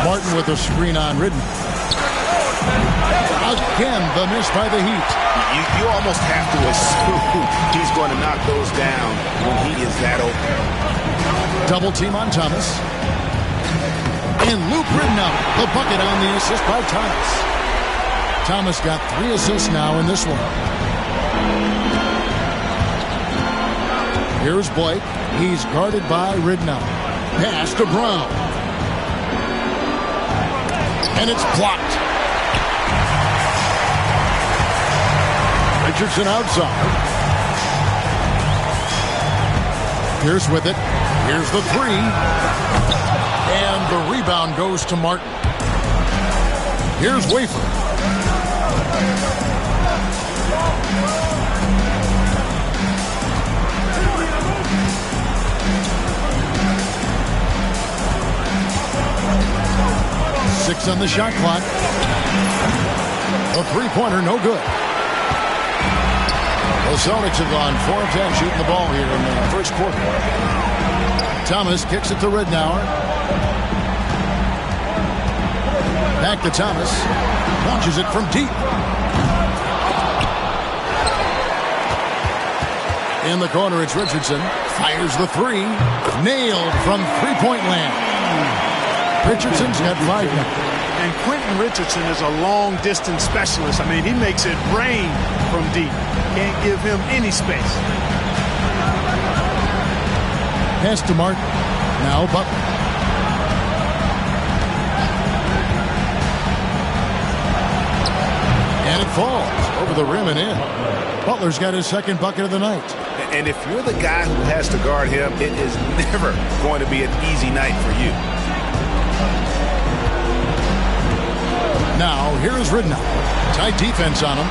Martin with a screen on Ridnour. Again, the miss by the Heat. You almost have to assume he's going to knock those down when he is that open. Double team on Thomas. And Luke Ridnour, the bucket on the assist by Thomas. Thomas got 3 assists now in this one. Here's Blake. He's guarded by Ridnour. Pass to Brown. And it's blocked. Richardson outside. Pierce with it. Here's the 3. And the rebound goes to Martin. Here's Wafer. Six on the shot clock. A three-pointer, no good. The Celtics have gone 4 of 10 shooting the ball here in the first quarter. Thomas kicks it to Ridnour. Back to Thomas. Launches it from deep. In the corner, it's Richardson. Fires the 3. Nailed from three-point land. Richardson's got 5 now. And Quentin Richardson is a long-distance specialist. I mean, he makes it rain from deep. Can't give him any space. Pass to Martin. Now Butler. And it falls over the rim and in. Butler's got his second bucket of the night. And if you're the guy who has to guard him, it is never going to be an easy night for you. Now, here's Ridnour. Tight defense on him.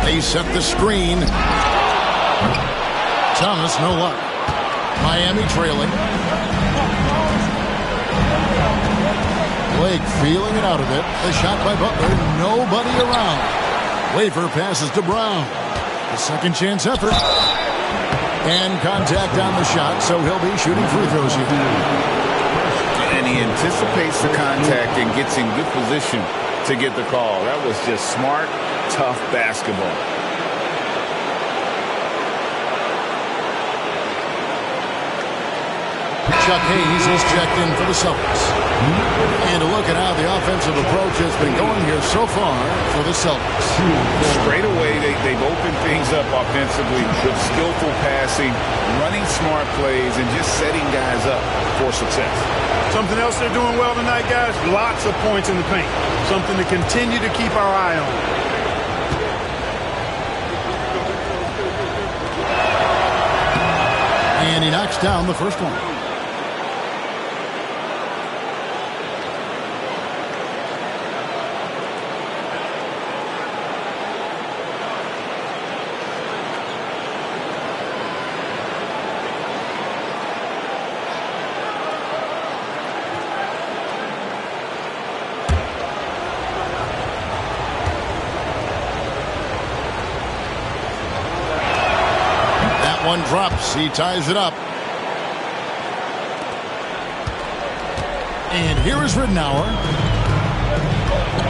They set the screen. Thomas, no luck. Miami trailing. Blake feeling it out of it. The shot by Butler. Nobody around. Wafer passes to Brown. The second chance effort. And contact on the shot, so he'll be shooting free throws here. And he anticipates the contact and gets in good position to get the call. That was just smart, tough basketball. Chuck Hayes is checked in for the Celtics. And a look at how the offensive approach has been going here so far for the Celtics. Straight away, they've opened things up offensively with skillful passing, running smart plays, and just setting guys up for success. Something else they're doing well tonight, guys, lots of points in the paint. Something to continue to keep our eye on. And he knocks down the first one. One drops. He ties it up. And here is Ridnour.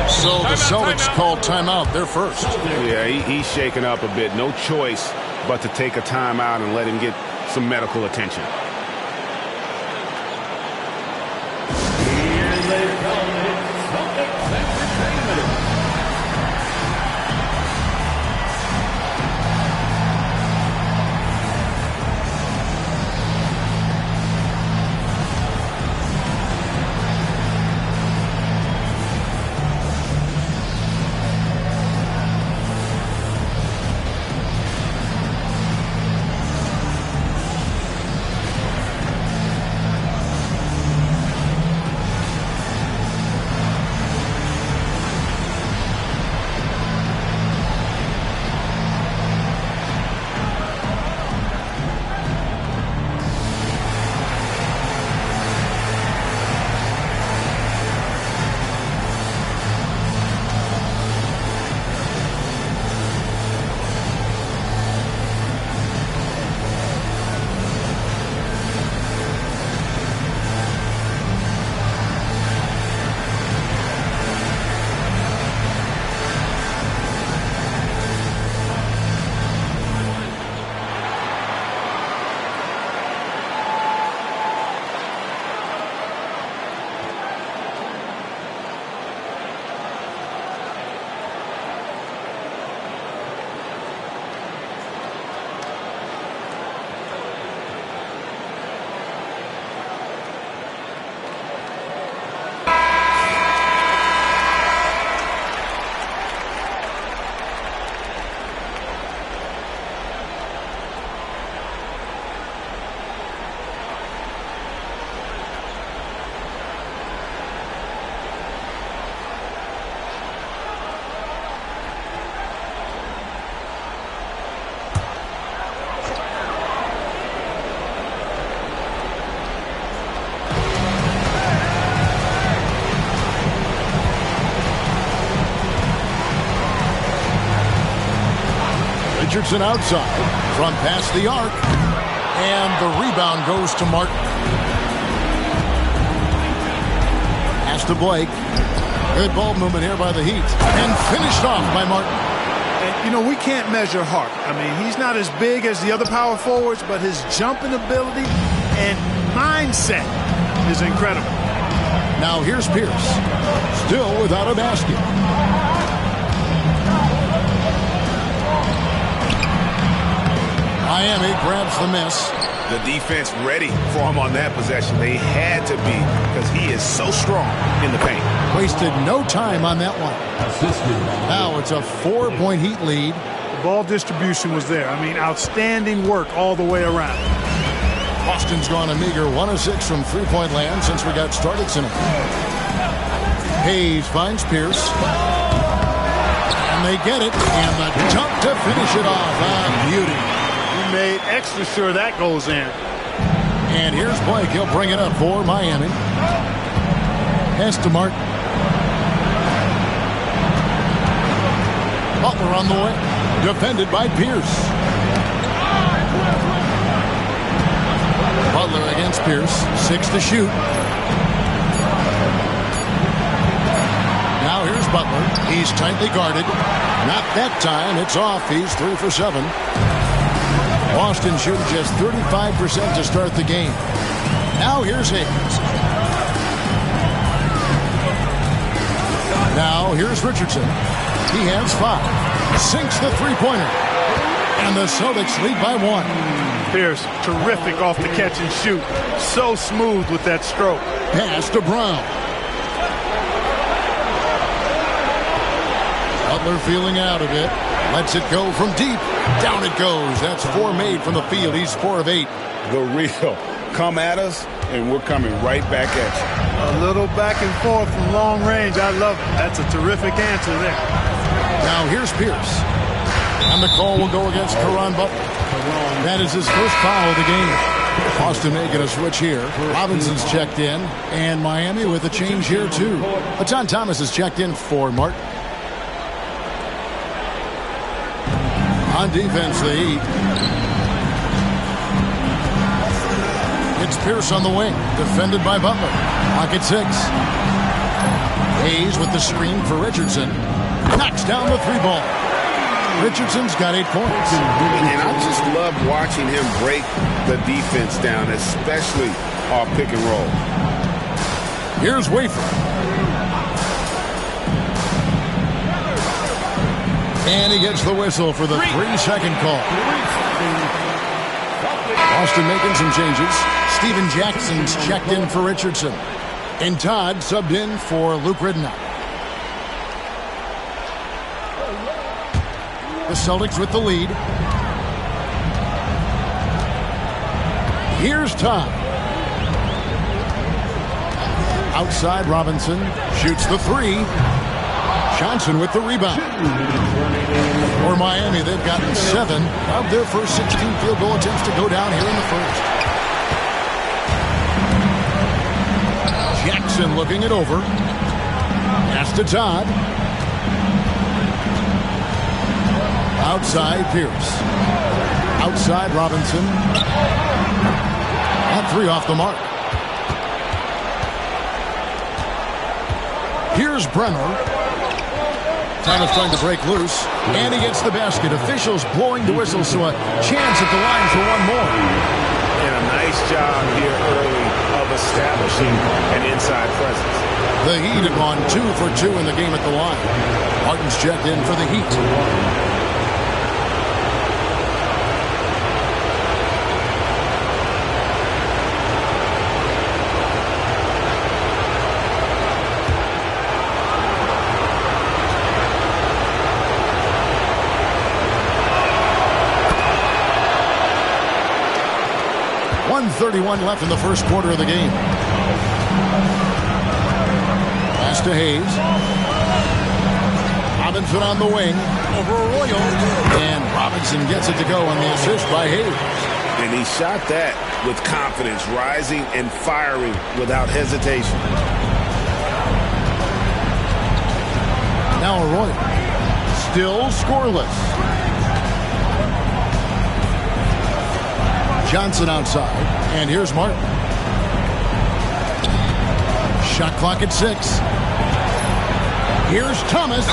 So the Celtics called timeout. They're first. Yeah, he's shaken up a bit. No choice but to take a timeout and let him get some medical attention. Richardson outside. From past the arc. And the rebound goes to Martin. Pass to Blake. Good ball movement here by the Heat. And finished off by Martin. And, you know, we can't measure Hart. I mean, he's not as big as the other power forwards, but his jumping ability and mindset is incredible. Now here's Pierce. Still without a basket. Miami grabs the miss. The defense ready for him on that possession. They had to be because he is so strong in the paint. Wasted no time on that one. Now it's a 4-point Heat lead. The ball distribution was there. I mean, outstanding work all the way around. Boston's gone a meager 1 of 6 from three-point land since we got started tonight. Hayes finds Pierce. And they get it. And the dunk to finish it off. Beauty. He made extra sure that goes in. And here's Blake. He'll bring it up for Miami. Pass to Martin. Butler on the way. Defended by Pierce. Butler against Pierce. 6 to shoot. Now here's Butler. He's tightly guarded. Not that time. It's off. He's 3 for 7. Boston shooting just 35% to start the game. Now here's Hayes. Now here's Richardson. He has 5. Sinks the three-pointer. And the Celtics lead by 1. Pierce, terrific off the catch and shoot. So smooth with that stroke. Pass to Brown. Butler feeling out of it. Lets it go from deep. Down it goes. That's 4 made from the field. He's 4 of 8. The real. Come at us, and we're coming right back at you. A little back and forth from long range. I love it. That's a terrific answer there. Now here's Pierce. And the call will go against Caron Butler. That is his first foul of the game. Boston making a switch here. Robinson's checked in. And Miami with a change here, too. John Thomas is checked in for Martin. On defense, the Heat. It's Pierce on the wing. Defended by Butler. Pocket 6. Hayes with the screen for Richardson. Knocks down the 3-ball. Richardson's got 8 points. And I just love watching him break the defense down, especially off pick and roll. Here's Wafer. And he gets the whistle for the 3-second call. Boston making some changes. Steven Jackson's checked in for Richardson. And Todd subbed in for Luke Ridnour. The Celtics with the lead. Here's Todd. Outside Robinson. Shoots the 3. Johnson with the rebound. For Miami, they've gotten 7 of their first 16 field goal attempts to go down here in the first. Jackson looking it over. Pass to Todd. Outside Pierce. Outside Robinson. That 3 off the mark. Here's Brenner. Thomas trying to break loose. And he gets the basket. Officials blowing the whistle, so a chance at the line for one more. And a nice job here early of establishing an inside presence. The Heat have gone 2 for 2 in the game at the line. Martin's checked in for the Heat. .31 left in the first quarter of the game. Pass to Hayes. Robinson on the wing. Over Arroyo. And Robinson gets it to go on the assist by Hayes. And he shot that with confidence, rising and firing without hesitation. Now Arroyo. Still scoreless. Johnson outside. And here's Martin. Shot clock at 6. Here's Thomas.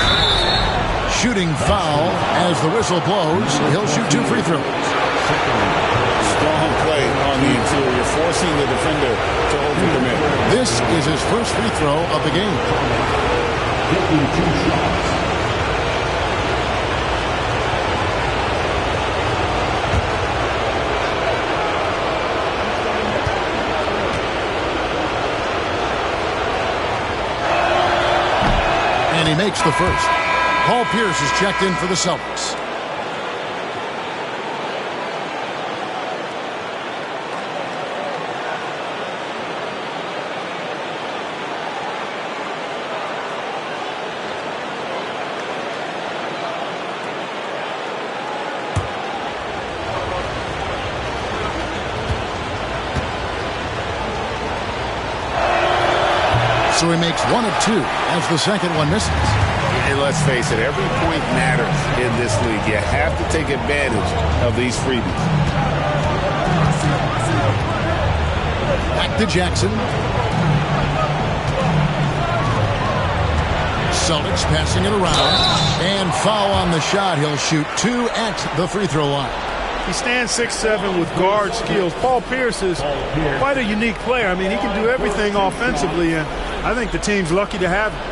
Shooting foul as the whistle blows. He'll shoot 2 free throws. Strong play on the interior, forcing the defender to overcommit. This is his first free throw of the game. And he makes the first. Paul Pierce is checked in for the Celtics. So he makes 1 of 2 as the second one misses. And let's face it, every point matters in this league. You have to take advantage of these freebies. Back to Jackson. Celtics passing it around. And foul on the shot. He'll shoot 2 at the free throw line. He stands 6'7" with guard skills. Paul Pierce is quite a unique player. I mean, he can do everything offensively, and I think the team's lucky to have him.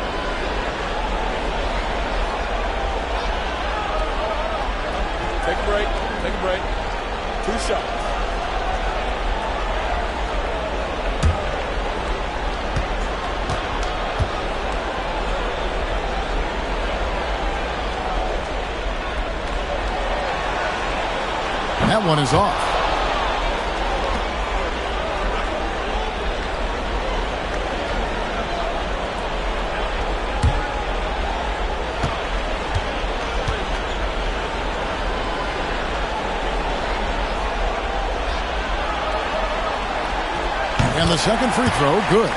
Take a break. Take a break. 2 shots. That one is off. And the second free throw, good.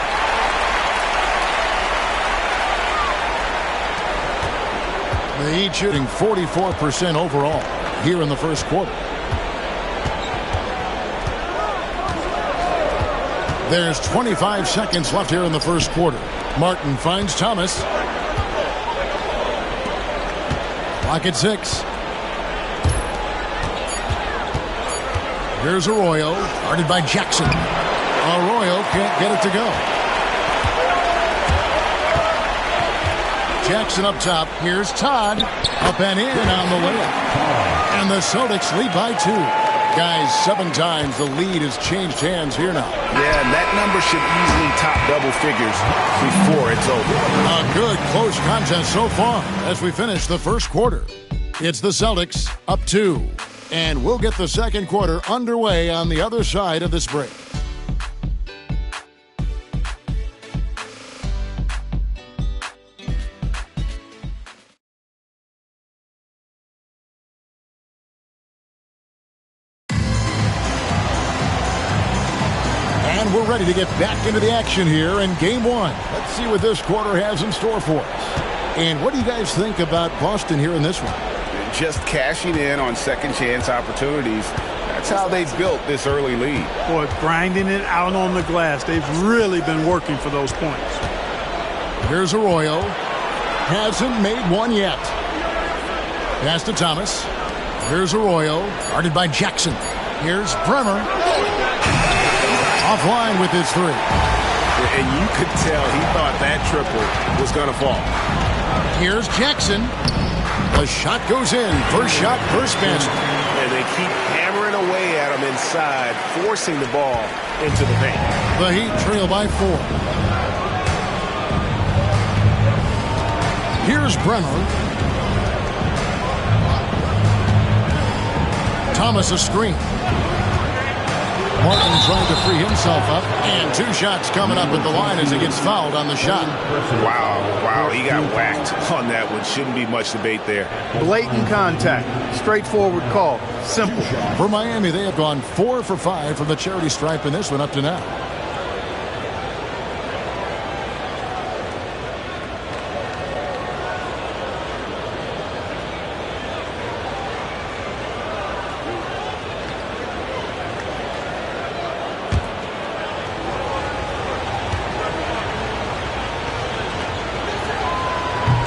The Heat shooting 44% overall here in the first quarter. There's 25 seconds left here in the first quarter. Martin finds Thomas. Clock at 6. Here's Arroyo, guarded by Jackson. Arroyo can't get it to go. Jackson up top. Here's Todd. Up and in on the layup. And the Celtics lead by 2. Guys, 7 times the lead has changed hands here now. Yeah, and that number should easily top double figures before it's over. A good close contest so far as we finish the first quarter. It's the Celtics up 2. And we'll get the second quarter underway on the other side of this break. We're ready to get back into the action here in Game 1. Let's see what this quarter has in store for us. And what do you guys think about Boston here in this one? Just cashing in on second chance opportunities. That's how they built this early lead. Boy, grinding it out on the glass. They've really been working for those points. Here's Arroyo. Hasn't made one yet. Pass to Thomas. Here's Arroyo, guarded by Jackson. Here's Bremer. Offline with his 3. And you could tell he thought that triple was going to fall. Here's Jackson. The shot goes in. First shot, first basket. And they keep hammering away at him inside, forcing the ball into the paint. The Heat trail by 4. Here's Bremer. Thomas a screen. Martin trying to free himself up, and 2 shots coming up at the line as he gets fouled on the shot. Wow, he got whacked on that one. Shouldn't be much debate there. Blatant contact, straightforward call, simple. For Miami, they have gone 4 for 5 from the charity stripe in this one up to now.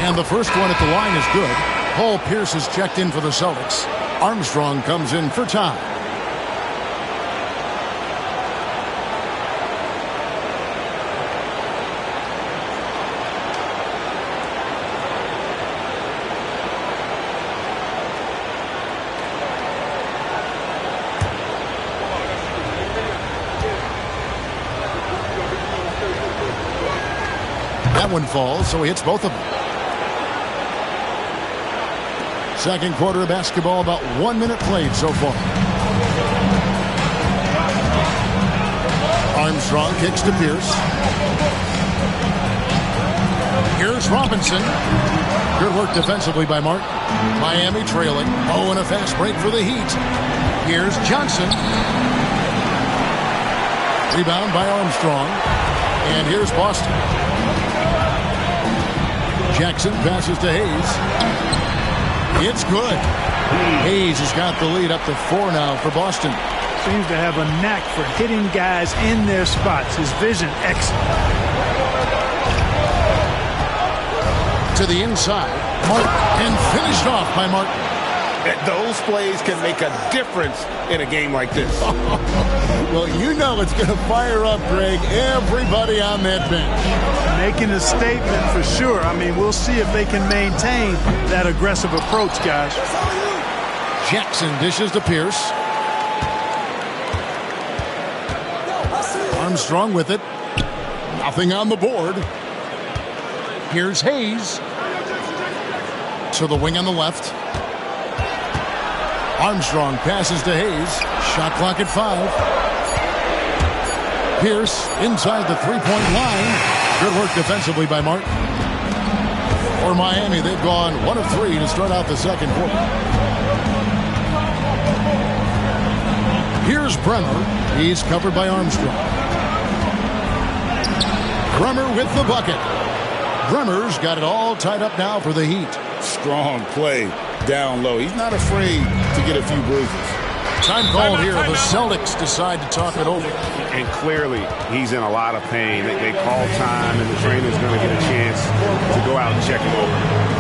And the first one at the line is good. Paul Pierce is checked in for the Celtics. Armstrong comes in for time. That one falls, so he hits both of them. Second quarter of basketball, about 1 minute played so far. Armstrong kicks to Pierce. Here's Robinson. Good work defensively by Martin. Miami trailing. Oh, and a fast break for the Heat. Here's Johnson. Rebound by Armstrong. And here's Boston. Jackson passes to Hayes. It's good. Hayes has got the lead up to 4 now for Boston. Seems to have a knack for hitting guys in their spots. His vision excellent. To the inside. Martin. And finished off by Martin. Those plays can make a difference in a game like this. Well, you know it's going to fire up, Greg, everybody on that bench. Making a statement for sure. I mean, we'll see if they can maintain that aggressive approach, guys. Jackson dishes to Pierce. Armstrong with it. Nothing on the board. Here's Hayes. To the wing on the left. Armstrong passes to Hayes. Shot clock at 5. Pierce inside the three-point line. Good work defensively by Martin. For Miami, they've gone 1 of 3 to start out the second quarter. Here's Bremer. He's covered by Armstrong. Bremer with the bucket. Bremer's got it all tied up now for the Heat. Strong play down low. He's not afraid to get a few bruises. Time called here. The Celtics decide to talk it over. And clearly, he's in a lot of pain. They call time, and the trainer's going to get a chance to go out and check him over.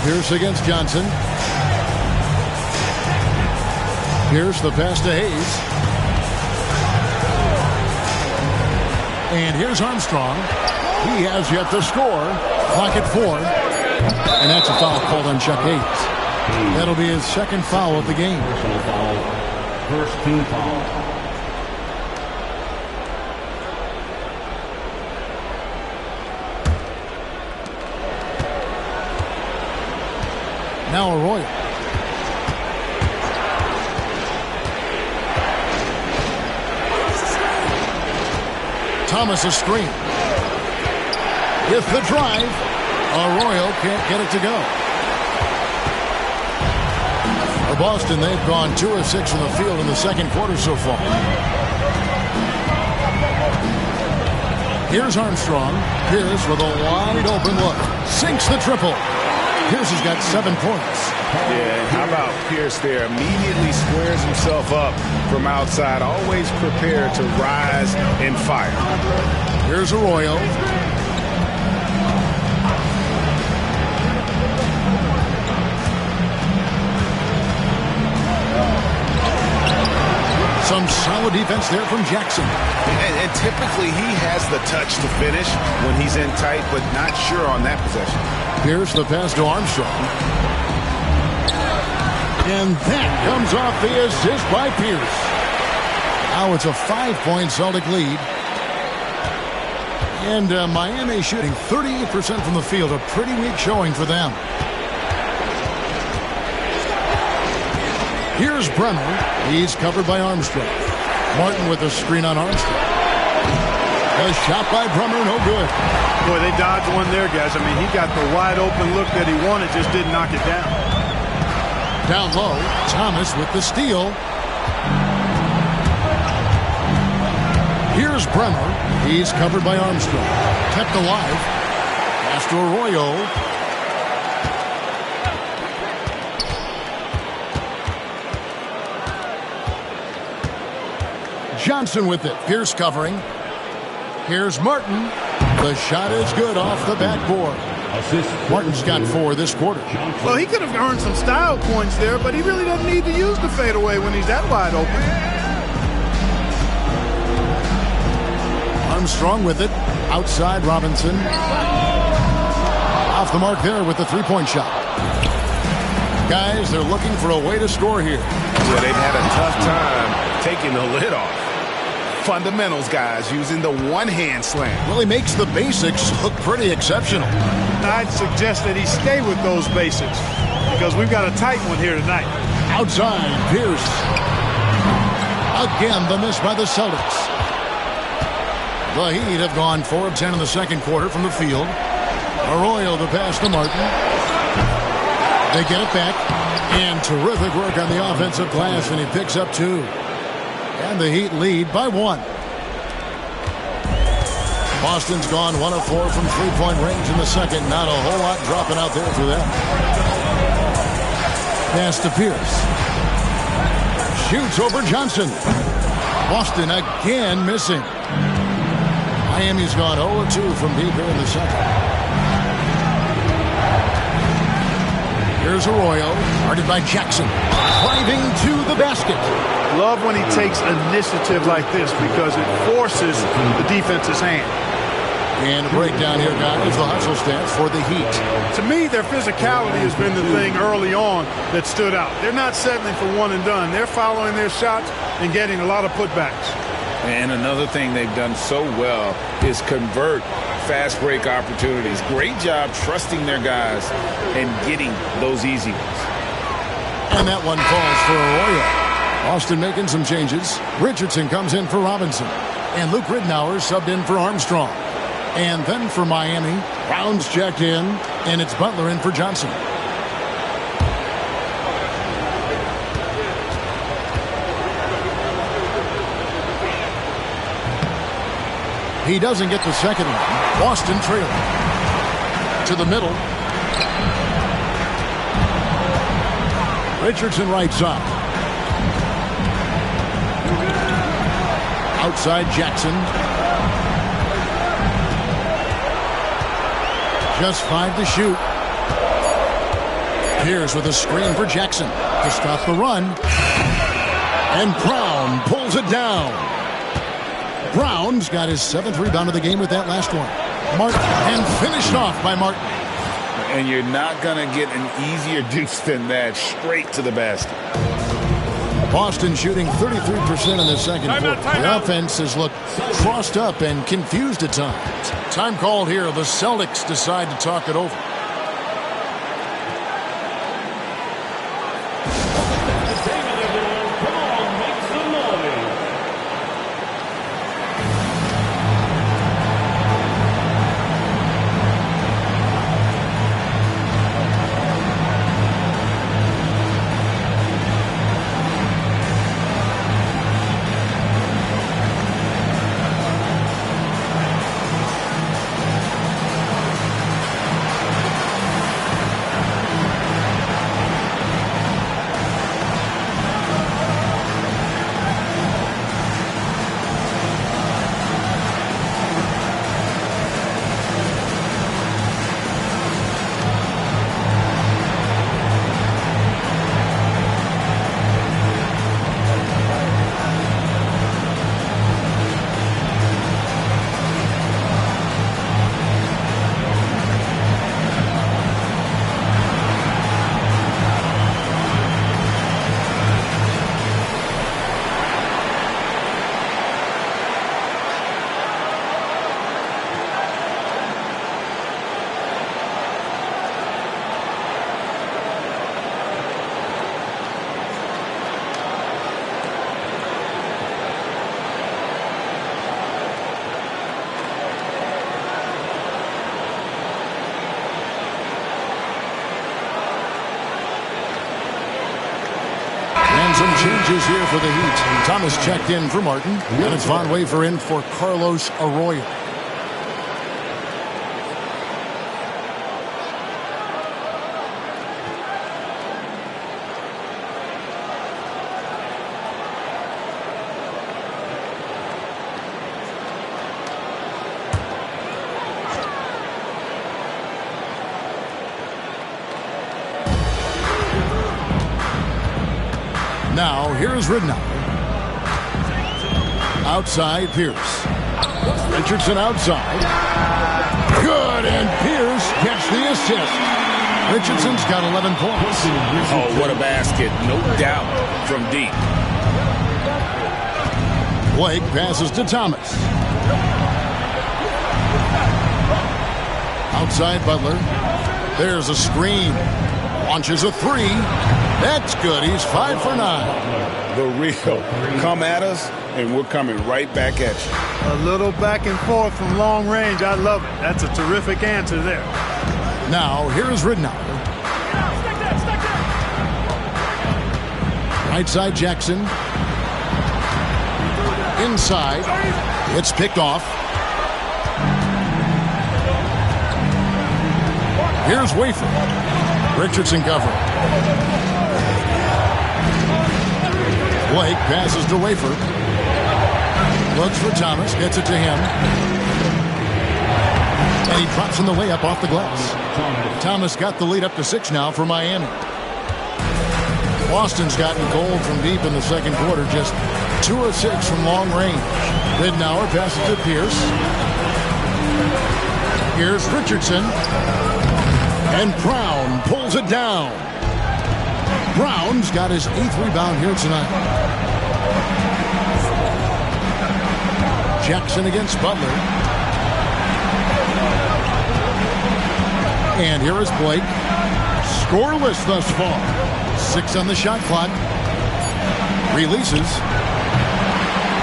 Pierce against Johnson. Pierce the pass to Hayes. And here's Armstrong. He has yet to score. Clock at 4. And that's a foul called on Chuck Hayes. That'll be his second foul of the game. Personal foul. First team foul. Now Arroyo. Thomas a screen. With the drive, Arroyo can't get it to go. For Boston, they've gone 2 of 6 from the field in the second quarter so far. Here's Armstrong. Pierce with a wide open look. Sinks the triple. Pierce has got 7 points. Yeah, and how about Pierce there? Immediately squares himself up from outside. Always prepared to rise and fire. Here's Arroyo. Some solid defense there from Jackson. And typically he has the touch to finish when he's in tight, but not sure on that possession. Here's the pass to Armstrong. And that comes off the assist by Pierce. Now it's a 5-point Celtic lead. And Miami shooting 38% from the field. A pretty weak showing for them. Here's Bremer. He's covered by Armstrong. Martin with a screen on Armstrong. A shot by Bremer, no good. Boy, they dodged one there, guys. I mean, he got the wide open look that he wanted, just didn't knock it down. Down low, Thomas with the steal. Here's Bremer. He's covered by Armstrong. Kept alive. Pass to Arroyo. Johnson with it. Pierce covering. Here's Martin. The shot is good off the backboard. Martin's got 4 this quarter. Well, he could have earned some style points there, but he really doesn't need to use the fadeaway when he's that wide open. Armstrong with it. Outside Robinson. Off the mark there with the 3-point shot. Guys, they're looking for a way to score here. Yeah, they've had a tough time taking the lid off. Fundamentals, guys, using the one-hand slam. Well, he makes the basics look pretty exceptional. I'd suggest that he stay with those basics because we've got a tight one here tonight. Outside, Pierce. Again, the miss by the Celtics. The Heat have gone 4 of 10 in the second quarter from the field. Arroyo the pass to Martin. They get it back. And terrific work on the offensive glass, and he picks up 2. And the Heat lead by 1. Boston's gone 1 of 4 from 3-point range in the second. Not a whole lot dropping out there for them. Pass to Pierce. Shoots over Johnson. Boston again missing. Miami's gone 0 of 2 from deep here in the second. Here's Arroyo, guarded by Jackson. Driving to the basket. Love when he takes initiative like this because it forces the defense's hand. And a breakdown here, guys, the hustle stats for the Heat. To me, their physicality has been the thing early on that stood out. They're not settling for one and done. They're following their shots and getting a lot of putbacks. And another thing they've done so well is convert fast break opportunities. Great job trusting their guys and getting those easy ones. And that one falls for Arroyo. Boston making some changes. Richardson comes in for Robinson. And Luke Ridnour subbed in for Armstrong. And then for Miami, Brown's checked in. And it's Butler in for Johnson. He doesn't get the second one. Boston trailing. To the middle. Richardson right side. Outside Jackson. Just 5 to shoot. Pierce with a screen for Jackson to stop the run. And Brown pulls it down. Brown's got his 7th rebound of the game with that last one. Martin, and finished off by Martin. And you're not going to get an easier deuce than that, straight to the basket. Boston shooting 33% in the second quarter. The offense has looked crossed up and confused at times. Time called here. The Celtics decide to talk it over. some changes here for the Heat. Thomas checked in for Martin, and it's Von Wafer in for Carlos Arroyo. Now, here's Ridnour. Outside, Pierce. Richardson outside. Good, and Pierce gets the assist. Richardson's got 11 points. Oh, what a basket. No doubt from deep. Blake passes to Thomas. Outside, Butler. There's a screen. Launches a three. That's good. He's 5 for 9. The real. Come at us, and we're coming right back at you. A little back and forth from long range. I love it. That's a terrific answer there. Now, here's Ridnour. Right side, Jackson. Inside. It's picked off. Here's Wafer. Richardson covering. Blake passes to Wafer. Looks for Thomas. Gets it to him. And he drops in the layup off the glass. Thomas got the lead up to 6 now for Miami. Boston's gotten cold from deep in the second quarter. Just 2 of 6 from long range. Ridnour passes to Pierce. Here's Richardson. And Brown pulls it down. Brown's got his 8th rebound here tonight. Jackson against Butler. And here is Blake. Scoreless thus far. 6 on the shot clock. Releases.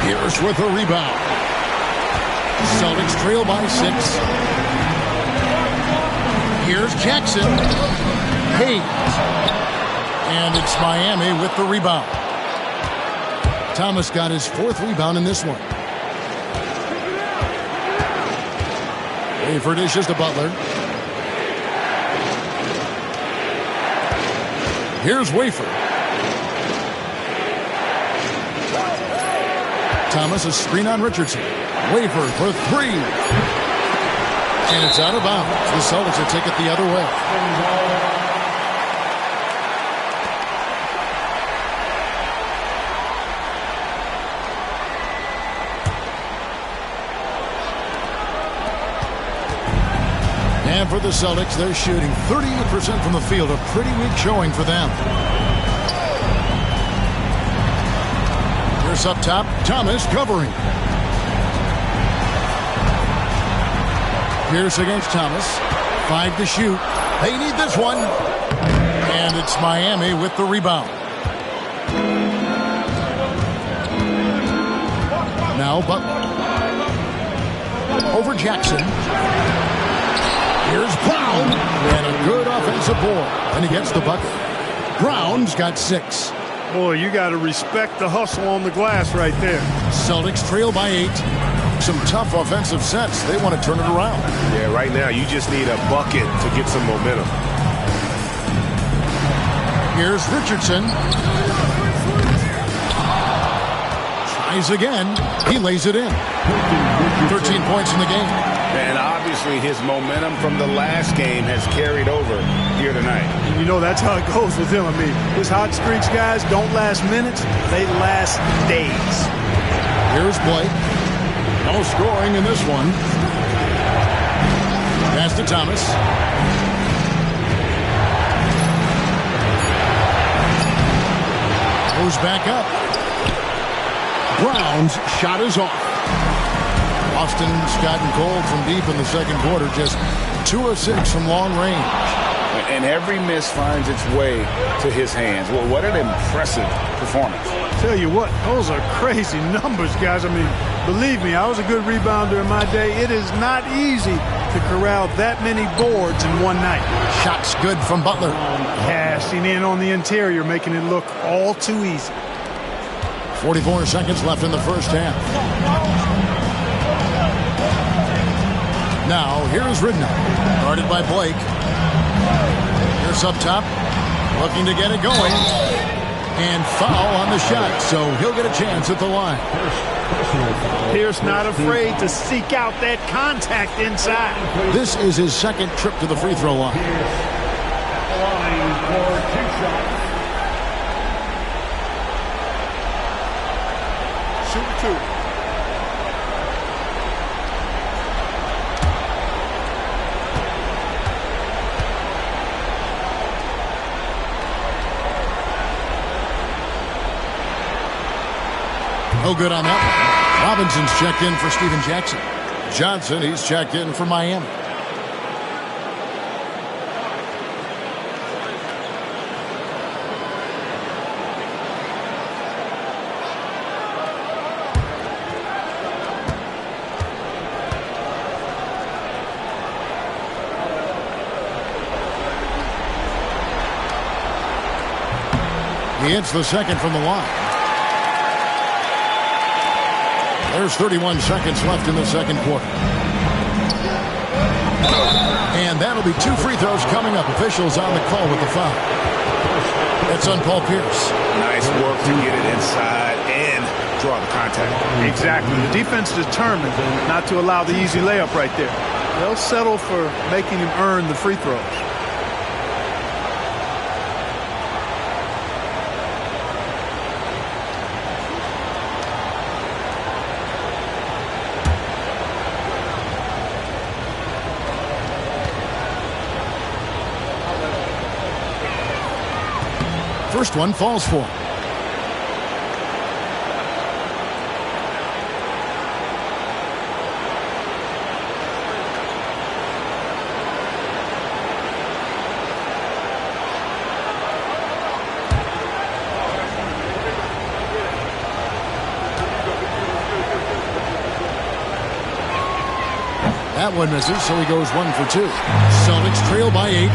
Pierce with a rebound. Celtics trail by 6. Here's Jackson. Hayes. And it's Miami with the rebound. Thomas got his 4th rebound in this one. Wafer dishes to Butler. Here's Wafer. Thomas, a screen on Richardson. Wafer for 3. And it's out of bounds. The Celtics will take it the other way. And for the Celtics, they're shooting 38% from the field. A pretty weak showing for them. Pierce up top. Thomas covering. Pierce against Thomas. 5 to shoot. They need this one. And it's Miami with the rebound. Now Butler. Over Jackson. Here's Brown. And a good offensive board. And he gets the bucket. Brown's got 6. Boy, you got to respect the hustle on the glass right there. Celtics trail by 8. Some tough offensive sets. They want to turn it around. Yeah, right now you just need a bucket to get some momentum. Here's Richardson. Tries again. He lays it in. 13 points in the game. And obviously his momentum from the last game has carried over here tonight. And you know that's how it goes with him. I mean, his hot streaks, guys, don't last minutes. They last days. Here's Blake. No scoring in this one. Pass to Thomas. Goes back up. Brown's shot is off. Boston's gotten cold from deep in the second quarter. Just 2 of 6 from long range. And every miss finds its way to his hands. Well, what an impressive performance. Tell you what, those are crazy numbers, guys. I mean, believe me, I was a good rebounder in my day. It is not easy to corral that many boards in one night. Shots good from Butler. Cashing in on the interior, making it look all too easy. 44 seconds left in the first half. Now, here's Ridnow, guarded by Blake. Here's up top, looking to get it going. And foul on the shot, so he'll get a chance at the line. Pierce not afraid to seek out that contact inside. This is his second trip to the free throw line. Line for 2 shots. Shoot 2. No good on that one. Robinson's checked in for Steven Jackson. Johnson, he's checked in for Miami. He hits the second from the line. There's 31 seconds left in the second quarter. And that'll be 2 free throws coming up. Officials on the call with the foul. That's on Paul Pierce. Nice work to get it inside and draw the contact. Exactly. The defense determined not to allow the easy layup right there. They'll settle for making him earn the free throws. First one falls for him. That one misses, so he goes 1 for 2. Celtics trail by 8.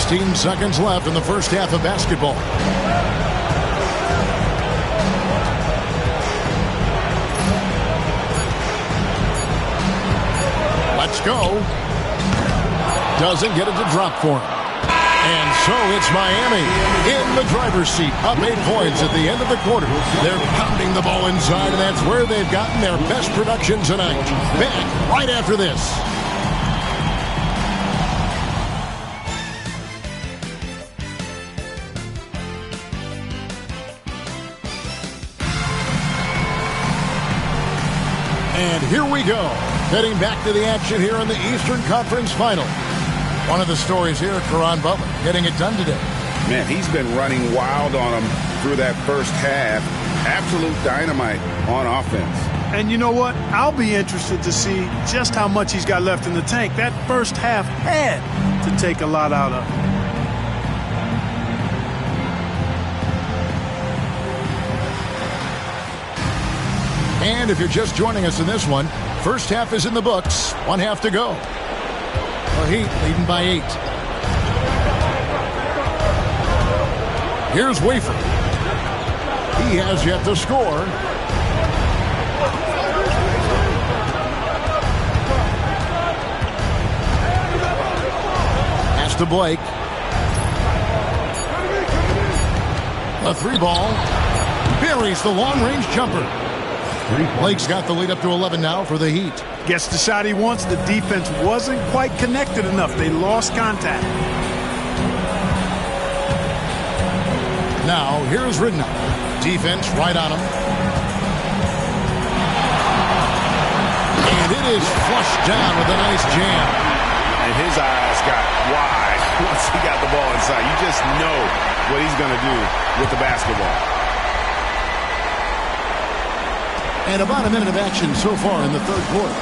16 seconds left in the first half of basketball. Let's go. Doesn't get it to drop for him. And so it's Miami in the driver's seat, up 8 points at the end of the quarter. They're pounding the ball inside, and that's where they've gotten their best production tonight. Back right after this. And here we go, heading back to the action here in the Eastern Conference Final. One of the stories here, Caron Butler, getting it done today. Man, he's been running wild on them through that first half. Absolute dynamite on offense. And you know what? I'll be interested to see just how much he's got left in the tank. That first half had to take a lot out of him. And if you're just joining us in this one, first half is in the books. 1 half to go. The Heat leading by 8. Here's Wafer. He has yet to score. Pass to Blake. A 3 ball. Buries the long-range jumper. Blake's got the lead up to 11 now for the Heat. Gets the shot he wants. The defense wasn't quite connected enough. They lost contact. Now, here's Ridnow. Defense right on him. And it is flushed down with a nice jam. And his eyes got wide once he got the ball inside. You just know what he's going to do with the basketball. And about a minute of action so far in the third quarter.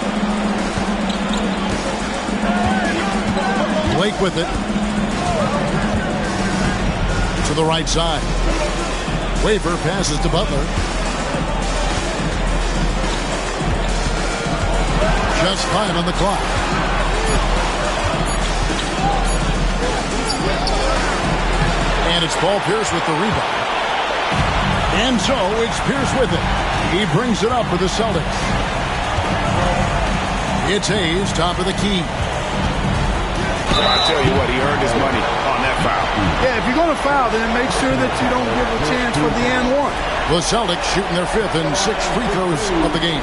Blake with it. To the right side. Wafer passes to Butler. Just 5 on the clock. And it's Paul Pierce with the rebound. And so it's Pierce with it. He brings it up for the Celtics. It's Hayes, top of the key. I tell you what, he earned his money on that foul. Yeah, if you're going to foul, then make sure that you don't give a chance for the and one. The Celtics shooting their 5th and 6th free throws of the game.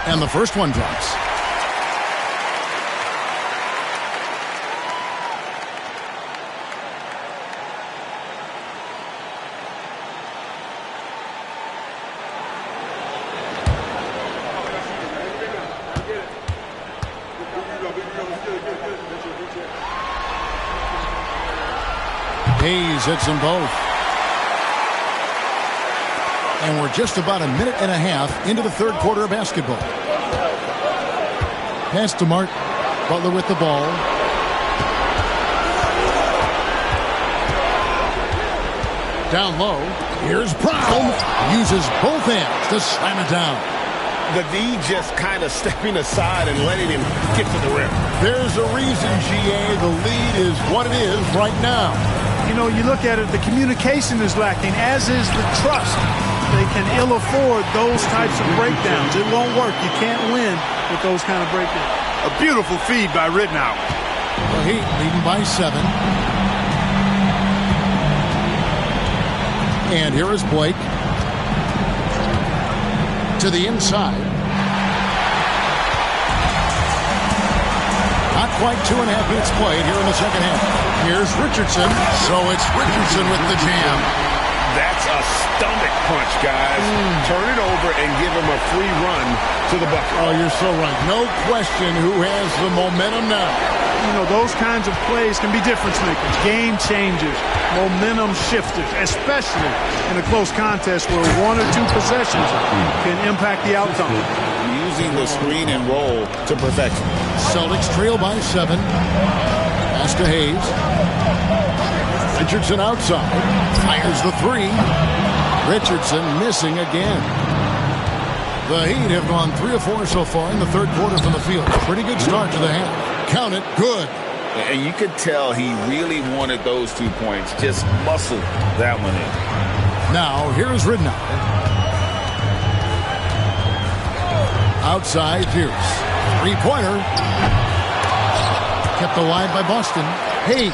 And the first one drops. Hayes hits them both. And we're just about a minute and a half into the third quarter of basketball. Pass to Mark. Butler with the ball. Down low. Here's Brown. Uses both hands to slam it down. The D just kind of stepping aside and letting him get to the rim. There's a reason, GA. The lead is what it is right now. You know, you look at it, the communication is lacking, as is the trust. They can ill afford those types of breakdowns. It won't work. You can't win with those kind of breakdowns. A beautiful feed by Rittenhour. The Heat leading by 7. And here is Blake. To the inside. Not quite 2.5 minutes played here in the second half. Here's Richardson. So it's Richardson with the jam. That's a stomach punch, guys. Turn it over and give him a free run to the bucket. Oh, you're so right. No question who has the momentum now. You know, those kinds of plays can be difference makers, game changers, momentum shifters, especially in a close contest where 1 or 2 possessions can impact the outcome. Using the screen and roll to perfection. Celtics trail by 7. Pass to Hayes. Richardson outside. Fires the 3. Richardson missing again. The Heat have gone 3 of 4 so far in the third quarter from the field. Pretty good start to the half. Count it. Good. And you could tell he really wanted those 2 points. Just muscled that one in. Now, here's Ridnow. Outside, Pierce. Three-pointer. Kept alive by Boston. Hayes.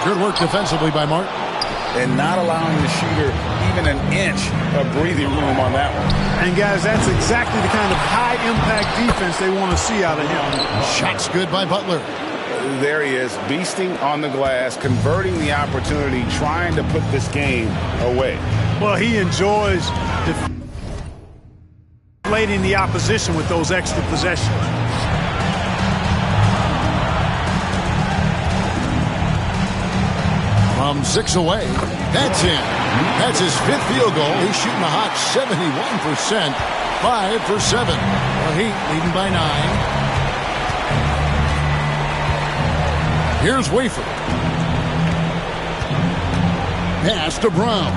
Good work defensively by Martin. And not allowing the shooter even an inch of breathing room on that one. And, guys, that's exactly the kind of high-impact defense they want to see out of him. Shots good by Butler. There he is, beasting on the glass, converting the opportunity, trying to put this game away. Well, he enjoys deflating the opposition with those extra possessions. From 6 away, that's in. That's his 5th field goal. He's shooting a hot 71%. 5 for 7. The Heat leading by 9. Here's Wafer. Pass to Brown.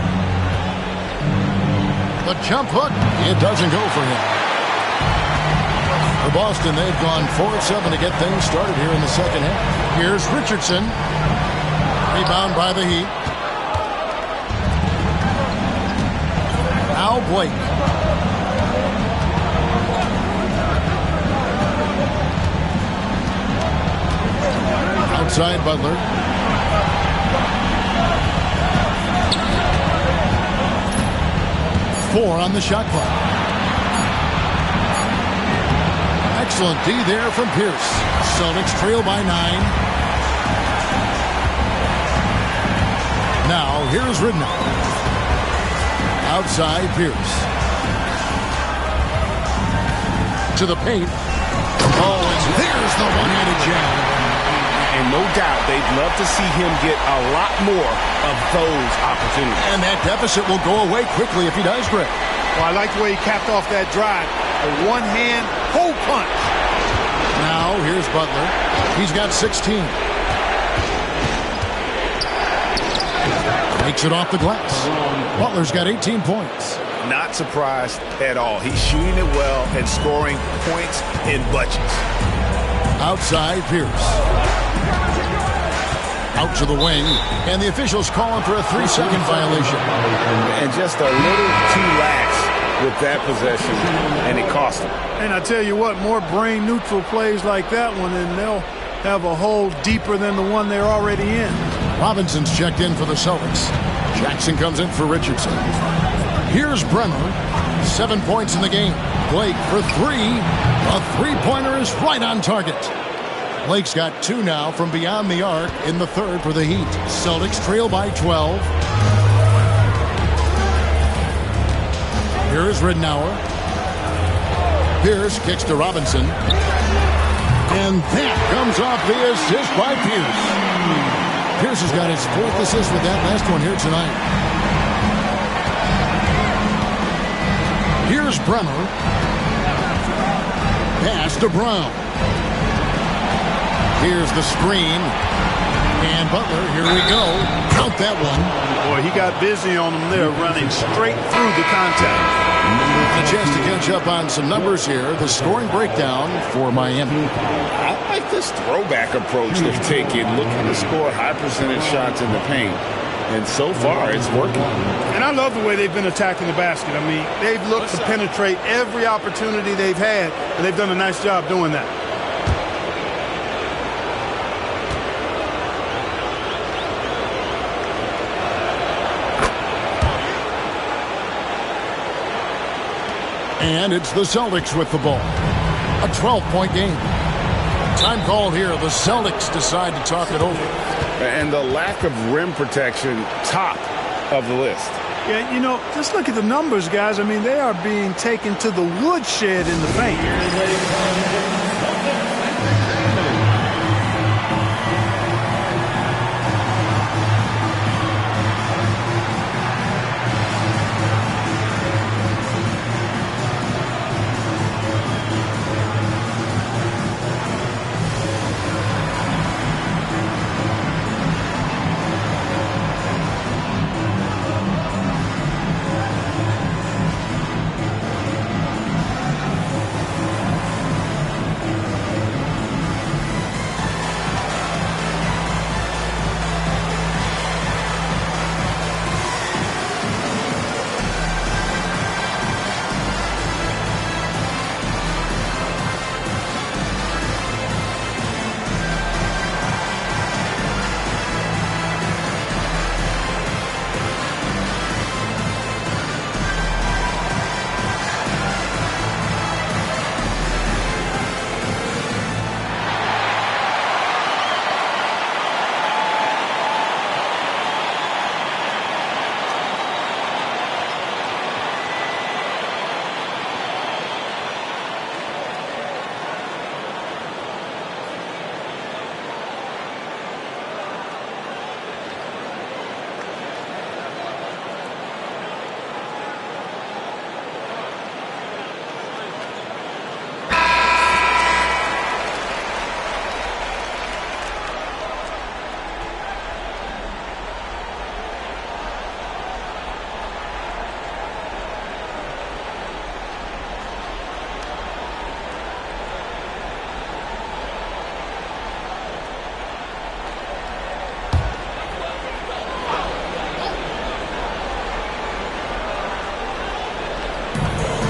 The jump hook. It doesn't go for him. For Boston, they've gone 4 of 7 to get things started here in the second half. Here's Richardson. Rebound by the Heat. Now Blake. Outside Butler. Four on the shot clock. Excellent D there from Pierce. Celtics trail by 9. Now, here's Ridnow. Outside, Pierce. To the paint. Oh, and there's the one-handed jam. And no doubt, they'd love to see him get a lot more of those opportunities. And that deficit will go away quickly if he does, Greg. Well, I like the way he capped off that drive. A one-hand hole punch. Now, here's Butler. He's got 16. Makes it off the glass. Butler's got 18 points. Not surprised at all. He's shooting it well and scoring points in bunches. Outside, Pierce. Out to the wing, and the officials calling for a 3-second violation. And just a little too lax with that possession, and it cost him. And I tell you what, more brain-neutral plays like that one, and they'll have a hole deeper than the one they're already in. Robinson's checked in for the Celtics. Jackson comes in for Richardson. Here's Bremer. 7 points in the game. Blake for 3. A three-pointer is right on target. Blake's got 2 now from beyond the arc in the third for the Heat. Celtics trail by 12. Here's Ridnour. Pierce kicks to Robinson. And that comes off the assist by Pierce. Pierce has got his 4th assist with that last one here tonight. Here's Bremer. Pass to Brown. Here's the screen. And Butler, here we go. Count that one. Boy, he got busy on him there, running straight through the contact. A chance to catch up on some numbers here. The scoring breakdown for Miami. I like this throwback approach they've taken, looking to score high percentage shots in the paint. And so far, it's working. And I love the way they've been attacking the basket. I mean, they've looked to penetrate every opportunity they've had, and they've done a nice job doing that. And it's the Celtics with the ball. A 12-point game. Time call here. The Celtics decide to talk it over. And the lack of rim protection, top of the list. Yeah, you know, just look at the numbers, guys. I mean, they are being taken to the woodshed in the paint.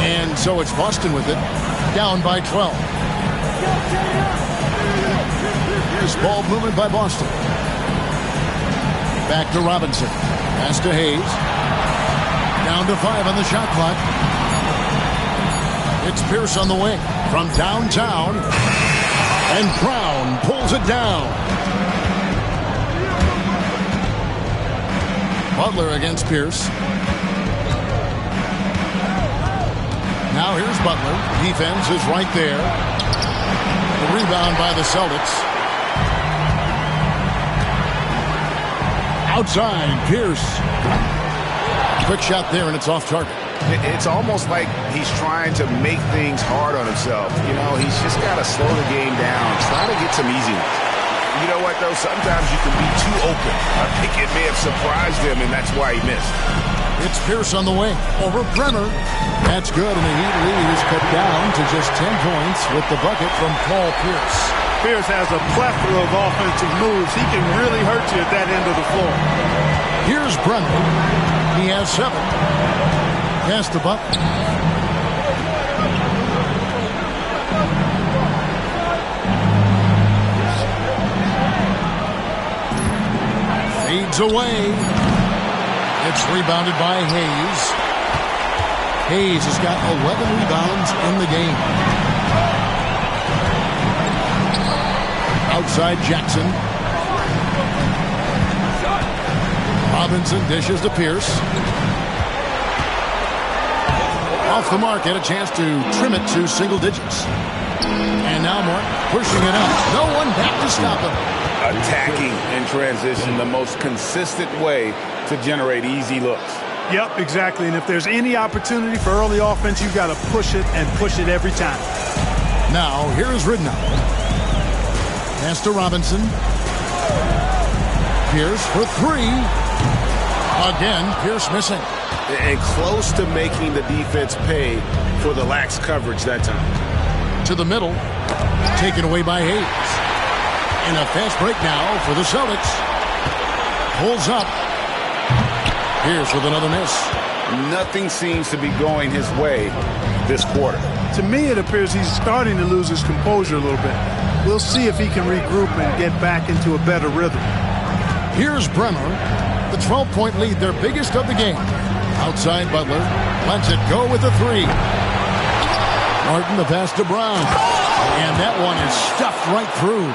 And so it's Boston with it, down by 12. Here's ball movement by Boston. Back to Robinson. Pass to Hayes. Down to 5 on the shot clock. It's Pierce on the wing from downtown. And Brown pulls it down. Butler against Pierce. Now here's Butler. Defense is right there. The rebound by the Celtics. Outside, Pierce. Quick shot there, and it's off target. It's almost like he's trying to make things hard on himself. You know, he's just got to slow the game down, try to get some easy ones. You know what, though? Sometimes you can be too open. I think it may have surprised him, and that's why he missed. It's Pierce on the wing over Brenner. That's good, and the Heat lead is cut down to just 10 points with the bucket from Paul Pierce. Pierce has a plethora of offensive moves. He can really hurt you at that end of the floor. Here's Brenner. He has 7. Pass to Butler. Fades away. It's rebounded by Hayes. Hayes has got 11 rebounds in the game. Outside Jackson. Robinson dishes to Pierce. Off the mark, had a chance to trim it to single digits. And now Martin pushing it up. No one back to stop him. Attacking in transition, the most consistent way to generate easy looks. Yep, exactly. And if there's any opportunity for early offense, you've got to push it and push it every time. Now, here is Ridnow. Pass to Robinson. Pierce for 3. Again, Pierce missing. And close to making the defense pay for the lax coverage that time. To the middle. Taken away by Hayes. And a fast break now for the Celtics. Pulls up. Pierce with another miss. Nothing seems to be going his way this quarter. To me, it appears he's starting to lose his composure a little bit. We'll see if he can regroup and get back into a better rhythm. Here's Brenner. The 12-point lead, their biggest of the game. Outside Butler. Lets it go with a 3. Martin, the pass to Brown. And that one is stuffed right through.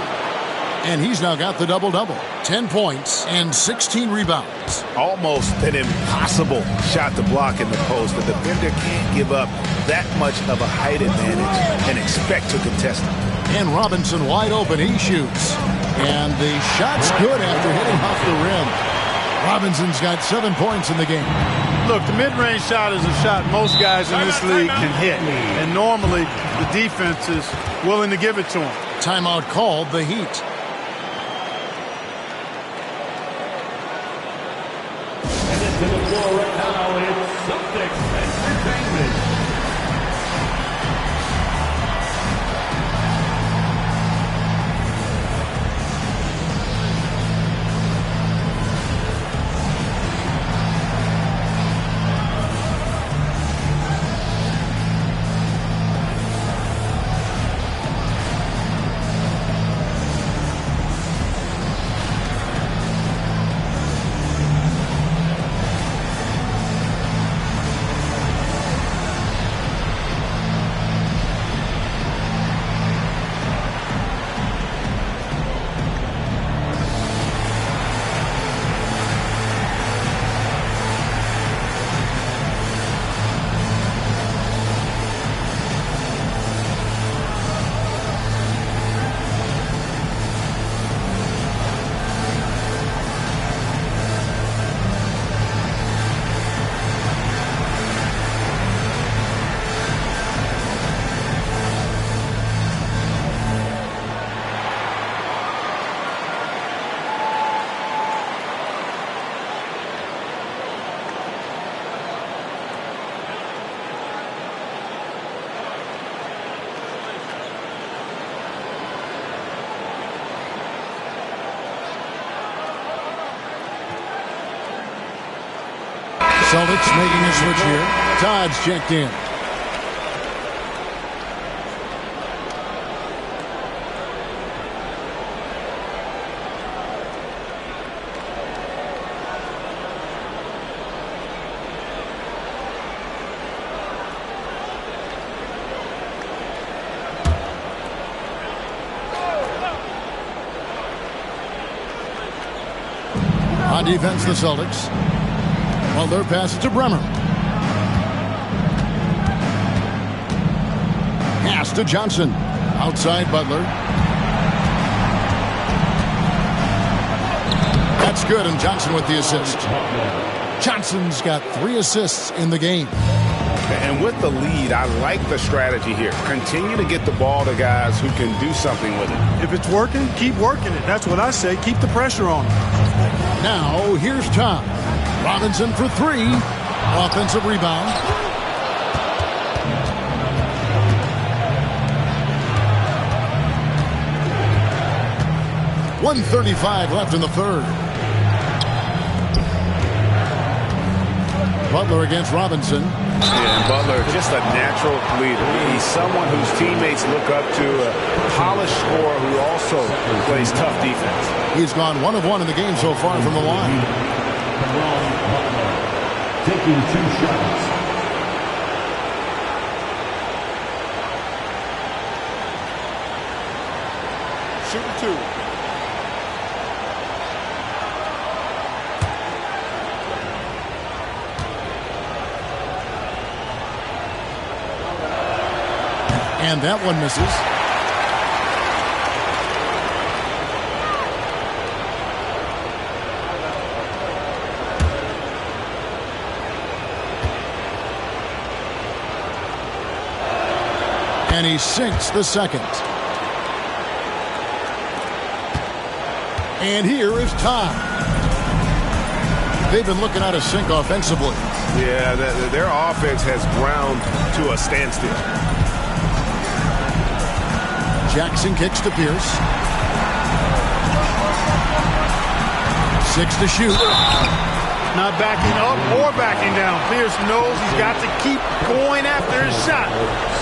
And he's now got the double-double. 10 points and 16 rebounds. Almost an impossible shot to block in the post. The defender can't give up that much of a height advantage and expect to contest it. And Robinson wide open. He shoots. And the shot's good after hitting off the rim. Robinson's got 7 points in the game. Look, the mid-range shot is a shot most guys in this league can hit. And normally the defense is willing to give it to him. Timeout called, the Heat. To the floor right now, it's Celtics Entertainment. Celtics making a switch here. Todd's checked in. On defense, the Celtics. Well, their pass to Bremer. Pass to Johnson. Outside Butler. That's good, and Johnson with the assist. Johnson's got 3 assists in the game. And with the lead, I like the strategy here. Continue to get the ball to guys who can do something with it. If it's working, keep working it. That's what I say. Keep the pressure on. Now, here's Tom. Robinson for three. Offensive rebound. .135 left in the third. Butler against Robinson. Yeah, and Butler, just a natural leader. He's someone whose teammates look up to, a polished scorer who also plays tough defense. He's gone 1 of 1 in the game so far from the line. Taking 2 shots. Shooting 2. And that one misses. And he sinks the second. And here is Tom. They've been looking out of sync offensively. Yeah, their offense has ground to a standstill. Jackson kicks to Pierce. 6 to shoot. Not backing up or backing down. Pierce knows he's got to keep going after his shot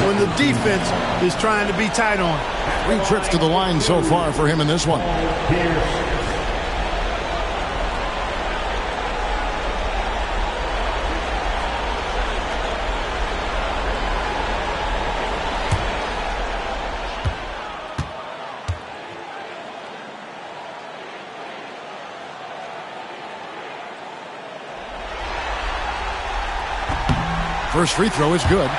when the defense is trying to be tight on him. 3 trips to the line so far for him in this one. Pierce. First free throw is good.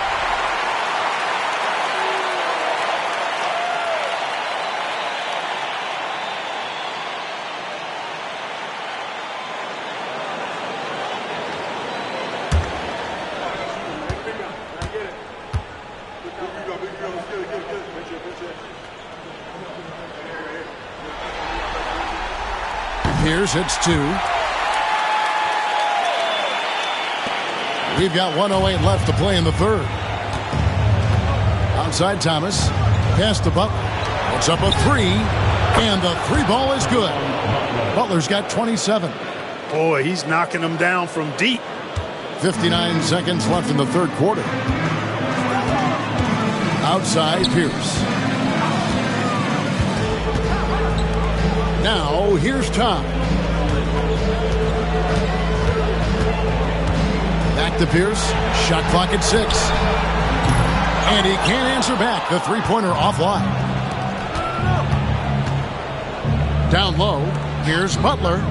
Pierce hits 2. We've got 1:08 left to play in the third. Outside Thomas. Pass to Butler. Puts up a 3. And the 3 ball is good. Butler's got 27. Boy, he's knocking them down from deep. 59 seconds left in the third quarter. Outside Pierce. Now here's Tom. Back to Pierce. Shot clock at 6. And he can't answer back. The three-pointer offline. Down low. Here's Butler.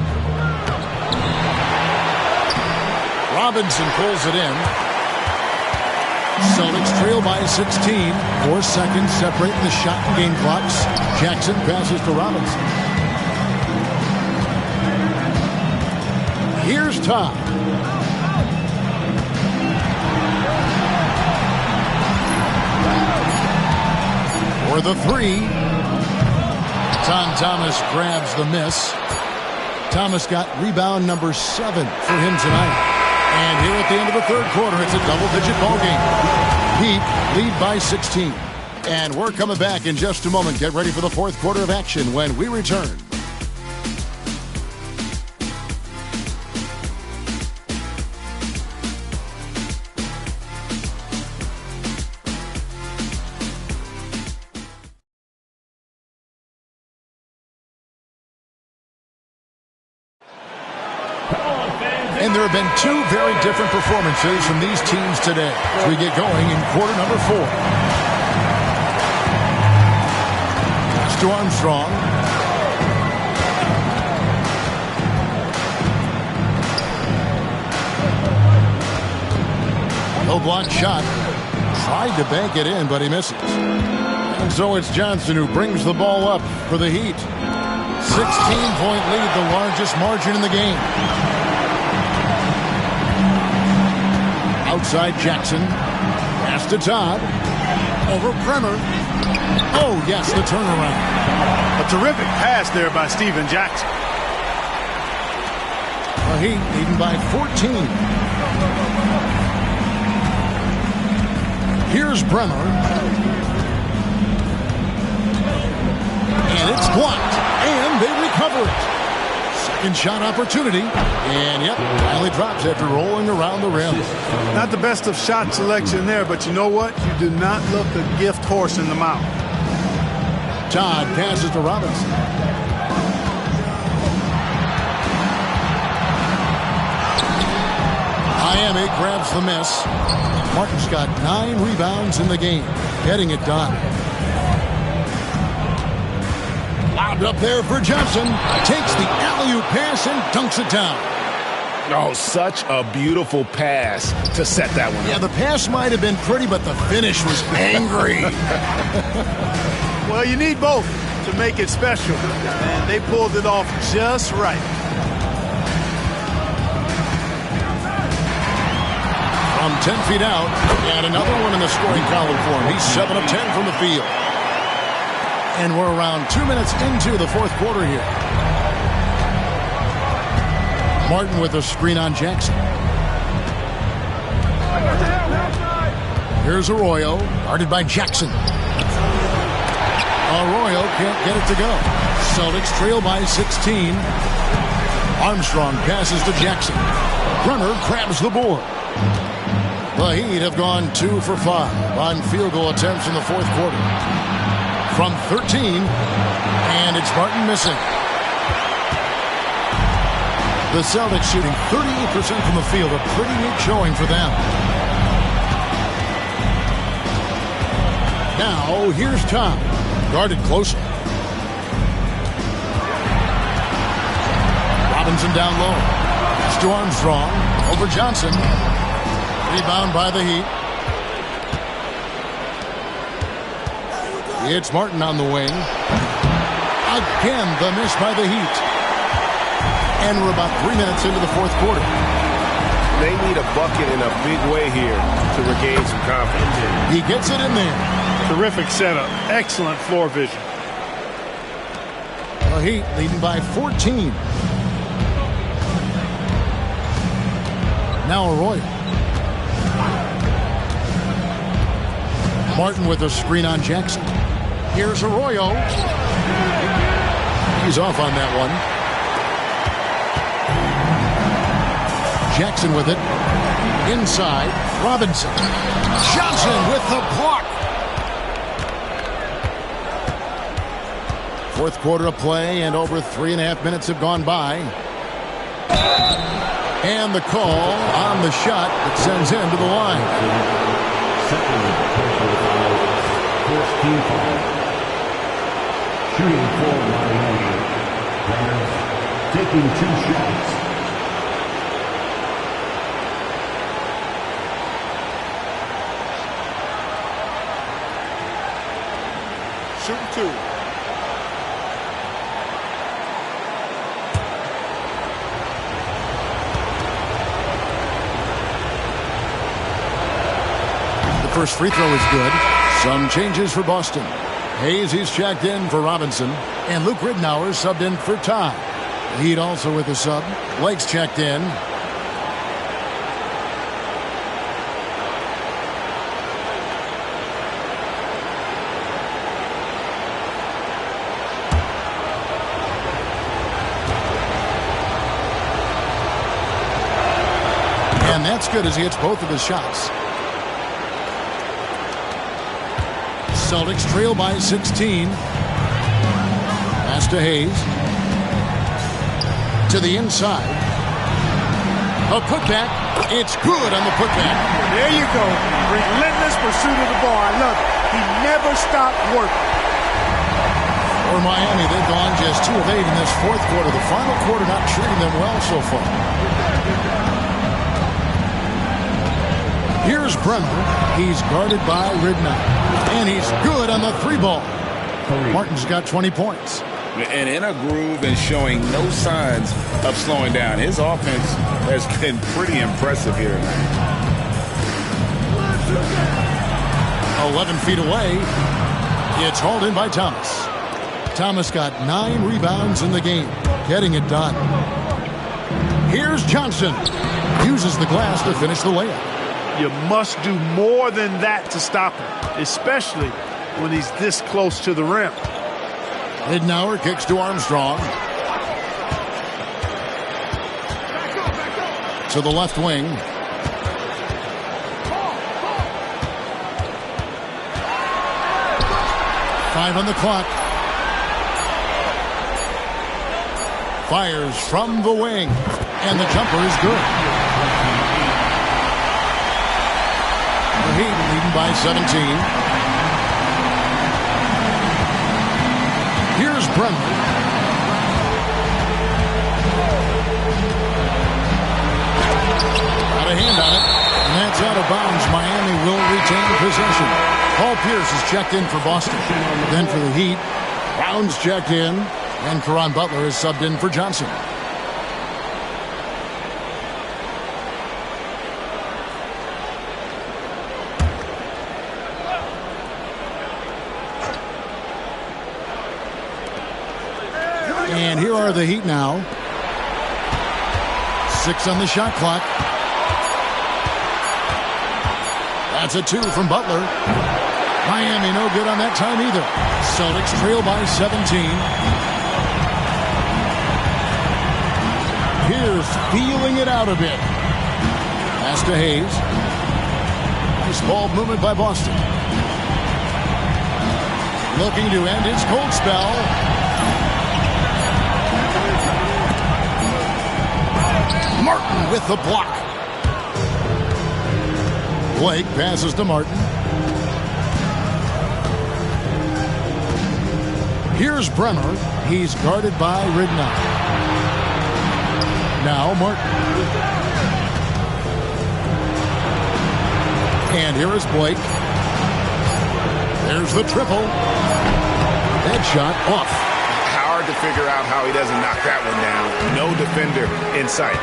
Robinson pulls it in. Celtics trail by 16. 4 seconds separating the shot and game clocks. Jackson passes to Robinson. Here's Tom. For the 3. Tom Thomas grabs the miss. Thomas got rebound number 7 for him tonight. And here at the end of the third quarter, it's a double-digit ball game. Heat lead by 16. And we're coming back in just a moment. Get ready for the fourth quarter of action when we return. And there have been 2 very different performances from these teams today as we get going in quarter number 4. Pass to Armstrong. No block shot. Tried to bank it in, but he misses. And so it's Johnson who brings the ball up for the Heat. 16-point lead, the largest margin in the game. Outside Jackson. Pass to Todd. Over Bremer. Oh, yes, the turnaround. A terrific pass there by Steven Jackson. The Heat leading by 14. Here's Bremer. And it's blocked. And they recover it. Second shot opportunity. And, yep, finally drops after rolling around the rim. Not the best of shot selection there, but you know what? You do not look a gift horse in the mouth. Todd passes to Robinson. Miami grabs the miss. Martin's got 9 rebounds in the game, getting it done. Lobbed up there for Johnson. Takes the alley-oop pass and dunks it down. Oh, such a beautiful pass to set that one up. Yeah, the pass might have been pretty, but the finish was angry. Well, you need both to make it special, and they pulled it off just right. From 10 feet out, and another one in the scoring column for him. He's 7 of 10 from the field. And we're around 2 minutes into the fourth quarter here. Martin with a screen on Jackson. Here's Arroyo, guarded by Jackson. Arroyo can't get it to go. Celtics trail by 16. Armstrong passes to Jackson. Bremer grabs the board. The Heat have gone 2 for 5 on field goal attempts in the fourth quarter. From 13, and it's Martin missing. The Celtics shooting 38% from the field, a pretty neat showing for them. Now, here's Tom, guarded closely. Robinson down low. Pass to Armstrong, over Johnson. Rebound by the Heat. It's Martin on the wing. Again, the miss by the Heat. And we're about 3 minutes into the fourth quarter. They need a bucket in a big way here to regain some confidence. He gets it in there. Terrific setup. Excellent floor vision. The Heat leading by 14. Now Arroyo. Martin with a screen on Jackson. Here's Arroyo. He's off on that one. Jackson with it. Inside. Robinson. Johnson with the block. Fourth quarter of play, and over 3.5 minutes have gone by. And the call on the shot that sends him to the line. First team foul. Shooting for Miami. Taking 2 shots. Shooting 2. The first free throw is good. Some changes for Boston. Hayes, he's checked in for Robinson. And Luke Ridnour subbed in for Todd. Heat also with a sub. Blake's checked in. And that's good as he hits both of his shots. Celtics trail by 16. Pass to Hayes. To the inside. A putback. It's good on the putback. There you go. Relentless pursuit of the ball. I love it. He never stopped working. For Miami, they've gone just 2 of 8 in this fourth quarter. The final quarter not treating them well so far. Here's Bremer. He's guarded by Ridnour. And he's good on the 3-ball. Martin's got 20 points. And in a groove and showing no signs of slowing down. His offense has been pretty impressive here tonight. 11 feet away. It's hauled in by Thomas. Thomas got 9 rebounds in the game, getting it done. Here's Johnson. Uses the glass to finish the layup. You must do more than that to stop him, especially when he's this close to the rim. Ridnour kicks to Armstrong. To the left wing. Five on the clock. Fires from the wing. And the jumper is good. The Heat leading by 17. Here's Bremer. Got a hand on it. And that's out of bounds. Miami will retain possession. Paul Pierce is checked in for Boston. Then for the Heat, Brown's checked in. And Caron Butler is subbed in for Johnson. And here are the Heat now. 6 on the shot clock. That's a 2 from Butler. Miami no good on that time either. Celtics trail by 17. Pierce feeling it out a bit. Pass to Hayes. Nice ball movement by Boston. Looking to end his cold spell. Martin with the block. Blake passes to Martin. Here's Bremer. He's guarded by Ridnour. Now Martin. And here is Blake. There's the triple. Headshot off. Hard to figure out how he doesn't knock that one down. No defender in sight.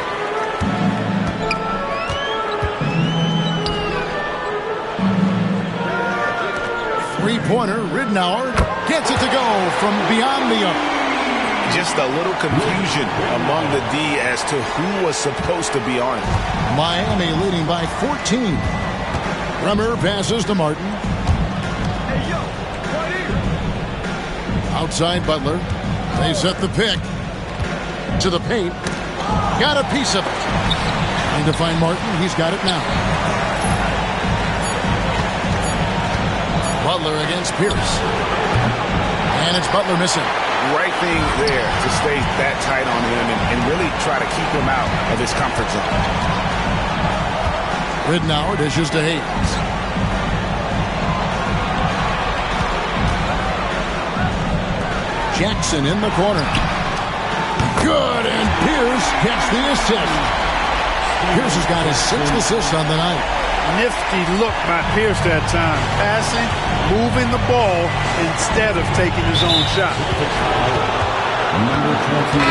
Three-pointer, Ridnour gets it to go from beyond the arc. Just a little confusion among the D as to who was supposed to be on it. Miami leading by 14. Bremer passes to Martin. Outside Butler. They set the pick. To the paint. Got a piece of it. Trying to find Martin. He's got it now. Butler against Pierce. And it's Butler missing. Right thing there to stay that tight on him and really try to keep him out of his comfort zone. Ridnour dishes to Hayes. Jackson in the corner. Good, and Pierce gets the assist. Pierce has got his 6th assist on the night. Nifty look by Pierce that time. Passing, moving the ball instead of taking his own shot.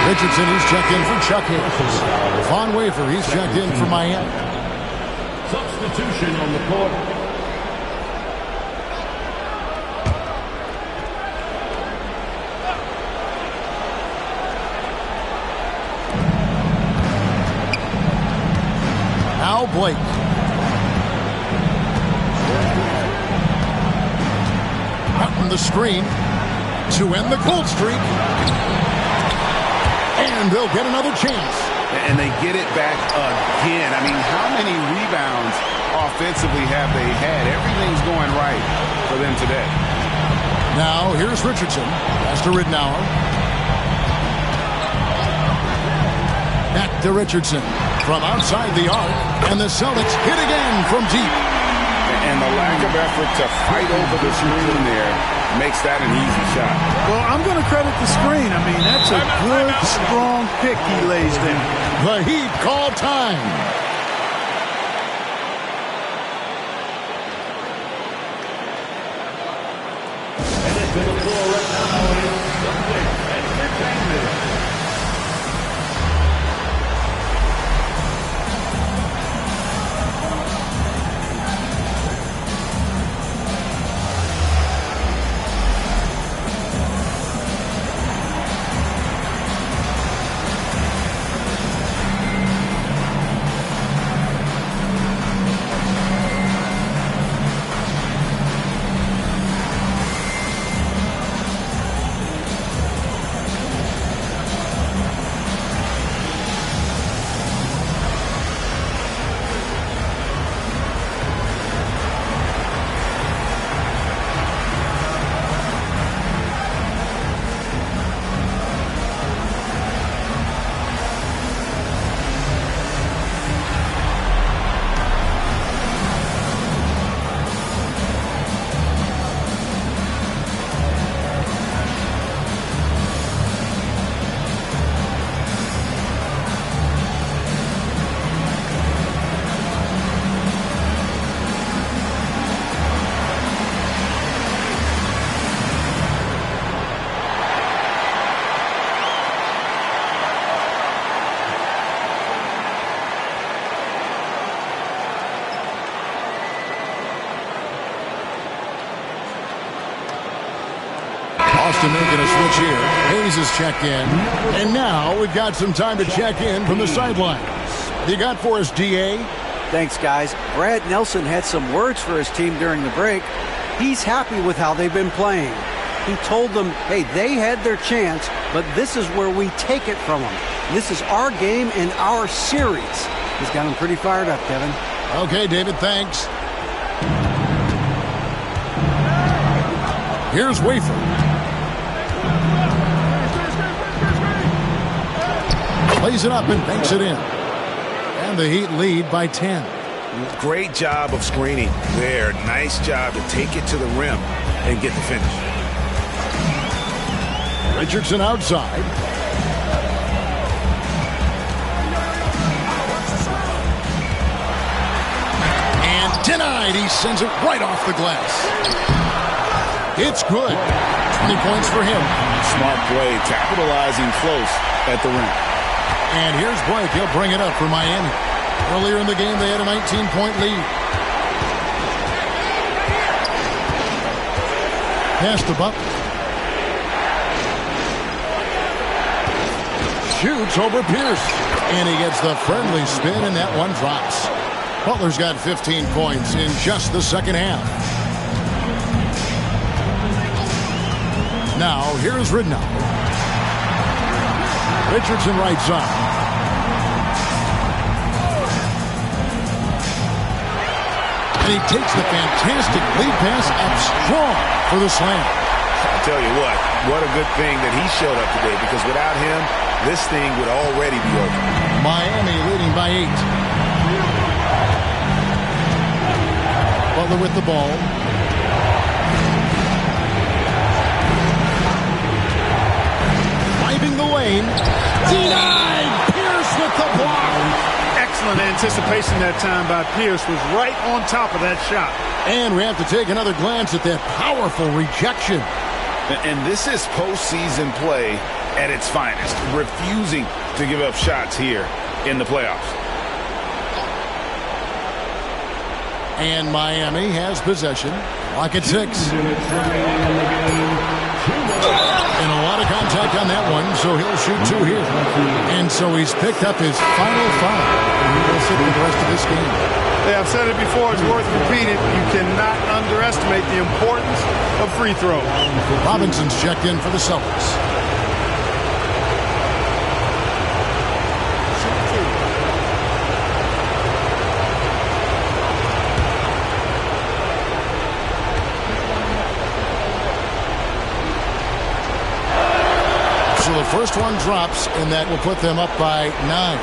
Richardson, he's checked in for Chuck Hayes. Von Wafer, he's checked in for Miami. Substitution on the court. Now Blake. The screen to end the cold streak. And they'll get another chance. And they get it back again. I mean, how many rebounds offensively have they had? Everything's going right for them today. Now, here's Richardson. Pass to Ridnour. Back to Richardson. From outside the arc. And the Celtics hit again from deep. And the lack of effort to fight over the screen there makes that an easy shot. Well, I'm going to credit the screen. I mean, that's a good, strong pick he lays there. The Heat call time. And into the floor right now is Celtics Entertainment. Boston making a switch here. Hayes is checked in. And now we've got some time to check in from the sidelines. What you got for us, D.A.? Thanks, guys. Brad Nelson had some words for his team during the break. He's happy with how they've been playing. He told them, hey, they had their chance, but this is where we take it from them. This is our game and our series. He's got them pretty fired up, Kevin. Okay, David, thanks. Here's Wafer. Plays it up and banks it in. And the Heat lead by 10. Great job of screening there. Nice job to take it to the rim and get the finish. Richardson outside. And denied. He sends it right off the glass. It's good. 20 points for him. Smart play, capitalizing close at the rim. And here's Blake. He'll bring it up for Miami. Earlier in the game, they had a 19-point lead. Pass to Butler. Shoots over Pierce. And he gets the friendly spin, and that one drops. Butler's got 15 points in just the second half. Now, here's Ridnow. Richardson right side. And he takes the fantastic lead pass up strong for the slam. I'll tell you what a good thing that he showed up today, because without him, this thing would already be over. Miami leading by 8. Butler with the ball. Driving the lane. Denied! Pierce with the block. Excellent anticipation that time by Pierce. Was right on top of that shot. And we have to take another glance at that powerful rejection. And this is postseason play at its finest, refusing to give up shots here in the playoffs. And Miami has possession. Clock at 6. And a lot of contact on that one, so he'll shoot 2 here. And so he's picked up his final foul. And he will sit for the rest of this game. Yeah, I've said it before. It's worth repeating. You cannot underestimate the importance of free throws. Robinson's checked in for the Celtics. So the first one drops, and that will put them up by 9.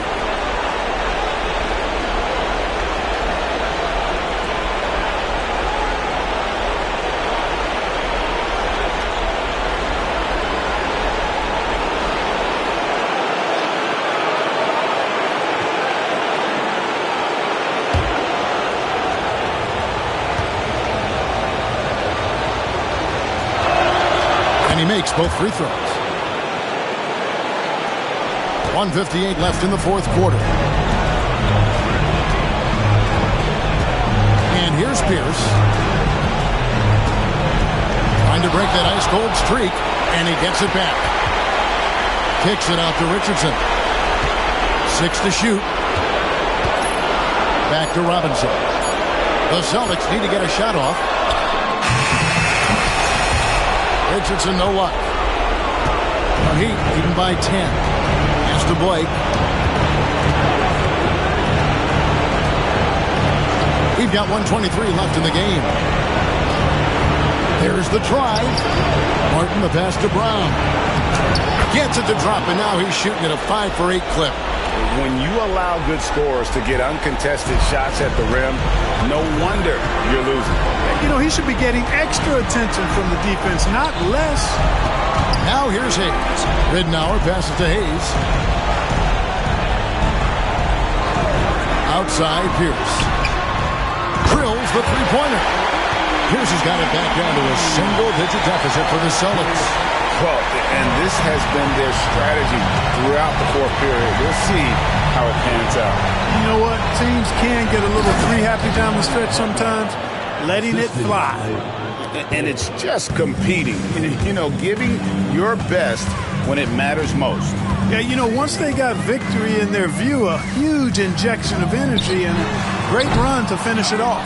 And he makes both free throws. 1:58 left in the fourth quarter. And here's Pierce. Trying to break that ice-cold streak, and he gets it back. Kicks it out to Richardson. 6 to shoot. Back to Robinson. The Celtics need to get a shot off. Richardson, no luck. The Heat even by 10. To Blake. We've got 1:23 left in the game. There's the try. Martin, the pass to Brown. Gets it to drop, and now he's shooting at a 5-for-8 clip. When you allow good scorers to get uncontested shots at the rim, no wonder you're losing. You know, he should be getting extra attention from the defense, not less. Now here's Hayes. Ridnour passes to Hayes. Outside Pierce. Drills the three-pointer. Pierce has got it back down to a single-digit deficit for the Celtics. Well, and this has been their strategy throughout the fourth period. We'll see how it pans out. You know what? Teams can get a little three happy down the stretch sometimes. Letting it fly. And it's just competing, you know, giving your best when it matters most. Yeah, you know, once they got victory in their view, a huge injection of energy and a great run to finish it off.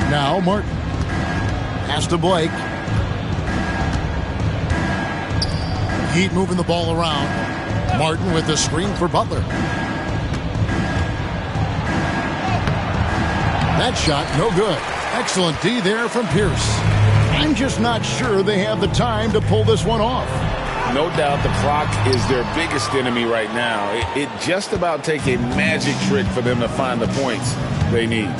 Now Martin. Pass to Blake. Heat moving the ball around. Martin with the screen for Butler. That shot, no good. Excellent D there from Pierce. I'm just not sure they have the time to pull this one off. No doubt the clock is their biggest enemy right now. It just about takes a magic trick for them to find the points they need.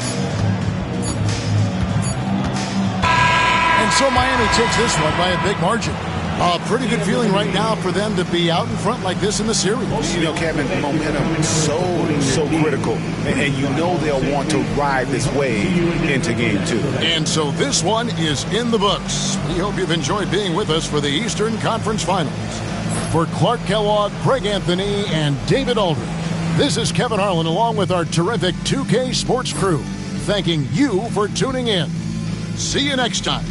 And so Miami takes this one by a big margin. A pretty good feeling right now for them to be out in front like this in the series. You know, Kevin, momentum is so critical. And you know they'll want to ride this wave into game 2. And so this one is in the books. We hope you've enjoyed being with us for the Eastern Conference Finals. For Clark Kellogg, Craig Anthony, and David Aldridge, this is Kevin Harlan along with our terrific 2K Sports crew, thanking you for tuning in. See you next time.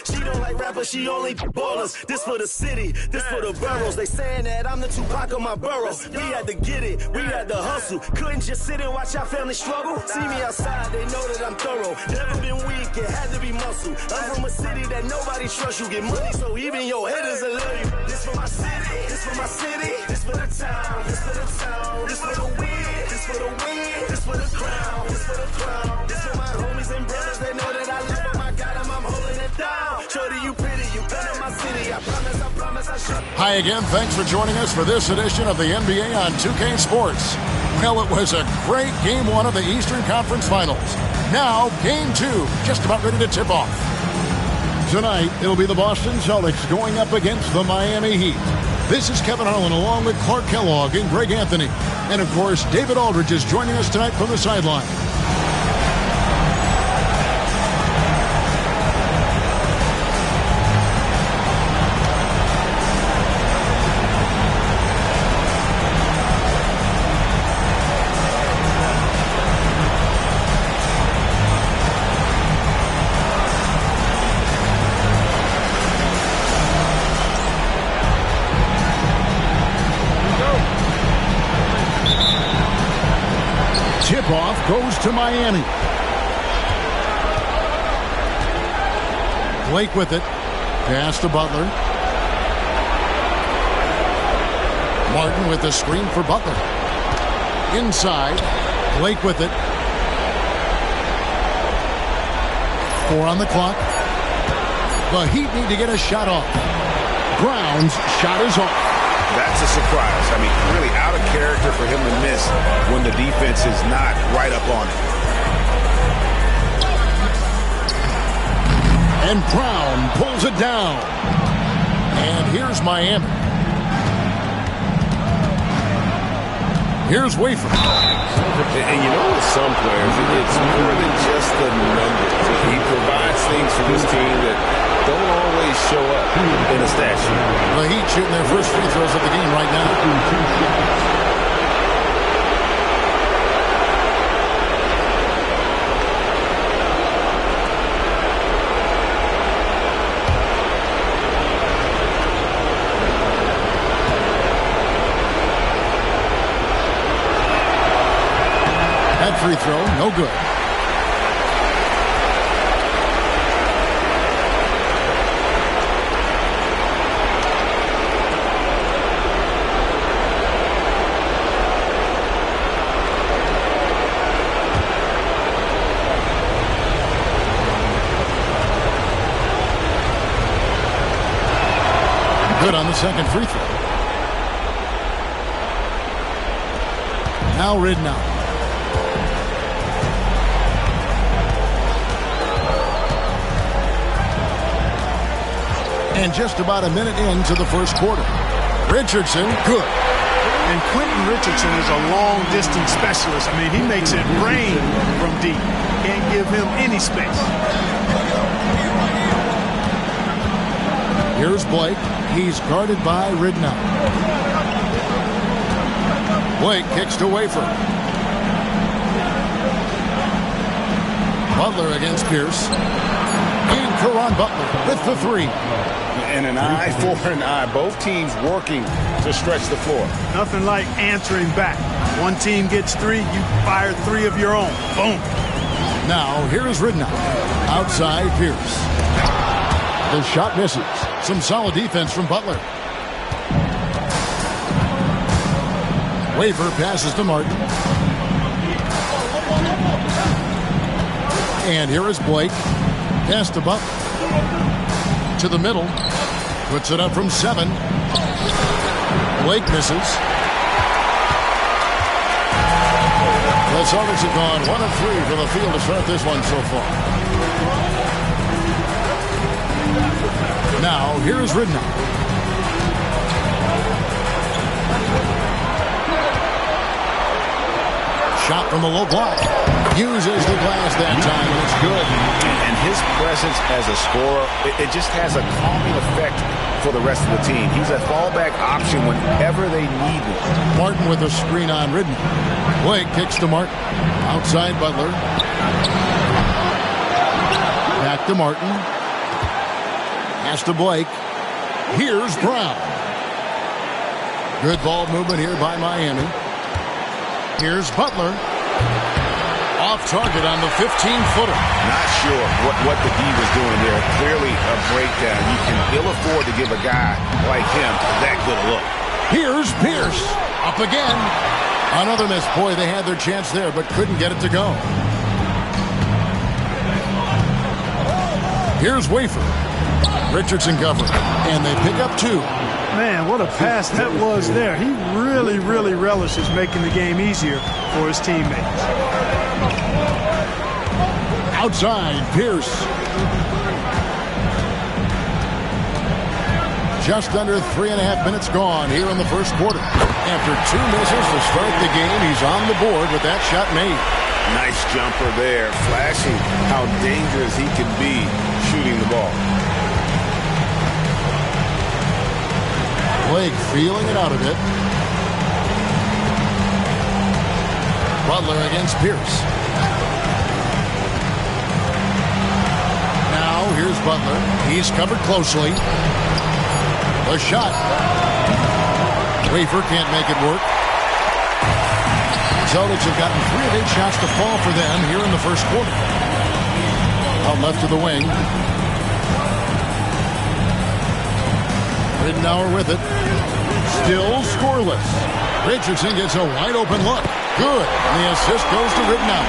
She don't like rappers, she only ballers. This for the city, this for the boroughs. They saying that I'm the Tupac of my borough. We had to get it, we had to hustle. Couldn't just sit and watch our family struggle. See me outside, they know that I'm thorough. Never been weak, it had to be muscle. I'm from a city that nobody trusts. You get money, so even your haters will love you. This for my city, this for my city. This for the town, this for the town. This for the win, this for the win. This for the crown, this for the crown. This for my homies and brothers, they know that I love them. I got them, I'm holding it down. Shorty, you pretty, you better my city. I promise, I should. Hi again. Thanks for joining us for this edition of the NBA on 2K Sports. Well, it was a great Game 1 of the Eastern Conference Finals. Now, Game 2, just about ready to tip off. Tonight, it'll be the Boston Celtics going up against the Miami Heat. This is Kevin Harlan along with Clark Kellogg and Greg Anthony. And, of course, David Aldridge is joining us tonight from the sideline. Tip-off goes to Miami. Blake with it. Pass to Butler. Martin with the screen for Butler. Inside. Blake with it. 4 on the clock. The Heat need to get a shot off. Brown's shot is off. That's a surprise. I mean, really out of character for him to miss when the defense is not right up on it. And Brown pulls it down. And here's Miami. Here's Wafer. And you know, with some players, it's more than just the numbers. He provides things for this team that don't always show up in a stat sheet. The Heat shooting their first free throws of the game right now. That free throw, no good. Good on the second free throw. Now Ridnow. And just about a minute into the first quarter. Richardson, good. And Quentin Richardson is a long-distance specialist. I mean, he makes it rain from deep. Can't give him any space. Here's Blake. He's guarded by Ridnow. Blake kicks to Wafer. Butler against Pierce. And Caron Butler with the three. And an eye for an eye. Both teams working to stretch the floor. Nothing like answering back. One team gets 3, you fire 3 of your own. Boom. Now, here's Ridnow. Outside Pierce. The shot misses. Some solid defense from Butler. Wafer passes to Martin. And here is Blake. Pass to Butler. To the middle. Puts it up from 7. Blake misses. The Celtics have gone 1 of 3 for the field to start this one so far. Now, here's Ridnow. Shot from the low block. Uses the glass that time, and it's good. And his presence as a scorer, it just has a calming effect for the rest of the team. He's a fallback option whenever they need one. Martin with a screen on Ridnow. Blake kicks to Martin. Outside Butler. Back to Martin. Pass to Blake. Here's Brown. Good ball movement here by Miami. Here's Butler. Off target on the 15-footer. Not sure what the D was doing there. Clearly a breakdown. You can ill afford to give a guy like him that good a look. Here's Pierce. Up again. Another miss. Boy, they had their chance there, but couldn't get it to go. Here's Wafer. Richardson covering. And they pick up 2. Man, what a pass that was there. He really, really relishes making the game easier for his teammates. Outside, Pierce. Just under 3.5 minutes gone here in the first quarter. After 2 misses to start the game, he's on the board with that shot made. Nice jumper there, flashing how dangerous he can be shooting the ball. Blake feeling it out a bit. Butler against Pierce. Now here's Butler. He's covered closely. The shot. Wafer can't make it work. Celtics have gotten 3 of 8 shots to fall for them here in the first quarter. Out left to the wing. Ridnour with it. Still scoreless. Richardson gets a wide open look. Good. And the assist goes to Ridnour.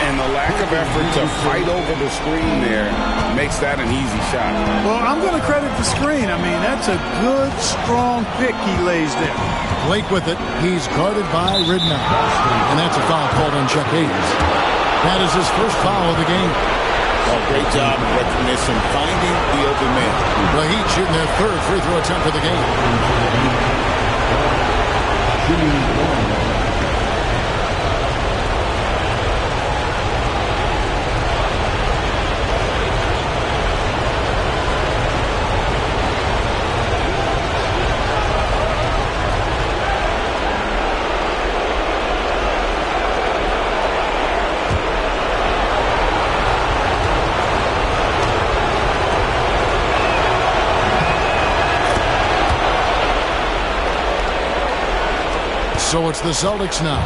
And the lack of effort to fight over the screen there makes that an easy shot. Well, I'm going to credit the screen. I mean, that's a good, strong pick he lays there. Blake with it. He's guarded by Ridnour. And that's a foul called on Chuck Hayes. That is his first foul of the game. Well, great job of recognition, finding the open man. The Heat shooting their 3rd free throw attempt of the game. So it's the Celtics now.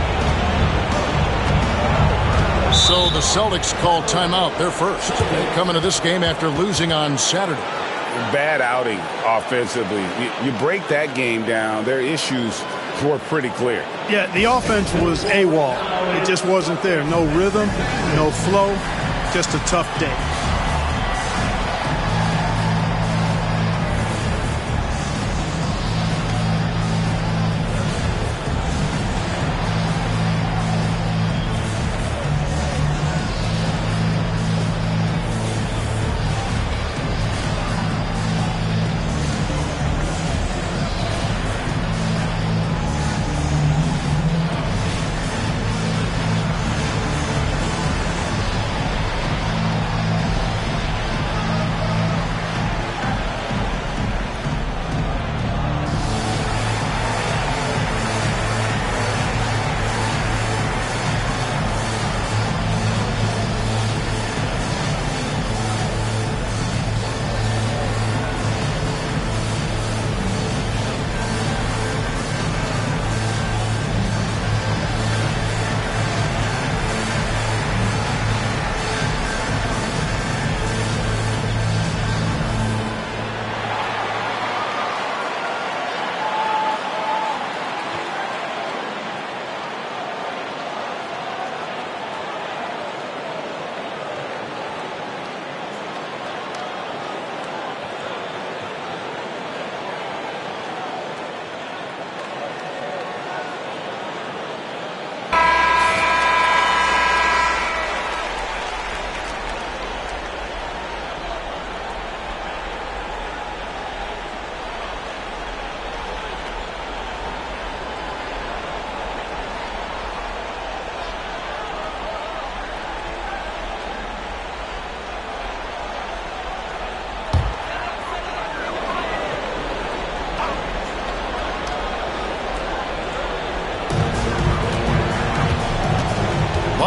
So the Celtics call timeout. They're first. They come into this game after losing on Saturday. Bad outing offensively. You break that game down, their issues were pretty clear. Yeah, the offense was AWOL. It just wasn't there. No rhythm, no flow, just a tough day.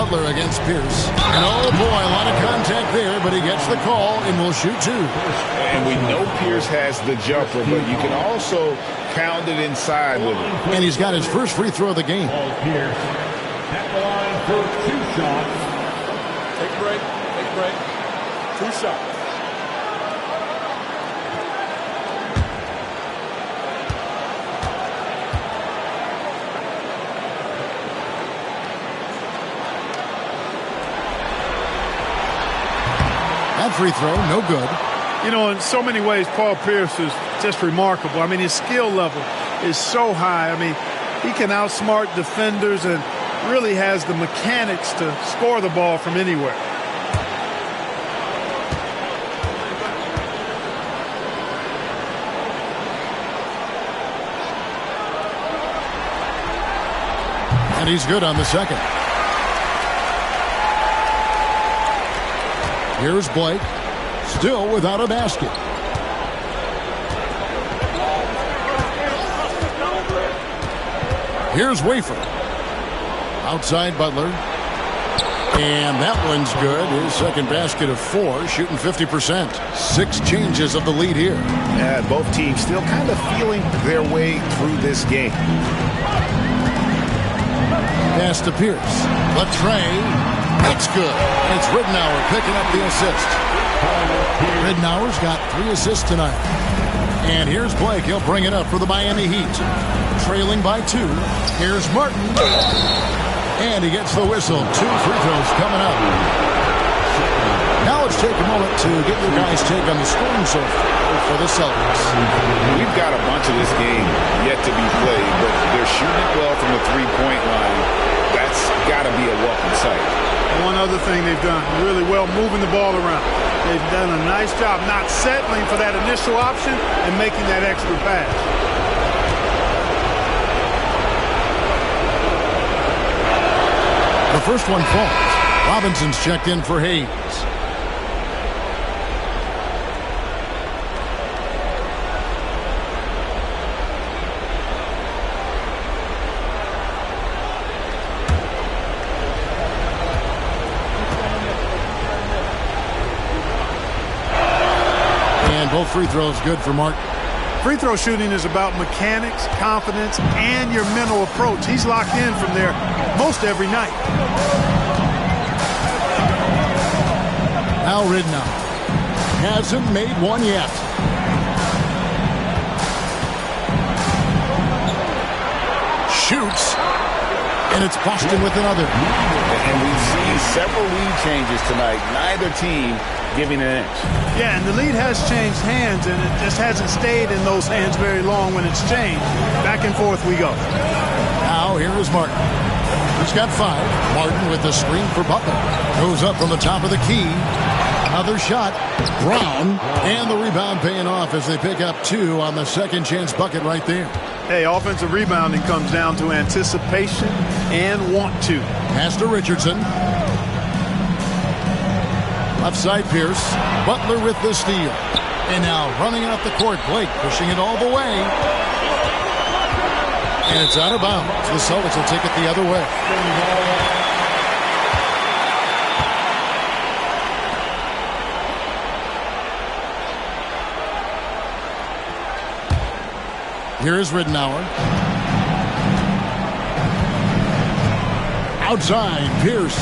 Butler against Pierce. And oh boy, a lot of contact there, but he gets the call and will shoot 2. And we know Pierce has the jumper, but you can also pound it inside with him. And he's got his first free throw of the game. Pierce at the line for 2 shots. Take a break. Take a break. 2 shots. That free throw, no good. You know, in so many ways, Paul Pierce is just remarkable. I mean, his skill level is so high. I mean, he can outsmart defenders and really has the mechanics to score the ball from anywhere. And he's good on the second. Here's Blake, still without a basket. Here's Wafer. Outside Butler. And that one's good. His second basket of 4, shooting 50%. 6 changes of the lead here. Yeah, both teams still kind of feeling their way through this game. Pass to Pierce. Latrey. That's good. And it's Ridnour picking up the assist. Ridnour's got 3 assists tonight. And here's Blake. He'll bring it up for the Miami Heat. Trailing by 2. Here's Martin. And he gets the whistle. 2 free throws coming up. Now let's take a moment to get your guys' take on the scoring so far for the Celtics. We've got a bunch of this game yet to be played, but they're shooting it well from the 3-point line. That's got to be a welcome sight. One other thing they've done really well, moving the ball around. They've done a nice job not settling for that initial option and making that extra pass. The first one falls. Robinson's checked in for Hayes. Both free throws good for Martin. Free throw shooting is about mechanics, confidence, and your mental approach. He's locked in from there most every night. Al Ridnour hasn't made one yet. Shoots, and it's Boston with another. And we've seen several lead changes tonight. Neither team giving an inch. Yeah, and the lead has changed hands, and it just hasn't stayed in those hands very long when it's changed. Back and forth we go. Now here is Martin. He's got 5. Martin with the screen for Butler. Goes up from the top of the key. Another shot. Brown. And the rebound paying off as they pick up 2 on the second chance bucket right there. Hey, offensive rebounding comes down to anticipation and want to. Pass to Richardson. Left side Pierce. Butler with the steal. And now running up the court, Blake pushing it all the way. And it's out of bounds. The Celtics will take it the other way. Here is Ridnour. Outside, Pierce.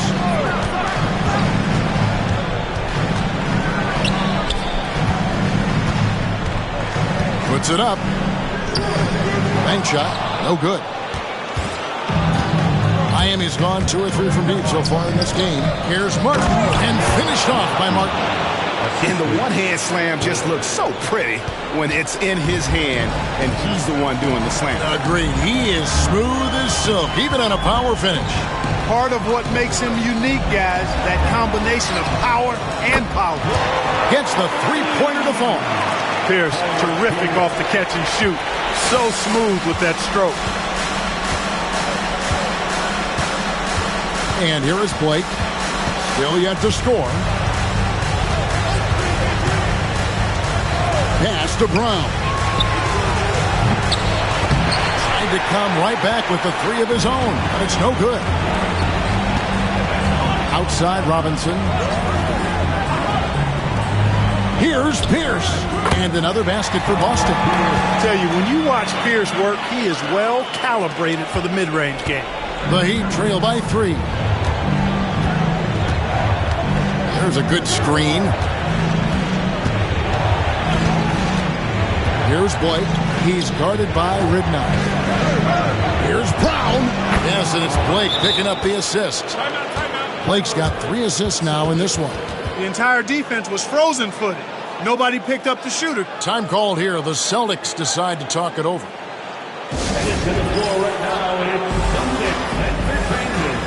Puts it up. Bank shot. No good. Miami's gone 2 or 3 from deep so far in this game. Here's Martin. And finished off by Martin. And the one-hand slam just looks so pretty when it's in his hand and he's the one doing the slam. Agreed. He is smooth as silk, even on a power finish. Part of what makes him unique, guys, that combination of power and power. Gets the 3-pointer to fall. Pierce, terrific off the catch and shoot. So smooth with that stroke. And here is Blake. Still yet to score. Pass to Brown. Trying to come right back with the 3 of his own, but it's no good. Outside Robinson. Here's Pierce. And another basket for Boston. I tell you, when you watch Pierce work, he is well calibrated for the mid-range game. The Heat trail by 3. There's a good screen. Here's Blake. He's guarded by Ridnour. Here's Brown. Yes, and it's Blake picking up the assist. Blake's got 3 assists now in this one. The entire defense was frozen-footed. Nobody picked up the shooter. Time called here. The Celtics decide to talk it over. Headed to the floor right now, it's Celtics Entertainment.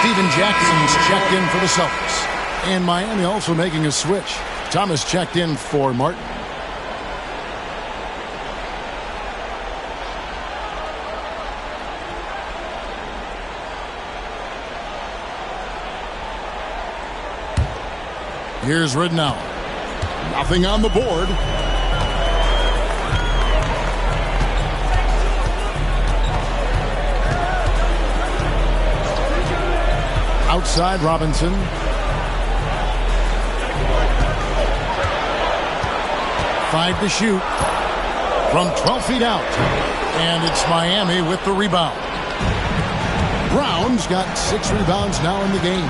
Steven Jackson's checked in for the Celtics. And Miami also making a switch. Thomas checked in for Martin. Here's Ridnour. Nothing on the board. Outside Robinson. Five to shoot from 12 feet out. And it's Miami with the rebound. Brown's got 6 rebounds now in the game.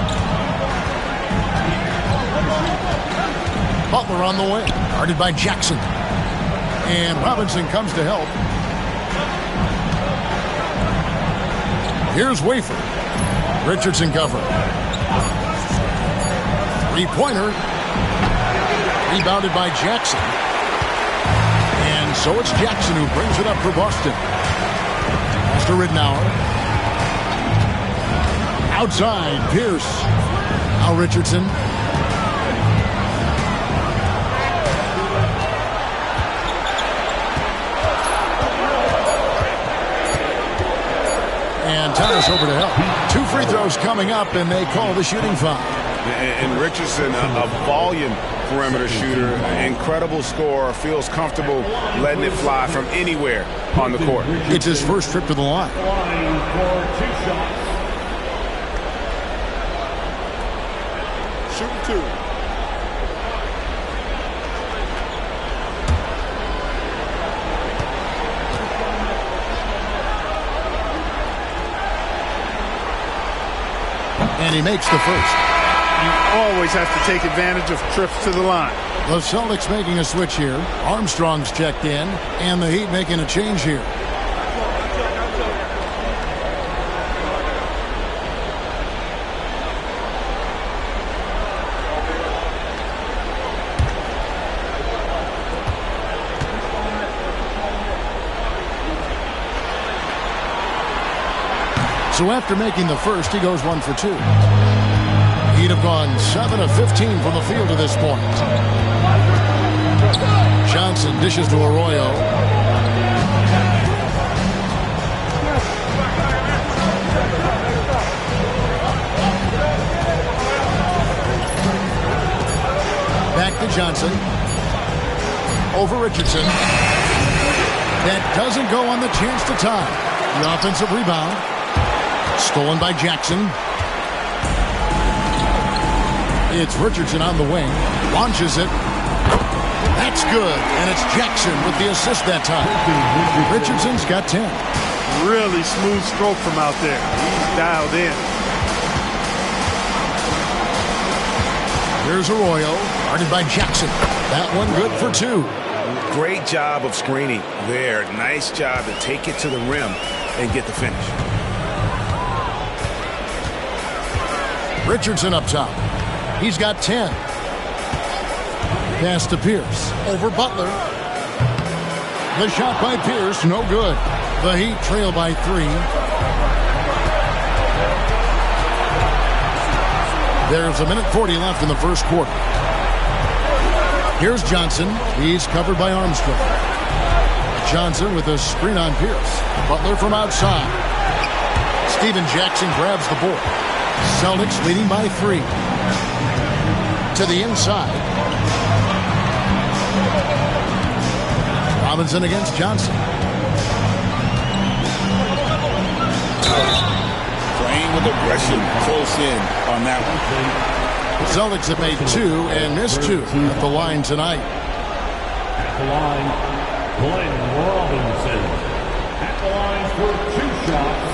Butler on the way, guarded by Jackson. And Robinson comes to help. Here's Wafer. Richardson cover. Three-pointer. Rebounded by Jackson. And so it's Jackson who brings it up for Boston. Pass to Ridnour. Outside, Pierce. Now Richardson. And Thomas over to help. 2 free throws coming up, and they call the shooting foul. And Richardson, a volume perimeter shooter, incredible scorer, feels comfortable letting it fly from anywhere on the court. It's his first trip to the line. Shooting 2. And he makes the first. You always have to take advantage of trips to the line. The Celtics making a switch here. Armstrong's checked in, and the Heat making a change here. So after making the first, he goes 1 for 2. He'd have gone 7 of 15 from the field to this point. Johnson dishes to Arroyo. Back to Johnson. Over Richardson. That doesn't go on the chance to tie. The offensive rebound. Stolen by Jackson. It's Richardson on the wing. Launches it. That's good. And it's Jackson with the assist that time. Richardson's got 10. Really smooth stroke from out there. He's dialed in. Here's Arroyo. Guarded by Jackson. That one good for 2. Great job of screening there. Nice job to take it to the rim and get the finish. Richardson up top. He's got 10. Pass to Pierce. Over Butler. The shot by Pierce, no good. The Heat trail by 3. There's 1:40 left in the first quarter. Here's Johnson. He's covered by Armstrong. Johnson with a screen on Pierce. Butler from outside. Steven Jackson grabs the board. Celtics leading by 3. To the inside. Robinson against Johnson. Playing with aggression close in on that one. Celtics have made 2 and missed 2 at the line tonight. At the line, Glenn Robinson. At the line for 2 shots.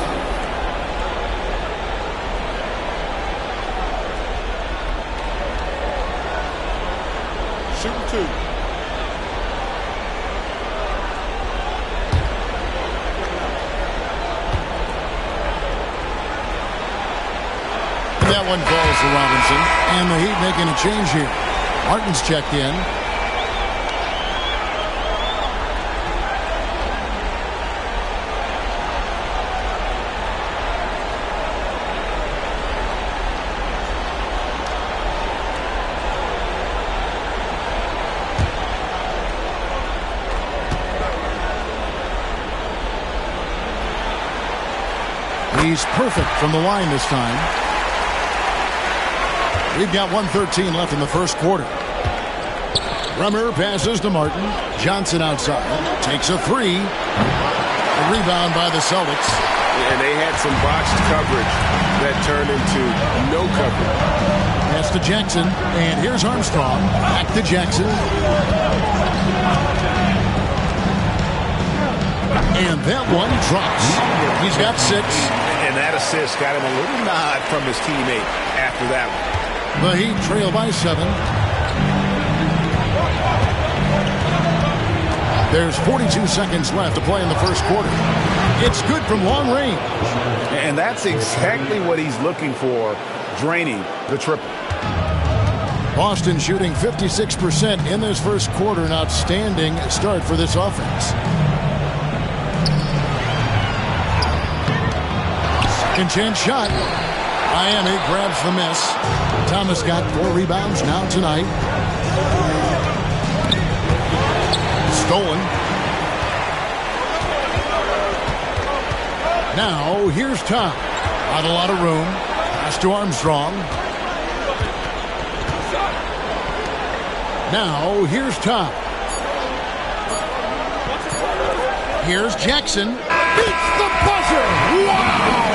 Shooting 2. That one falls to Robinson, and the Heat making a change here. Martin's checked in. He's perfect from the line this time. We've got 1:13 left in the first quarter. Rummer passes to Martin. Johnson outside. Takes a 3. A rebound by the Celtics. And they had some botched coverage that turned into no coverage. Pass to Jackson. And here's Armstrong. Back to Jackson. And that one drops. He's got 6. And that assist got him a little nod from his teammate after that one. The Heat trail by 7. There's 42 seconds left to play in the first quarter. It's good from long range. And that's exactly what he's looking for, draining the triple. Boston shooting 56% in this first quarter. An outstanding start for this offense. Second chance shot. Miami grabs the miss. Thomas got 4 rebounds now tonight. Stolen. Now here's Tom. Not a lot of room. Pass to Armstrong. Now here's Tom. Here's Jackson. Beats the buzzer. Wow!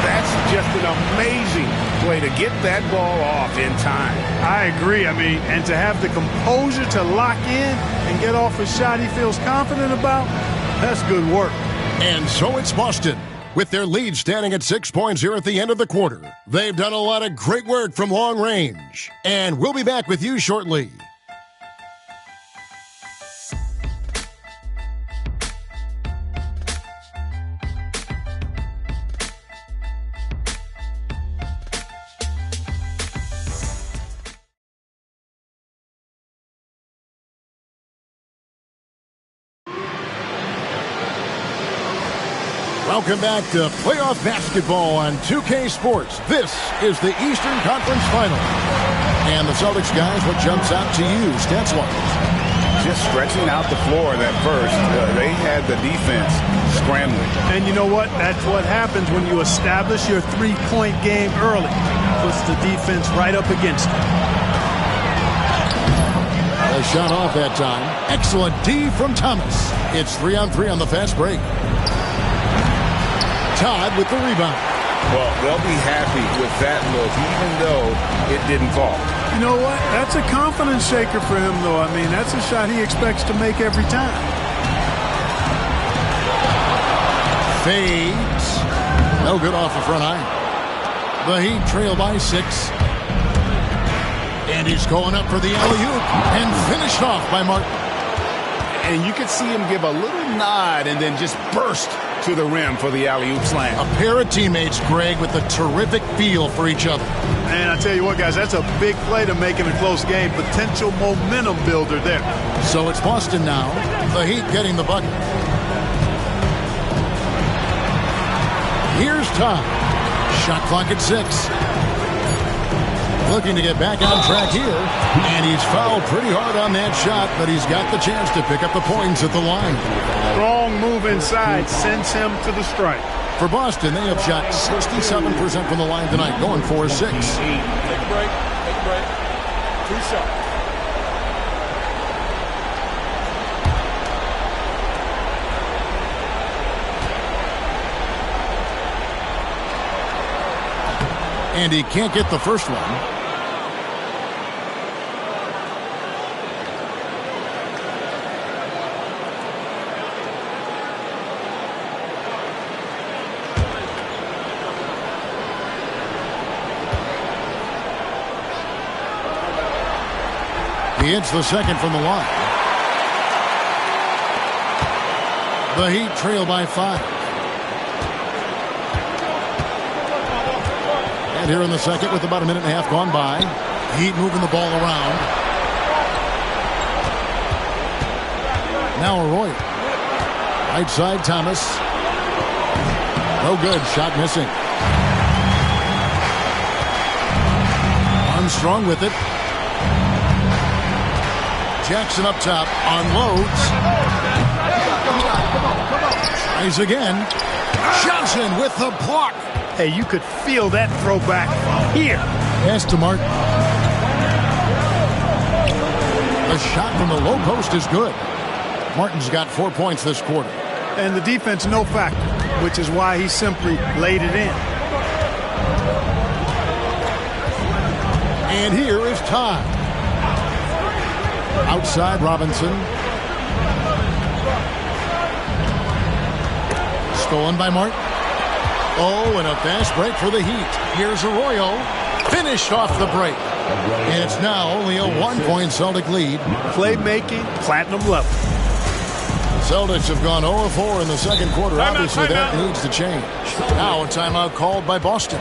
That's just an amazing way to get that ball off in time. I agree. I mean, and to have the composure to lock in and get off a shot he feels confident about, that's good work. And so it's Boston, with their lead standing at 6 points here at the end of the quarter. They've done a lot of great work from long range. And we'll be back with you shortly. Welcome back to playoff basketball on 2K Sports. This is the Eastern Conference Final. And the Celtics guys, what jumps out to you, stats-wise? Just stretching out the floor that first. They had the defense scrambling. And you know what? That's what happens when you establish your three-point game early. Puts the defense right up against it. A shot off that time. Excellent D from Thomas. It's 3-on-3 on the fast break. Todd with the rebound. Well, they'll be happy with that look, even though it didn't fall. You know what? That's a confidence shaker for him, though. I mean, that's a shot he expects to make every time. Fades. No good off the front iron. The Heat trail by 6. And he's going up for the alley-oop and finished off by Martin. And you could see him give a little nod and then just burst to the rim for the alley-oop slam. A pair of teammates, Greg, with a terrific feel for each other. And I tell you what, guys, that's a big play to make in a close game. Potential momentum builder there. So it's Boston now. The Heat getting the bucket. Here's Todd. Shot clock at 6. Looking to get back on track here. And he's fouled pretty hard on that shot, but he's got the chance to pick up the points at the line. Strong move inside sends him to the strike. For Boston, they have shot 67% from the line tonight, going 4-6. Take a break. Take a break. 2 shots. And he can't get the first one. He hits the second from the line. The Heat trail by 5. And here in the second with about a minute and a half gone by. Heat moving the ball around. Now Arroyo. Right side Thomas. No good. Shot missing. Armstrong with it. Jackson up top, unloads. Tries again. Johnson with the block. Hey, you could feel that throwback here. Pass to Martin. The shot from the low post is good. Martin's got 4 points this quarter. And the defense no factor, which is why he simply laid it in. And here is Todd. Outside Robinson. Stolen by Martin. Oh, and a fast break for the Heat. Here's Arroyo. Finished off the break. And it's now only a 1-point Celtic lead. Playmaking, platinum level. Celtics have gone 0-4 in the second quarter. Obviously, that needs to change. Now a timeout called by Boston.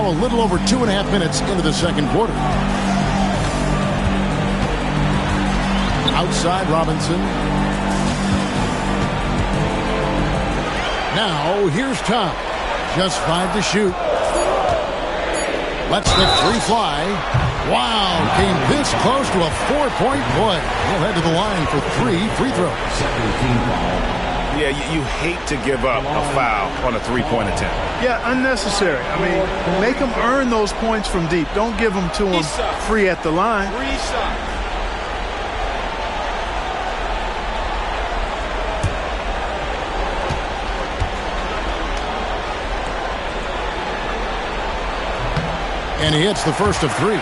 now a little over 2.5 minutes into the second quarter. Outside Robinson. Now here's Tom. Just 5 to shoot. Lets the three fly. Wow, came this close to a 4-point play. He'll head to the line for 3 free throws. Yeah, you hate to give up a foul on a three-point attempt. Yeah, unnecessary. I mean, make them earn those points from deep. Don't give them to them free at the line. And he hits the first of 3.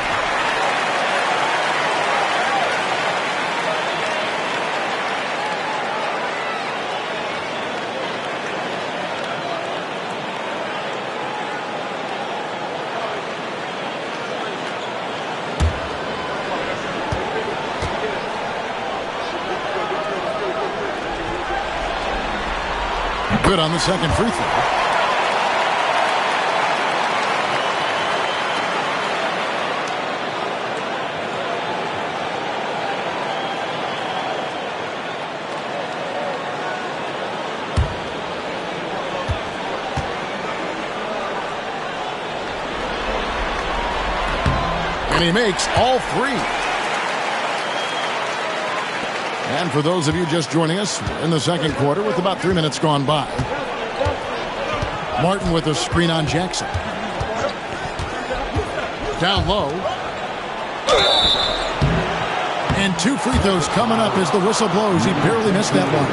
Good on the second free throw. And he makes all 3. And for those of you just joining us in the second quarter with about 3 minutes gone by, Martin with a screen on Jackson. Down low. And 2 free throws coming up as the whistle blows. He barely missed that one.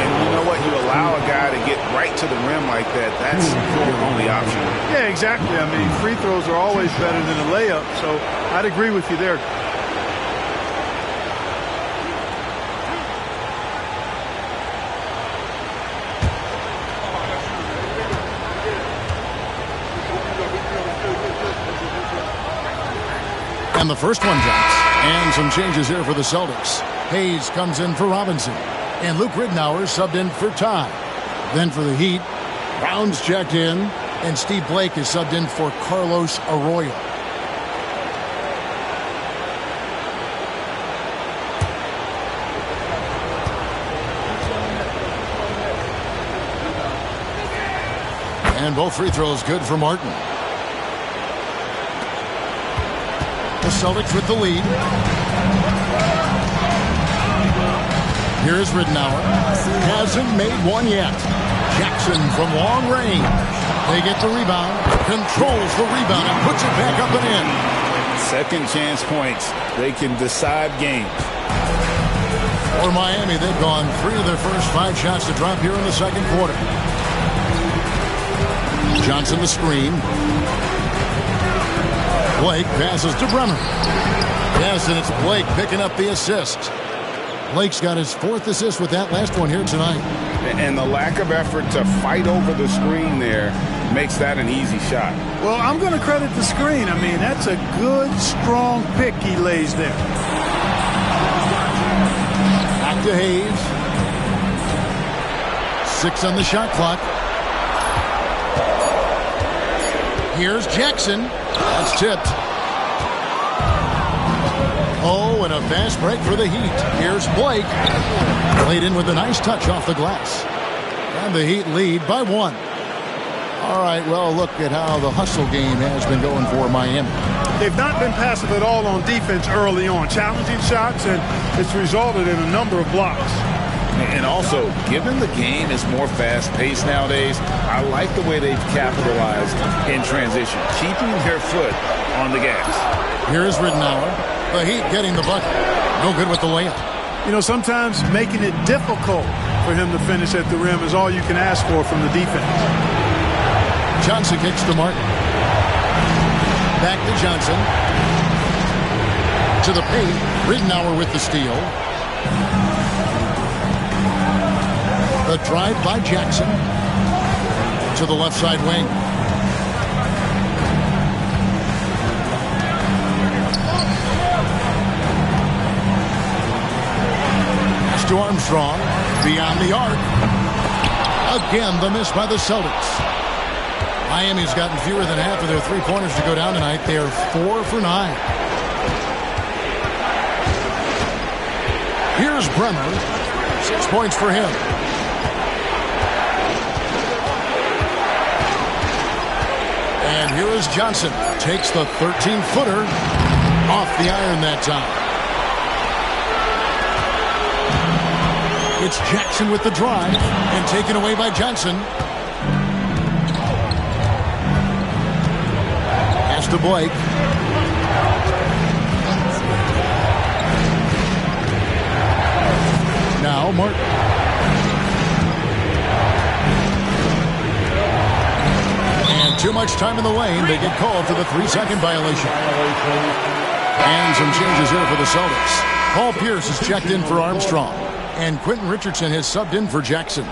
And you know what? You allow a guy to get right to the rim like that. That's your only option. Yeah, exactly. I mean, free throws are always better than a layup, so I'd agree with you there. And the first one drops. And some changes here for the Celtics. Hayes comes in for Robinson. And Luke Ridnour subbed in for Ty. Then for the Heat, Brown's checked in. And Steve Blake is subbed in for Carlos Arroyo. And both free throws good for Martin. The Celtics with the lead. Here's Ridnour. Hasn't made one yet. Jackson from long range. They get the rebound. Controls the rebound and puts it back up and in. Second chance points. They can decide games. For Miami, they've gone 3 of their first 5 shots to drop here in the second quarter. Johnson the screen. Blake passes to Bremer. Yes, and it's Blake picking up the assist. Blake's got his 4th assist with that last one here tonight. And the lack of effort to fight over the screen there makes that an easy shot. Well, I'm going to credit the screen. I mean, that's a good, strong pick he lays there. Back to Hayes. 6 on the shot clock. Here's Jackson. That's tipped. Oh, and a fast break for the Heat. Here's Blake. Played in with a nice touch off the glass. And the Heat lead by 1. All right, well, look at how the hustle game has been going for Miami. They've not been passive at all on defense early on. Challenging shots, and it's resulted in a number of blocks. And also, given the game is more fast-paced nowadays, I like the way they've capitalized in transition, keeping their foot on the gas. Here's Ridnour. The Heat getting the bucket. No good with the layup. You know, sometimes making it difficult for him to finish at the rim is all you can ask for from the defense. Johnson kicks to Martin. Back to Johnson. To the paint. Ridnour with the steal. The drive by Jackson. To the left side wing. To Armstrong, beyond the arc. Again, the miss by the Celtics. Miami's gotten fewer than half of their three-pointers to go down tonight. They are 4 for 9. Here's Bremer. 6 points for him. And here is Johnson. Takes the 13-footer off the iron that time. It's Jackson with the drive and taken away by Johnson. Pass to Blake. Now Martin. And too much time in the lane. They get called for the 3-second violation. And some changes here for the Celtics. Paul Pierce is checked in for Armstrong. And Quentin Richardson has subbed in for Jackson.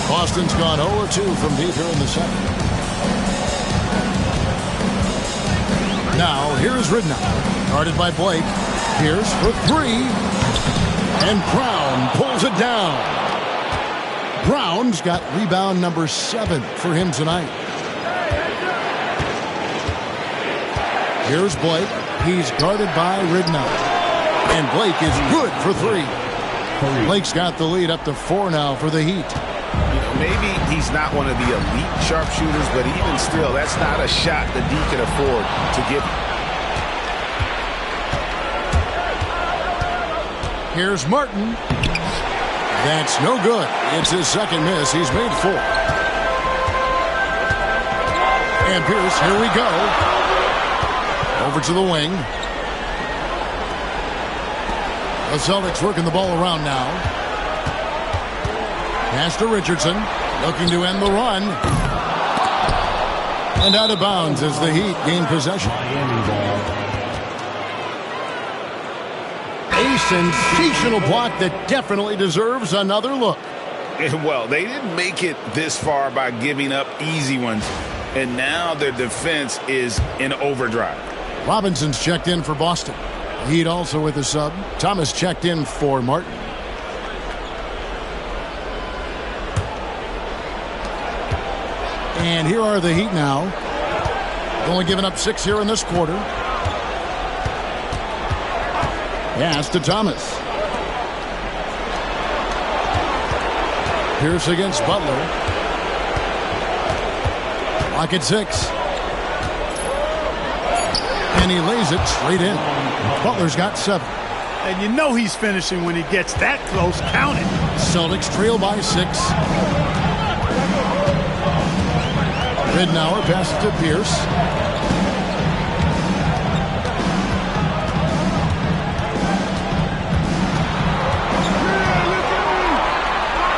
Boston's gone 0-2 from deep here in the second. Now, here's Ridnour. Guarded by Blake. Pierce for 3. And Brown pulls it down. Brown's got rebound number 7 for him tonight. Here's Blake. He's guarded by Ridnour. And Blake is good for 3. Blake's got the lead up to 4 now for the Heat. You know, maybe he's not one of the elite sharpshooters, but even still, that's not a shot that D can afford to give. Here's Martin. That's no good. It's his second miss. He's made 4. And Pierce, here we go. Over to the wing. The Celtics working the ball around now. Pass to Richardson. Looking to end the run. And out of bounds as the Heat gain possession. A sensational block that definitely deserves another look. Well, they didn't make it this far by giving up easy ones. And now their defense is in overdrive. Robinson's checked in for Boston. Heat also with a sub. Thomas checked in for Martin. And here are the Heat now. Only giving up 6 here in this quarter. Pass to Thomas. Pierce against Butler. Lock at 6. And he lays it straight in. Butler's got 7. And you know he's finishing when he gets that close. Count it. Celtics trail by 6. Ridnour passes to Pierce.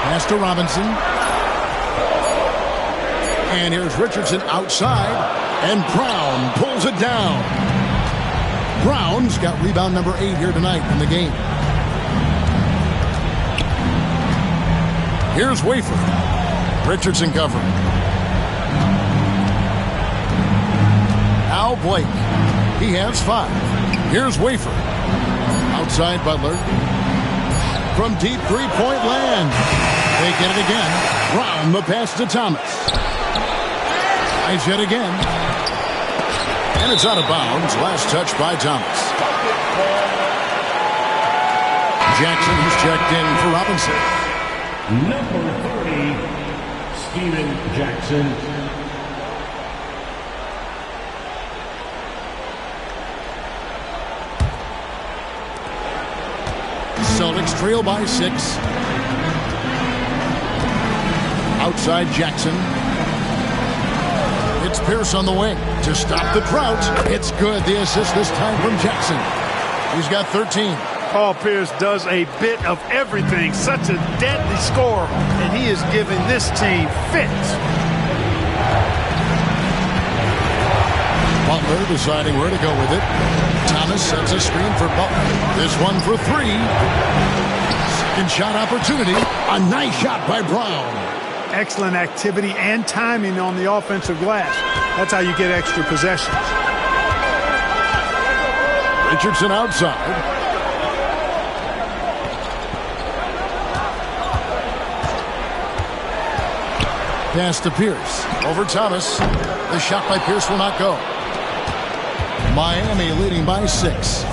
Pass to Robinson. And here's Richardson outside. And Brown pulls it down. Brown's got rebound number 8 here tonight in the game. Here's Wafer. Richardson covering. Now Blake. He has 5. Here's Wafer. Outside Butler. From deep three-point land. They get it again. Brown the pass to Thomas. Tries yet again. And it's out of bounds. Last touch by Thomas. Jackson is checked in for Robinson. Number 30, Steven Jackson. Celtics trail by 6. Outside Jackson. It's Pierce on the wing to stop the drought. It's good. The assist this time from Jackson. He's got 13. Paul Pierce does a bit of everything. Such a deadly scorer. And he is giving this team fits. Butler deciding where to go with it. Thomas sets a screen for Butler. This one for 3. Second shot opportunity. A nice shot by Brown. Excellent activity and timing on the offensive glass. That's how you get extra possessions. Richardson outside. Pass to Pierce. Over Thomas. The shot by Pierce will not go. Miami leading by 6.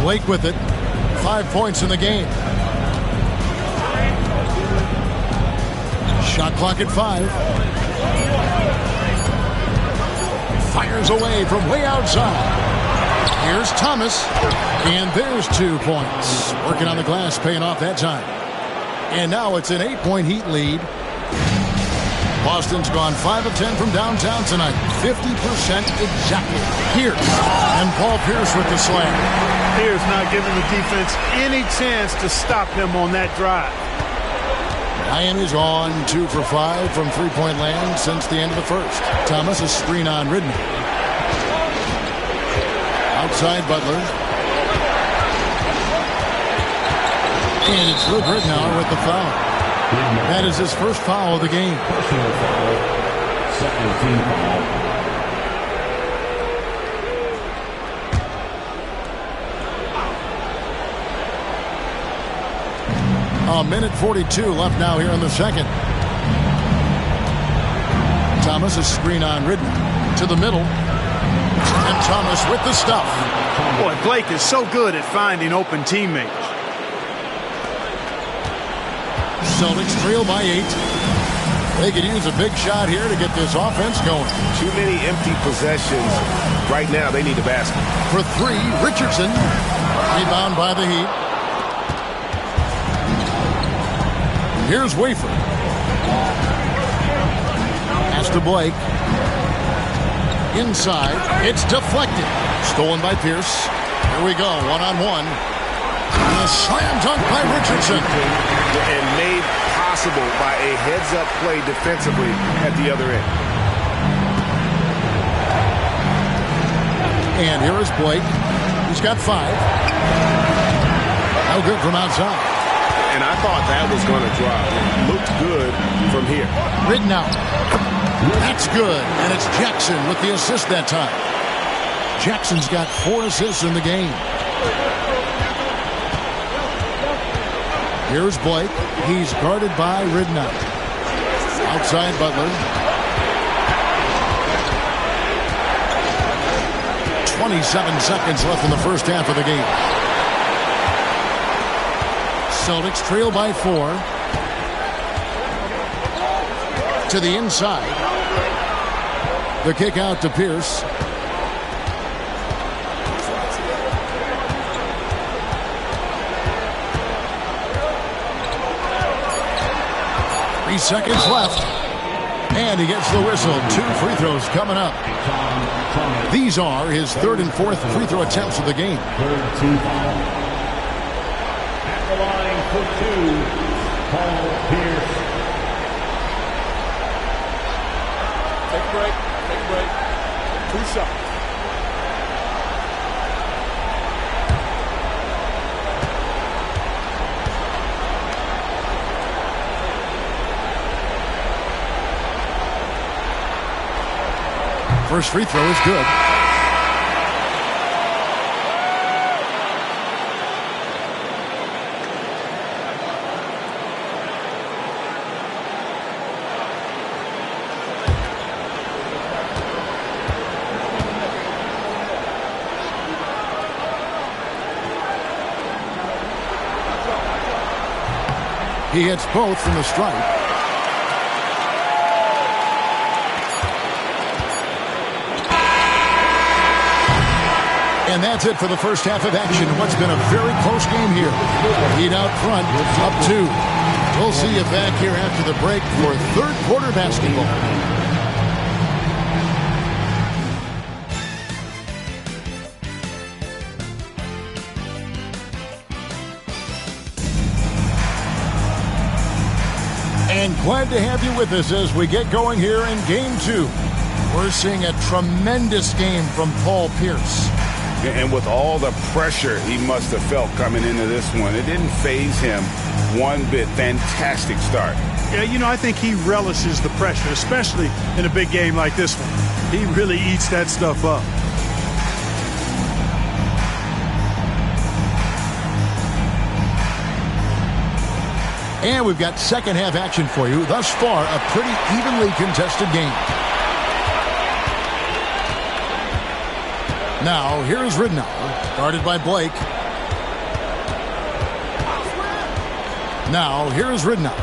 Blake with it. 5 points in the game. Shot clock at 5. Fires away from way outside. Here's Thomas. And there's 2 points. Working on the glass, paying off that time. And now it's an 8-point Heat lead. Boston's gone 5 of 10 from downtown tonight. 50% exactly. Pierce. And Paul Pierce with the slam. Pierce not giving the defense any chance to stop him on that drive. Miami's on 2 for 5 from three-point land since the end of the first. Thomas a screen on Ridden. Outside Butler. And it's Luke Ridnour with the foul. That is his first foul of the game. Personal foul. Second team foul. A minute 42 left now here in the second. Thomas a screen on Ridden to the middle. And Thomas with the stuff. Boy, Blake is so good at finding open teammates. Celtics trail by 8. They could use a big shot here to get this offense going. Too many empty possessions. Right now, they need a basket. For 3, Richardson. Rebound by the Heat. Here's Wafer. Pass to Blake. Inside. It's deflected. Stolen by Pierce. Here we go. One-on-one. And a slam dunk by Richardson. And made possible by a heads-up play defensively at the other end. And here is Blake. He's got 5. No good from outside. And I thought that was going to drop. It looked good from here. Ridden out. That's good. And it's Jackson with the assist that time. Jackson's got 4 assists in the game. Here's Blake. He's guarded by Ridnour. Outside Butler. 27 seconds left in the first half of the game. Celtics trail by 4. To the inside. The kick out to Pierce. Seconds left. And he gets the whistle. 2 free throws coming up. These are his 3rd and 4th free throw attempts of the game. Third team foul. At the line for 2, Paul Pierce. Take a break. Take a break. 2 shots. First free throw is good. He hits both from the stripe. And that's it for the first half of action. What's been a very close game here. Heat out front, up 2. We'll see you back here after the break for 3rd quarter basketball. And glad to have you with us as we get going here in Game 2. We're seeing a tremendous game from Paul Pierce. And with all the pressure he must have felt coming into this one, it didn't faze him one bit. Fantastic start. Yeah, you know, I think he relishes the pressure, especially in a big game like this one. He really eats that stuff up. And we've got second half action for you. Thus far, a pretty evenly contested game. Now, here's Ridnour, guarded by Blake. Now, here's Ridnour.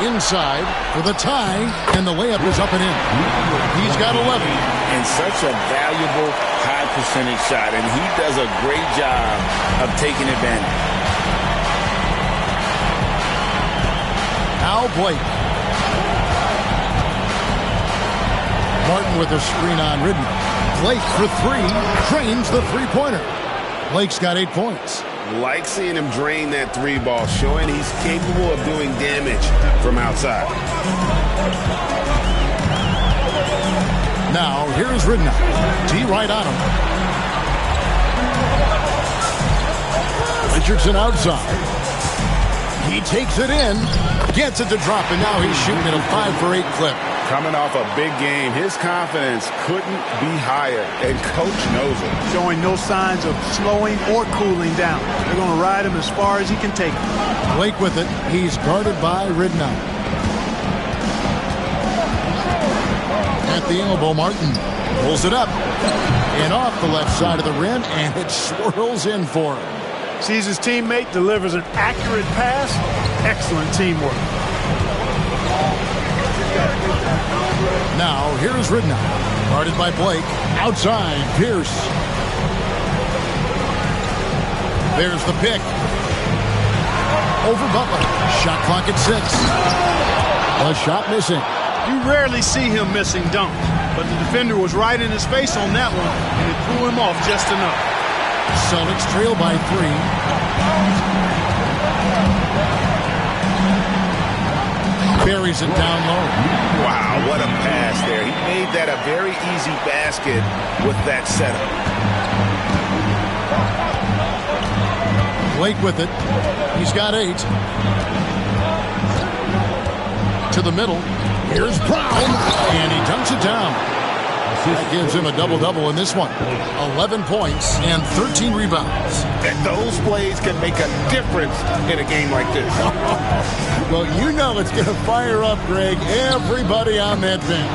Inside for the tie, and the layup is up and in. He's got 11. And such a valuable high percentage shot, and he does a great job of taking advantage. Now Blake. Martin with a screen on Ridnour. Blake for three, drains the three-pointer. Blake's got 8 points. Like seeing him drain that three ball, showing he's capable of doing damage from outside. Now, here's Ridnour. D right on him. Richardson outside. He takes it in, gets it to drop, and now he's shooting at a 5 for 8 clip. Coming off a big game, his confidence couldn't be higher, and Coach knows it. Showing no signs of slowing or cooling down. They're going to ride him as far as he can take him. Blake with it. He's guarded by Ridnour. At the elbow, Martin pulls it up and off the left side of the rim, and it swirls in for him. Sees his teammate, delivers an accurate pass. Excellent teamwork. Now, here's Ridnour, guarded by Blake. Outside, Pierce. There's the pick. Over Butler. Shot clock at 6. A shot missing. You rarely see him missing dunks, but the defender was right in his face on that one, and it threw him off just enough. Celtics trail by 3. Buries it down low. Wow, what a pass there. He made that a very easy basket with that setup. Blake with it. He's got 8. To the middle. Here's Brown, and he dunks it down. That gives him a double-double in this one. 11 points and 13 rebounds. And those plays can make a difference in a game like this. Well, you know it's going to fire up, Greg, everybody on that bench.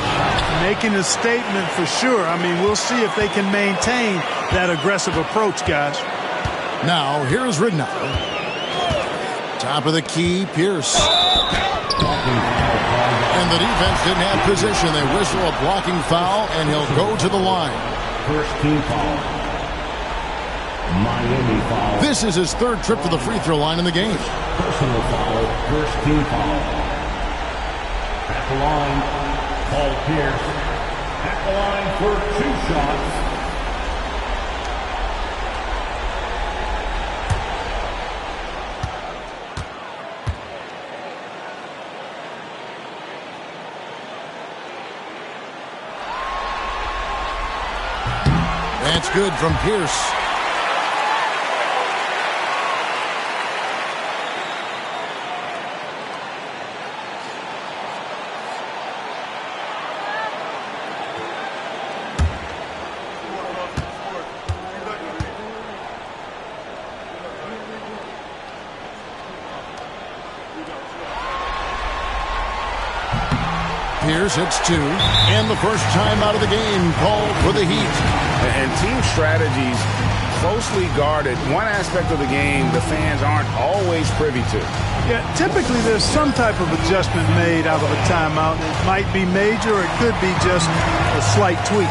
Making a statement for sure. I mean, we'll see if they can maintain that aggressive approach, guys. Now, here's Ridnour. Top of the key, Pierce. And the defense didn't have position. They whistle a blocking foul, and he'll go to the line. First team foul. Miami foul. This is his 3rd trip to the free throw line in the game. Personal foul. First team foul. At the line, Paul Pierce. At the line for 2 shots. That's good from Pierce. Pierce hits 2, and the first time out of the game called for the Heat. And team strategies closely guarded. One aspect of the game the fans aren't always privy to. Yeah, typically there's some type of adjustment made out of a timeout. It might be major, or it could be just a slight tweak.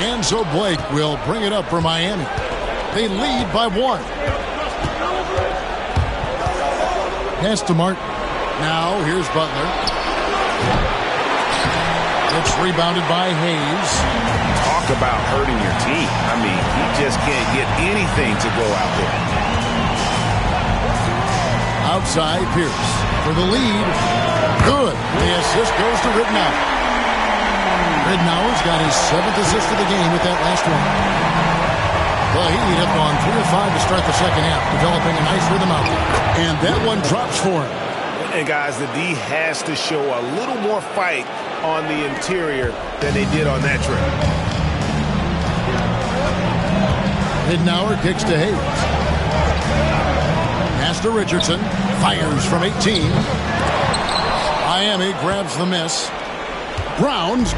And so Blake will bring it up for Miami. They lead by 1. Pass to Martin. Now here's Butler. It's rebounded by Hayes. Talk about hurting your team. I mean, he just can't get anything to go out there. Outside Pierce for the lead. Good. The assist goes to Ridnour. Ridnour's got his 7th assist of the game with that last one. The Heat have gone 3 of 5 to start the second half, developing a nice rhythm out there. And that one drops for him. And guys, the D has to show a little more fight on the interior than they did on that trip. Ridnour kicks to Hayes. Pass to Richardson. Fires from 18. Miami grabs the miss. Browns.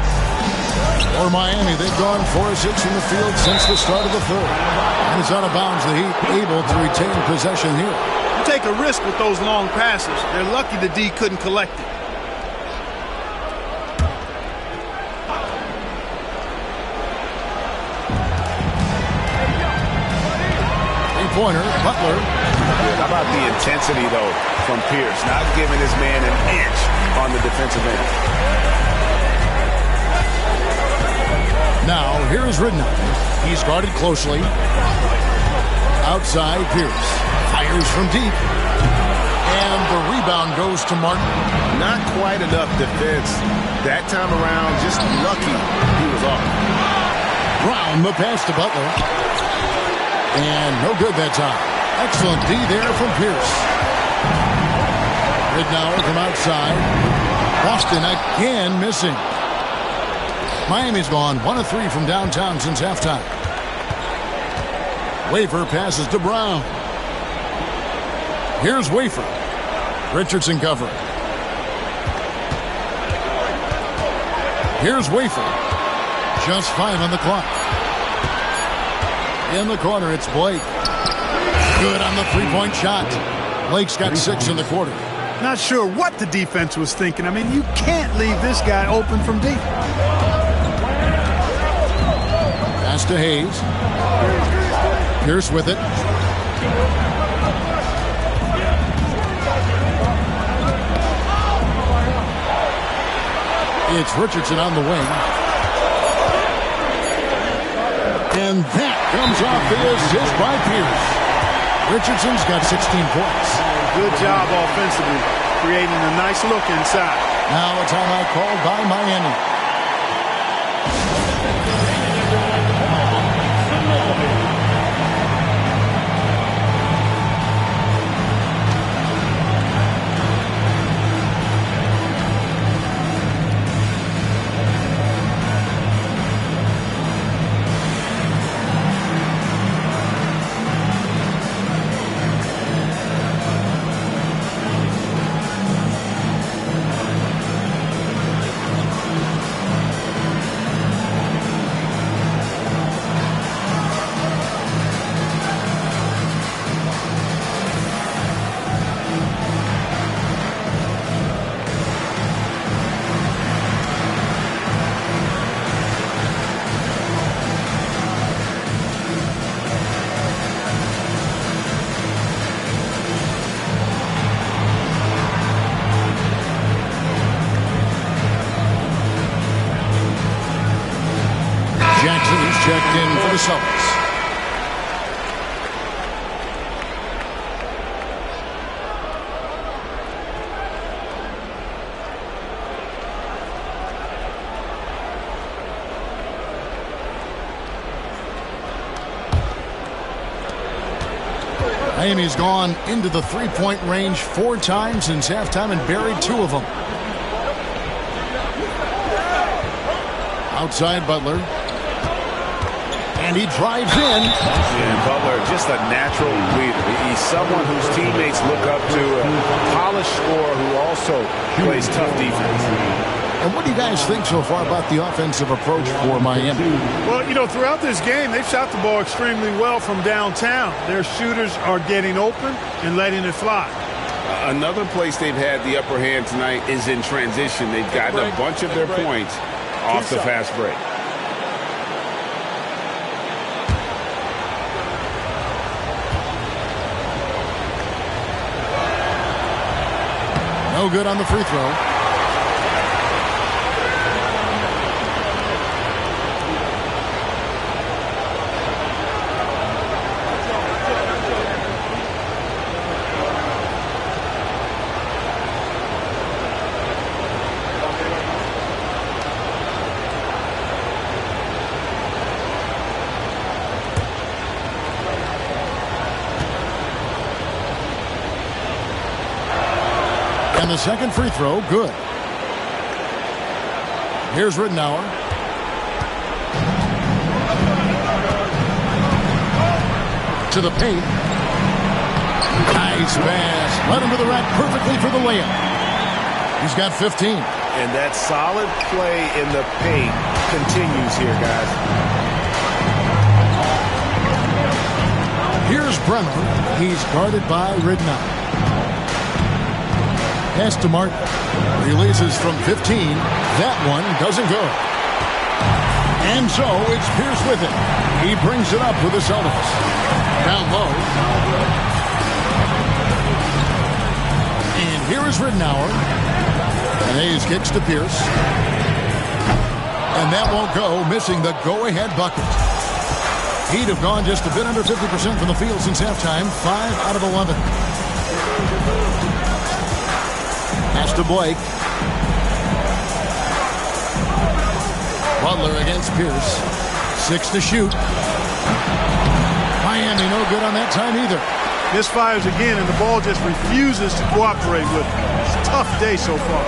For Miami, they've gone 4 of 6 from the field since the start of the third. And it's out of bounds. The Heat able to retain possession here. You take a risk with those long passes. They're lucky the D couldn't collect it. Three-pointer, Butler. How about the intensity, though, from Pierce? Not giving his man an inch on the defensive end. Now, here's Ridnour. He's guarded closely. Outside, Pierce. Fires from deep. And the rebound goes to Martin. Not quite enough defense. That time around, just lucky he was off. Brown, the pass to Butler. And no good that time. Excellent D there from Pierce. Ridnour from outside. Boston again missing. Miami's gone 1 of 3 from downtown since halftime. Wafer passes to Brown. Here's Wafer. Richardson covering. Here's Wafer. Just 5 on the clock. In the corner, it's Blake. Good on the three-point shot. Blake's got 6 in the quarter. Not sure what the defense was thinking. I mean, you can't leave this guy open from deep. Pass to Hayes. Pierce with it. It's Richardson on the wing. And that comes off the assist by Pierce. Richardson's got 16 points. Good job offensively, creating a nice look inside. Now a timeout called by Miami. Checked in for the Celtics. Miami's gone into the three-point range 4 times since halftime and buried 2 of them. Outside Butler. And he drives in. And Butler, just a natural leader. He's someone whose teammates look up to, a polished scorer who also plays tough defense. And what do you guys think so far about the offensive approach for Miami? Well, you know, throughout this game, they've shot the ball extremely well from downtown. Their shooters are getting open and letting it fly. Another place they've had the upper hand tonight is in transition. They've gotten a bunch of their points off the fast break. No good on the free throw. And the second free throw, good. Here's Ridenour. To the paint. Nice pass. Led him to the rack perfectly for the layup. He's got 15. And that solid play in the paint continues here, guys. Here's Bremer. He's guarded by Ridenour. Pass to Martin. Releases from 15. That one doesn't go. And so it's Pierce with it. He brings it up with the Celtics. Down low. And here is Ridenour. And Hayes kicks to Pierce. And that won't go, missing the go-ahead bucket. He'd have gone just a bit under 50% from the field since halftime. 5 out of 11. Pass to Blake. Butler against Pierce. 6 to shoot. Miami no good on that time either. Misfires again, and the ball just refuses to cooperate with him. It's a tough day so far.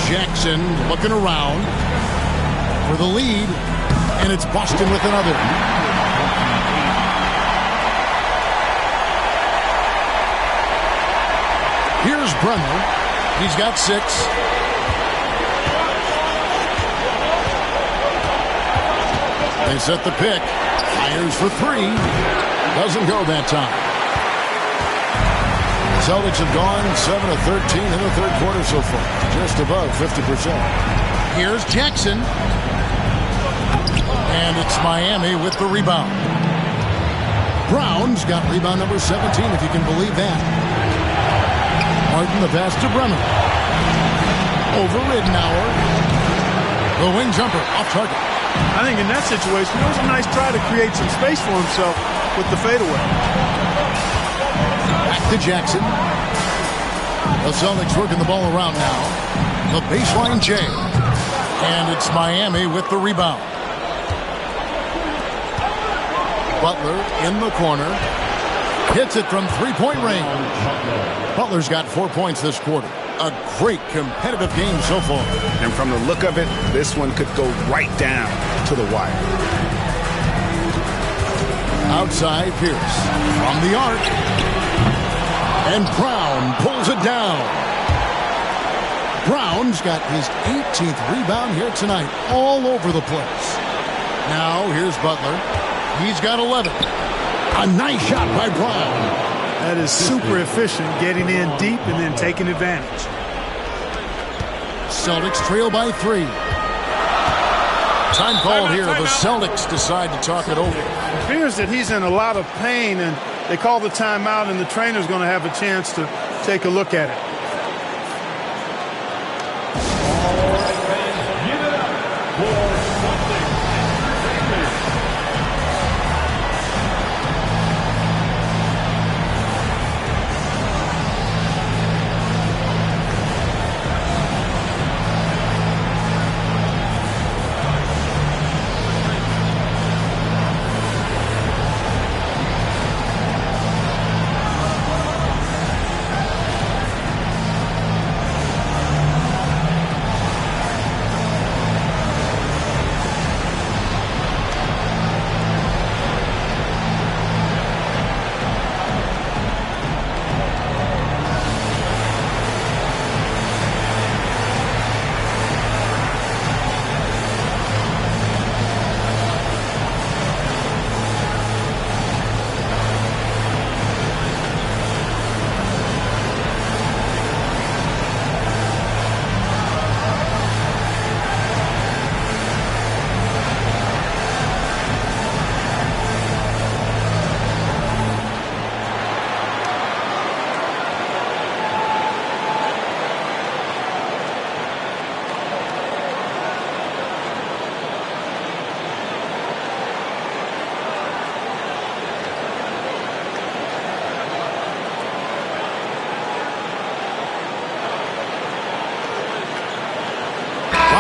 Jackson looking around for the lead, and it's Boston with another. Here's Bremer. He's got 6. They set the pick. Fires for 3. Doesn't go that time. Celtics have gone 7 of 13 in the third quarter so far. Just above 50%. Here's Jackson. And it's Miami with the rebound. Brown's got rebound number 17, if you can believe that. Martin, the pass to Bremer. Over Ridenour. The wing jumper off target. I think in that situation, it was a nice try to create some space for himself with the fadeaway. Back to Jackson. The Celtics working the ball around now. The baseline J. And it's Miami with the rebound. Butler in the corner. Hits it from three-point range. Butler's got 4 points this quarter. A great competitive game so far. And from the look of it, this one could go right down to the wire. Outside Pierce. From the arc. And Brown pulls it down. Brown's got his 18th rebound here tonight. All over the place. Now here's Butler. He's got 11. A nice shot by Brown. That is super efficient, getting in deep and then taking advantage. Celtics trail by 3. Time called here. The Celtics decide to talk it over. It appears that he's in a lot of pain, and they call the timeout, and the trainer's going to have a chance to take a look at it.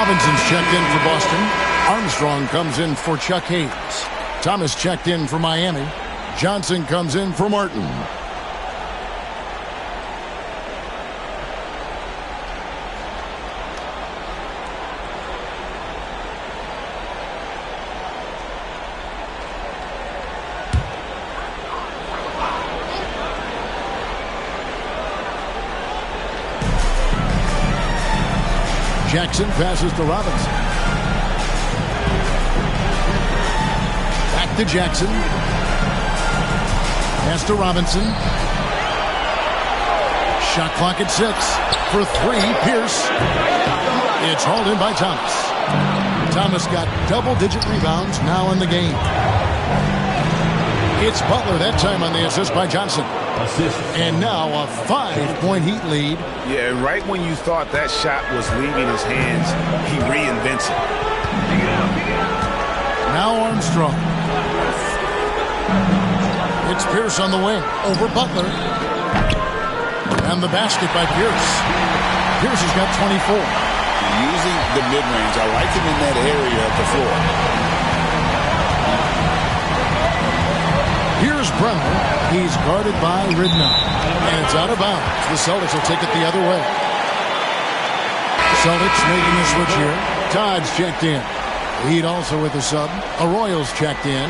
Robinson's checked in for Boston. Armstrong comes in for Chuck Hayes. Thomas checked in for Miami. Johnson comes in for Martin. Jackson passes to Robinson. Back to Jackson. Pass to Robinson. Shot clock at 6. For 3, Pierce. It's hauled in by Thomas. Thomas got double-digit rebounds now in the game. It's Butler that time on the assist by Johnson. And now a 5-point Heat lead. Yeah, right when you thought that shot was leaving his hands, he reinvents it. Now Armstrong. It's Pierce on the wing over Butler. And the basket by Pierce. Pierce has got 24. Using the mid-range, I like him in that area of the floor. Here's Brunner. He's guarded by Ridnow. And it's out of bounds. The Celtics will take it the other way. Celtics making a switch here. Todd's checked in. Heat also with the sub. Arroyo's checked in.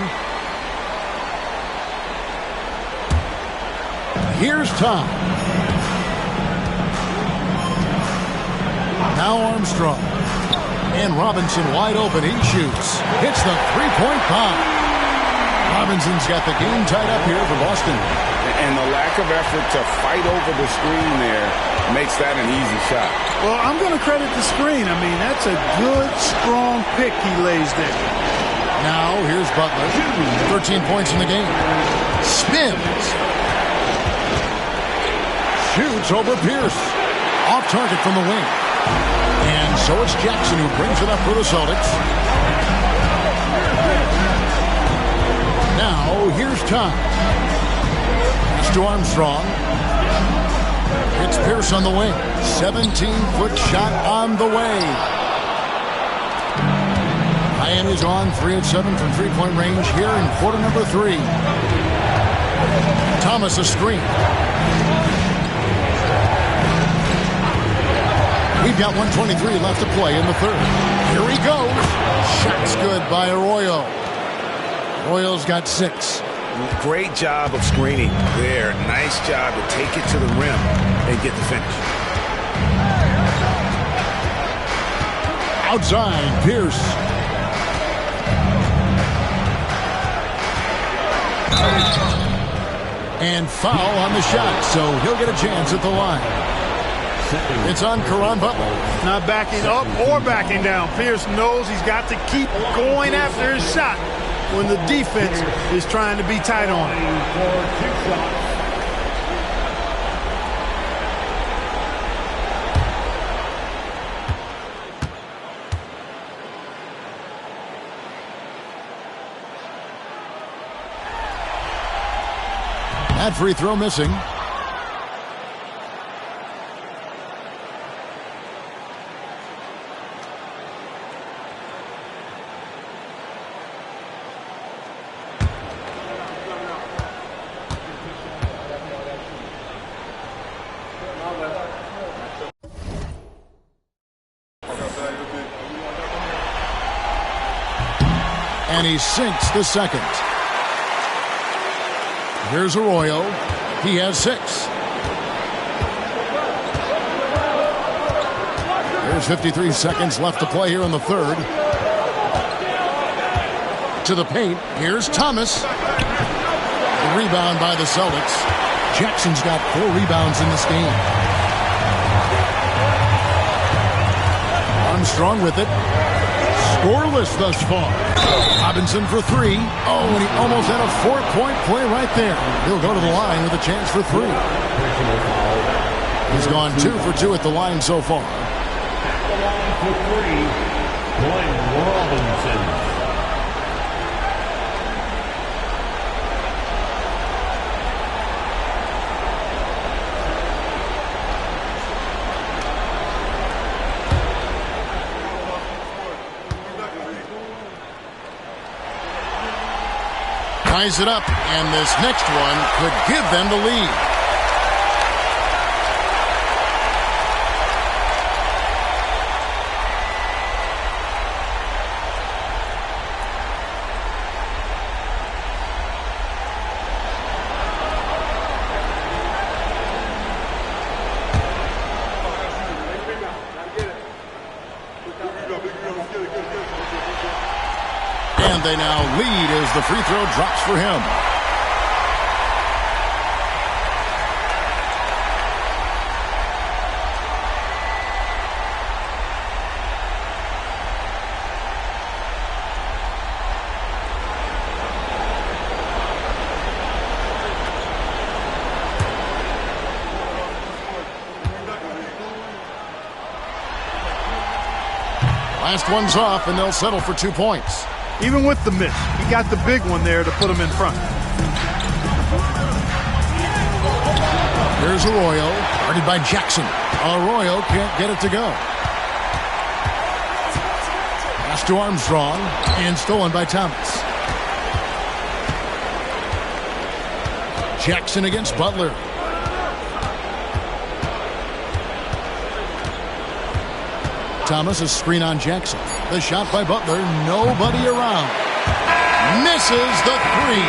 Here's Todd. Now Armstrong. And Robinson wide open. He shoots. Hits the three-point bomb. Robinson's got the game tied up here for Boston. And the lack of effort to fight over the screen there makes that an easy shot. Well, I'm going to credit the screen. I mean, that's a good, strong pick he lays there. Now, here's Butler. 13 points in the game. Spins. Shoots over Pierce. Off target from the wing. And so it's Jackson who brings it up for the Celtics. Now, here's Todd. Pass to Armstrong. It's Pierce on the wing. 17-foot shot on the way. Miami's on 3 of 7 from three-point range here in quarter number 3. Thomas a screen. We've got 1:23 left to play in the third. Here he goes. Shot's good by Arroyo. Arroyo's got 6. Great job of screening there. Nice job to take it to the rim and get the finish. Outside, Pierce. And foul on the shot, so he'll get a chance at the line. It's on Caron Butler. Not backing up or backing down. Pierce knows he's got to keep going after his shot when the defense is trying to be tight on him. That free throw missing. And he sinks the second. Here's Arroyo. He has 6. There's 53 seconds left to play here in the third. To the paint. Here's Thomas. The rebound by the Celtics. Jackson's got 4 rebounds in this game. Armstrong with it. Scoreless thus far. Robinson for 3. Oh, and he almost had a 4-point play right there. He'll go to the line with a chance for 3. He's gone 2 for 2 at the line so far. For 3, Glenn Robinson. ties it up, and this next one could give them the lead. And they now lead as the free throw drops for him. Last one's off, and they'll settle for 2 points. Even with the miss, he got the big one there to put him in front. Here's Arroyo, guarded by Jackson. Arroyo can't get it to go. Pass to Armstrong, and stolen by Thomas. Jackson against Butler. Thomas, a screen on Jackson. The shot by Butler, nobody around. Misses the three.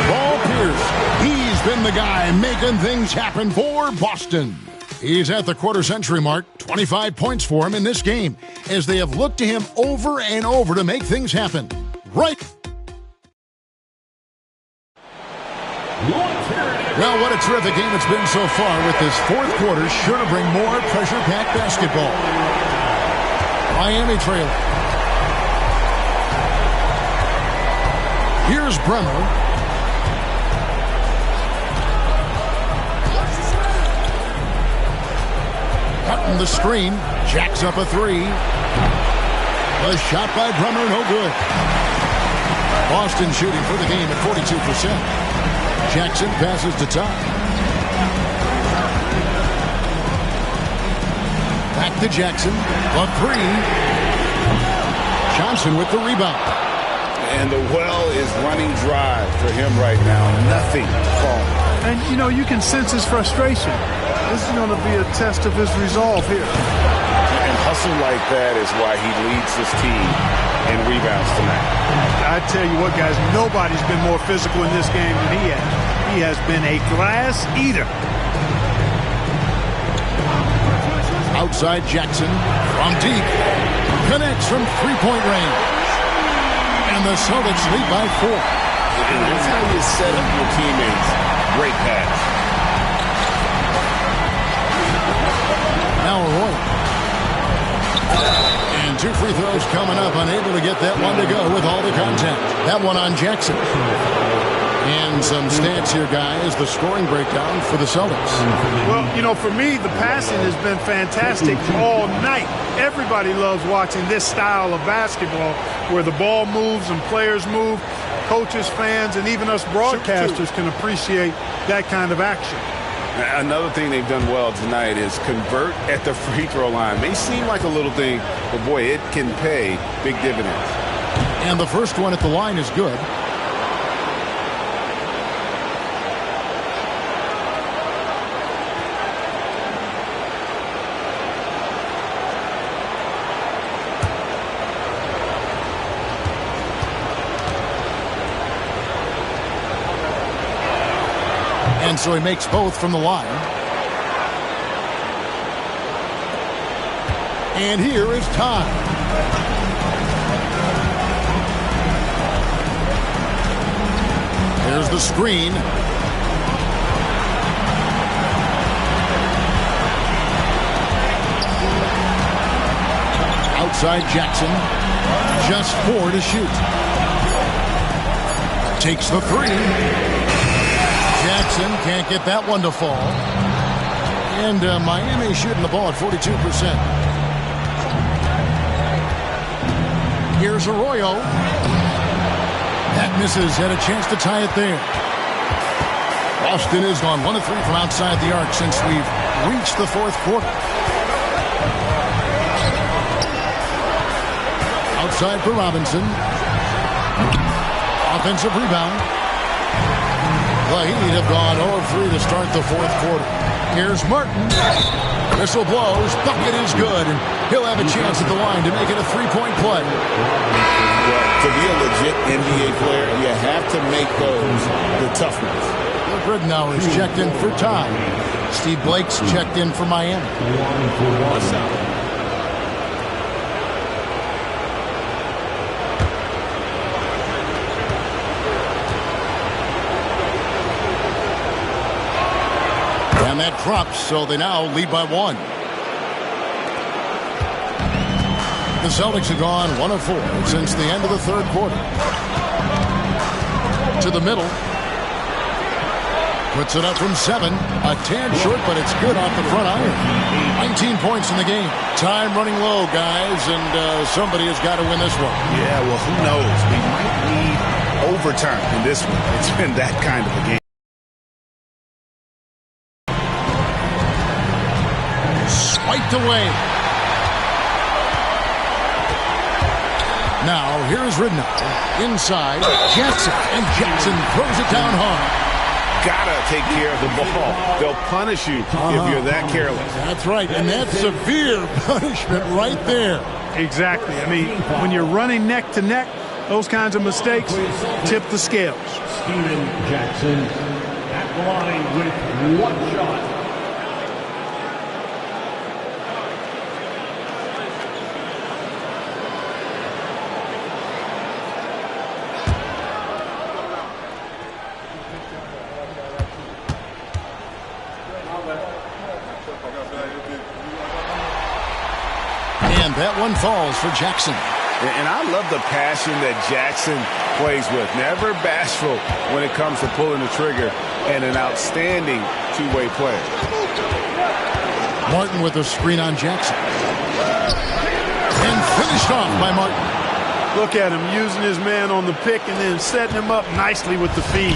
Paul Pierce, he's been the guy making things happen for Boston. He's at the quarter-century mark, 25 points for him in this game, as they have looked to him over and over to make things happen. Right. Well, what a terrific game it's been so far, with this fourth quarter sure to bring more pressure-packed basketball. Miami trailing. Here's Bremer. Cutting the screen. Jacks up a three. A shot by Bremer, no good. Boston shooting for the game at 42%. Jackson passes to Top. Back to Jackson. A three. Johnson with the rebound. And the well is running dry for him right now. Nothing falling. And, you know, you can sense his frustration. This is going to be a test of his resolve here. And hustle like that is why he leads his team in rebounds tonight. I tell you what, guys, nobody's been more physical in this game than he has. He has been a glass eater. Outside Jackson from deep. Connects from three-point range. And the Celtics lead by 4. And that's how you set up your teammates. Great pass. Now Arroyo. And 2 free throws coming up. Unable to get that one to go with all the contact. That one on Jackson. And some stats here, guys, the scoring breakdown for the Celtics. Well, you know, for me, the passing has been fantastic all night. Everybody loves watching this style of basketball where the ball moves and players move. Coaches, fans, and even us broadcasters can appreciate that kind of action. Another thing they've done well tonight is convert at the free throw line. May seem like a little thing, but boy, it can pay big dividends. And the first one at the line is good. And so he makes both from the line. And here is time. There's the screen. Outside Jackson. Just 4 to shoot. Takes the 3. Jackson can't get that one to fall. And Miami shooting the ball at 42%. Here's Arroyo. That misses. Had a chance to tie it there. Boston has gone 1 of 3 from outside the arc since we've reached the fourth quarter. Outside for Robinson. Offensive rebound. The Heat have gone 0-3 to start the fourth quarter. Here's Martin. Whistle blows. Bucket is good. And he'll have a chance at the line to make it a three-point play. Well, to be a legit NBA player, you have to make those the tough ones. Ridnour is checked in for Ty. Steve Blake's checked in for Miami. What's up? And that drops, so they now lead by one. The Celtics have gone 1 of 4 since the end of the third quarter. To the middle. Puts it up from 7. A tad short, but it's good off the front iron. 19 points in the game. Time running low, guys, and somebody has got to win this one. Yeah, well, who knows? We might need overtime in this one. It's been that kind of a game. Swiped away. Now, here's Ridnour. Inside, Jackson. And Jackson throws it down hard. Gotta take care of the ball. They'll punish you if you're that careless. That's right, and that's severe punishment right there. Exactly. I mean, when you're running neck to neck, those kinds of mistakes tip the scales. Steven Jackson at the line with 1 shot. And that one falls for Jackson. And I love the passion that Jackson plays with. Never bashful when it comes to pulling the trigger, and an outstanding two-way player. Martin with a screen on Jackson. And finished off by Martin. Look at him using his man on the pick and then setting him up nicely with the feed.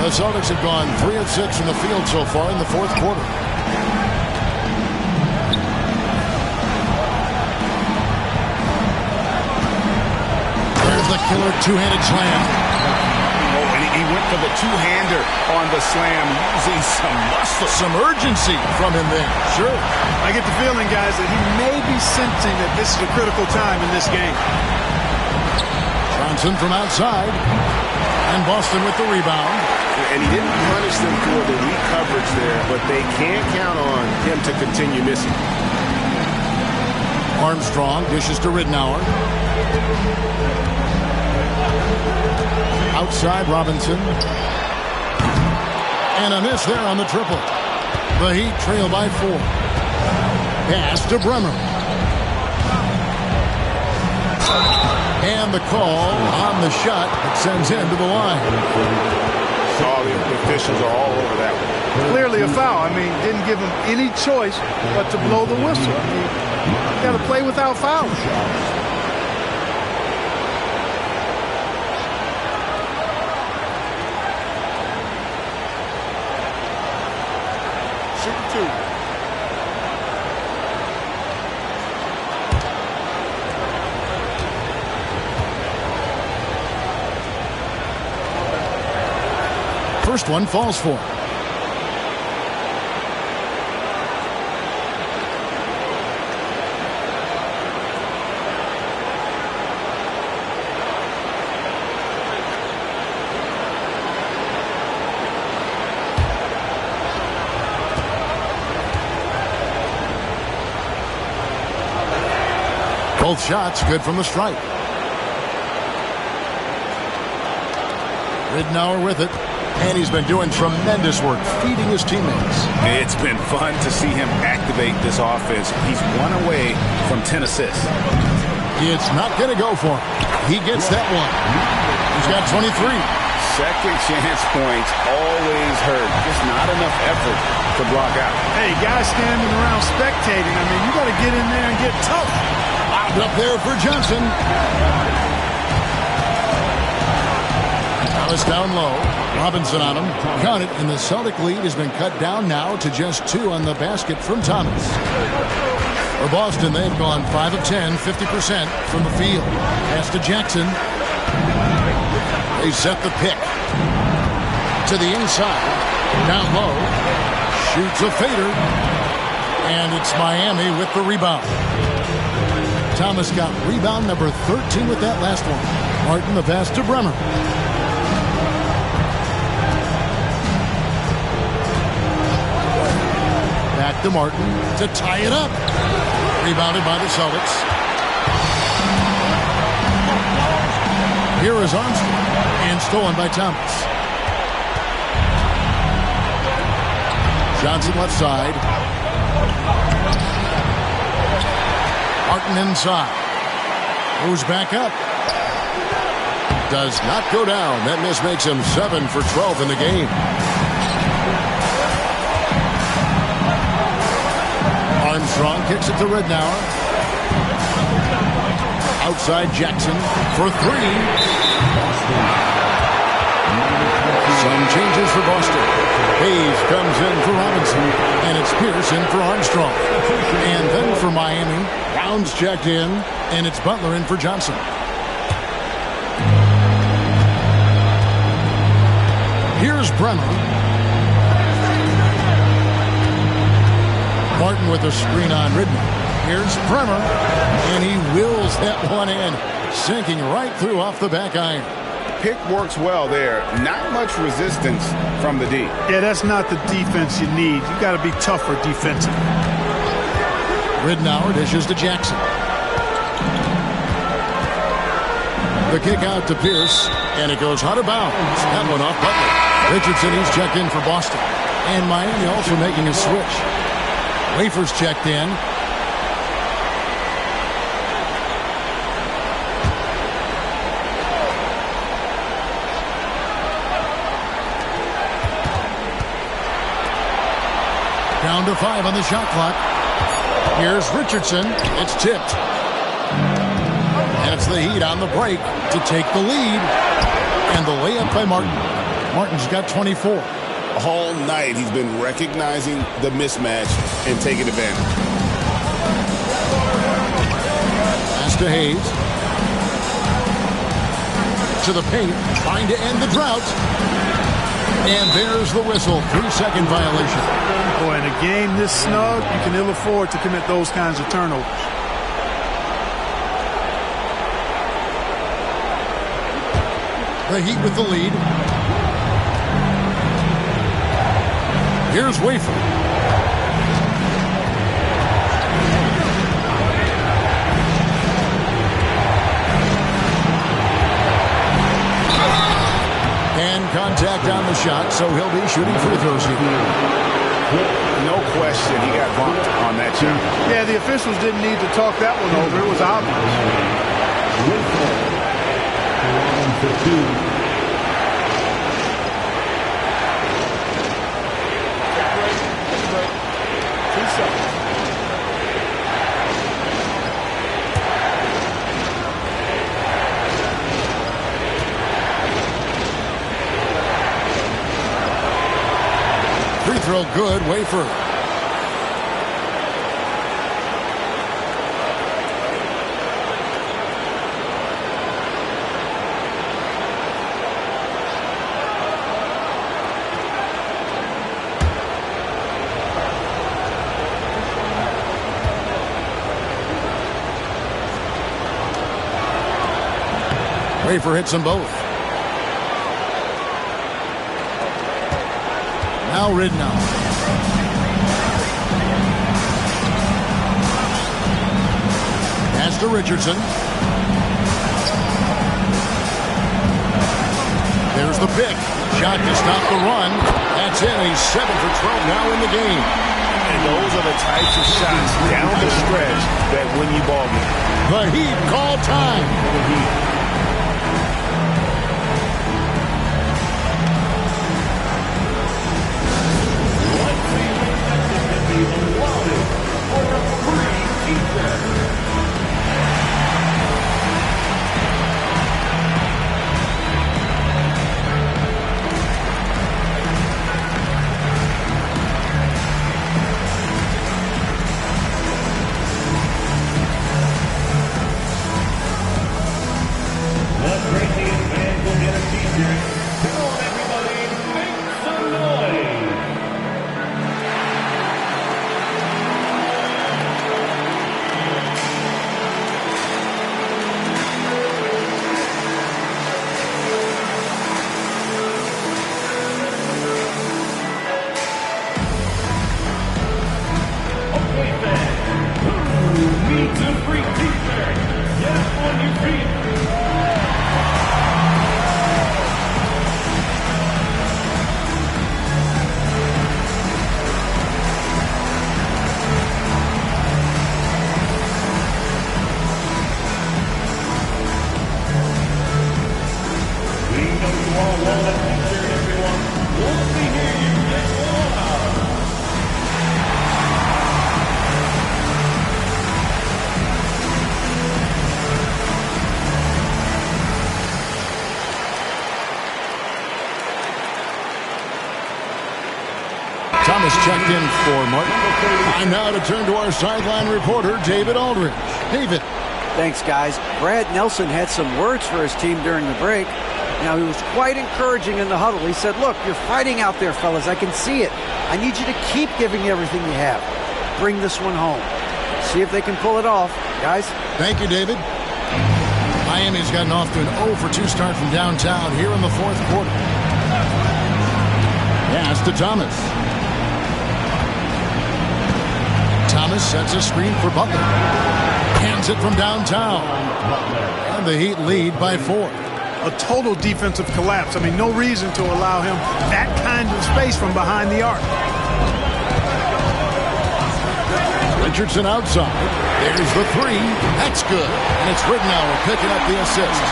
The Celtics have gone 3 of 6 from the field so far in the fourth quarter. There's the killer two-handed slam. Oh, and he went for the two-hander on the slam, using some muscle. Some urgency from him there. Sure. I get the feeling, guys, that he may be sensing that this is a critical time in this game. Johnson from outside. And Boston with the rebound. And he didn't punish them for the weak coverage there, but they can't count on him to continue missing. Armstrong dishes to Ridnour. Outside Robinson. And a miss there on the triple. The Heat trail by 4. Pass to Bremer. And the call on the shot that sends him to the line. All the officials are all over that one. Clearly a foul. I mean, didn't give him any choice but to blow the whistle. I mean, you got to play without fouls. Shooting 2. First one falls for. Both shots good from the stripe. Ridnour with it. And he's been doing tremendous work feeding his teammates. It's been fun to see him activate this offense. He's 1 away from 10 assists. It's not going to go for him. He gets that one. He's got 23. Second chance points always hurt. Just not enough effort to block out. Hey, guys standing around spectating. I mean, you got to get in there and get tough. Lobbed up there for Johnson. Thomas down low. Robinson on him. Got it, and the Celtic lead has been cut down now to just 2 on the basket from Thomas. For Boston, they've gone 5 of 10, 50% from the field. Pass to Jackson. They set the pick. To the inside. Down low. Shoots a fader. And it's Miami with the rebound. Thomas got rebound number 13 with that last one. Martin the pass to Bremer. Back to Martin to tie it up. Rebounded by the Celtics. Here is Armstrong. And stolen by Thomas. Johnson left side. Martin inside. Moves back up. Does not go down. That miss makes him 7 for 12 in the game. Armstrong kicks it to Ridnour. Outside Jackson for 3. Some changes for Boston. Hayes comes in for Robinson. And it's Pierce in for Armstrong. And then for Miami, Brown's checked in. And it's Butler in for Johnson. Here's Bremer. Martin with a screen on Ridnour. Here's Bremer. And he wills that one in. Sinking right through off the back iron. Pick works well there. Not much resistance from the D. Yeah, that's not the defense you need. You got to be tougher defensively. Ridnour dishes to Jackson. The kick out to Pierce, and it goes out of bounds. That one off Butler. Richardson, he's checked in for Boston. And Miami also making a switch. Wafer's checked in. Down to 5 on the shot clock. Here's Richardson. It's tipped. And it's the Heat on the break to take the lead. And the layup by Martin. Martin's got 24. All night he's been recognizing the mismatch and taking advantage. Pass to Hayes. To the paint. Trying to end the drought. And there's the whistle. 3-second violation. Boy, in a game this snug, you can ill afford to commit those kinds of turnovers. The Heat with the lead. Here's Wafer. And contact on the shot, so he'll be shooting free throws here. No question, he got bumped on that shot. Yeah, the officials didn't need to talk that one over. It was obvious. Free throw good, Wafer. Wafer hits them both. Now Ridnour. Pass to Richardson. There's the pick. Shot to stop the run. That's in. He's 7 for 12 now in the game. And those are the types of shots down the stretch that win you ball games. The Heat call time. The Heat. Thomas checked in for Martin. Time now to turn to our sideline reporter, David Aldridge. David. Thanks, guys. Brad Nelson had some words for his team during the break. Now, he was quite encouraging in the huddle. He said, look, you're fighting out there, fellas. I can see it. I need you to keep giving everything you have. Bring this one home. See if they can pull it off. Guys? Thank you, David. Miami's gotten off to an 0-for-2 start from downtown here in the fourth quarter. Pass to Thomas. Thomas sets a screen for Butler. Hands it from downtown. And the Heat lead by 4. A total defensive collapse. I mean, no reason to allow him that kind of space from behind the arc. Richardson outside. There's the 3. That's good. And it's Ridnour picking up the assist.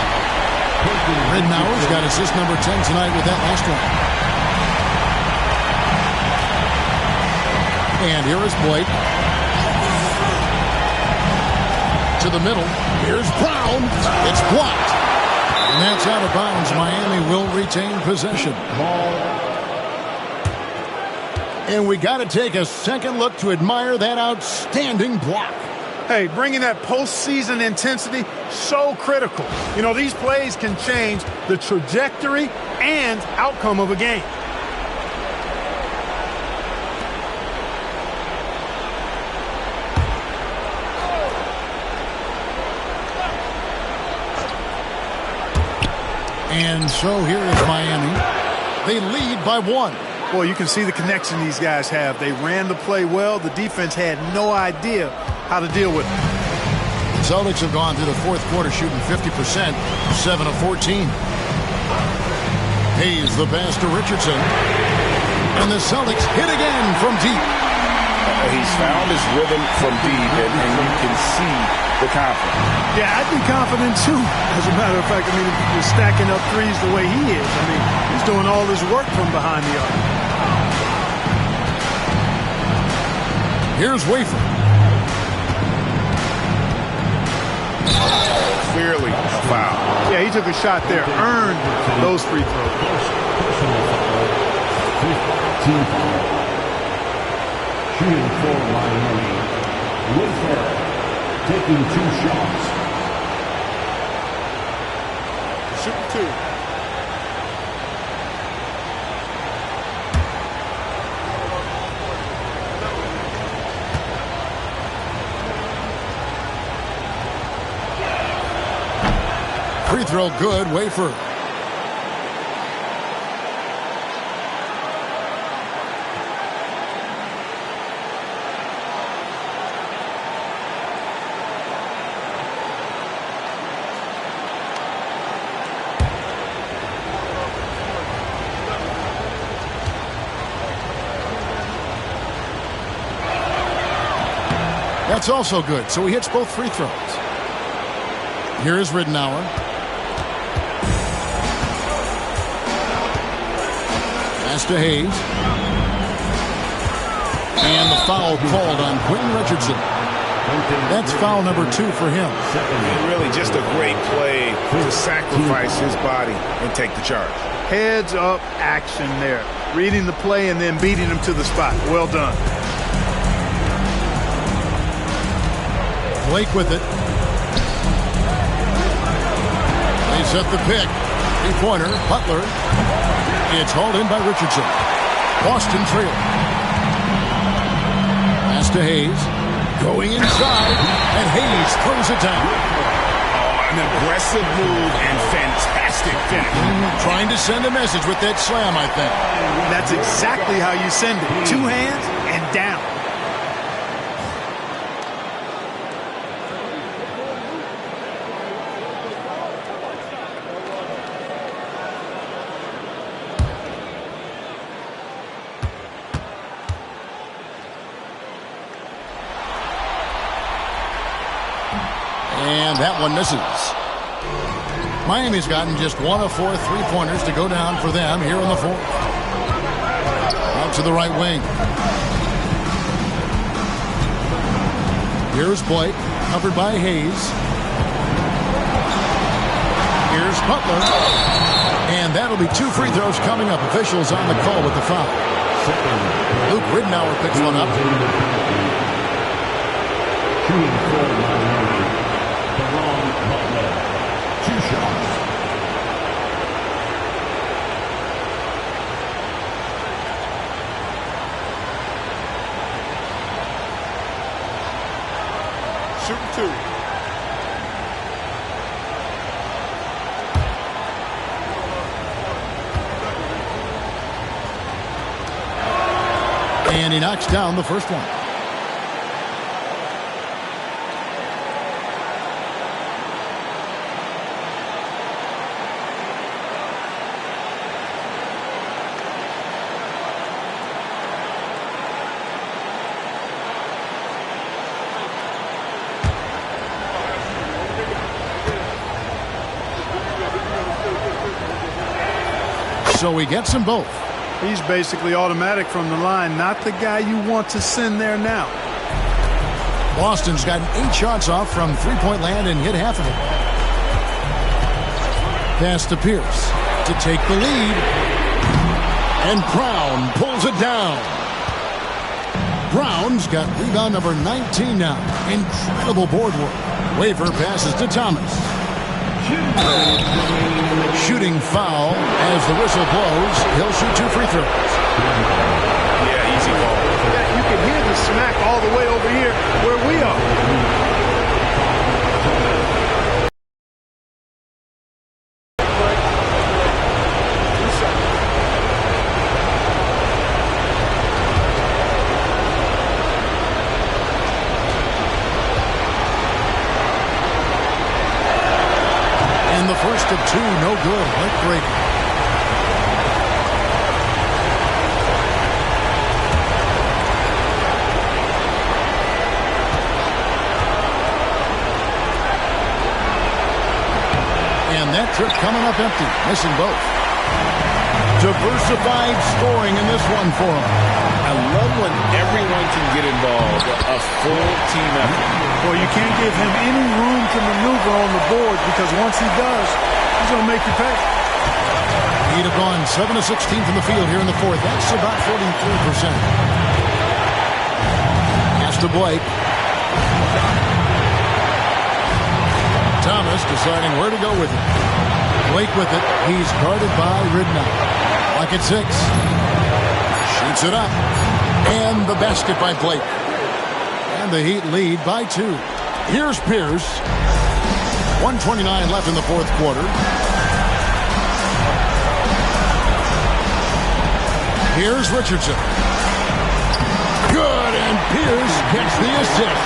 Ridnour's got assist number 10 tonight with that last one. And here is Blake. To the middle. Here's Brown. It's blocked. And that's out of bounds. Miami will retain possession. And we got to take a second look to admire that outstanding block. Hey, bringing that postseason intensity, so critical. You know, these plays can change the trajectory and outcome of a game. And so here is Miami. They lead by 1. Boy, you can see the connection these guys have. They ran the play well. The defense had no idea how to deal with it. The Celtics have gone through the fourth quarter shooting 50%, 7 of 14. Hayes the pass to Richardson. And the Celtics hit again from deep. He's found his rhythm from deep, and you can see the confidence. Yeah, I'd be confident too. As a matter of fact, I mean, if you're stacking up threes the way he is, I mean, he's doing all his work from behind the arc. Here's Wafer. Clearly a foul. Yeah, he took a shot there, earned those free throws. Shooting for Miami. Wafer taking 2 shots. Shooting 2. Free throw good, Wafer. That's also good, so he hits both free throws. Here is Ridnour. Pass to Hayes. And the foul called on Quentin Richardson. That's foul number 2 for him. Really just a great play to sacrifice his body and take the charge. Heads up action there. Reading the play and then beating him to the spot. Well done. Blake with it. They set the pick. 3-pointer. Butler. It's hauled in by Richardson. Boston trail. Pass to Hayes. Going inside. And Hayes throws it down. An aggressive move and fantastic finish. Trying to send a message with that slam, I think. That's exactly how you send it. 2 hands and down. And that one misses. Miami's gotten just 1 of 4 3-pointers to go down for them here in the fourth. Out to the right wing. Here's Blake, covered by Hayes. Here's Butler. And that'll be 2 free throws coming up. Officials on the call with the foul. Luke Ridnour picks one up. Shooting for Miami, De'Ron Butler. 2 shots. Shooting 2. And he knocks down the first one. So he gets them both. He's basically automatic from the line, not the guy you want to send there now. Boston's gotten 8 shots off from three-point land and hit half of it. Pass to Pierce to take the lead. And Brown pulls it down. Brown's got rebound number 19 now. Incredible board work. Waver passes to Thomas. Shooting foul as the whistle blows. He'll shoot 2 free throws. Yeah, easy ball. You can hear the smack all the way over here where we are. And the first of 2, no good. Heartbreaking. And that trip coming up empty, missing both. Diversified scoring in this one for him. I love when everyone can get involved, a full team effort. Well, you can't give him any room to maneuver on the board because once he does, he's going to make you pay. He'd have gone 7 of 16 from the field here in the fourth. That's about 43%. Pass to Blake. Thomas deciding where to go with it. Blake with it. He's guarded by Ridnour. Like at 6. Shoots it up. And the basket by Blake. And the Heat lead by 2. Here's Pierce. 1:29 left in the fourth quarter. Here's Richardson. Good, and Pierce gets the assist.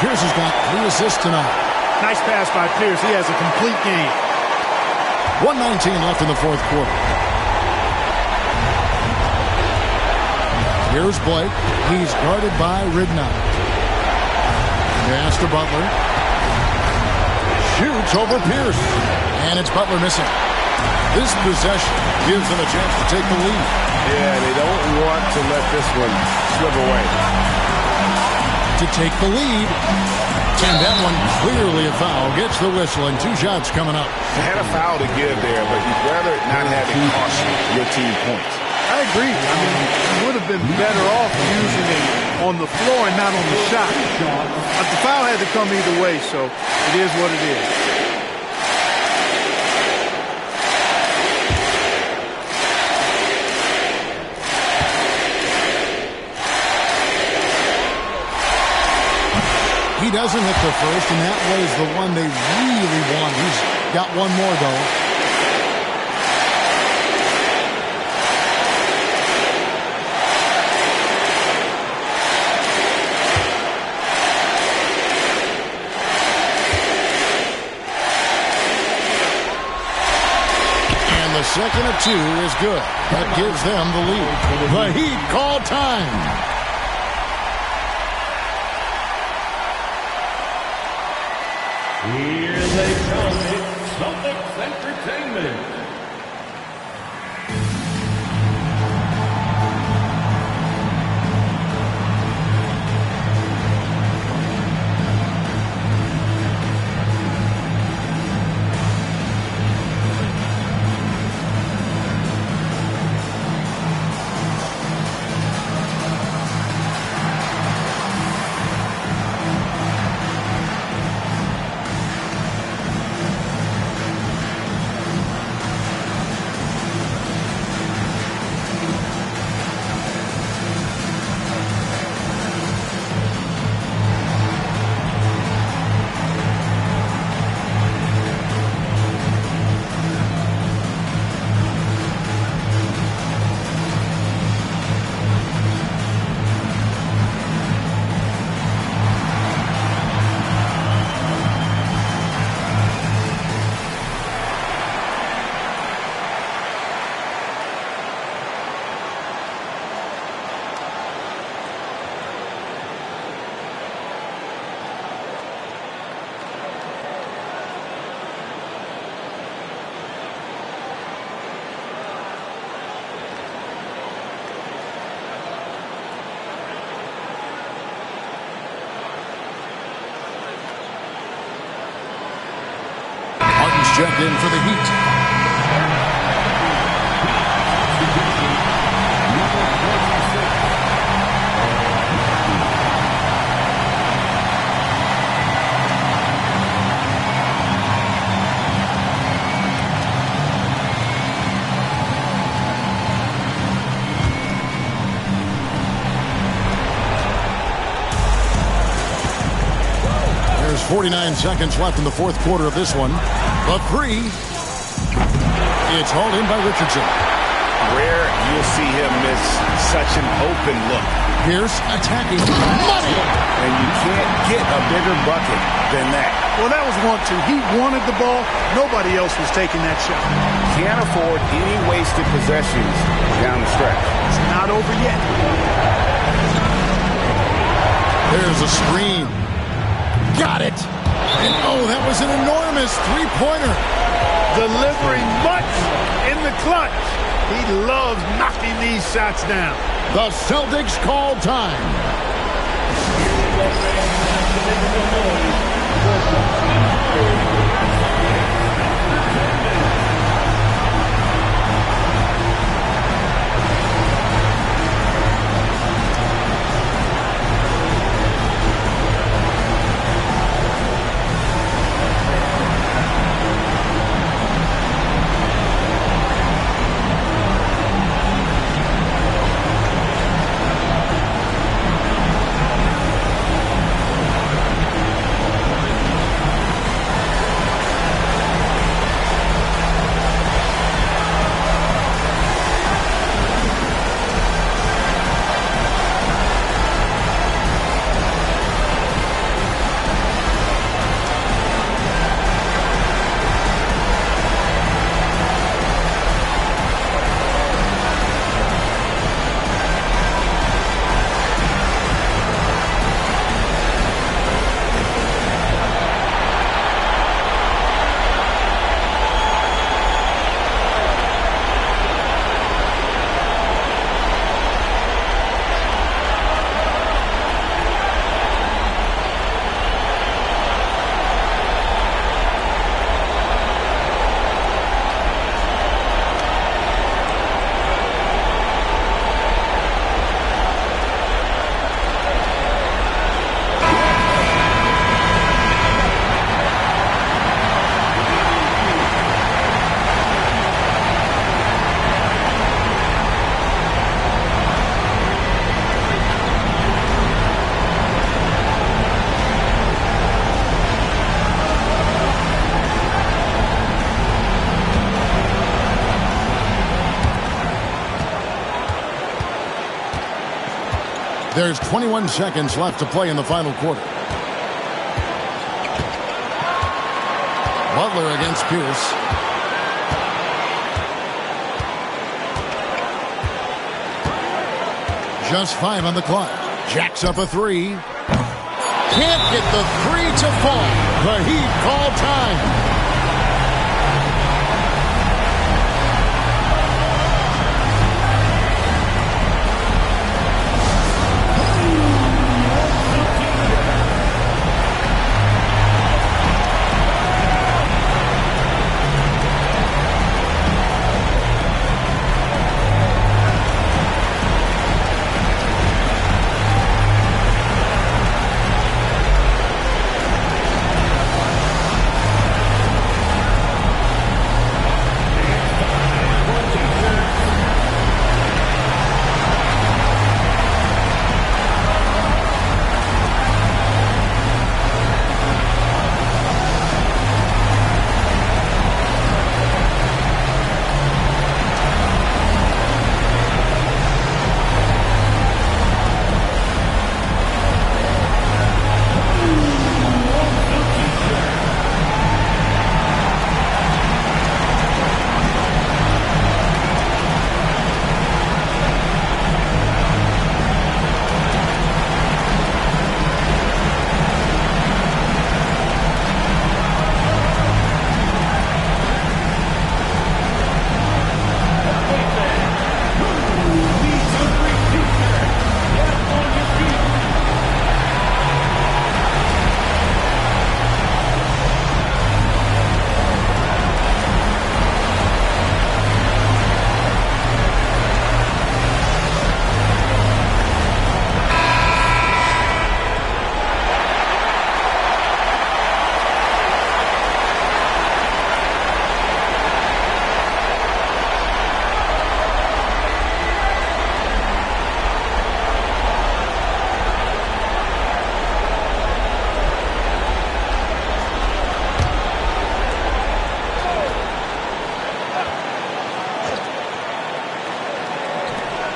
Pierce has got 3 assists tonight. Nice pass by Pierce. He has a complete game. 1:19 left in the fourth quarter. Here's Blake. He's guarded by Ridnour. Pass to Butler. Shoots over Pierce. And it's Butler missing. This possession gives them a chance to take the lead. Yeah, they don't want to let this one slip away. To take the lead. And that one clearly a foul. Gets the whistle and 2 shots coming up. They had a foul to give there, but you'd rather not have it cost your team points. I agree. I mean, you would have been better off using it on the floor and not on the shot. But the foul had to come either way, so it is what it is. He doesn't hit the first, and that was the one they really want. He's got one more, though. And the second of 2 is good. That gives them the lead. The Heat call time. Here they come. It's Celtics Entertainment. checked in for the Heat. There's 49 seconds left in the fourth quarter of this one. The three. It's hauled in by Richardson. Rare you'll see him miss such an open look. Pierce attacking. Money! And you can't get a bigger bucket than that. Well, that was 1-2. He wanted the ball. Nobody else was taking that shot. Can't afford any wasted possessions down the stretch. It's not over yet. There's a screen. Got it. And oh, that was an enormous three-pointer. Delivering much in the clutch. He loves knocking these shots down. The Celtics call time. There's 21 seconds left to play in the final quarter. Butler against Pierce. Just 5 on the clock. Jacks up a three. Can't get the three to fall. The Heat call time.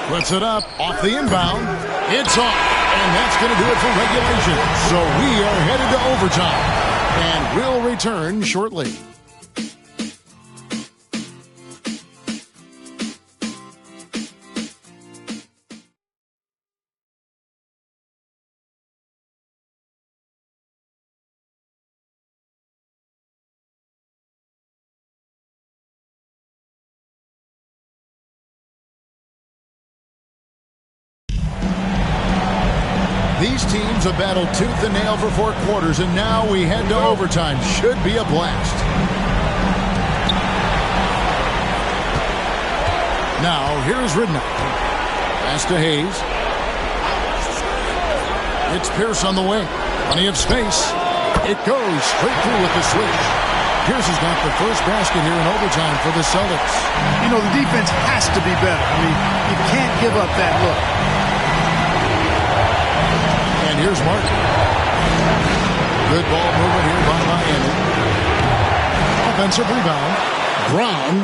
Puts it up, off the inbound. It's off, and that's going to do it for regulation. So we are headed to overtime, and we'll return shortly. These teams have battled tooth and nail for 4 quarters, and now we head to overtime. Should be a blast. Now, here's Ridnow. Pass to Hayes. It's Pierce on the wing. Plenty of space. It goes straight through with the switch. Pierce has got the first basket here in overtime for the Celtics. You know, the defense has to be better. I mean, you can't give up that look. And here's Martin. Good ball movement here by Miami. Offensive rebound. Brown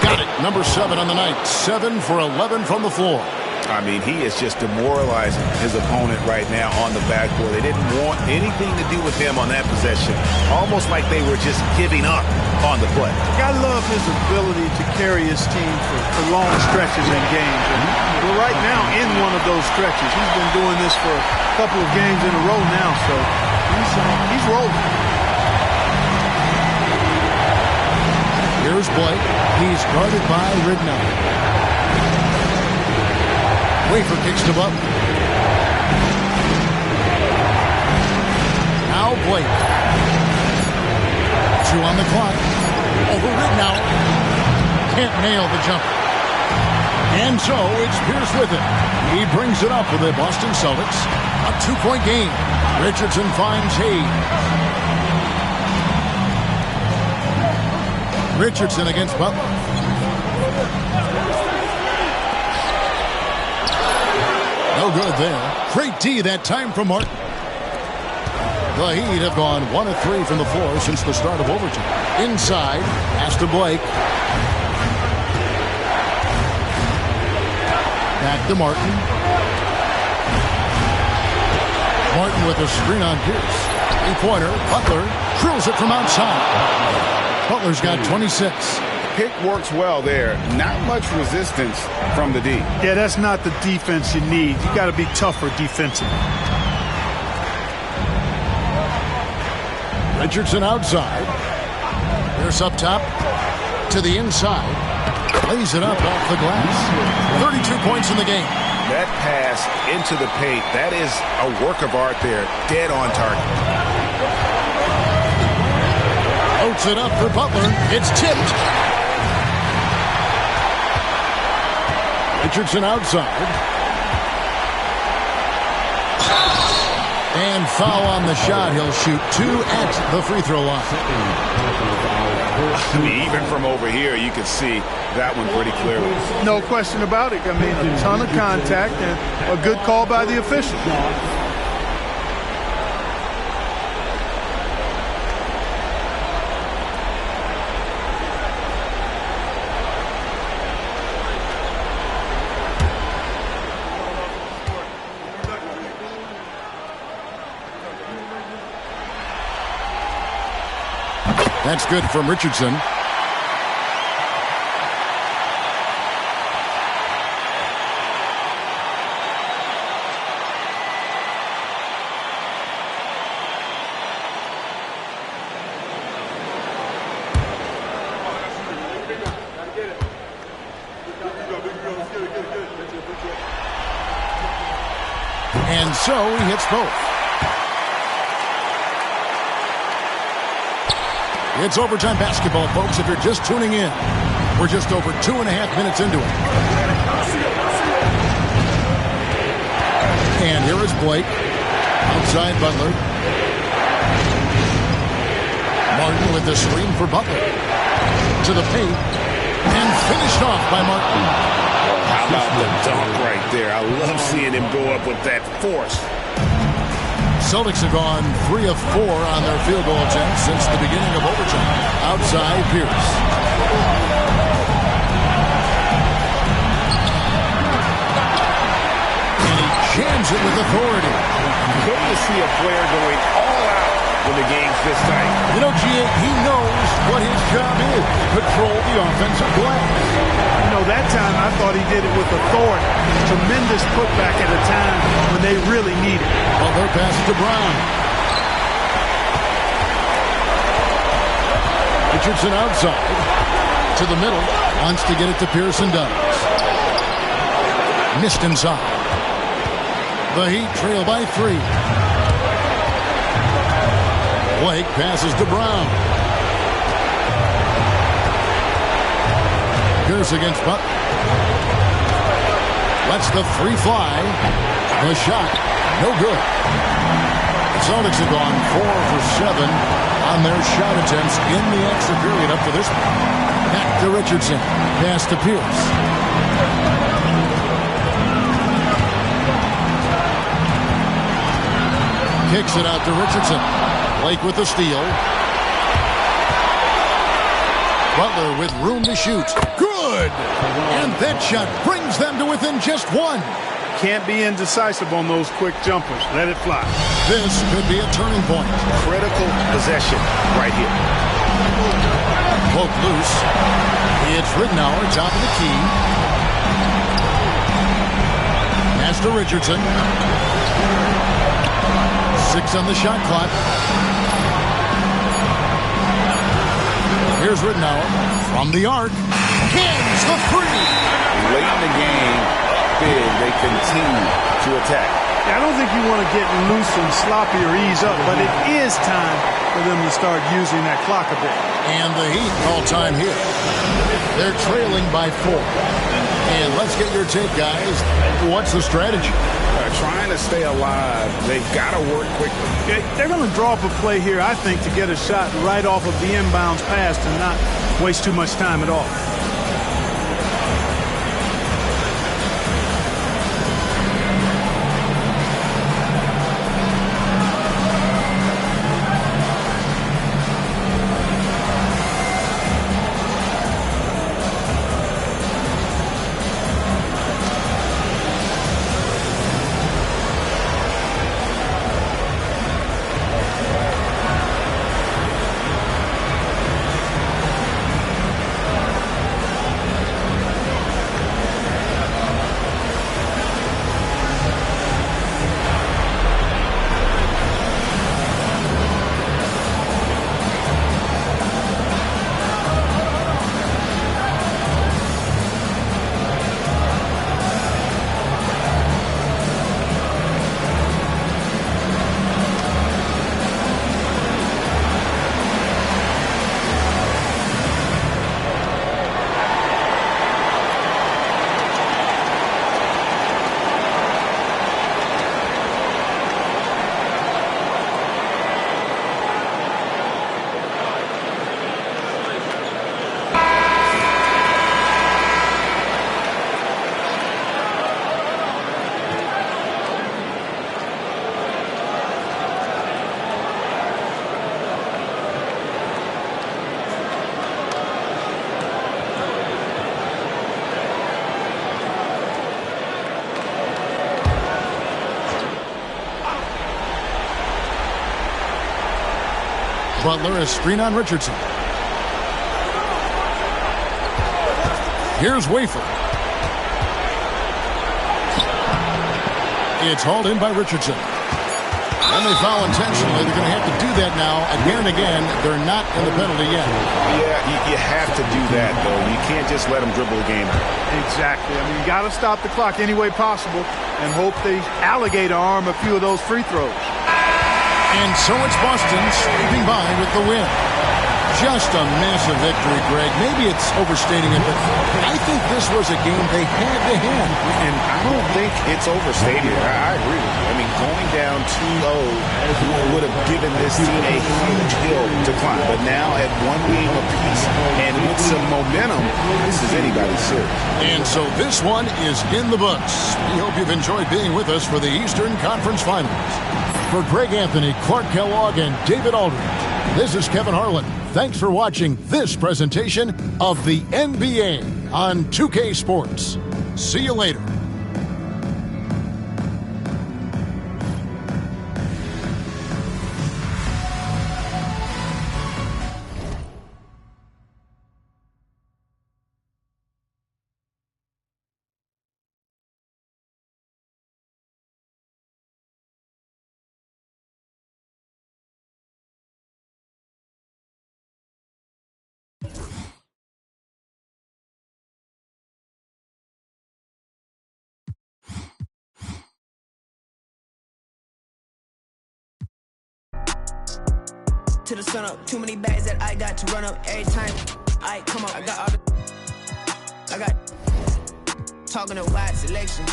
got it. Number 7 on the night. 7 for 11 from the floor. I mean, he is just demoralizing his opponent right now on the backboard. They didn't want anything to do with him on that possession. Almost like they were just giving up on the play. I love his ability to carry his team for long stretches in games. And we're right now in one of those stretches. He's been doing this for a couple of games in a row now, so he's rolling. Here's Blake. He's guarded by Ridnow. Wafer kicks to Butler. Now Blake. 2 on the clock. Over Ridnow. Can't nail the jumper. And so it's Pierce with it. He brings it up for the Boston Celtics. A 2-point game. Richardson finds Hayes. Richardson against Butler. No good there. Great D that time from Martin. The Heat have gone 1 of 3 from the floor since the start of overtime. Inside, pass to Blake. Back to Martin. Martin with a screen on Pierce. 3-pointer. Butler drills it from outside. Butler's got 26. Pick works well there. Not much resistance from the D. Yeah, that's not the defense you need. You got to be tougher defensively. Richardson outside. Pierce up top to the inside. Lays it up off the glass. 32 points in the game. That pass into the paint, that is a work of art there. Dead on target. Floats it up for Butler. It's tipped. Richardson outside. And foul on the shot. He'll shoot 2 at the free throw line. I mean, even from over here, you can see that one pretty clearly. No question about it. I mean, a ton of contact and a good call by the official. That's good from Richardson. And so he hits both. It's overtime basketball, folks, if you're just tuning in. We're just over 2.5 minutes into it. And here is Blake. Outside Butler. Martin with the screen for Butler. To the paint. And finished off by Martin. How about the dunk right there? I love seeing him go up with that force. Celtics have gone 3 of 4 on their field goal attempts since the beginning of overtime. Outside Pierce. to see a player going all out when the game's this tight. You know, G.A., he knows what his job is. Control the offensive glass. You know, that time I thought he did it with authority. Tremendous putback at a time when they really need it. Butler passes to Brown. Richardson outside. To the middle. Wants to get it to Pearson. Does. Missed inside. The Heat trail by 3. Blake passes to Brown. Pierce against Butler. Lets the 3 fly. The shot, no good. The Celtics have gone 4 for 7 on their shot attempts in the extra period up to this point. Back to Richardson. Pass to Pierce. Kicks it out to Richardson. Blake with the steal. Butler with room to shoot. Good! And that shot brings them to within just 1. Can't be indecisive on those quick jumpers. Let it fly. This could be a turning point. Critical possession right here. Poke loose. It's Ridnour, top of the key. Pass to Richardson. 6 on the shot clock. Here's Ridnour from the arc. Hands the 3. Late in the game, big, they continue to attack. I don't think you want to get loose and sloppy or ease up, but it is time for them to start using that clock a bit. And the Heat call time here. They're trailing by 4. And let's get your take, guys. What's the strategy? Trying to stay alive. They've got to work quickly. They're going to draw up a play here, I think, to get a shot right off of the inbounds pass and not waste too much time at all. Butler is screen on Richardson. Here's Wafer. It's hauled in by Richardson. And they foul intentionally. They're going to have to do that now again and again. They're not in the penalty yet. Yeah, you have to do that, though. You can't just let them dribble the game out. Exactly. I mean, you got to stop the clock any way possible and hope they alligator arm a few of those free throws. And so it's Boston sweeping by with the win. Just a massive victory, Greg. Maybe it's overstating it, but I think this was a game they had to have. And I don't think it's overstated. I agree with you. I mean, going down 2-0 would have given this team a huge hill to climb. But now at 1 game apiece and with some momentum, this is anybody's series. And so this one is in the books. We hope you've enjoyed being with us for the Eastern Conference Finals. For Greg Anthony, Clark Kellogg, and David Aldridge, this is Kevin Harlan. Thanks for watching this presentation of the NBA on 2K Sports. See you later. to the sun up. Too many bags that I got to run up every time. I come up, I got talking a wide selection.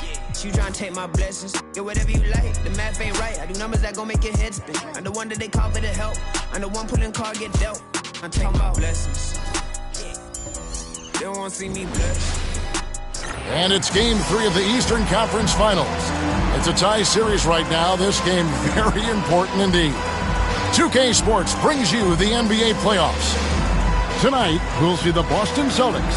You trying to take my blessings. Get whatever you like. The math ain't right. I do numbers that gon' make your head spin. I'm the one that they call for the help. I'm the one pulling car get dealt. I'm talking about blessings. They don't want to see me blessed. And it's Game 3 of the Eastern Conference Finals. It's a tie series right now. This game very important indeed. 2K Sports brings you the NBA playoffs. Tonight, we'll see the Boston Celtics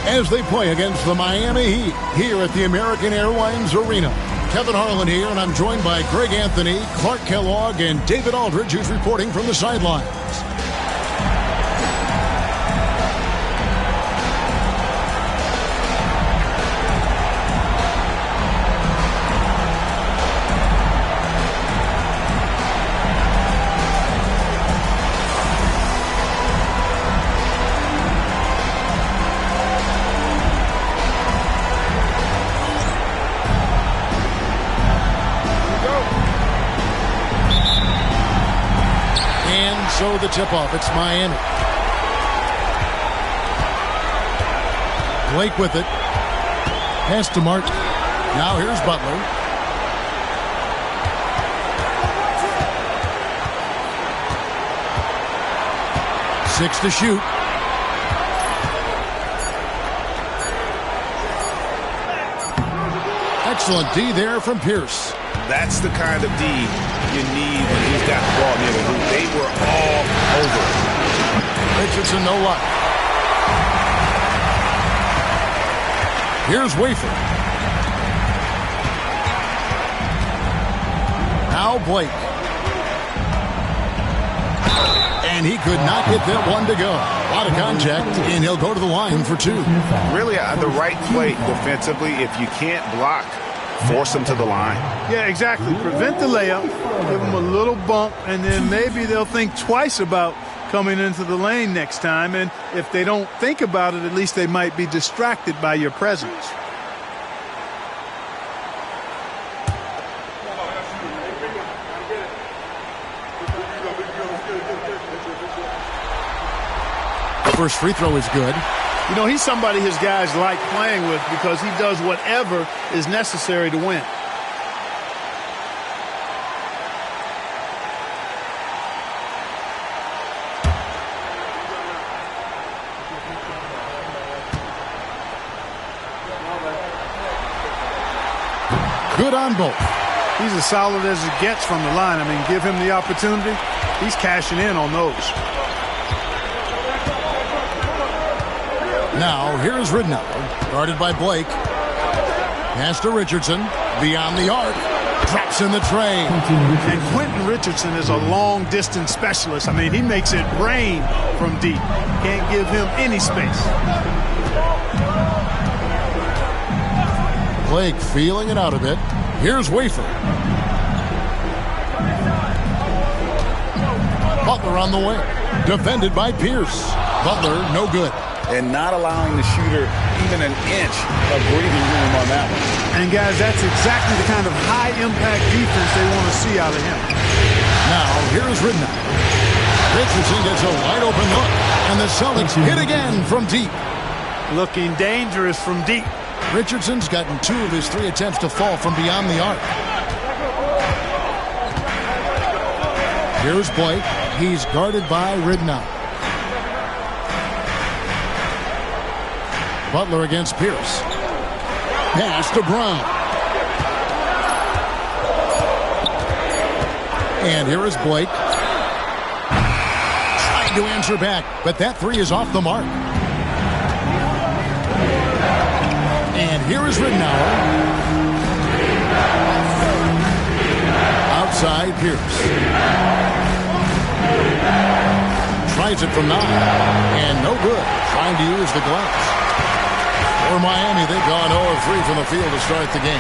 as they play against the Miami Heat here at the American Airlines Arena. Kevin Harlan here, and I'm joined by Greg Anthony, Clark Kellogg, and David Aldridge, who's reporting from the sidelines. So the tip-off, it's Miami. Blake with it. Pass to Martin. Now here's Butler. Six to shoot. Excellent D there from Pierce. That's the kind of D you need when he's got the ball near the hoop. They were all over it. Richardson, no luck. Here's Wafer. Now Blake. And he could not get that one to go. A lot of contact, and he'll go to the line for two. Really the right play defensively. If you can't block, force them to the line. Yeah, exactly. Prevent the layup, give them a little bump, and then maybe they'll think twice about coming into the lane next time. And if they don't think about it, at least they might be distracted by your presence. The first free throw is good. You know, he's somebody his guys like playing with because he does whatever is necessary to win. Good on both. He's as solid as it gets from the line. I mean, give him the opportunity. He's cashing in on those. Now, here's Ridnour, guarded by Blake. Pass to Richardson, beyond the arc, drops in the tray. And Quentin Richardson is a long-distance specialist. I mean, he makes it rain from deep. Can't give him any space. Blake feeling it out a bit. Here's Wafer. Butler on the way. Defended by Pierce. Butler, no good. And not allowing the shooter even an inch of breathing room on that one. And, guys, that's exactly the kind of high-impact defense they want to see out of him. Now, here's Ridnour. Richardson gets a wide-open look, and the Celtics hit again from deep. Looking dangerous from deep. Richardson's gotten 2 of his 3 attempts to fall from beyond the arc. Here's Blake. He's guarded by Ridnour. Butler against Pierce. Pass to Brown. And here is Blake. Trying to answer back, but that 3 is off the mark. And here is Ridnour. Outside Pierce. Tries it from 9. And no good. Trying to use the glass. For Miami, they've gone 0 of 3 from the field to start the game.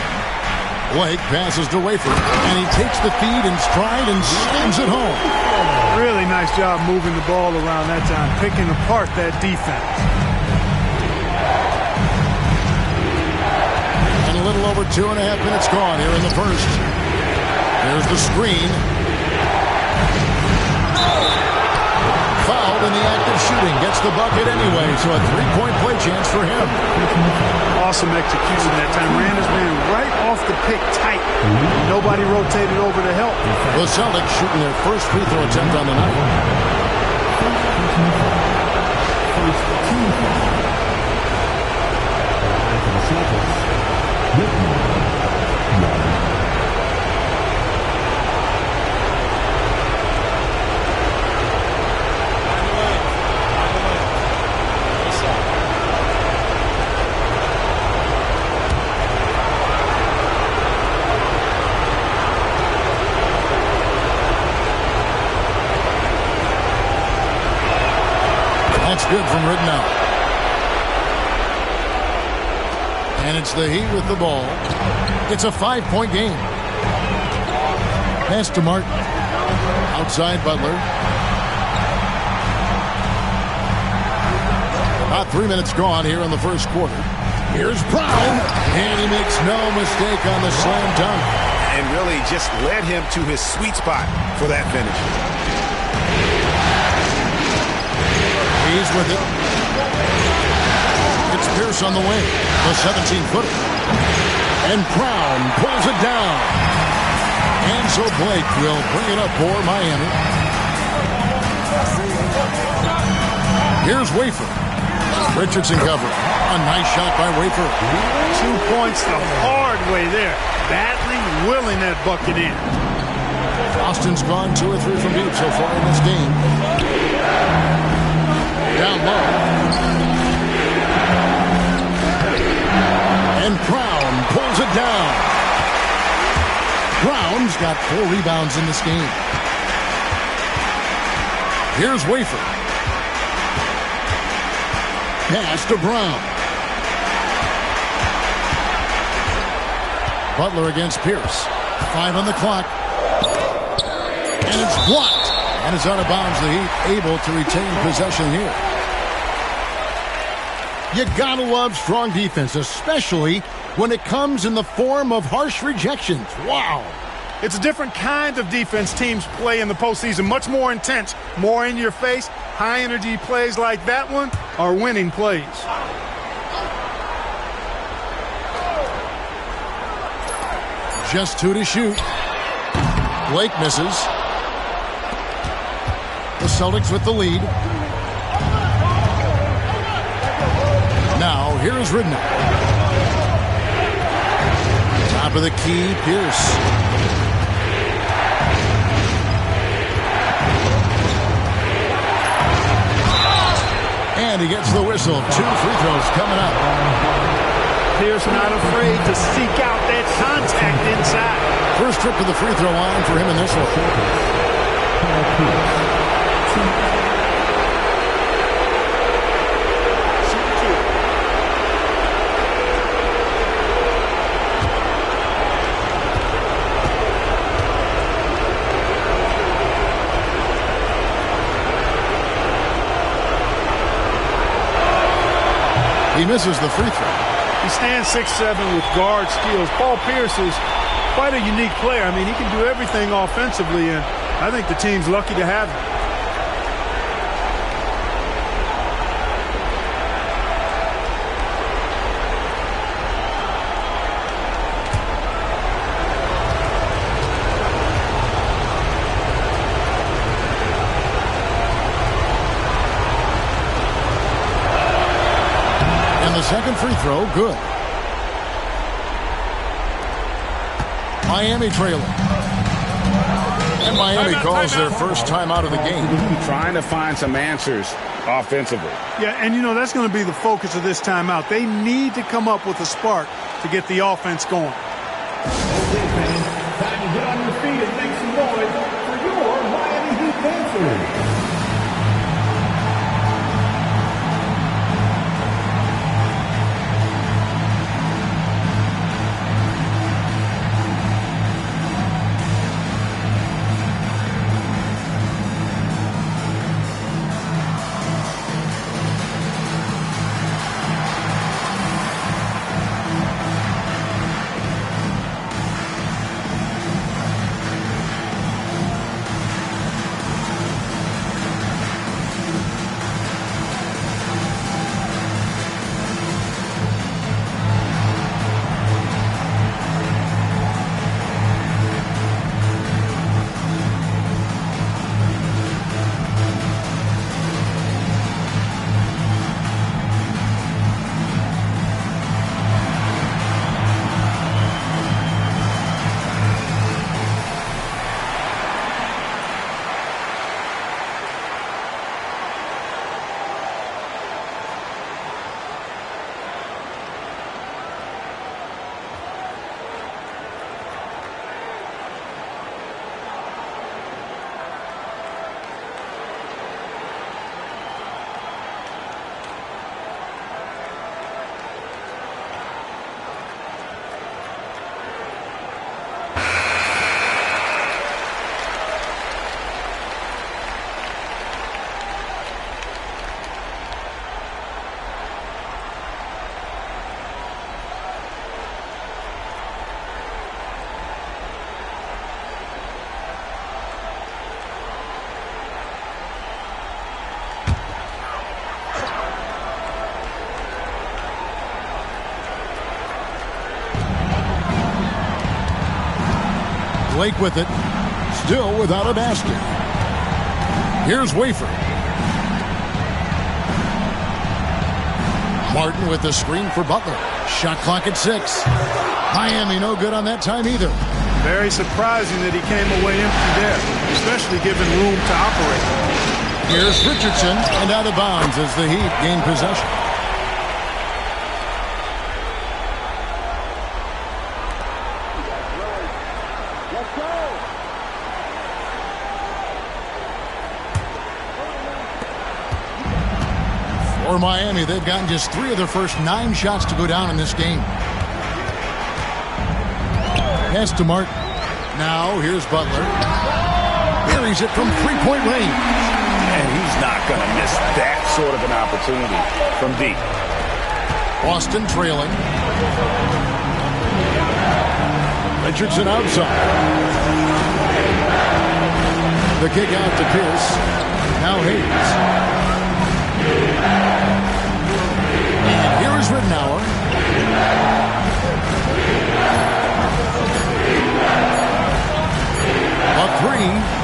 Blake passes to Wafer, and he takes the feed in stride and slams it home. Really nice job moving the ball around that time, picking apart that defense. And a little over 2.5 minutes gone here in the first. There's the screen. fouled in the act of shooting. Gets the bucket anyway, so a three-point play chance for him. Awesome execution that time. Ran his man right off the pick tight. Nobody rotated over to help. The Celtics shooting their first free throw attempt on the night. That's good from Ridnow. And it's the Heat with the ball. It's a 5-point game. Pass to Martin. Outside Butler. About 3 minutes gone here in the first quarter. Here's Brown. And he makes no mistake on the slam dunk. And really just led him to his sweet spot for that finish. He's with it. It's Pierce on the wing. The 17-footer. And Brown pulls it down. And so Blake will bring it up for Miami. Here's Wafer. Richardson covering. A nice shot by Wafer. 2 points the hard way there. Badly willing that bucket in. Austin's gone 2 or 3 from deep so far in this game. Down low. And Brown pulls it down. Brown's got 4 rebounds in this game. Here's Wafer. Pass to Brown. Butler against Pierce. 5 on the clock. And it's blocked. And it's out of bounds. The Heat able to retain possession here. You gotta love strong defense, especially when it comes in the form of harsh rejections. Wow. It's a different kind of defense teams play in the postseason. Much more intense, more in your face. High energy plays like that one are winning plays. Just 2 to shoot. Blake misses. The Celtics with the lead. Now, here's Ridnow. Top of the key, Pierce. And he gets the whistle. 2 free throws coming up. Pierce not afraid to seek out that contact inside. First trip to the free throw line for him in this one. He misses the free throw. He stands 6'7" with guard skills. Paul Pierce is quite a unique player. I mean, he can do everything offensively, and I think the team's lucky to have him. Second free throw, good. Miami trailing. And Miami calls their first timeout of the game. Trying to find some answers offensively. Yeah, and you know, that's going to be the focus of this timeout. They need to come up with a spark to get the offense going. Okay, fans, time to get on your feet and make some noise for your Miami Heat Panthers. Blake with it. Still without a basket. Here's Wafer. Martin with the screen for Butler. Shot clock at 6. Miami no good on that time either. Very surprising that he came away empty there, especially given room to operate. Here's Richardson, and out of bounds as the Heat gain possession. For Miami, they've gotten just 3 of their first 9 shots to go down in this game. Pass to Martin. Now here's Butler. Buries it from 3-point range. And he's not going to miss that sort of an opportunity from deep. Boston trailing. Richardson outside. The kick out to Pierce. Now Hayes. And here is Rittenauer. A 3.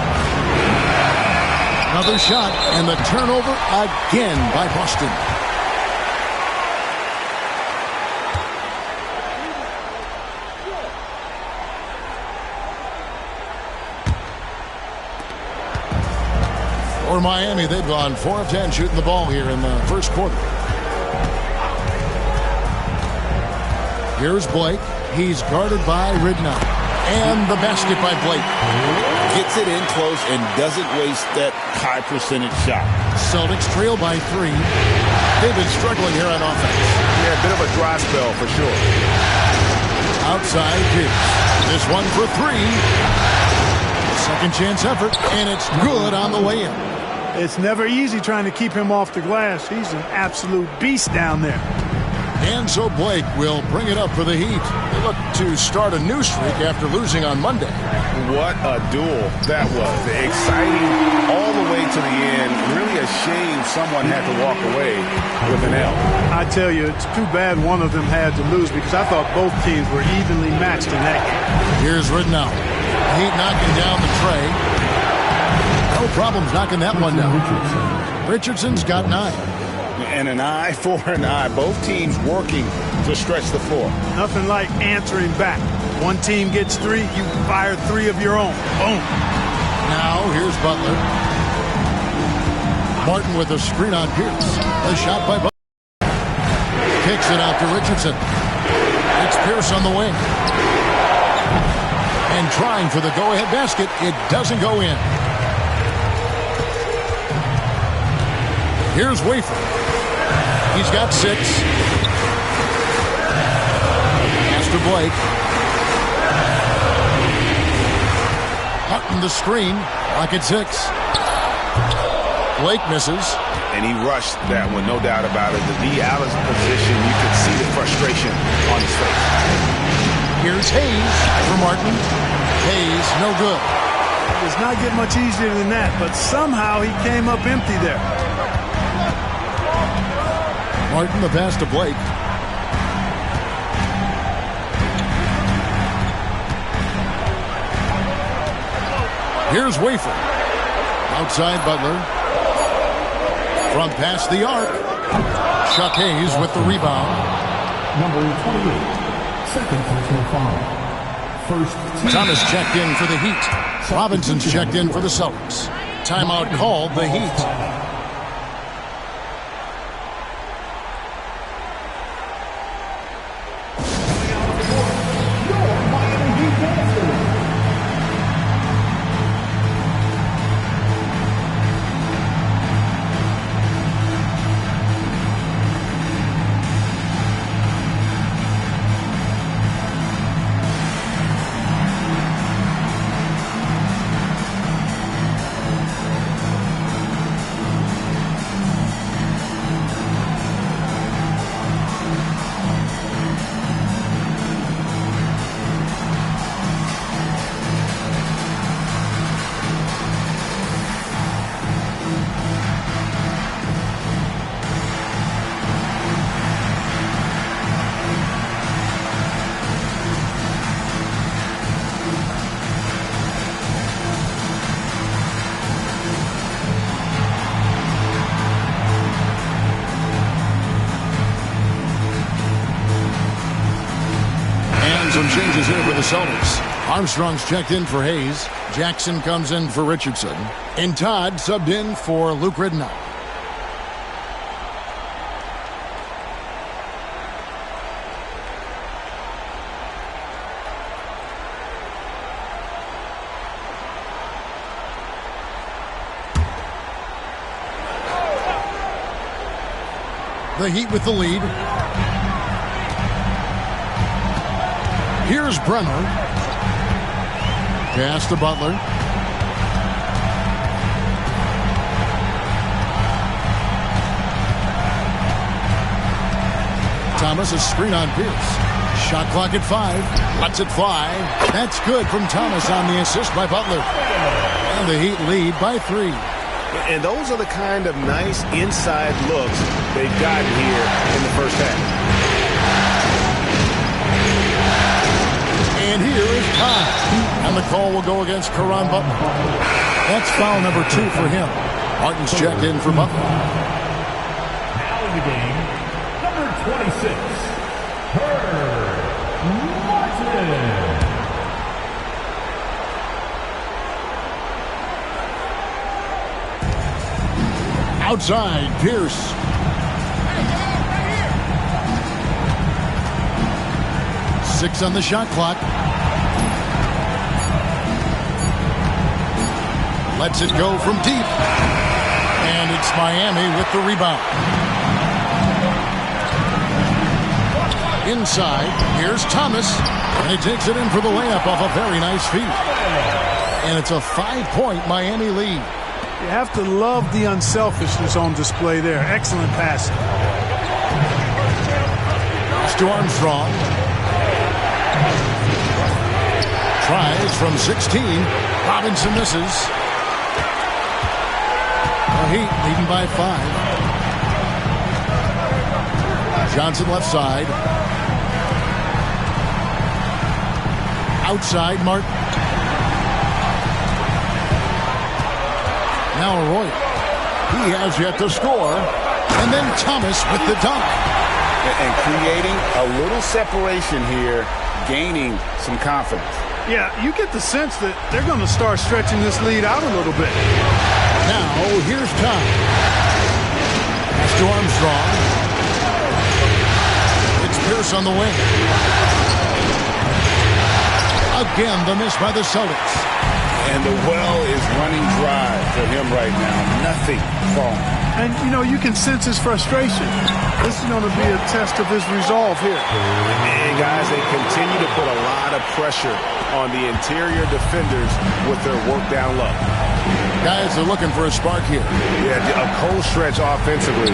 Another shot, and the turnover again by Boston. For Miami, they've gone 4 of 10 shooting the ball here in the first quarter. Here's Blake. He's guarded by Rittenauer. And the basket by Blake. Gets it in close and doesn't waste that high percentage shot. Celtics trail by 3. They've been struggling here on offense. Yeah, a bit of a dry spell for sure. Outside Pierce. This one for 3. Second chance effort, and it's good on the way in. It's never easy trying to keep him off the glass. He's an absolute beast down there. And so Blake will bring it up for the Heat. They look to start a new streak after losing on Monday. What a duel that was. Exciting all the way to the end. Really a shame someone had to walk away with an L. I tell you, it's too bad one of them had to lose because I thought both teams were evenly matched in that game. Here's Rittenauer. Heat knocking down the tray. No problems knocking that one down. Richardson's got 9. And an eye for an eye. Both teams working to stretch the floor. Nothing like answering back. One team gets 3, you fire 3 of your own. Boom. Now here's Butler. Martin with a screen on Pierce. A shot by Butler. Kicks it out to Richardson. It's Pierce on the wing. And trying for the go-ahead basket. It doesn't go in. Here's Wafer. He's got 6. Pass to Blake. Hutton the screen. Lock at 6. Blake misses. And he rushed that one, no doubt about it. The D. Allen's position, you could see the frustration on his face. Here's Hayes for Martin. Hayes, no good. It does not get much easier than that, but somehow he came up empty there. Martin, the pass to Blake. Here's Wafer. Outside Butler. From past the arc. Chuck Hayes with the rebound. Number 28, second personal foul. First team. Thomas checked in for the Heat. Robinson's checked in for the Celtics. Timeout called the Heat. some changes here for the Celtics. Armstrong's checked in for Hayes. Jackson comes in for Richardson. And Todd subbed in for Luke Ridnour. The Heat with the lead. Here's Bremer. Pass to Butler. Thomas, a screen on Pierce. Shot clock at 5. Lets it fly. That's good from Thomas on the assist by Butler. And the Heat lead by 3. And those are the kind of nice inside looks they've gotten here in the first half. And here is time. And the call will go against Caron Butler. That's foul number 2 for him. Martin's checked in for Butler. Now in the game, number 26, Herb Martin. Outside, Pierce. 6 on the shot clock. Lets it go from deep. And it's Miami with the rebound. Inside, here's Thomas. And he takes it in for the layup off a very nice feed. And it's a 5-point Miami lead. You have to love the unselfishness on display there. Excellent passing. To Armstrong. Tries from 16. Robinson misses. The Heat leading by 5. Johnson left side. Outside, Martin. Now Arroyo. He has yet to score. And then Thomas with the dunk. And creating a little separation here, gaining some confidence. Yeah, you get the sense that they're going to start stretching this lead out a little bit. Now, here's Tom. Pass to Armstrong. It's Pierce on the wing. Again, the miss by the Celtics. And the well is running dry for him right now. Nothing falling. And, you know, you can sense his frustration. This is going to be a test of his resolve here. And, guys, they continue to put a lot of pressure on the interior defenders with their work down low. Guys are looking for a spark here. Yeah, a cold stretch offensively,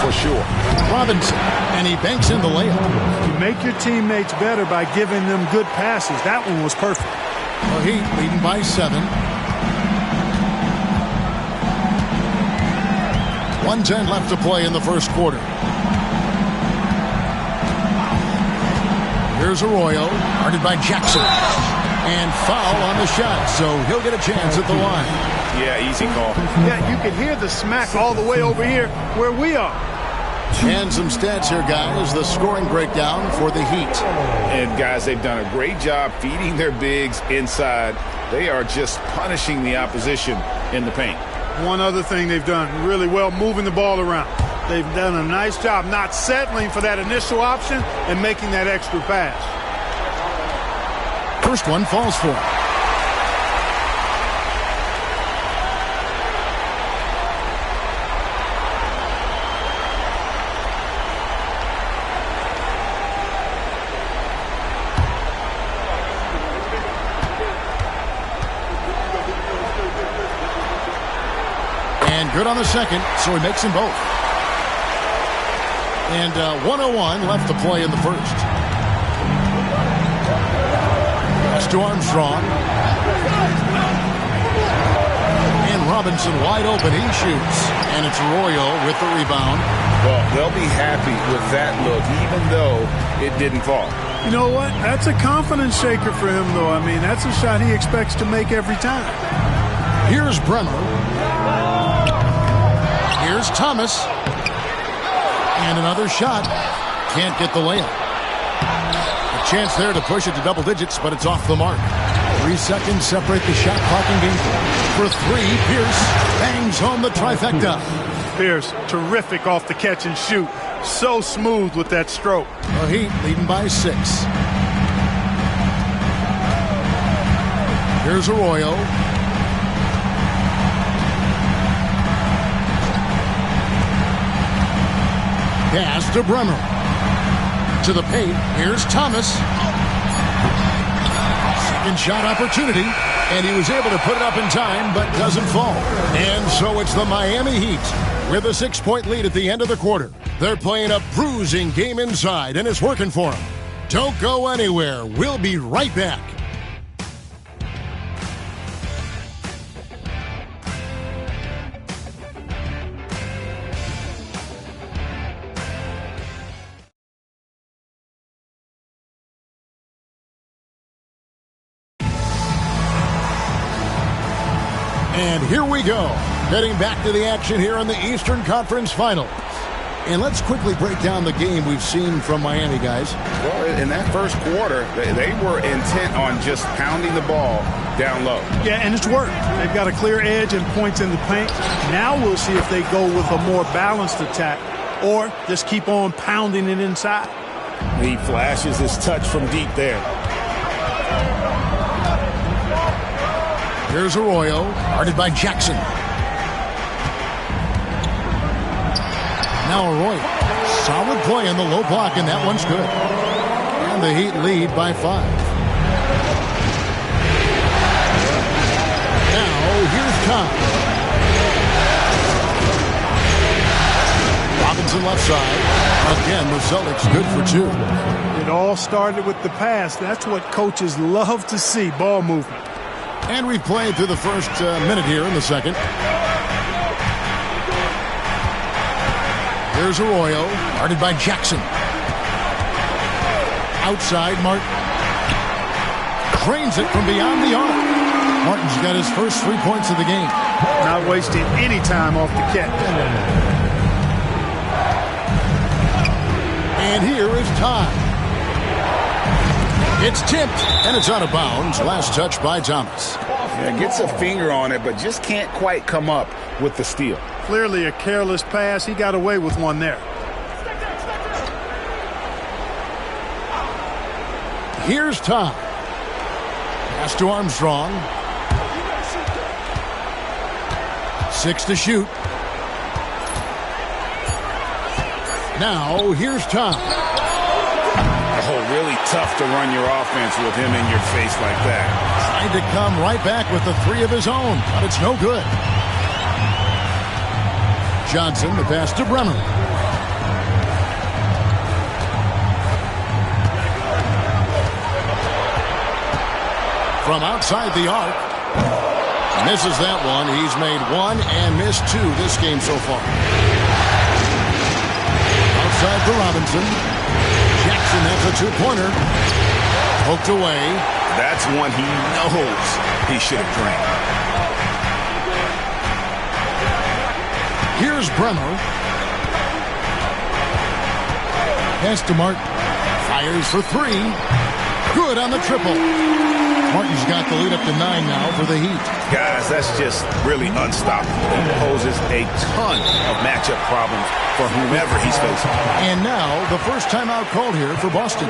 for sure. Robinson, and he banks in the layup. You make your teammates better by giving them good passes. That one was perfect. The Heat leading by 7. 1:10 left to play in the first quarter. Here's Arroyo, guarded by Jackson. And foul on the shot, so he'll get a chance at the line. Yeah, easy call. Yeah, you can hear the smack all the way over here where we are. And some stats here, guys. The scoring breakdown for the Heat. And, guys, they've done a great job feeding their bigs inside. They are just punishing the opposition in the paint. One other thing they've done really well, moving the ball around. They've done a nice job not settling for that initial option and making that extra pass. First one falls for him. And good on the second, so he makes them both. And 1:01 left to play in the first. Pass to Armstrong. And Robinson wide open. He shoots. And it's Arroyo with the rebound. Well, they'll be happy with that look, even though it didn't fall. You know what? That's a confidence shaker for him, though. I mean, that's a shot he expects to make every time. Here's Bremer. Here's Thomas. And another shot. Can't get the layup. A Chance there to push it to double digits, but it's off the mark. 3 seconds separate the shot clock and game clock. For 3, Pierce bangs home the trifecta. Pierce, terrific off the catch and shoot. So smooth with that stroke. The Heat leading by 6. Here's Arroyo. Pass to Bremer. To the paint. Here's Thomas. Second shot opportunity. And he was able to put it up in time, but doesn't fall. And so it's the Miami Heat with a 6-point lead at the end of the quarter. They're playing a bruising game inside, and it's working for them. Don't go anywhere. We'll be right back. And here we go, heading back to the action here in the Eastern Conference Final. And let's quickly break down the game we've seen from Miami, guys. Well, in that first quarter, they were intent on just pounding the ball down low. Yeah, and it's worked. They've got a clear edge and points in the paint. Now we'll see if they go with a more balanced attack or just keep on pounding it inside. He flashes his touch from deep there. Here's Arroyo, guarded by Jackson. Now Arroyo, solid play in the low block, and that one's good. And the Heat lead by 5. Now here's Tom. Robinson left side. Again, the Celtics good for 2. It all started with the pass. That's what coaches love to see, ball movement. And we've played through the first minute here in the second. Here's Arroyo, guarded by Jackson. Outside, Martin. Drains it from beyond the arc. Martin's got his first 3 points of the game. Not wasting any time off the catch. And here is Todd. It's tipped, and it's out of bounds. Last touch by Thomas. Yeah, gets a finger on it, but just can't quite come up with the steal. Clearly a careless pass. He got away with one there. Here's Todd. Pass to Armstrong. 6 to shoot. Now, here's Todd. Oh, really tough to run your offense with him in your face like that. Tried to come right back with the 3 of his own, but it's no good. Johnson, the pass to Bremer. From outside the arc. Misses that one. He's made 1 and missed 2 this game so far. Outside for Robinson. Jackson, that's a 2-pointer. Poked away. That's one he knows he should have drained. Here's Bremer. Pass to Martin. Fires for 3. Good on the triple. Martin's got the lead up to 9 now for the Heat. Guys, that's just really unstoppable. He poses a ton of matchup problems for whomever he's facing. And now the first timeout called here for Boston.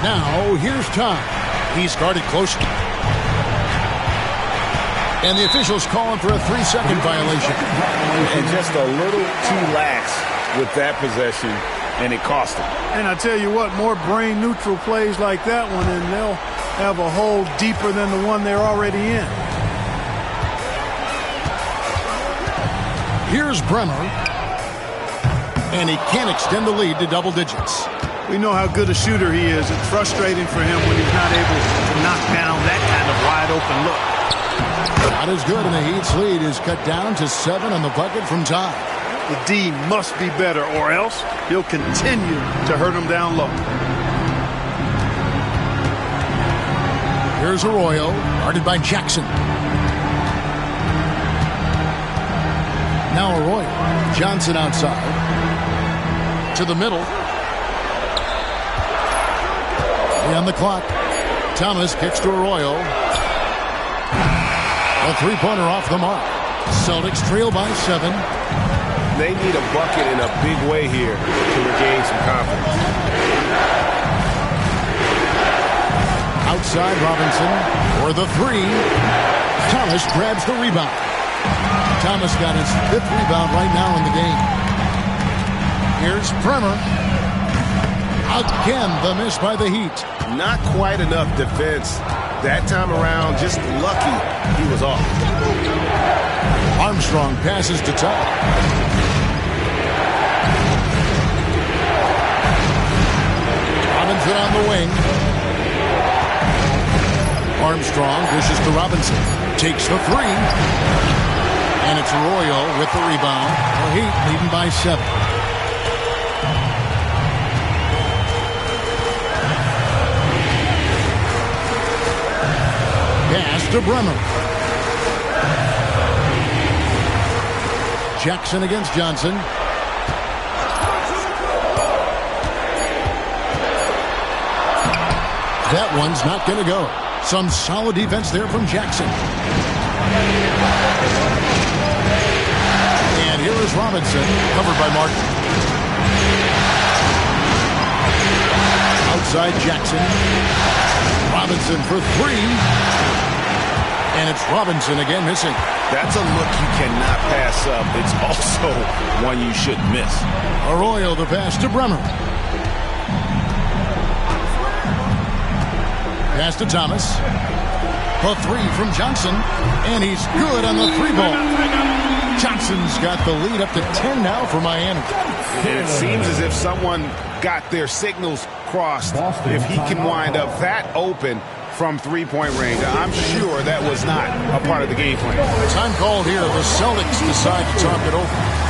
Now, here's Tom. He's guarded closely. And the officials calling for a 3-second violation. And just a little too lax with that possession, and it cost him. And I tell you what, more brain-neutral plays like that one, and they'll have a hole deeper than the one they're already in. Here's Bremer. And he can't extend the lead to double digits. We know how good a shooter he is. It's frustrating for him when he's not able to knock down that kind of wide-open look. Not as good, and the Heat's lead is cut down to 7 on the bucket from Todd. The D must be better, or else he'll continue to hurt him down low. Here's Arroyo, guarded by Jackson. Now Arroyo. Johnson outside. To the middle. On the clock. Thomas kicks to Arroyo. A three-pointer off the mark. Celtics trail by 7. They need a bucket in a big way here to regain some confidence. Outside Robinson for the 3. Thomas grabs the rebound. Thomas got his 5th rebound right now in the game. Here's Bremer. Again, the miss by the Heat. Not quite enough defense that time around. Just lucky he was off. Armstrong passes to Todd. Robinson on the wing. Armstrong dishes to Robinson. Takes the 3. And it's Arroyo with the rebound. The Heat leading by 7. Pass to Bremer. Jackson against Johnson. That one's not going to go. Some solid defense there from Jackson. And here is Robinson, covered by Martin. Outside Jackson. Robinson for 3. And it's Robinson again missing. That's a look you cannot pass up. It's also one you shouldn't miss. Arroyo the pass to Bremer. Pass to Thomas. A 3 from Johnson. And he's good on the 3-ball. Johnson's got the lead up to 10 now for Miami. And it seems as if someone got their signals crossed. If he can wind up that open from three-point range, I'm sure that was not a part of the game plan. Time called here. The Celtics decide to talk it over.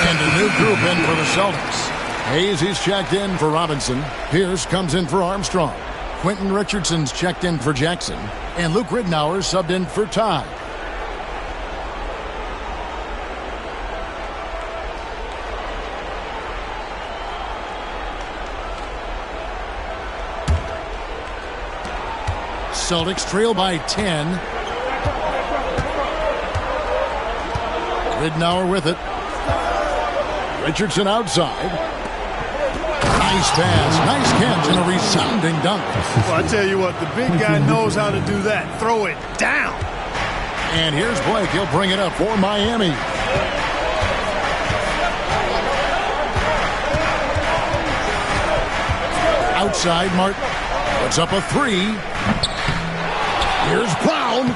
And a new group in for the Celtics. Hayes is checked in for Robinson. Pierce comes in for Armstrong. Quentin Richardson's checked in for Jackson. And Luke Ridnour subbed in for Todd. Celtics trail by 10. Ridnour with it. Richardson outside. Nice pass, nice catch, and a resounding dunk. Well, I tell you what, the big guy knows how to do that. Throw it down. And here's Blake. He'll bring it up for Miami. Outside, Martin puts up a three. Here's Brown.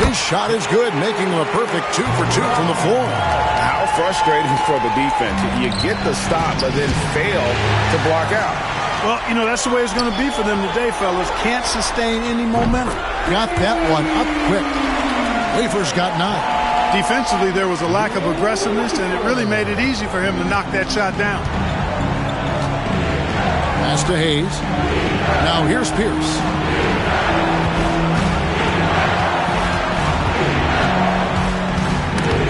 His shot is good, making him a perfect 2 for 2 from the floor. How frustrating for the defense. You get the stop, but then fail to block out. Well, you know, that's the way it's going to be for them today, fellas. Can't sustain any momentum. Got that one up quick. Wafer's got 9. Defensively, there was a lack of aggressiveness, and it really made it easy for him to knock that shot down. Pass to Hayes. Now here's Pierce.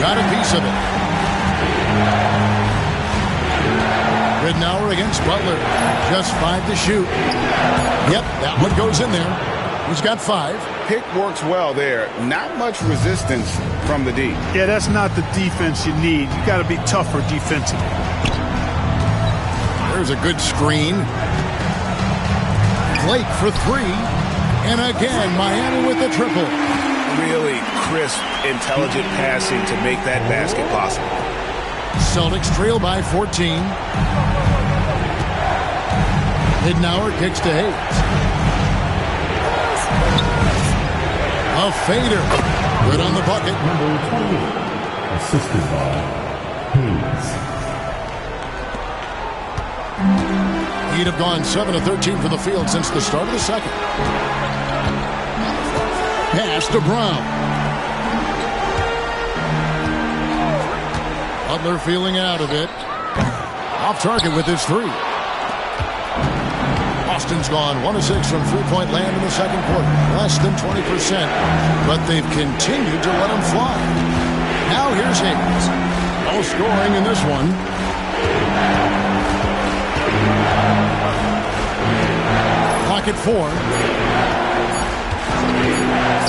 Got a piece of it. Ridnour against Butler. Just 5 to shoot. Yep, that one goes in there. He's got 5. Pick works well there. Not much resistance from the D. Yeah, that's not the defense you need. You got to be tougher defensively. There's a good screen. Blake for 3. And again, Miami with the triple. Really crisp, intelligent passing to make that basket possible. Celtics trail by 14. Ridnour kicks to Hayes. A fader. Good on the bucket. Number 20, assisted by Hayes. He'd have gone 7 of 13 from the field since the start of the second. Pass to Brown. Butler feeling out of it. Off target with his 3. Boston's gone 1 of 6 from three-point land in the second quarter. Less than 20%. But they've continued to let him fly. Now here's Hayes. No scoring in this one. Clock at 4.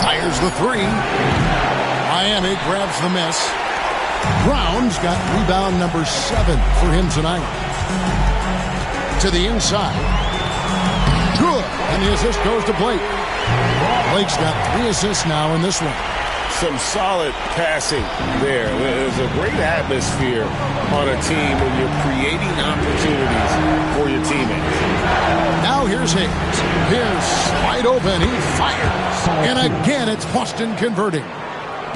Fires the 3. Miami grabs the miss. Brown's got rebound number 7 for him tonight. To the inside. Good. And the assist goes to Blake. Blake's got 3 assists now in this one. Some solid passing there. There's a great atmosphere on a team when you're creating opportunities for your teammates. Now here's Hayes. Pierce wide open. He fires. And again, it's Boston converting.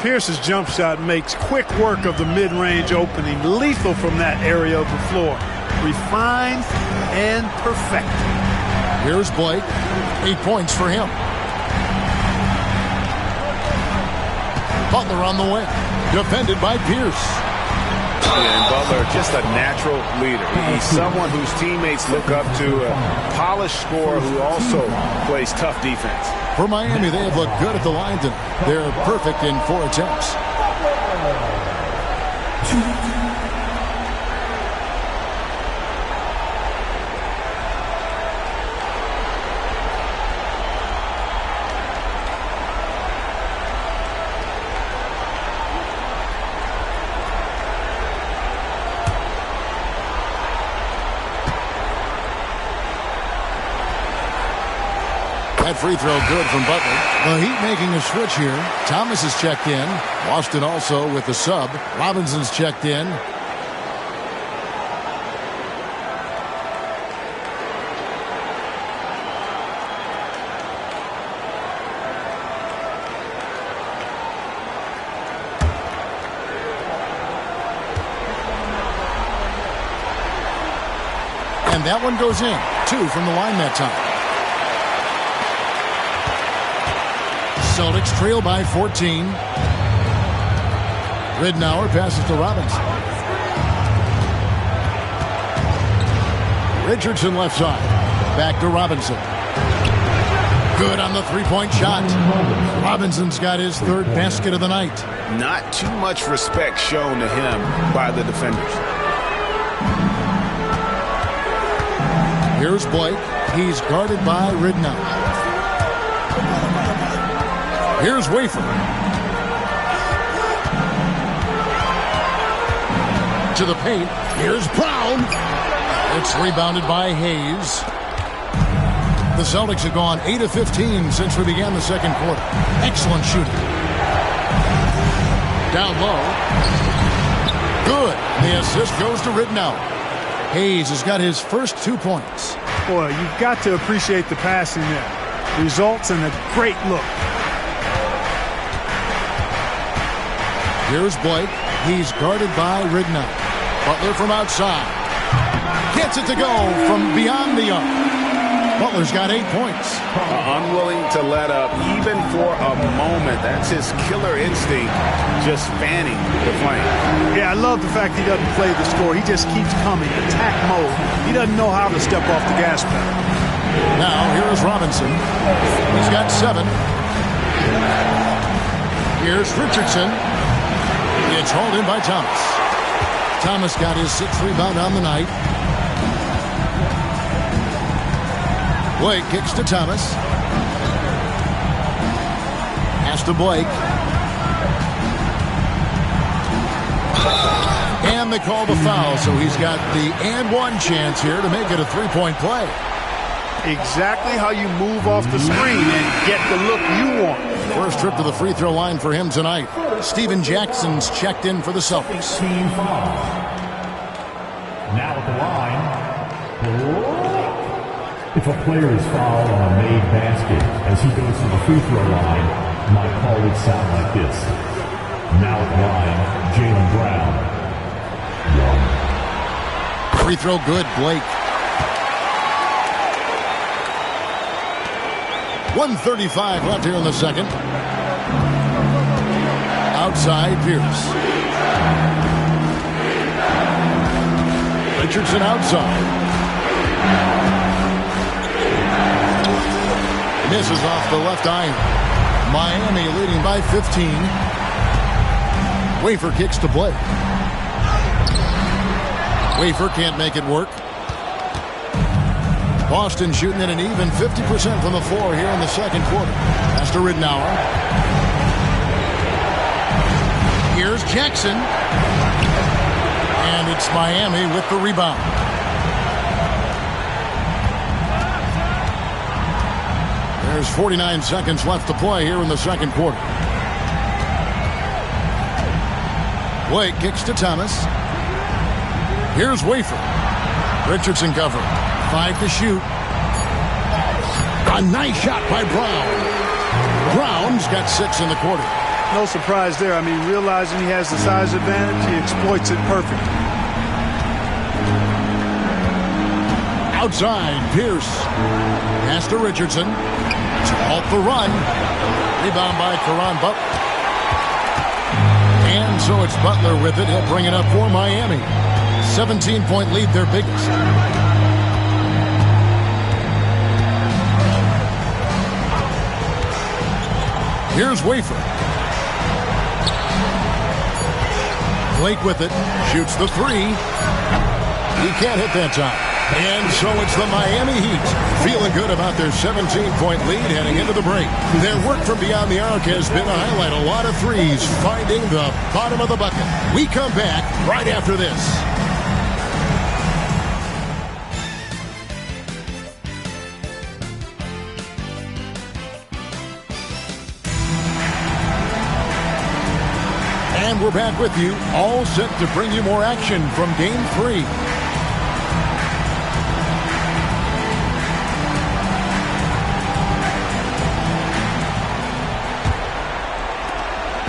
Pierce's jump shot makes quick work of the mid-range opening. Lethal from that area of the floor. Refined and perfected. Here's Blake. 8 points for him. Butler on the wing. Defended by Pierce. And Butler, just a natural leader. He's someone whose teammates look up to, a polished scorer who also plays tough defense. For Miami, they have looked good at the line tonight. They're perfect in 4 attempts. That free throw good from Butler. The Heat making a switch here. Thomas is checked in. Boston also with the sub. Robinson's checked in. And that one goes in. 2 from the line that time. Celtics trail by 14. Ridnour passes to Robinson. Richardson left side. Back to Robinson. Good on the three-point shot. Robinson's got his 3rd basket of the night. Not too much respect shown to him by the defenders. Here's Blake. He's guarded by Ridnour. Here's Wafer. into the paint. Here's Brown. It's rebounded by Hayes. The Celtics have gone 8 of 15 since we began the second quarter. Excellent shooting. Down low. Good. The assist goes to Ridnour. Hayes has got his first 2 points. Boy, you've got to appreciate the passing there. Results in a great look. Here's Blake. He's guarded by Ridnour. Butler from outside. Gets it to go from beyond the arc. Butler's got 8 points. Unwilling to let up even for a moment. That's his killer instinct, just fanning the flame. Yeah, I love the fact he doesn't play the score. He just keeps coming, attack mode. He doesn't know how to step off the gas pedal. Now, here is Robinson. He's got 7. Here's Richardson. It's hauled in by Thomas. Thomas got his 6th rebound on the night. Blake kicks to Thomas. Pass to Blake. And they call the foul, so he's got the and one chance here to make it a three-point play. Exactly how you move off the screen and get the look you want. First trip to the free throw line for him tonight. Steven Jackson's checked in for the Celtics. Now at the line. If a player is fouled on a made basket as he goes to the free throw line, my call would sound like this. Now at the line, Jaylen Brown. 1. Free throw good, Blake. 1:35 left here in the second. Outside, Pierce. Richardson outside. Misses off the left iron. Miami leading by 15. Wafer kicks to Blake. Wafer can't make it work. Boston shooting at an even 50% from the floor here in the second quarter. Pass to Ridnour. Here's Jackson. And it's Miami with the rebound. There's 49 seconds left to play here in the second quarter. Blake kicks to Thomas. Here's Wafer. Richardson covering. 5 to shoot. A nice shot by Brown. Brown's got 6 in the quarter. No surprise there. I mean, realizing he has the size advantage, he exploits it perfectly. Outside, Pierce. Pass to Richardson. To halt the run. Rebound by Caron Butler. And so it's Butler with it. He'll bring it up for Miami. 17-point lead, their biggest. Here's Wafer. Blake with it. Shoots the 3. He can't hit that time. And so it's the Miami Heat feeling good about their 17-point lead heading into the break. Their work from beyond the arc has been a highlight. A lot of threes finding the bottom of the bucket. We come back right after this. And we're back with you, all set to bring you more action from Game 3.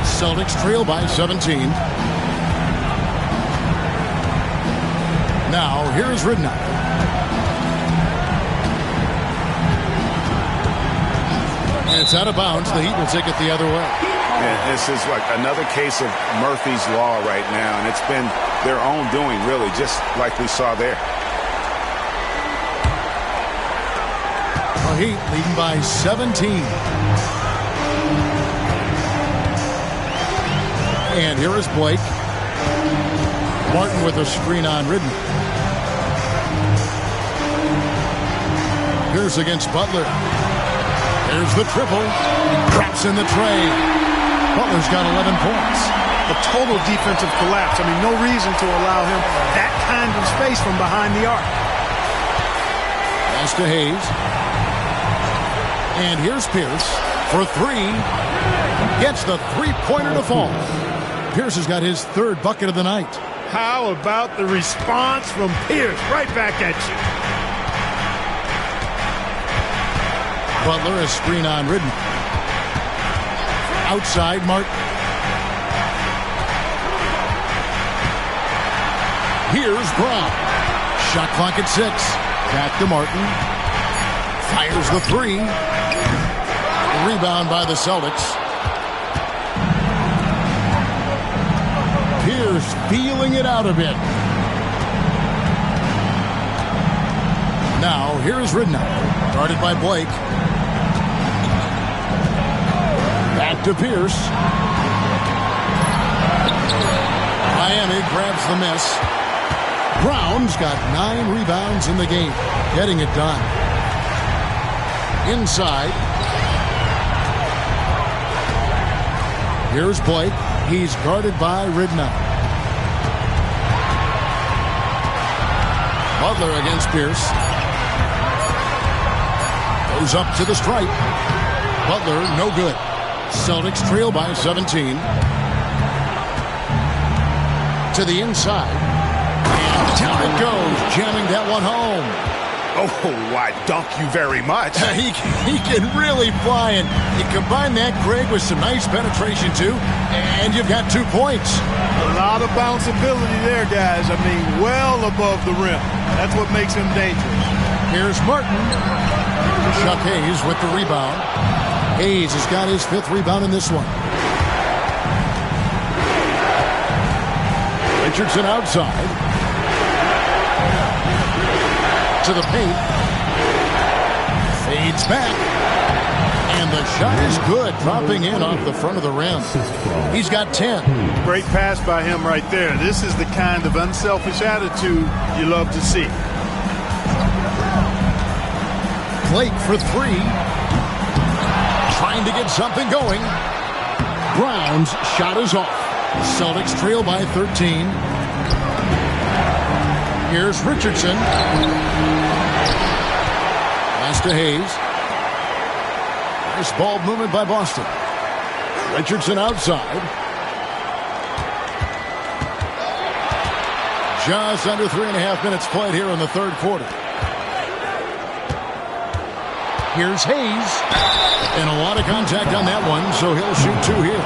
Celtics trail by 17. Now, here's Ridnour. It's out of bounds. The Heat will take it the other way. Yeah, this is like another case of Murphy's Law right now, and it's been their own doing, really, just like we saw there. The Heat leading by 17. And here is Blake. Martin with a screen on Ridnour. Here's against Butler. Here's the triple. Drops in the tray. Butler's got 11 points. a total defensive collapse. I mean, no reason to allow him that kind of space from behind the arc. Pass to Hayes. And here's Pierce for three. Gets the three-pointer to fall. Pierce has got his third bucket of the night. How about the response from Pierce? Right back at you. Butler is screen on Ridden. Outside, Martin. Here's Brown. Shot clock at 6. Back to Martin. Fires the three. Rebound by the Celtics. Pierce feeling it out a bit. Now, here's Ridnour. Guarded by Blake. Back to Pierce. Miami grabs the miss. Brown's got 9 rebounds in the game. Getting it done. Inside. Here's Blake. He's guarded by Ridnour. Butler against Pierce. Goes up to the stripe. Butler, no good. Celtics trail by 17. To the inside. And down it goes, jamming that one home. Oh, I dunk you very much. He can really fly, and you combine that, Greg, with some nice penetration, too, and you've got 2 points. A lot of bounceability there, guys. I mean, well above the rim. That's what makes him dangerous. Here's Martin. Chuck Hayes with the rebound. Hayes has got his 5th rebound in this one. Richardson outside. To the paint. Fades back. And the shot is good, dropping in off the front of the rim. He's got 10. Great pass by him right there. This is the kind of unselfish attitude you love to see. Blake for 3. Trying to get something going. Brown's shot is off. Celtics trail by 13. Here's Richardson. Pass to Hayes. Nice ball movement by Boston. Richardson outside. Just under 3.5 minutes played here in the third quarter. Here's Hayes. And a lot of contact on that one, so he'll shoot 2 here.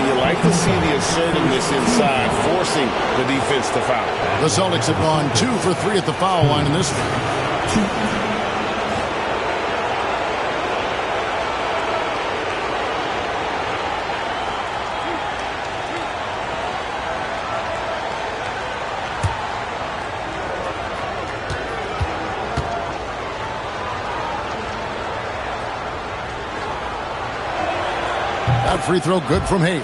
You like to see the assertiveness inside, forcing the defense to foul. The Celtics have gone 2 for 3 at the foul line in this one. That free throw good from Hayes.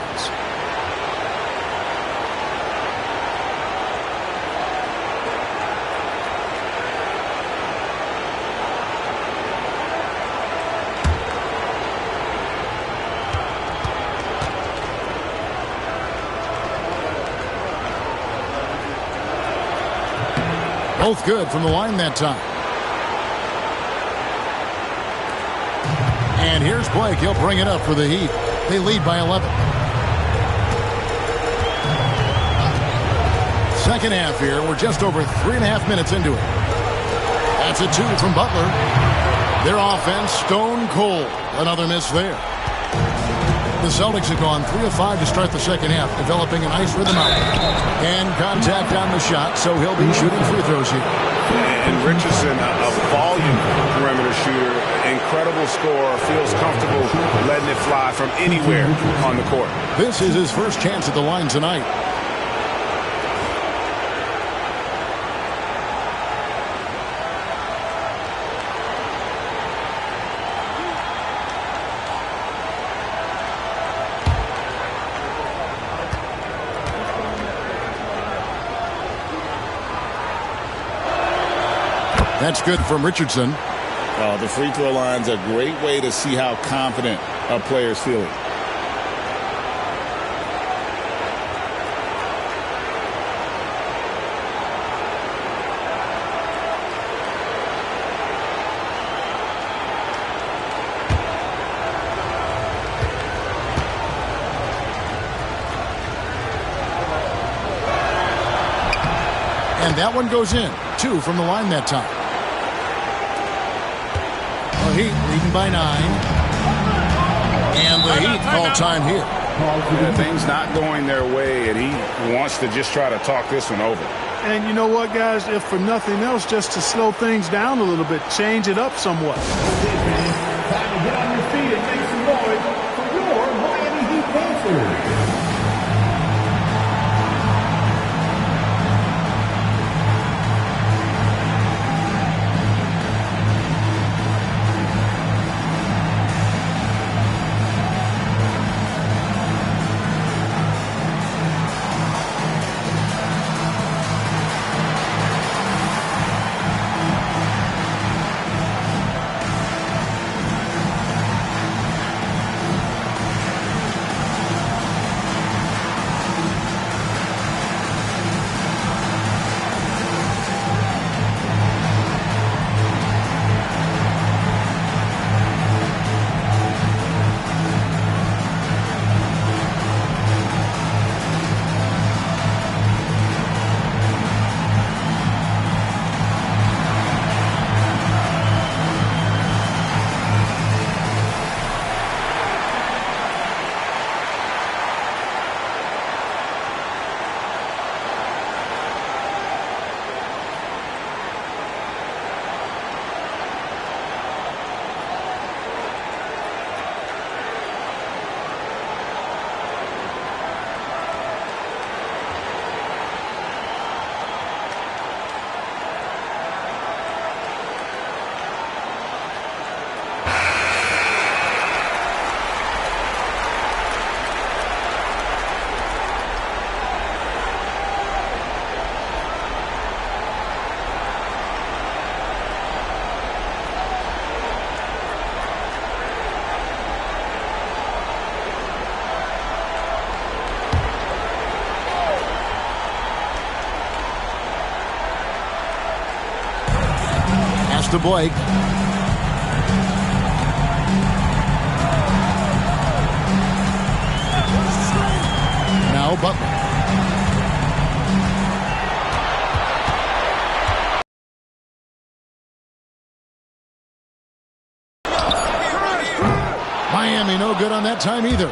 Both good from the line that time. And here's Blake. He'll bring it up for the Heat. They lead by 11. Second half here. We're just over 3.5 minutes into it. That's a 2 from Butler. Their offense stone cold. Another miss there. The Celtics have gone 3 of 5 to start the second half, developing a nice rhythm out. And contact on the shot, so he'll be shooting free throws here. And Richardson, a volume perimeter shooter, incredible scorer, feels comfortable letting it fly from anywhere on the court. This is his first chance at the line tonight. That's good from Richardson. The free throw line's a great way to see how confident a player's feeling. And that one goes in. 2 from the line that time. The Heat leading by 9. And the Heat call time here. Things not going their way, and he wants to just try to talk this one over. And you know what, guys? If for nothing else, just to slow things down a little bit, change it up somewhat. Okay, fans, time to get on your feet and make some noise for your Miami Heat Panthers. To Blake. Now Butler. Miami no good on that time either.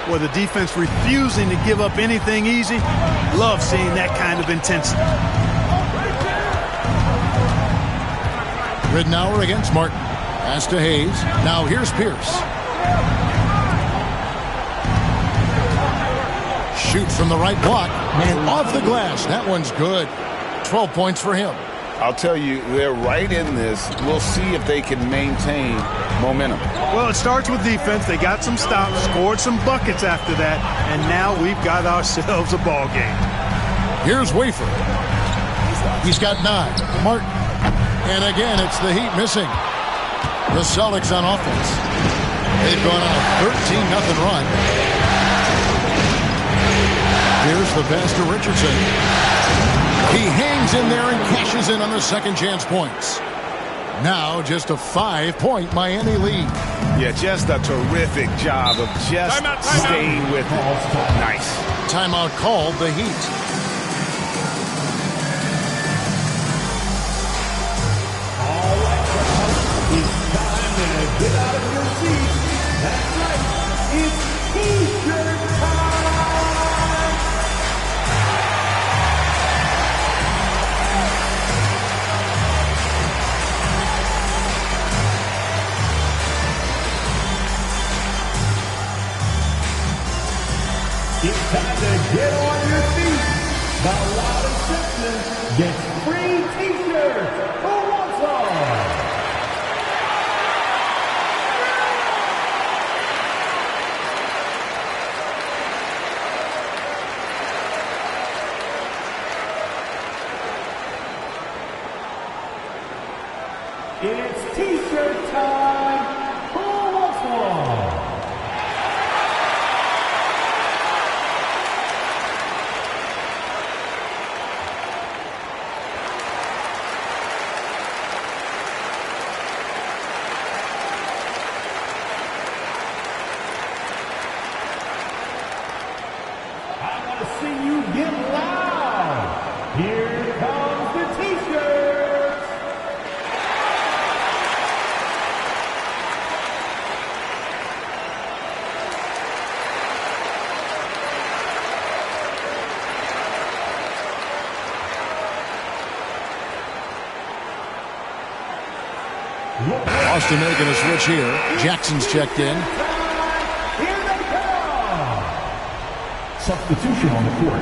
Well, the defense refusing to give up anything easy. Love seeing that kind of intensity. Ridnour against Martin. Pass to Hayes. Now here's Pierce. Shoots from the right block. And off the glass. That one's good. 12 points for him. I'll tell you, they're right in this. We'll see if they can maintain momentum. Well, it starts with defense. They got some stops, scored some buckets after that, and now we've got ourselves a ball game. Here's Wafer. He's got 9. Martin. And again, it's the Heat missing. The Celtics on offense. They've gone on a 13-0 run. Here's the pass to Richardson. He hangs in there and cashes in on the second chance points. Now just a 5-point Miami lead. Yeah, just a terrific job of just staying with it. Nice. Timeout called the Heat. Get out of your seat. That's right. It's T-shirt time. It's time to get on your feet. The Loud Simpson gets free T-shirts. Who wants one? It's T-shirt time. Who wants one? Boston making a switch here. Jackson's checked in. Here they come. Substitution on the court.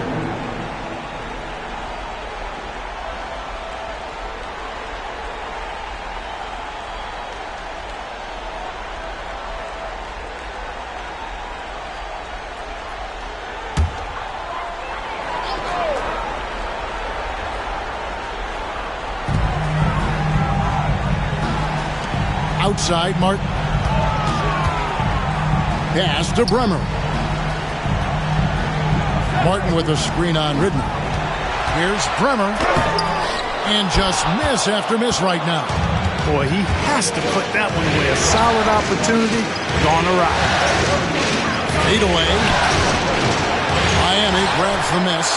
Outside, Martin. Pass to Bremer. Martin with a screen on Ridman. Here's Bremer. And just miss after miss right now. Boy, he has to put that one away. A solid opportunity gone awry. Fade away. Miami grabs the miss.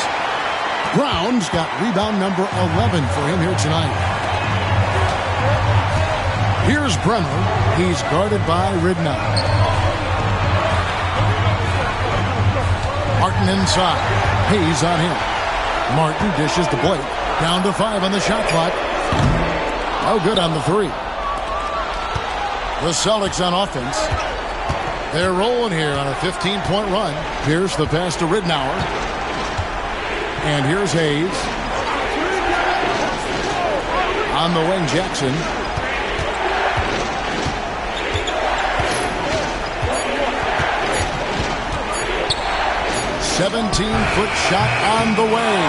Brown's got rebound number 11 for him here tonight. Here's Bremer. He's guarded by Ridnow. Martin inside. Hayes on him. Martin dishes to Blake. Down to 5 on the shot clock. Oh, good on the 3. The Celtics on offense. They're rolling here on a 15-point run. Here's the pass to Ridnour. And here's Hayes. On the wing, Jackson. 17-foot shot on the way.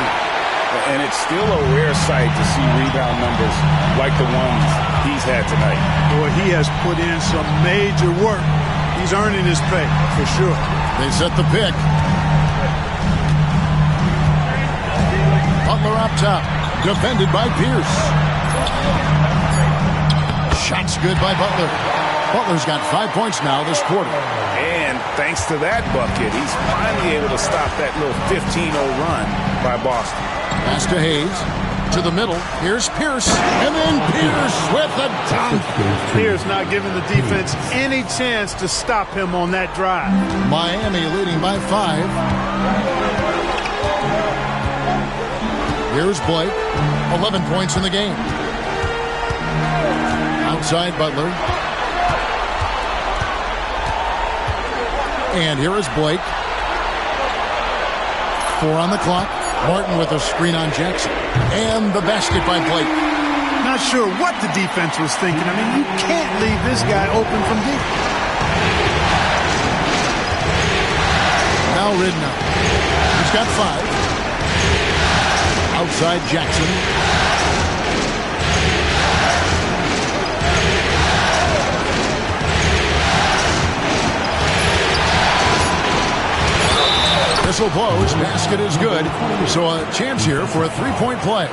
And it's still a rare sight to see rebound numbers like the ones he's had tonight. Boy, he has put in some major work. He's earning his pay, for sure. They set the pick. Butler up top. Defended by Pierce. Shots good by Butler. Butler's got 5 points now this quarter. And thanks to that bucket, he's finally able to stop that little 15-0 run by Boston. Pass to Hayes. To the middle. Here's Pierce. And then Pierce with a dunk. Pierce not giving the defense any chance to stop him on that drive. Miami leading by 5. Here's Blake. 11 points in the game. Outside Butler. And here is Blake. 4 on the clock. Martin with a screen on Jackson. And the basket by Blake. Not sure what the defense was thinking. I mean, you can't leave this guy open from deep. Now Ridnour. He's got 5. Outside Jackson. Whistle blows. Basket is good. So a chance here for a 3-point play.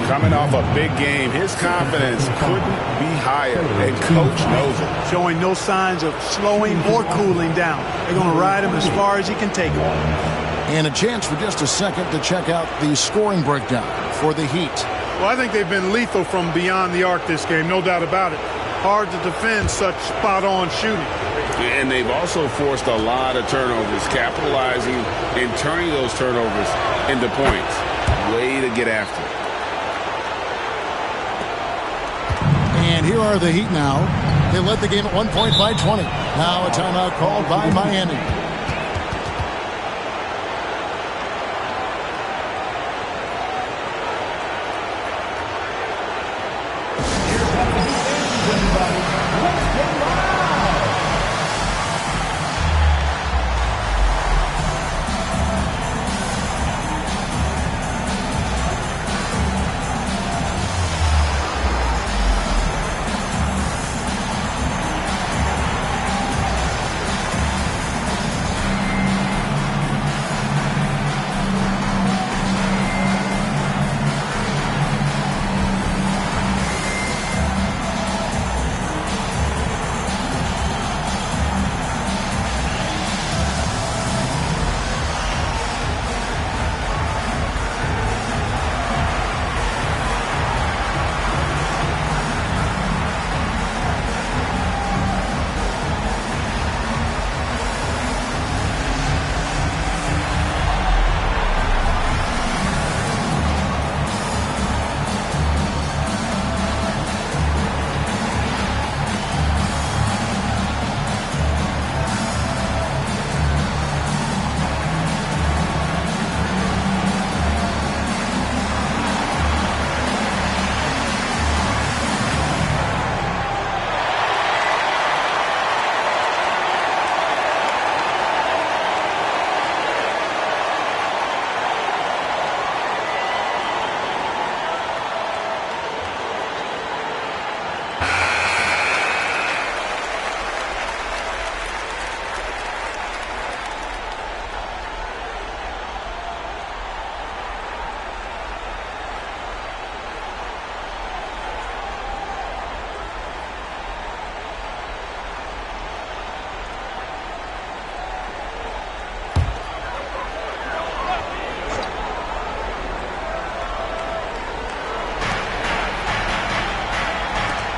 Coming off a big game, his confidence couldn't be higher, and coach knows it. Showing no signs of slowing or cooling down. They're going to ride him as far as he can take him. And a chance for just a second to check out the scoring breakdown for the Heat. Well, I think they've been lethal from beyond the arc this game, no doubt about it. Hard to defend such spot-on shooting. And they've also forced a lot of turnovers, capitalizing and turning those turnovers into points. Way to get after it. And here are the Heat now. They led the game at 1 point by 20. Now a timeout called by Miami.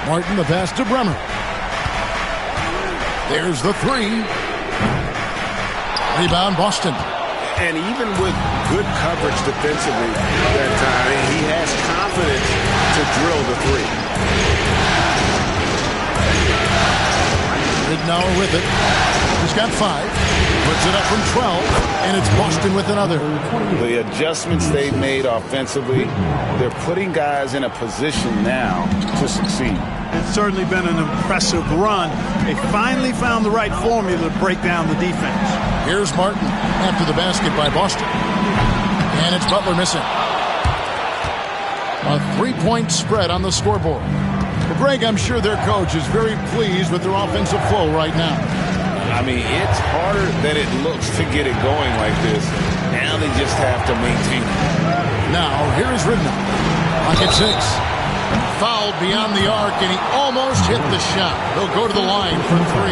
Martin, the pass to Bremer. There's the three. Rebound, Boston. And even with good coverage defensively that time, he has confidence to drill the three. Ridnour with it. He's got 5. Puts it up from 12. And it's Boston with another. The adjustments they've made offensively, they're putting guys in a position now to succeed. It's certainly been an impressive run. They finally found the right formula to break down the defense. Here's Martin after the basket by Boston. And it's Butler missing. A 3-point spread on the scoreboard. Well, Greg, I'm sure their coach is very pleased with their offensive flow right now. I mean, it's harder than it looks to get it going like this. Now they just have to maintain it. Now, here is Ridnour. Pocket 6. Fouled beyond the arc, and he almost hit the shot. He'll go to the line for 3.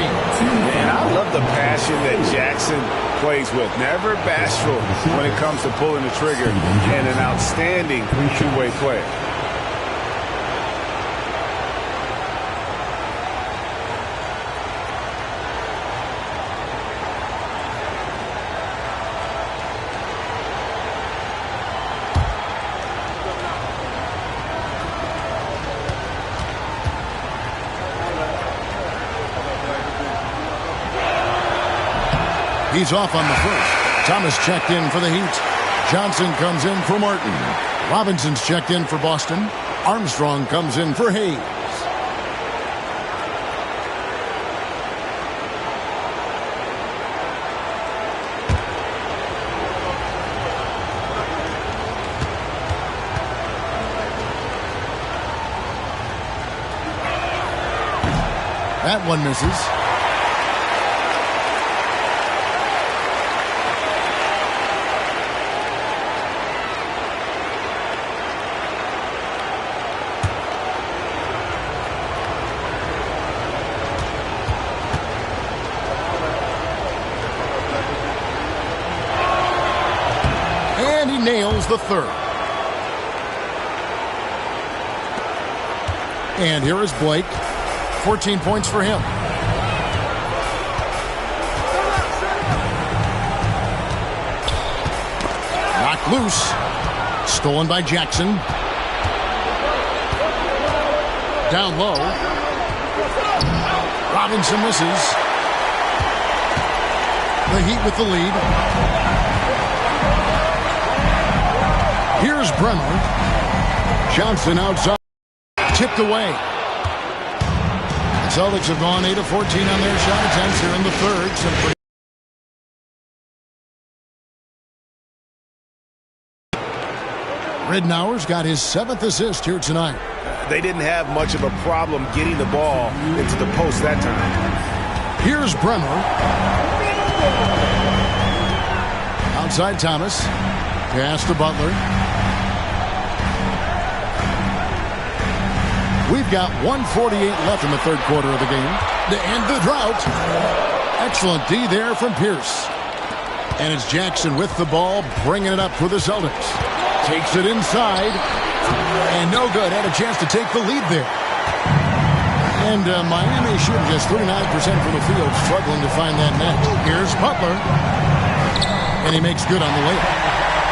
And I love the passion that Jackson plays with. Never bashful when it comes to pulling the trigger, and an outstanding two-way player. He's off on the first. Thomas checked in for the Heat. Johnson comes in for Martin. Robinson's checked in for Boston. Armstrong comes in for Hayes. That one misses. Nails the third. And here is Blake. 14 points for him. Knocked loose. Stolen by Jackson. Down low. Robinson misses. The Heat with the lead. Here's Bremer. Johnson outside. Tipped away. The Celtics have gone 8 of 14 on their shot attempts here in the third. Ridnour's got his 7th assist here tonight. They didn't have much of a problem getting the ball into the post that time. Here's Bremer. Outside Thomas. Pass to Butler. We've got 1:48 left in the third quarter of the game to end the drought. Excellent D there from Pierce. And it's Jackson with the ball, bringing it up for the Celtics. Takes it inside. And no good. Had a chance to take the lead there. And Miami shooting just 39% from the field, struggling to find that net. Here's Butler. And he makes good on the layup.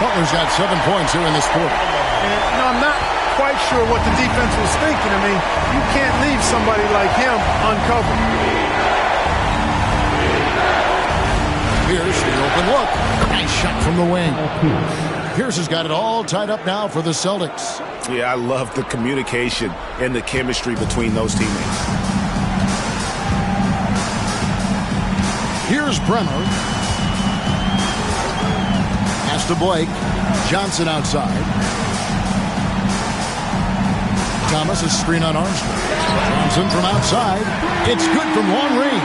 Butler's got 7 points here in this quarter. And, I'm not quite sure what the defense was thinking. I mean, you can't leave somebody like him uncovered. Pierce, the open look. Nice shot from the wing. Pierce has got it all tied up now for the Celtics. Yeah, I love the communication and the chemistry between those teammates. Here's Bremer. Pass to Blake. Johnson outside. Thomas is screen on Armstrong. Johnson from outside. It's good from long range.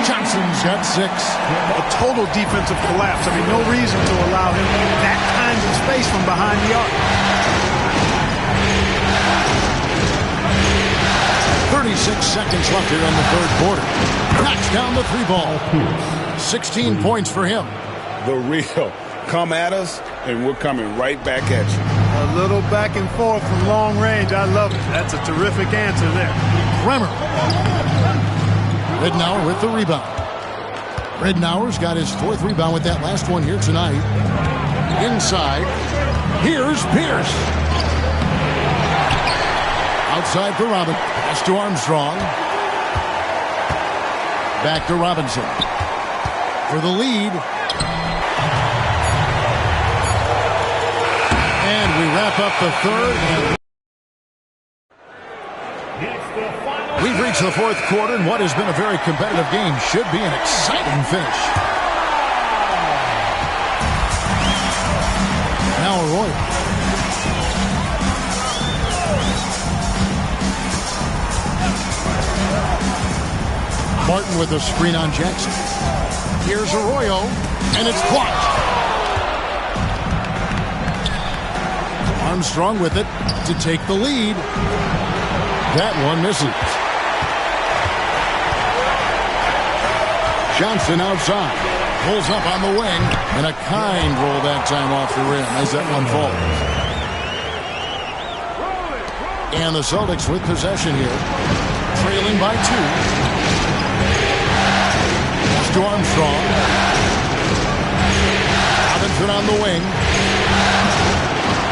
Johnson's got 6. A total defensive collapse. I mean, no reason to allow him that kind of space from behind the arc. 36 seconds left here in the third quarter. Knocks down the 3-ball. 16 points for him. The real. Come at us, and we're coming right back at you. little back and forth from long range. I love it. That's a terrific answer there. Bremer. Ridnour with the rebound. Ridnour's got his 4th rebound with that last one here tonight. Inside. Here's Pierce. Outside for Robin. Pass to Armstrong. Back to Robinson. For the lead. And we wrap up the 3rd. We've reached the 4th quarter, and what has been a very competitive game should be an exciting finish. Now Arroyo. Martin with a screen on Jackson. Here's Arroyo, and it's blocked. Armstrong with it to take the lead. That one misses. Johnson outside. Pulls up on the wing, and a kind roll that time off the rim as that one falls. And the Celtics with possession here. Trailing by 2. To Armstrong. Robinson on the wing.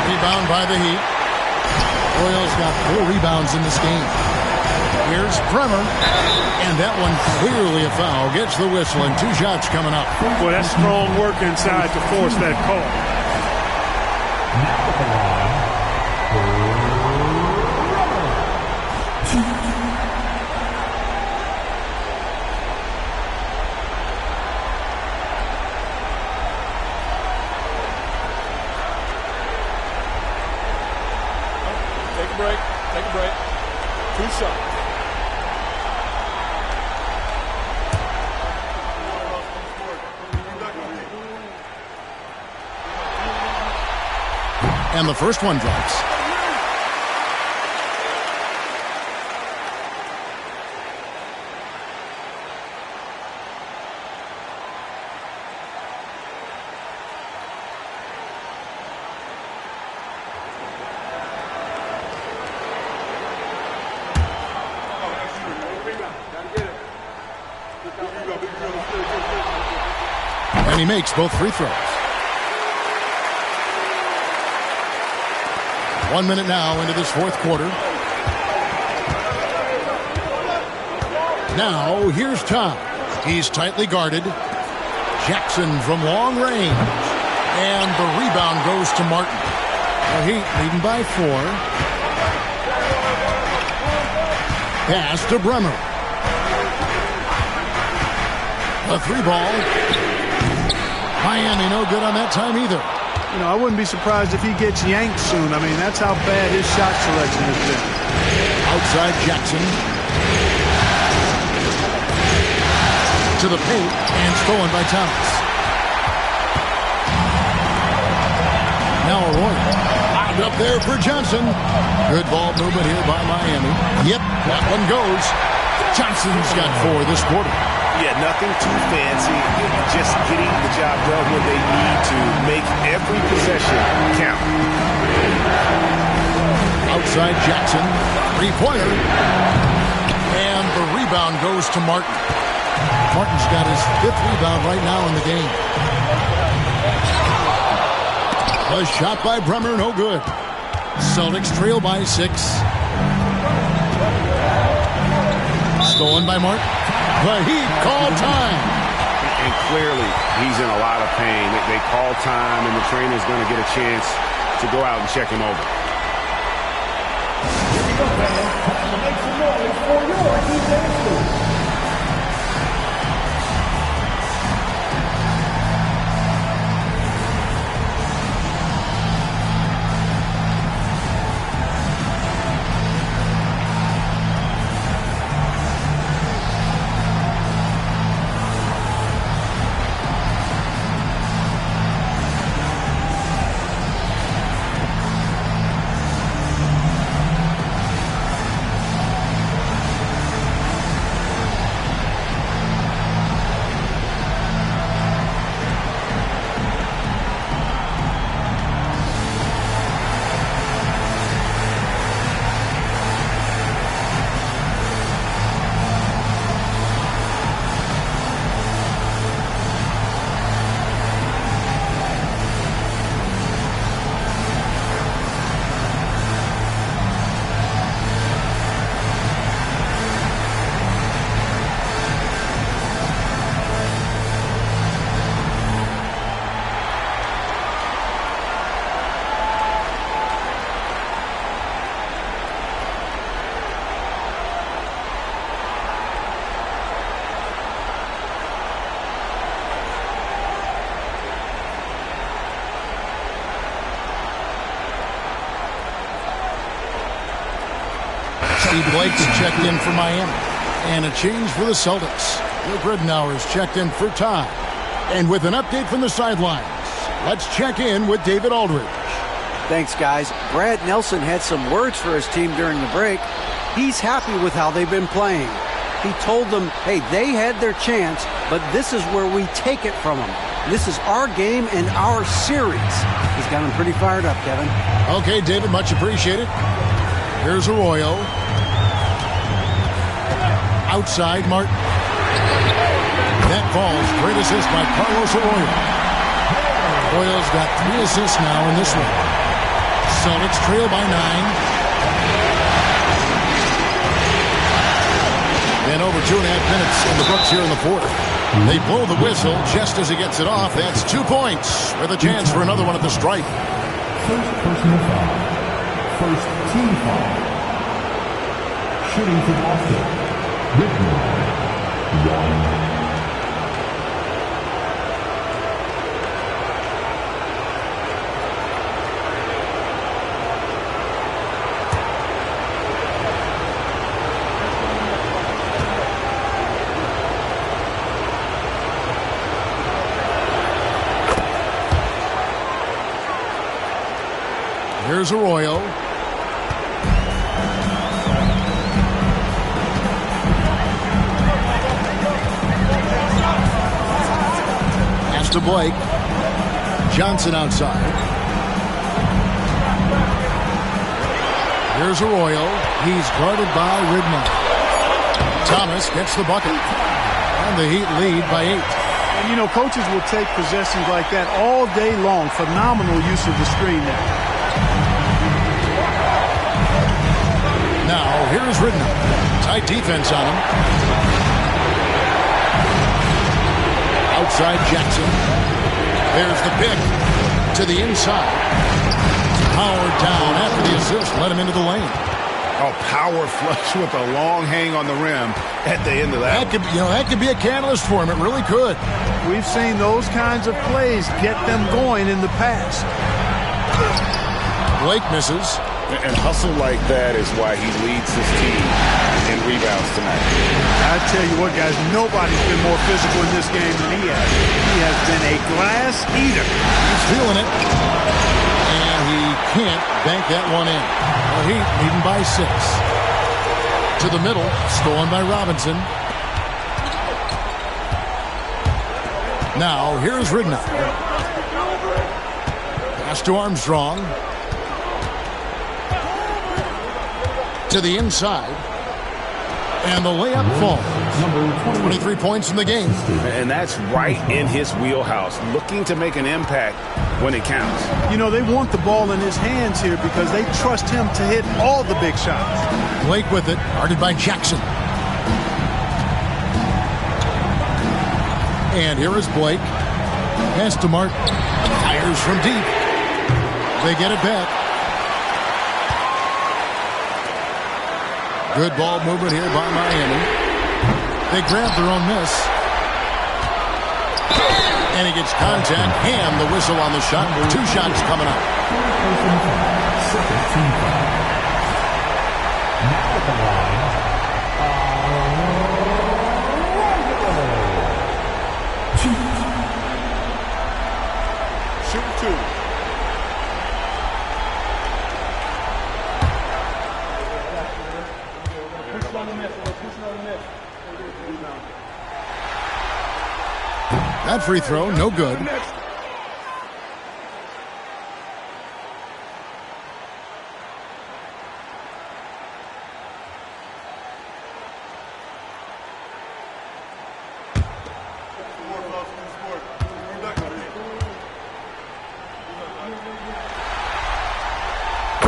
Rebound by the Heat. Royals got 4 rebounds in this game. Here's Bremer. And that one clearly a foul. Gets the whistle and 2 shots coming up. Boy, that's strong work inside to force that call. Take a break. 2 shots. And the first one drops. And he makes both free throws. 1 minute now into this 4th quarter. Now, here's Tom. He's tightly guarded. Jackson from long range. And the rebound goes to Martin. The Heat leading by 4. Pass to Bremer. A 3 ball. Miami no good on that time either. You know, I wouldn't be surprised if he gets yanked soon. I mean, that's how bad his shot selection has been. Outside Jackson. To the paint and stolen by Thomas. Now Arroyo. Lobbed up there for Johnson. Good ball movement here by Miami. Yep, that one goes. Johnson's got 4 this quarter. Yeah, nothing too fancy. Just getting the job done when they need to make every possession count. Outside Jackson. 3-pointer. And the rebound goes to Martin. Martin's got his 5th rebound right now in the game. A shot by Bremer, no good. Celtics trail by 6. Stolen by Martin. The Heat call time. And clearly, he's in a lot of pain. They call time, and the trainer's going to get a chance to go out and check him over. Make some noise for your Heat Dancers. Steve Blake's checked in for Miami. And a change for the Celtics. Luke Ridnour's checked in for Todd. And with an update from the sidelines, let's check in with David Aldridge. Thanks, guys. Brad Nelson had some words for his team during the break. He's happy with how they've been playing. He told them, hey, they had their chance, but this is where we take it from them. This is our game and our series. He's got them pretty fired up, Kevin. Okay, David, much appreciated. Here's Arroyo. Outside, Martin. That falls. Great assist by Carlos Arroyo. Arroyo's got 3 assists now in this one. Celtics trail by 9. And over 2.5 minutes in the books here in the fourth. They blow the whistle just as he gets it off. That's 2 points with a chance for another one at the stripe. First personal foul. First team foul. Shooting for Boston. Whitmore. 1. Here's Arroyo. Pass to Blake. Johnson outside. Here's Arroyo. He's guarded by Ridnour. Thomas gets the bucket. And the Heat lead by 8. And, you know, coaches will take possessions like that all day long. Phenomenal use of the screen there. Now, here's Ridnour. Tight defense on him. Outside Jackson. There's the pick to the inside. Howard down after the assist. Let him into the lane. Oh, power flush with a long hang on the rim at the end of that. That could be a catalyst for him. It really could. We've seen those kinds of plays get them going in the past. Blake misses. And hustle like that is why he leads his team in rebounds tonight. I tell you what, guys, nobody's been more physical in this game than he has. He has been a glass eater. He's feeling it. And he can't bank that one in. The Heat leading by 6. To the middle, stolen by Robinson. Now, here's Ridnour. Pass to Armstrong. To the inside. And the layup falls. 23 points in the game. And that's right in his wheelhouse. Looking to make an impact when it counts. You know, they want the ball in his hands here because they trust him to hit all the big shots. Blake with it. Guarded by Jackson. And here is Blake. Pass to Martin. Fires from deep. They get it back. Good ball movement here by Miami. They grab their own miss. And he gets contact. And the whistle on the shot. 2 shots coming up. Second team foul. Now at the line. Shoot 2. That free throw, no good.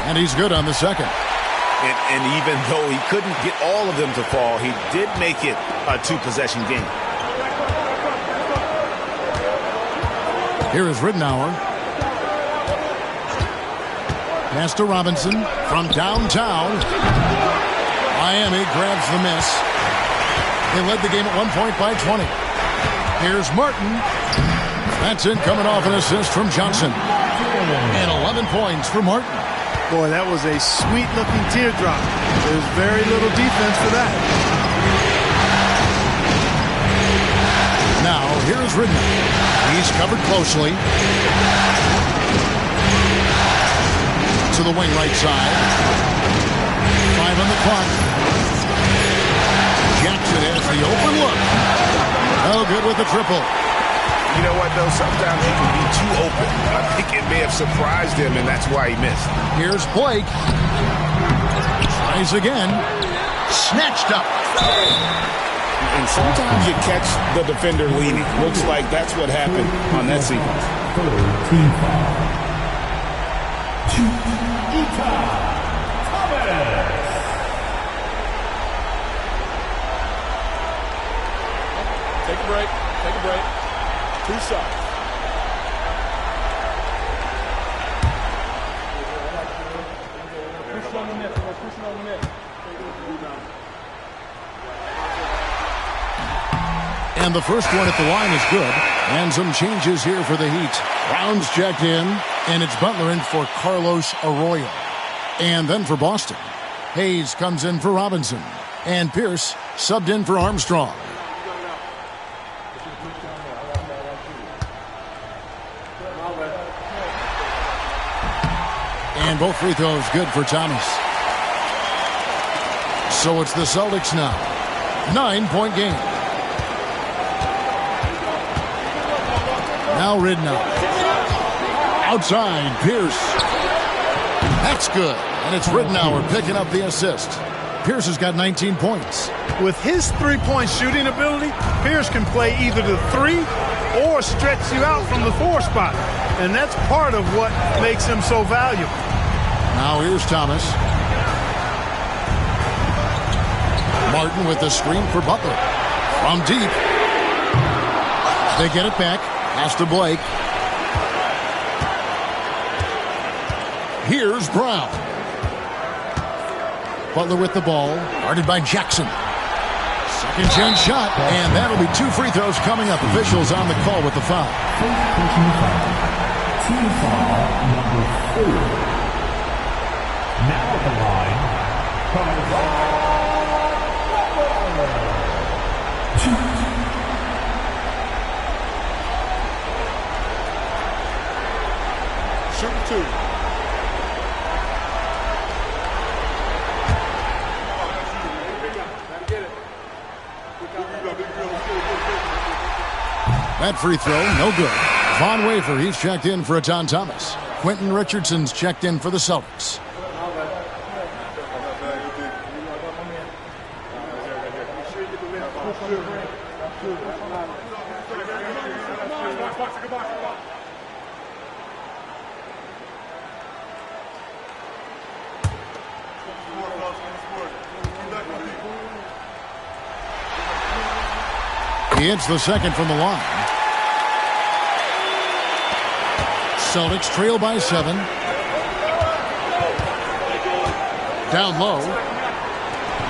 And he's good on the second. And even though he couldn't get all of them to fall, he did make it a 2-possession game. Here is Ridnour. Pass to Robinson from downtown. Miami grabs the miss. They led the game at 1 point by 20. Here's Martin. That's in coming off an assist from Johnson. And 11 points for Martin. Boy, that was a sweet-looking teardrop. There's very little defense for that. Now, here's Ridnour. He's covered closely. To the wing right side. 5 on the clock. Jackson has the open look. Oh, good with the triple. You know what, though? Sometimes you can be too open. I think it may have surprised him, and that's why he missed. Here's Blake. Tries again. Snatched up. And sometimes you catch the defender leading. Looks like that's what happened on that sequence. Team foul. Utah Thomas. Take a break. Take a break. 2 shots. Push on the net. Push on the net. And the first one at the line is good. And some changes here for the Heat. Brown's checked in, and it's Butler in for Carlos Arroyo. And then for Boston, Hayes comes in for Robinson. And Pierce subbed in for Armstrong. And both free throws good for Thomas. So it's the Celtics now. 9-point game. Now Ridnour. Outside, Pierce. That's good. And it's Ridnour picking up the assist. Pierce has got 19 points. With his three-point shooting ability, Pierce can play either the 3 or stretch you out from the 4 spot. And that's part of what makes him so valuable. Now here's Thomas. Martin with the screen for Butler. From deep. They get it back. Pass to Blake. Here's Brown. Butler with the ball. Guarded by Jackson. Second chance shot. And that'll be 2 free throws coming up. Officials on the call with the foul. Team foul number 4. Now at the line, Shoot 2. That free throw, no good. Von Wafer, he's checked in for John Thomas. Quentin Richardson's checked in for the Celtics. He hits the second from the line. Celtics trail by 7. Down low.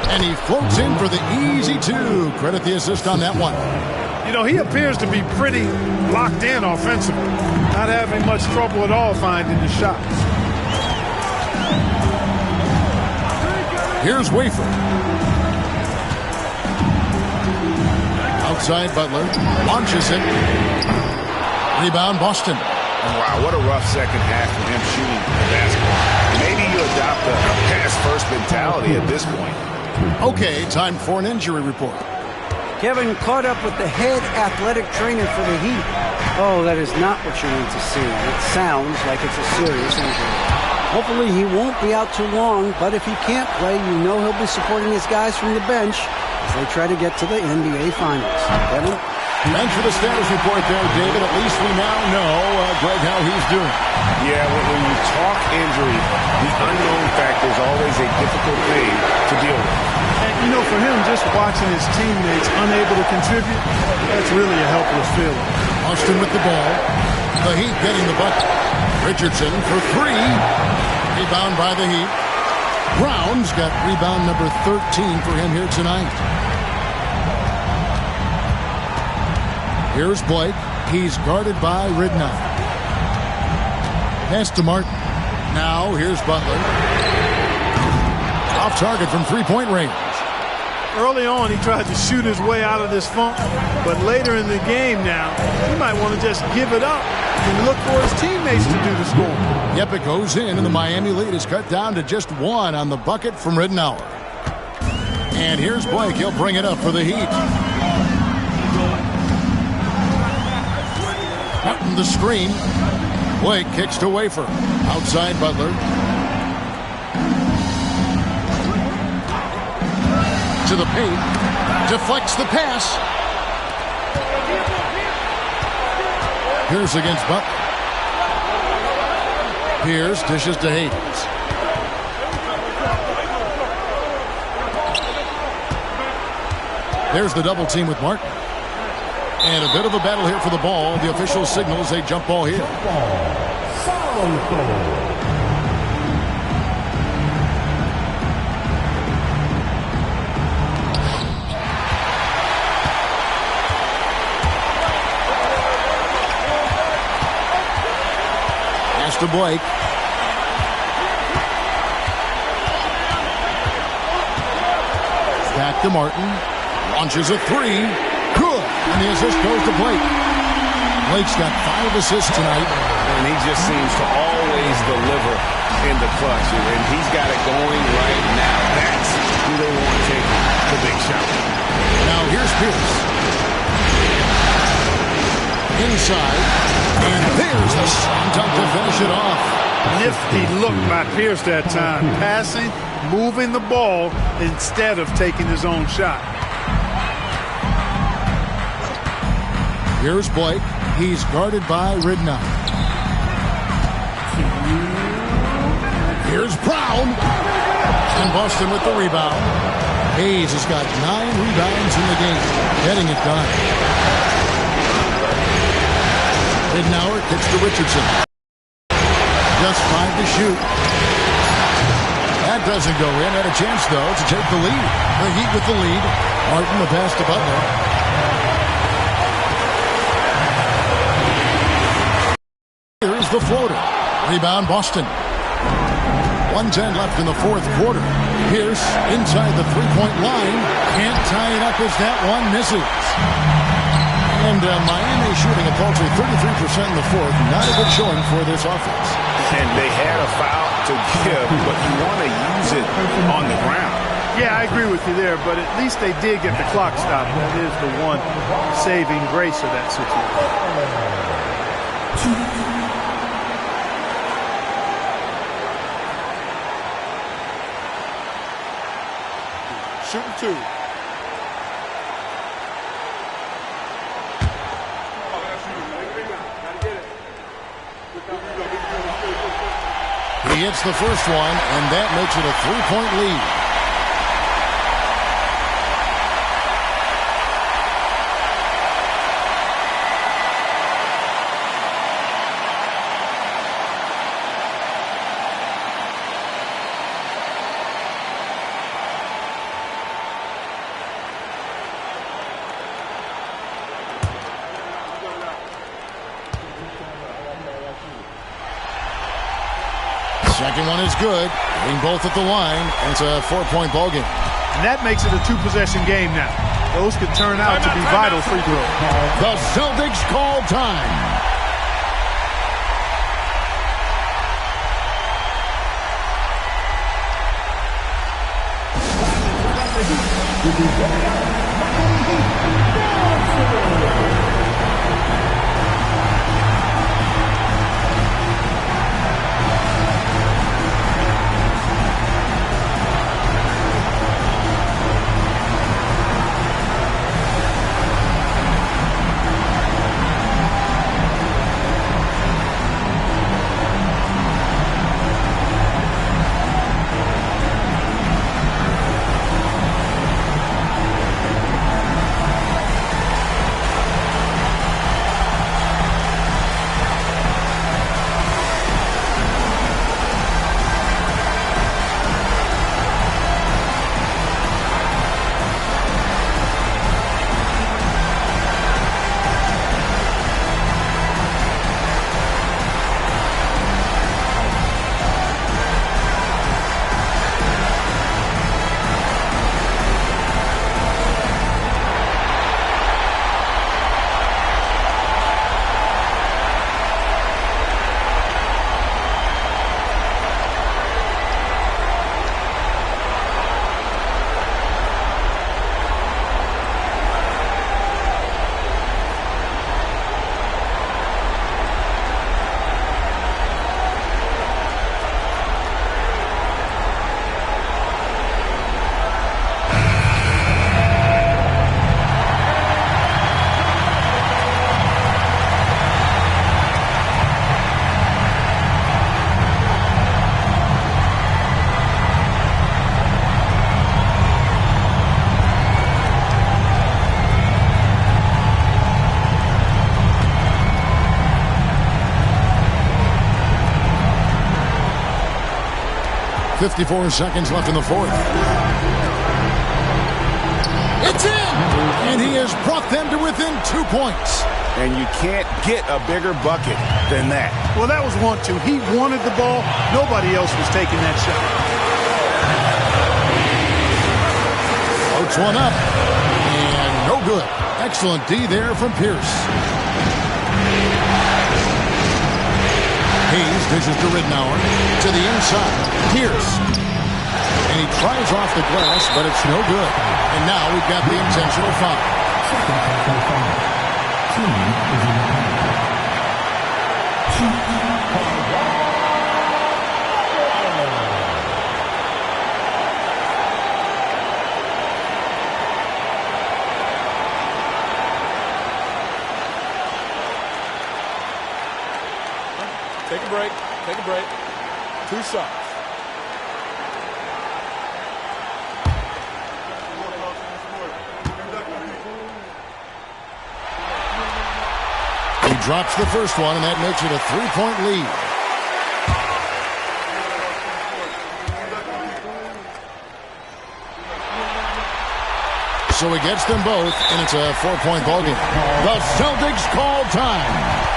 And he floats in for the easy 2. Credit the assist on that one. You know, he appears to be pretty locked in offensively. Not having much trouble at all finding the shots. Here's Wafer. Outside Butler. Launches it. Rebound Boston. Wow, what a rough second half for him shooting the basketball. Maybe you adopt a pass-first mentality at this point. Okay, time for an injury report. Kevin caught up with the head athletic trainer for the Heat. Oh, that is not what you want to see. It sounds like it's a serious injury. Hopefully he won't be out too long, but if he can't play, you know he'll be supporting his guys from the bench as they try to get to the NBA Finals. Kevin? Thanks for the status report there, David. At least we now know, Greg, how he's doing. Yeah, when you talk injury, the unknown factor is always a difficult thing to deal with. And, you know, for him, just watching his teammates unable to contribute, that's really a helpless feeling. Austin with the ball. The Heat getting the bucket. Richardson for 3. Rebound by the Heat. Brown's got rebound number 13 for him here tonight. Here's Blake. He's guarded by Ridnour. Pass to Martin. Now here's Butler. Off target from three-point range. Early on, he tried to shoot his way out of this funk, but later in the game now, he might want to just give it up and look for his teammates to do the scoring. Yep, it goes in, and the Miami lead is cut down to just one on the bucket from Ridenour. And here's Blake. He'll bring it up for the Heat. Cutting the screen. Blake kicks to Wafer. Outside Butler. To the paint. Deflects the pass. Pierce against Butler. Pierce dishes to Hayes. There's the double team with Martin. And a bit of a battle here for the ball. The official signals a jump ball here. Pass to Blake. Back to Martin. Launches a three. Good. And the assist goes to Blake. Blake's got 5 assists tonight. And he just seems to always deliver in the clutch. And he's got it going right now. That's who they want taking the big shot. Now here's Pierce. Inside. And there's the slam dunk to finish it off. Nifty look by Pierce that time. Passing, moving the ball instead of taking his own shot. Here's Blake. He's guarded by Ridenour. Here's Brown. And Boston with the rebound. Hayes has got 9 rebounds in the game. Getting it done. Ridenour kicks to Richardson. Just 5 to shoot. That doesn't go in. Had a chance, though, to take the lead. The Heat with the lead. Martin the pass to Butler. Here's the floater. Rebound Boston. 1:10 left in the fourth quarter. Pierce inside the three-point line. Can't tie it up as that one misses. And Miami shooting a paltry 33% in the fourth. Not a good showing for this offense. And they had a foul to give, but you want to use it on the ground. Yeah, I agree with you there, but at least they did get the clock stopped. That is the one saving grace of that situation. Shooting 2. He hits the first one, and that makes it a 3-point lead. Second one is good. Hitting both at the line. It's a 4-point ball game. And that makes it a 2-possession game now. Those could turn out to be vital free throws. The Celtics call time. 54 seconds left in the fourth. It's in! And he has brought them to within 2 points. And you can't get a bigger bucket than that. Well, that was 1-2. He wanted the ball. Nobody else was taking that shot. Floats one up. And no good. Excellent D there from Pierce. Hayes dishes to Ridnour. To the inside. Pierce. And he tries off the glass, but it's no good. And now we've got the intentional foul. Take a break. Take a break. 2 shots. He drops the first one, and that makes it a 3-point lead. So he gets them both, and it's a 4-point ballgame. The Celtics call time.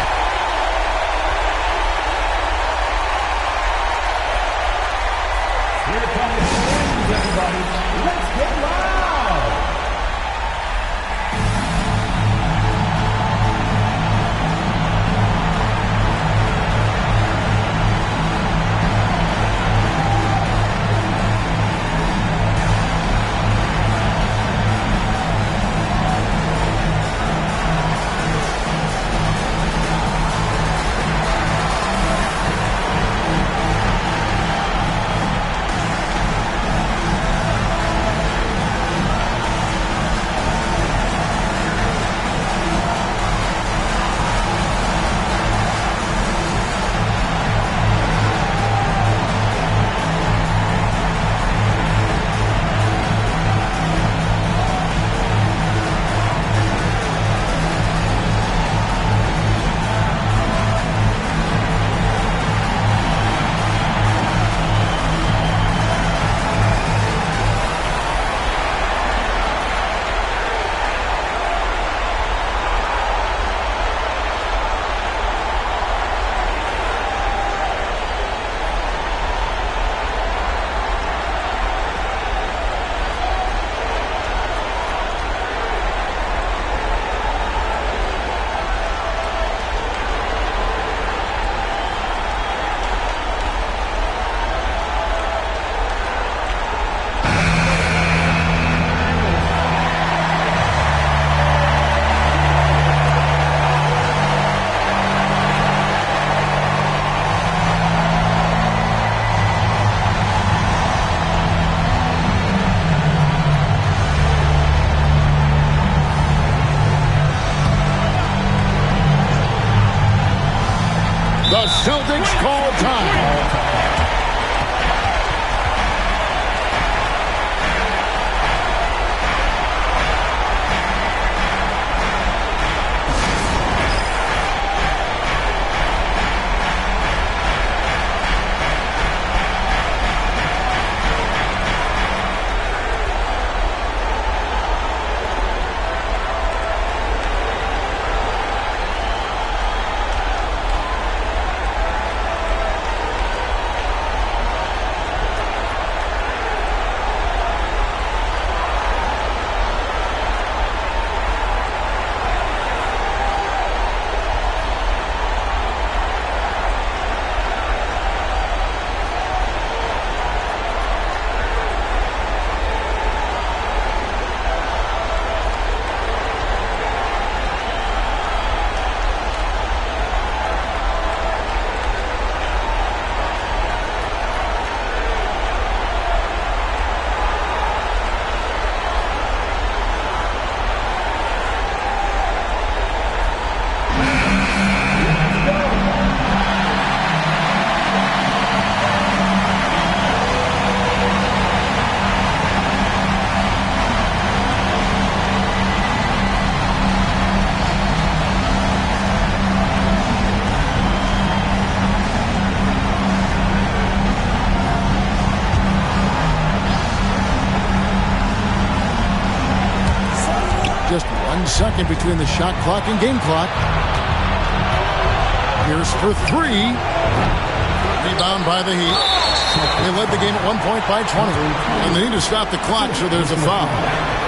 Here comes the Wings, everybody. Let's get loud. The Celtics call time. second between the shot clock and game clock. Here's for three. Rebound by the Heat. They led the game at one point by 20. And they need to stop the clock, so there's a foul.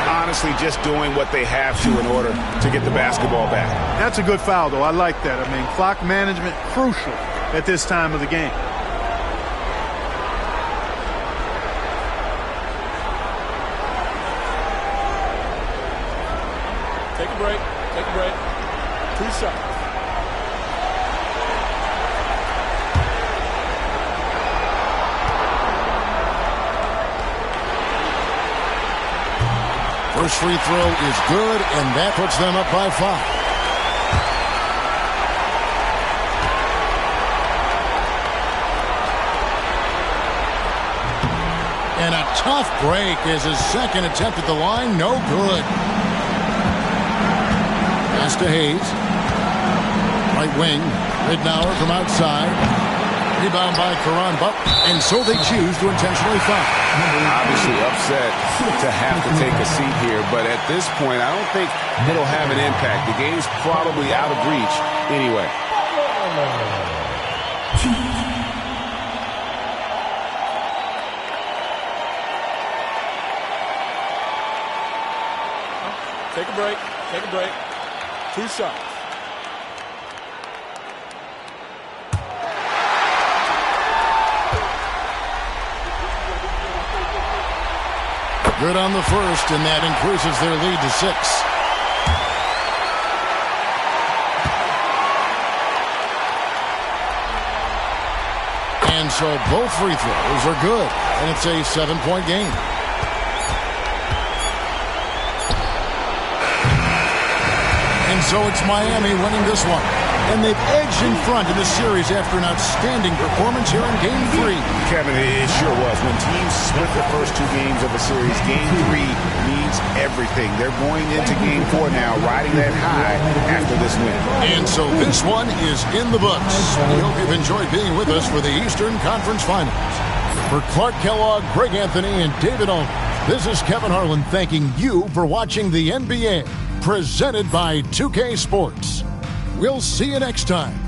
Honestly, just doing what they have to in order to get the basketball back. That's a good foul, though. I like that. I mean, clock management crucial at this time of the game. Take a break. Take a break. 2 shots. First free throw is good, and that puts them up by 5. And a tough break is his second attempt at the line. No good. Pass to Hayes. Right wing. Ridnour from outside. Rebound by Caron Buck. And so they choose to intentionally foul. Obviously upset to have to take a seat here, but at this point, I don't think it'll have an impact. The game's probably out of reach anyway. Take a break. Take a break. 2 shots. Good on the first, and that increases their lead to 6. And so both free throws are good, and it's a 7-point game. And so it's Miami winning this one. And they've edged in front in the series after an outstanding performance here in Game 3. Kevin, it sure was. When teams split the first 2 games of a series, Game 3 means everything. They're going into Game 4 now, riding that high after this win. And so this one is in the books. We hope you've enjoyed being with us for the Eastern Conference Finals. For Clark Kellogg, Greg Anthony, and David Olney, this is Kevin Harlan thanking you for watching the NBA, presented by 2K Sports. We'll see you next time.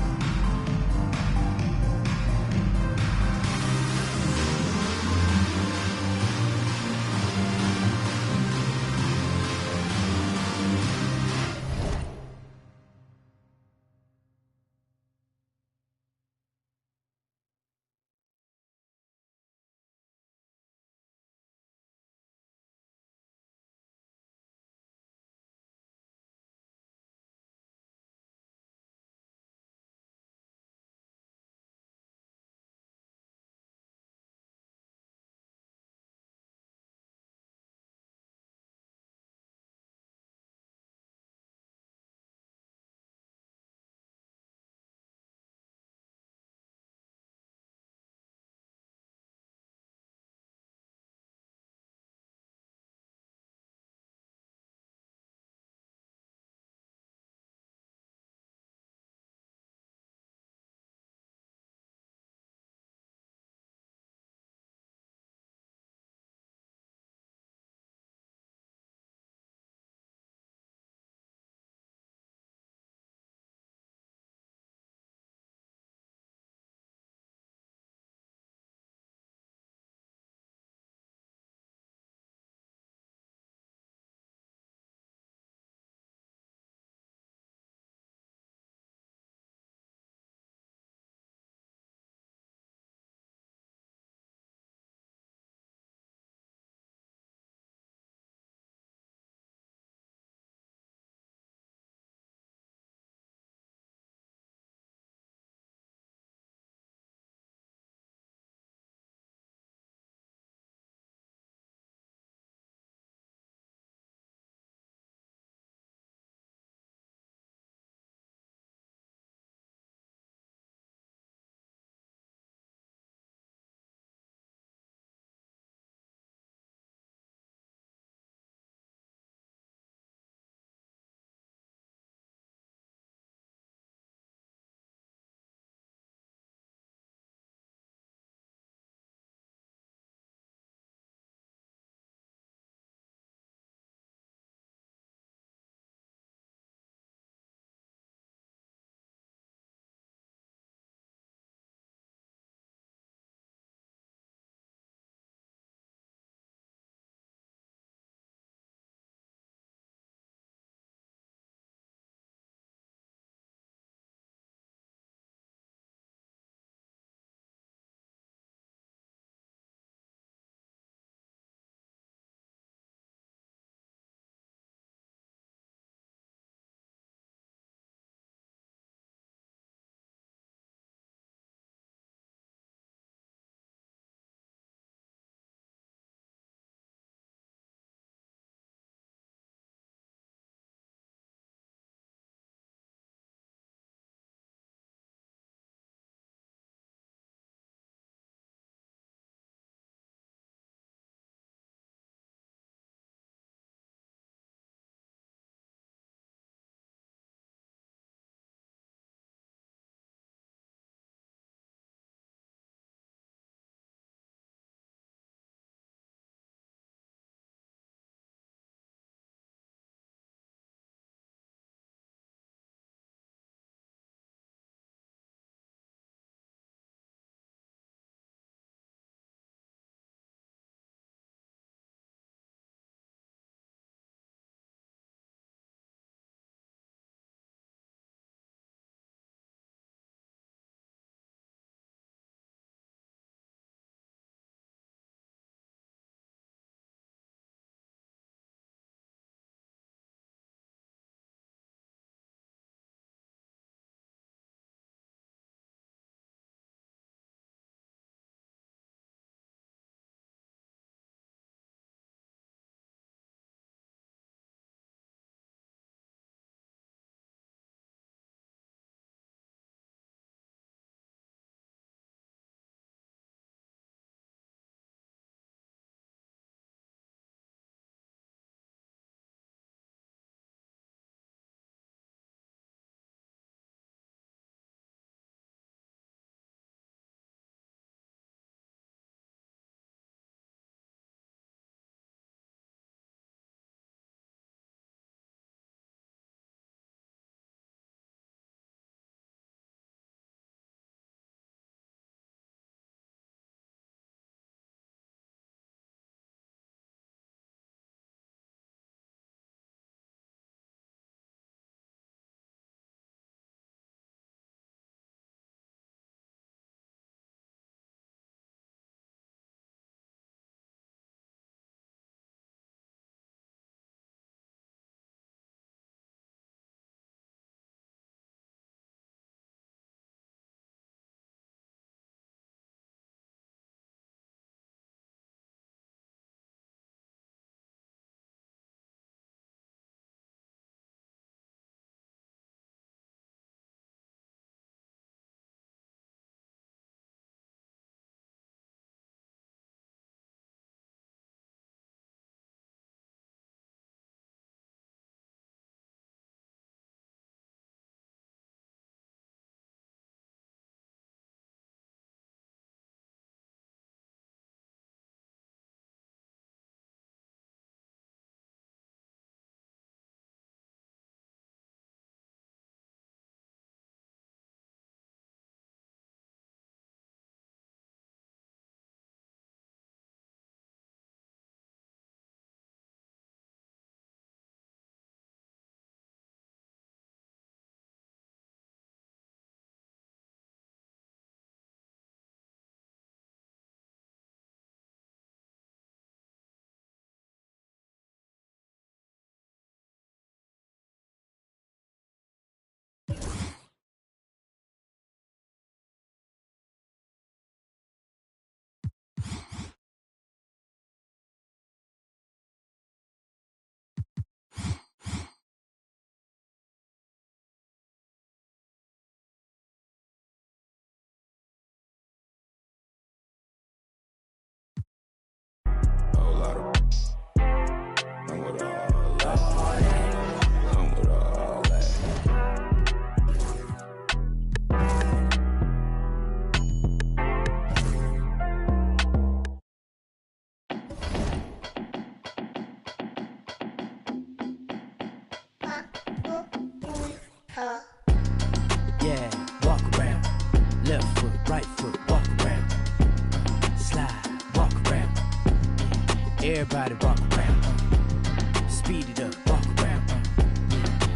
Everybody walk around. Speed it up, walk around.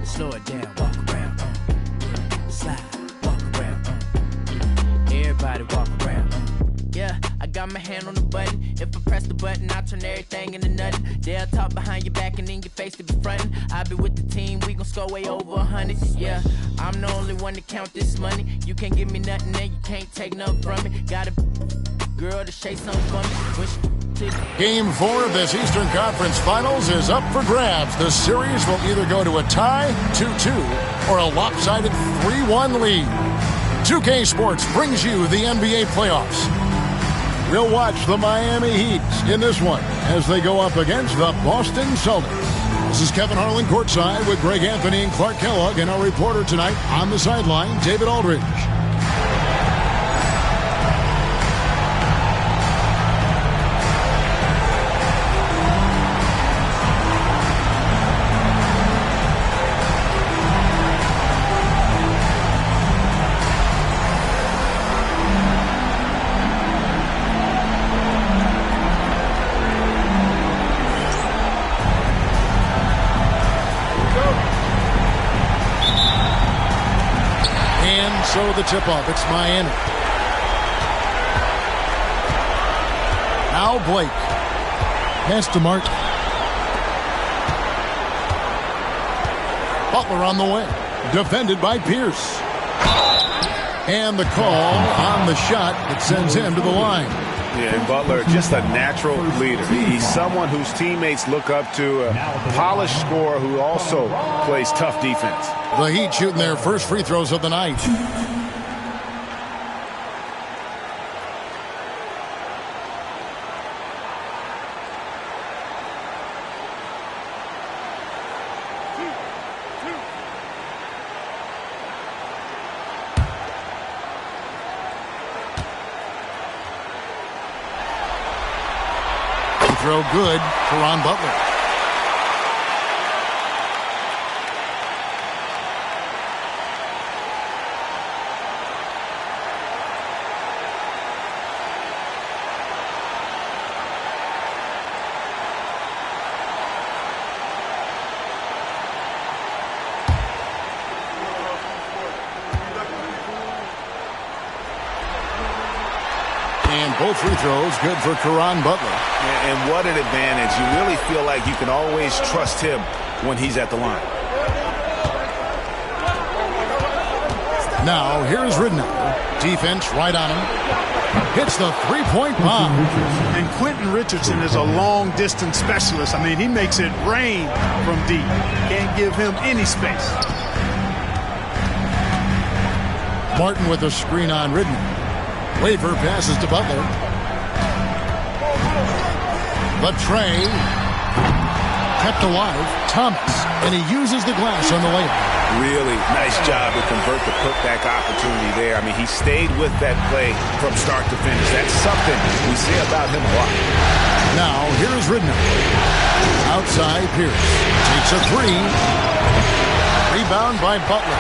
Slow it down, walk around. Slide, walk around. Everybody walk around. Yeah, I got my hand on the button. If I press the button, I turn everything into nothing. They'll talk behind your back and in your face to be frontin'. I be with the team, we gon' score way over 100. Yeah, I'm the only one to count this money. You can't give me nothing and you can't take nothing from me. Got a girl to shake something for me. Game 4 of this Eastern Conference Finals is up for grabs. The series will either go to a tie, 2-2, or a lopsided 3-1 lead. 2K Sports brings you the NBA playoffs. We'll watch the Miami Heat in this one as they go up against the Boston Celtics. This is Kevin Harlan courtside with Greg Anthony and Clark Kellogg, and our reporter tonight on the sideline, David Aldridge. So the tip-off, it's Miami. Now Blake. Pass to Martin. Butler on the way. Defended by Pierce. And the call on the shot that sends him to the line. Yeah, and Butler, just a natural leader. He's someone whose teammates look up to, a polished scorer who also plays tough defense. The Heat shooting their first free throws of the night. Throw good for Ron Butler. And both free throws good for Caron Butler. And what an advantage. You really feel like you can always trust him when he's at the line. Now, here's Ridnour. Defense right on him. Hits the three-point bomb. And Quentin Richardson is a long-distance specialist. I mean, he makes it rain from deep. Can't give him any space. Martin with a screen on Ridnour. Waver passes to Butler. But Trey kept alive. Thomas, and he uses the glass on the layup. Really nice job to convert the putback opportunity there. I mean, he stayed with that play from start to finish. That's something we say about him a lot. Now, here's Ridnour. Outside, Pierce takes a three. Rebound by Butler.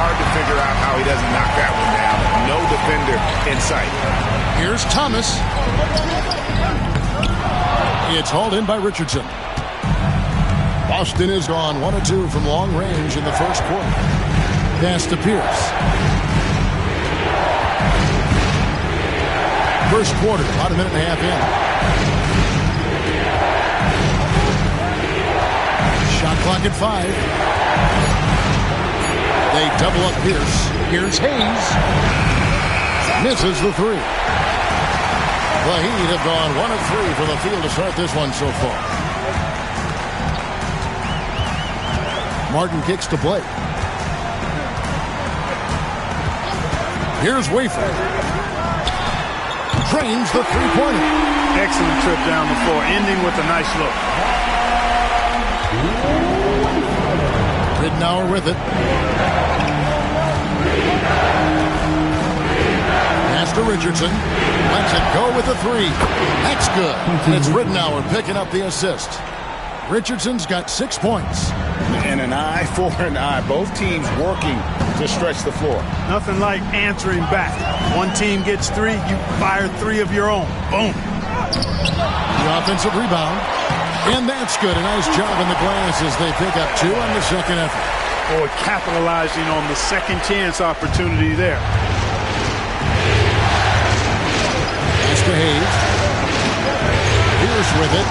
Hard to figure out how he doesn't knock that one down. No defender in sight. Here's Thomas. It's hauled in by Richardson. Boston has gone 1 of 2 from long range in the first quarter. Pass to Pierce. First quarter, about a minute and a half in. Shot clock at 5. They double up Pierce. Here's Hayes. Misses the three. The Heat have gone 1 of 3 from the field to start this one so far. Martin kicks to Blake. Here's Wafer. Trains the three-pointer. Excellent trip down the floor, ending with a nice look. Ridnour with it. Pass to Richardson. Lets it go with a three. That's good. And it's Ridnour picking up the assist. Richardson's got 6 points. And an eye for an eye. Both teams working to stretch the floor. Nothing like answering back. One team gets 3, you fire 3 of your own. Boom. The offensive rebound. And that's good. A nice job in the glass as they pick up 2 on the second effort. Boy, capitalizing on the second chance opportunity there. Pass to Hayes. Pierce with it.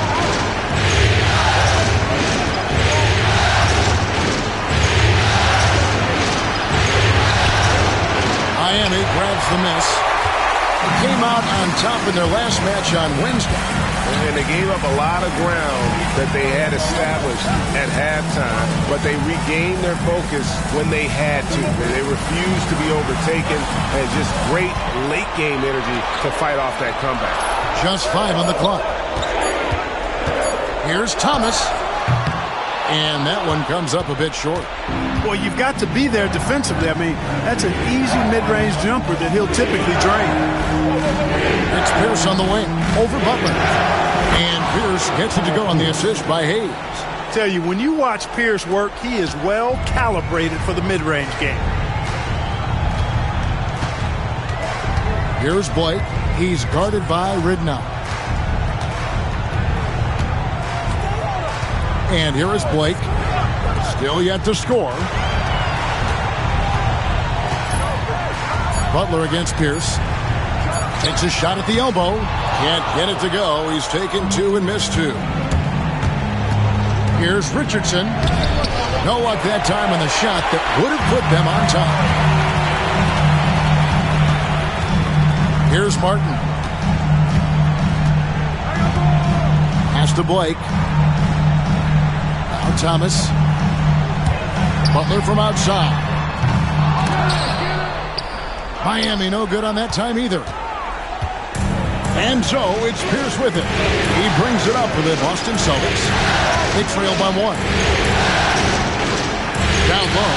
Miami grabs the miss. Came out on top in their last match on Wednesday. And they gave up a lot of ground that they had established at halftime, but they regained their focus when they had to. They refused to be overtaken, and just great late-game energy to fight off that comeback. Just 5 on the clock. Here's Thomas. And that one comes up a bit short. Well, you've got to be there defensively. I mean, that's an easy mid-range jumper that he'll typically drain. It's Pierce on the wing over Butler. And Pierce gets it to go on the assist by Hayes. Tell you, when you watch Pierce work, he is well calibrated for the mid-range game. Here's Blake. He's guarded by Ridnow. And here is Blake. Still yet to score. Butler against Pierce. Takes a shot at the elbow. Can't get it to go. He's taken 2 and missed 2. Here's Richardson. No luck that time on the shot that would have put them on top. Here's Martin. Pass to Blake. Now Thomas. Butler from outside. Miami no good on that time either. And so it's Pierce with it. He brings it up for the Boston Celtics. They trail by 1. Down low.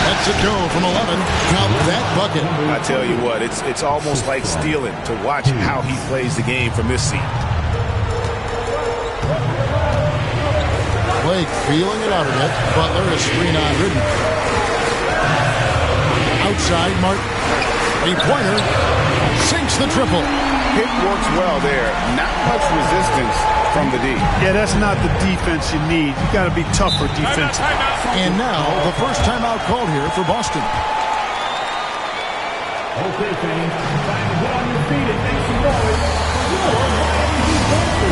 That's a go from 11. Count that bucket. I tell you what, it's almost like stealing to watch how he plays the game from this seat. Blake feeling it out a bit. Butler is screen on Ridden. Outside, Martin. Three-pointer. Sinks the triple. Pick works well there. Not much resistance from the D. Yeah, that's not the defense you need. You got to be tougher defensively. And now the first timeout called here for Boston. Okay, fans, time to get on your feet and make some noise for your Miami Heat Bucks.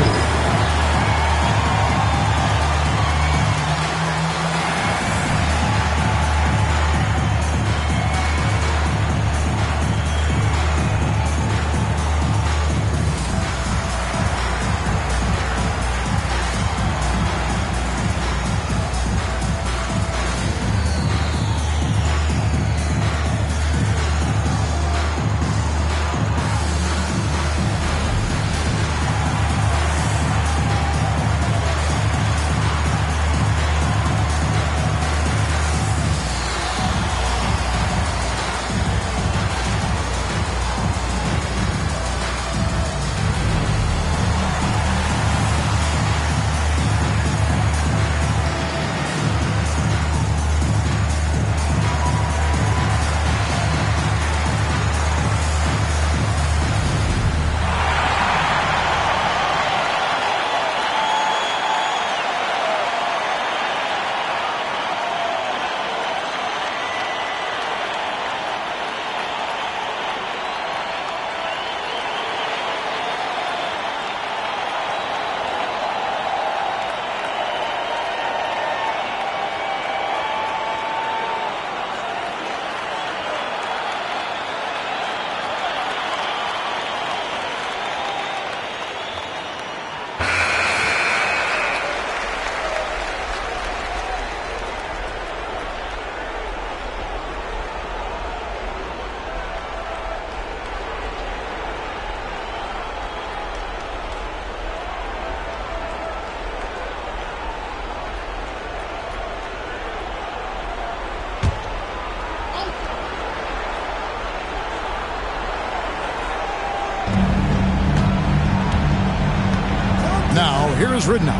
Here is Ridnow.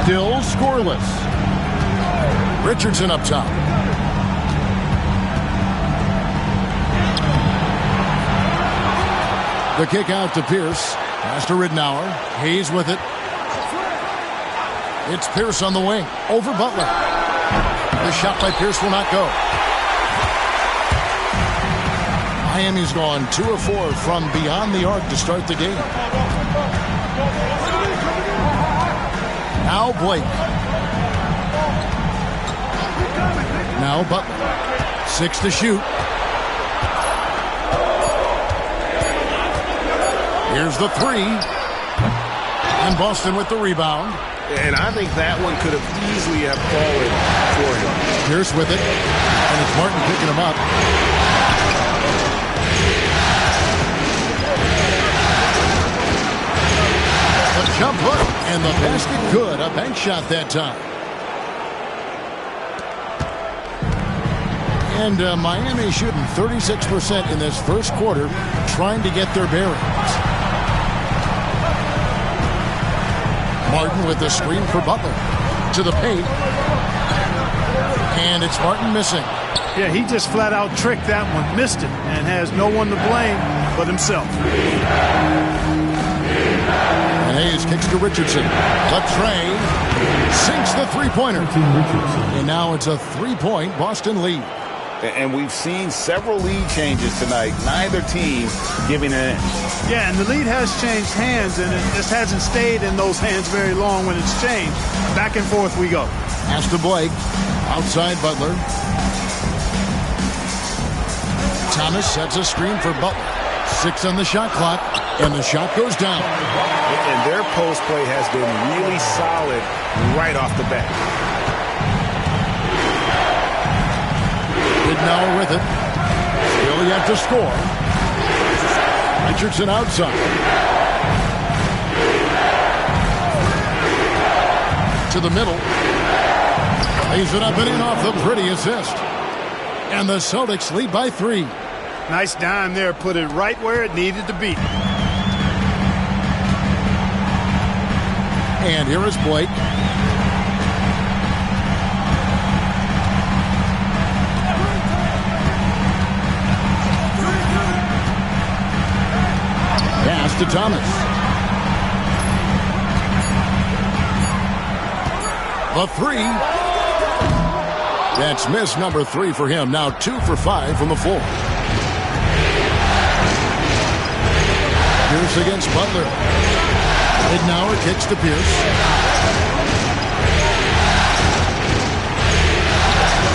Still scoreless. Richardson up top. The kick out to Pierce. Pass to Ridnour. Hayes with it. It's Pierce on the wing. Over Butler. The shot by Pierce will not go. Miami's gone 2 of 4 from beyond the arc to start the game. Now Blake. Now Butler. 6 to shoot. Here's the 3. And Boston with the rebound. And I think that one could have easily have fallen for him. Pierce with it. And it's Martin picking him up. A jump hook. And the basket good. A bank shot that time. And Miami shooting 36% in this first quarter, trying to get their bearings. Martin with the screen for Butler. To the paint. And it's Martin missing. Yeah, he just flat out tricked that one. Missed it and has no one to blame but himself. And Hayes kicks to Richardson. Latrey sinks the three-pointer. And now it's a 3-point Boston lead. And we've seen several lead changes tonight. Neither team giving an inch. Yeah, and the lead has changed hands, and it just hasn't stayed in those hands very long when it's changed. Back and forth we go. Pass to Blake. Outside Butler. Thomas sets a screen for Butler. 6 on the shot clock, and the shot goes down. And their post play has been really solid right off the bat. Now with it. Still yet to score. Richardson outside. To the middle. Lays it up and in off the pretty assist. And the Celtics lead by 3. Nice dime there. Put it right where it needed to be. And here is Blake. Pass to Thomas. The 3. That's miss number 3 for him. Now 2 for 5 from the floor. Pierce against Butler. Ridnour kicks to Pierce.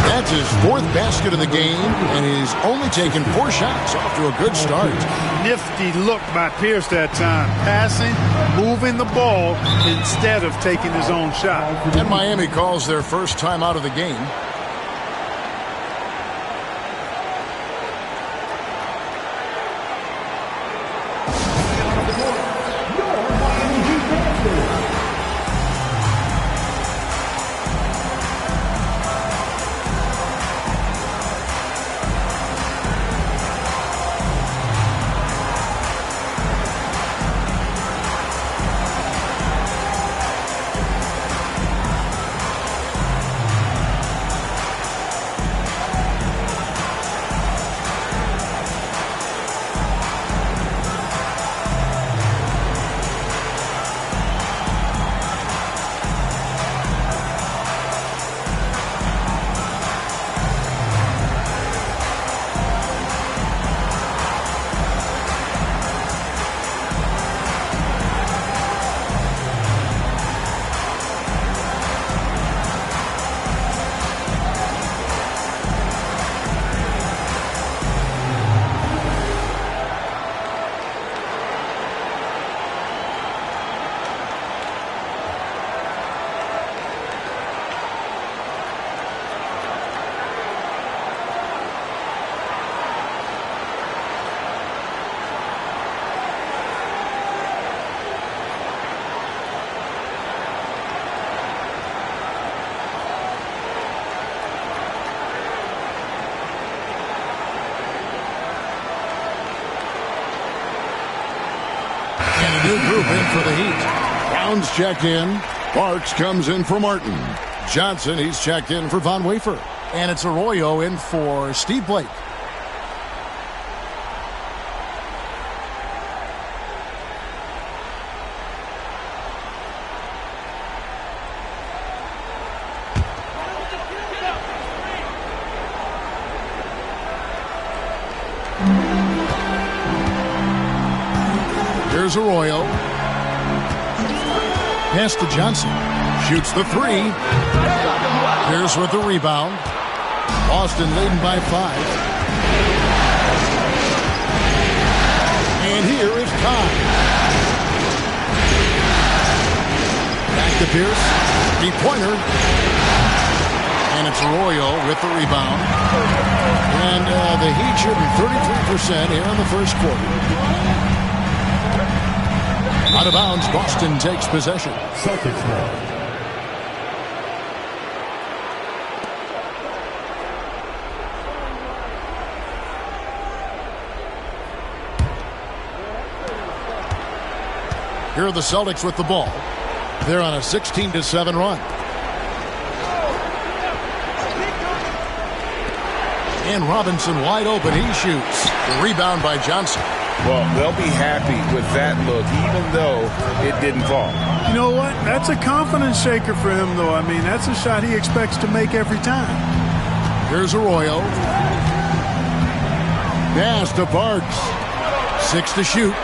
That's his 4th basket of the game, and he's only taken 4 shots. Off to a good start. Nifty look by Pierce that time. Passing, moving the ball instead of taking his own shot. And Miami calls their first time out of the game. New group in for the Heat. Brown's checked in. Parks comes in for Martin. Johnson, he's checked in for Von Wafer. And it's Arroyo in for Steve Blake. Here's Arroyo. Pass to Johnson. Shoots the three. Pierce with the rebound. Boston leading by 5. And here is time. Back to Pierce. 3-pointer. And it's Arroyo with the rebound. And the Heat shooting 33% here in the first quarter. Out of bounds, Boston takes possession. Celtics ball. Here are the Celtics with the ball. They're on a 16-7 run. And Robinson wide open. He shoots. The rebound by Johnson. Well, they'll be happy with that look, even though it didn't fall. You know what? That's a confidence shaker for him, though. I mean, that's a shot he expects to make every time. Here's Arroyo. Pass to Parks. 6 to shoot.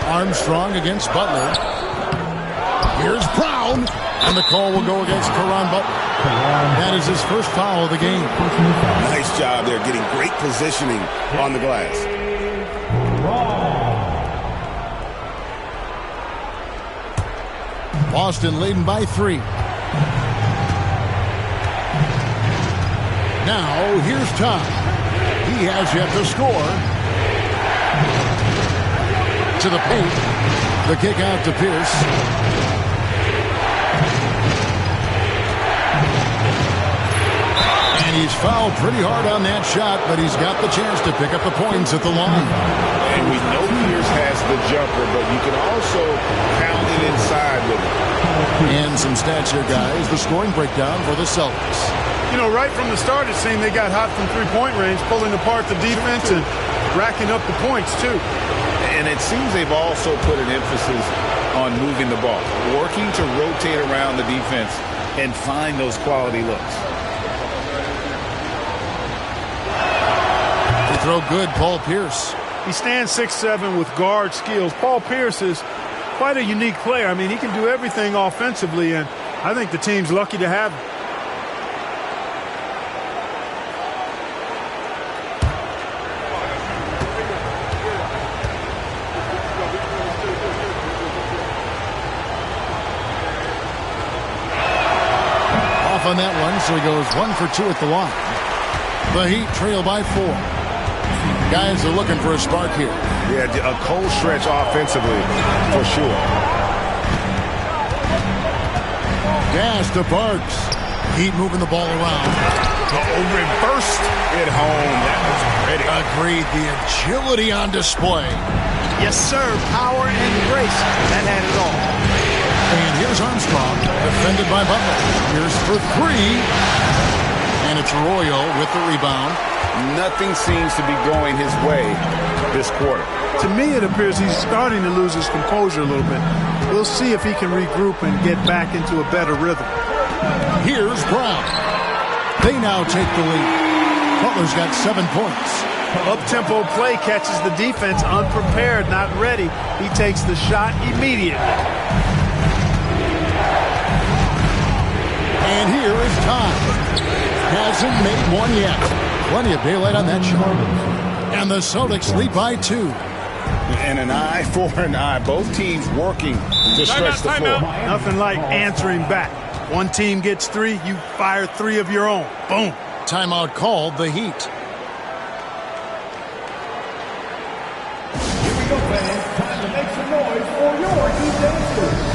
Armstrong against Butler. Here's Brown. And the call will go against Caron Butler. That is his first foul of the game. Nice job there, getting great positioning on the glass. Boston leading by 3. Now, here's Tom. He has yet to score. To the paint. The kick out to Pierce. He's fouled pretty hard on that shot, but he's got the chance to pick up the points at the line. And we know Pierce has the jumper, but you can also pound it inside with it. And some stats here, guys. The scoring breakdown for the Celtics. You know, right from the start, it seemed they got hot from three-point range, pulling apart the defense and racking up the points, too. And it seems they've also put an emphasis on moving the ball, working to rotate around the defense and find those quality looks. Throw good, Paul Pierce. He stands 6'7" with guard skills. Paul Pierce is quite a unique player. I mean, he can do everything offensively, and I think the team's lucky to have him. Off on that one, so he goes 1 for 2 at the line. The Heat trail by 4. Guys are looking for a spark here. Yeah, a cold stretch offensively, for sure. Pass to Parks. Heat moving the ball around. Reversed it home. That was pretty. Agreed. The agility on display. Yes, sir. Power and grace. That had it all. And here's Armstrong, defended by Butler. Here's for 3. And it's Arroyo with the rebound. Nothing seems to be going his way this quarter. To me, it appears he's starting to lose his composure a little bit. We'll see if he can regroup and get back into a better rhythm. Here's Brown. They now take the lead. Butler's got 7 points. Up-tempo play catches the defense unprepared, not ready. He takes the shot immediately. And here is Todd. Hasn't made one yet. Plenty of daylight on that shot. And the Celtics lead by 2. And an eye for an eye. Both teams working to stretch the floor. Nothing like answering back. One team gets 3, you fire 3 of your own. Boom. Timeout called, the Heat. Here we go, fans. Time to make some noise for your Heat dancers.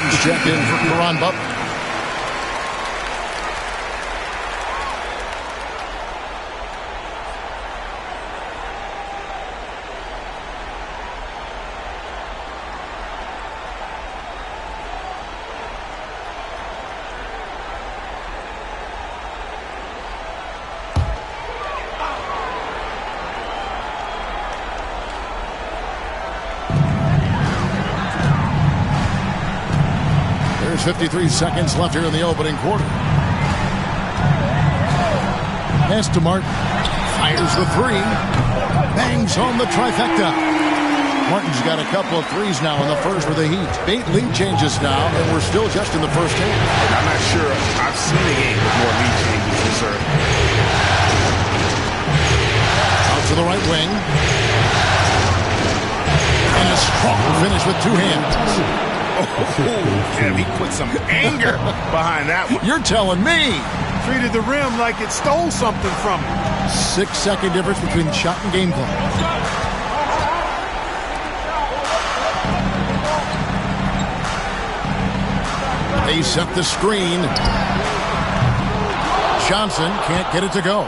Martin's checked in for Caron Butler. There's 53 seconds left here in the opening quarter. Pass to Martin. Fires the three. Bangs home the trifecta. Martin's got a couple of threes now in the first for the Heat. 8 lead changes now, and we're still just in the first half. I'm not sure I've seen a game with more lead changes this early. Out to the right wing. And a strong finish with 2 hands. Oh, damn, he put some anger behind that one. You're telling me. Treated the rim like it stole something from him. 6-second difference between shot and game clock. They set the screen. Johnson can't get it to go.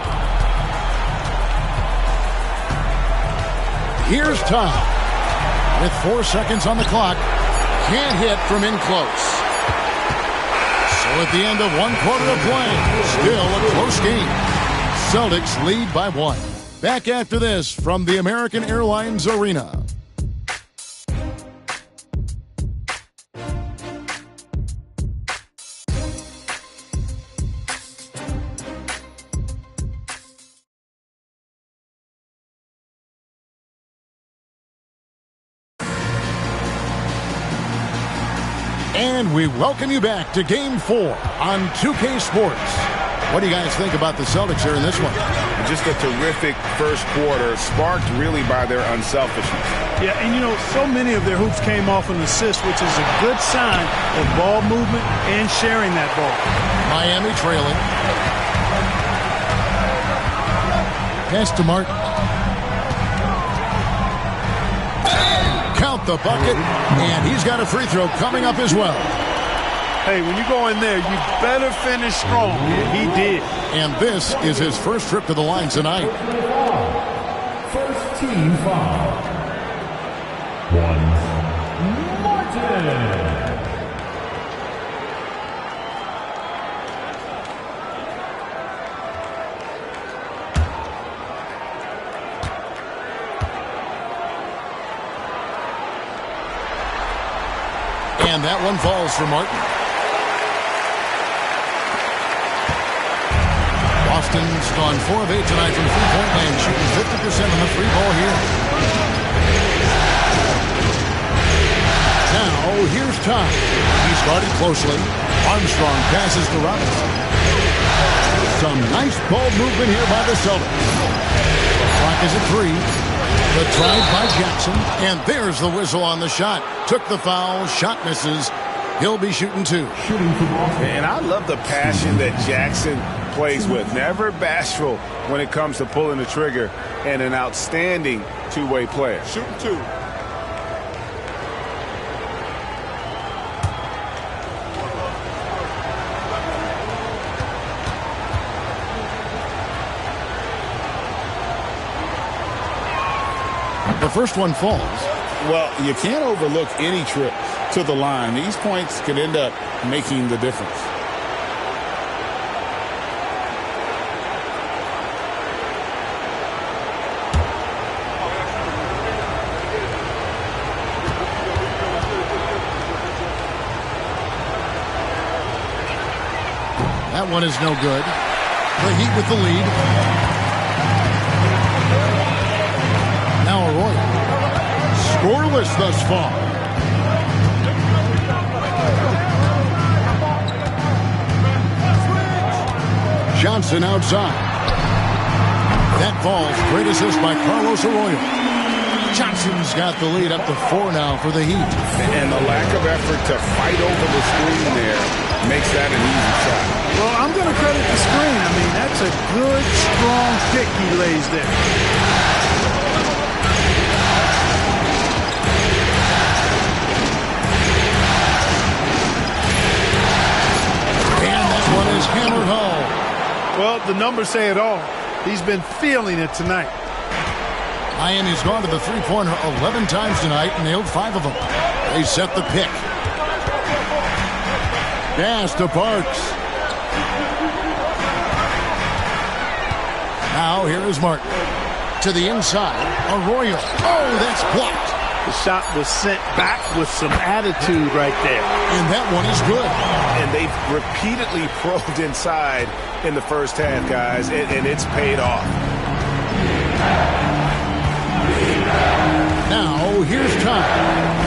Here's Tom with 4 seconds on the clock. Can't hit from in close. So at the end of 1 quarter of play, still a close game. Celtics lead by 1. Back after this from the American Airlines Arena. And we welcome you back to Game 4 on 2K Sports. What do you guys think about the Celtics here in this one? Just a terrific first quarter, sparked really by their unselfishness. Yeah, and you know, so many of their hoops came off an assist, which is a good sign of ball movement and sharing that ball. Miami trailing. Pass to Martin. Count the bucket, and he's got a free throw coming up as well. Hey, when you go in there, you better finish strong. He did. And this is his first trip to the line tonight. First team foul. 1, Martin. And that one falls for Martin. Boston's gone 4 of 8 tonight from three-point land, shooting 50% on the free ball here. Now, here's Tom. He's guarded closely. Armstrong passes to Robinson. Some nice ball movement here by the Celtics. Clock is at 3. The drive by Jackson, and there's the whistle on the shot. Took the foul, shot misses. He'll be shooting 2. And I love the passion that Jackson plays with. Never bashful when it comes to pulling the trigger, and an outstanding two-way player. Shooting 2. The first one falls. Well, you can't overlook any trip to the line. These points could end up making the difference. That one is no good. The Heat with the lead. Now Arroyo. Scoreless thus far. Johnson outside. That falls. Great assist by Carlos Arroyo. Johnson's got the lead up to 4 now for the Heat. And the lack of effort to fight over the screen there makes that an easy shot. Well, I'm going to credit the screen. I mean, that's a good, strong pick he lays there. Well, the numbers say it all. He's been feeling it tonight. Miami's gone to the three-pointer 11 times tonight and nailed 5 of them. They set the pick. Pass to Parks. Now here is Martin. To the inside. Arroyo. Oh, that's blocked. The shot was sent back with some attitude right there. And that one is good. And they've repeatedly probed inside in the first half, guys, and it's paid off. Now, here's time.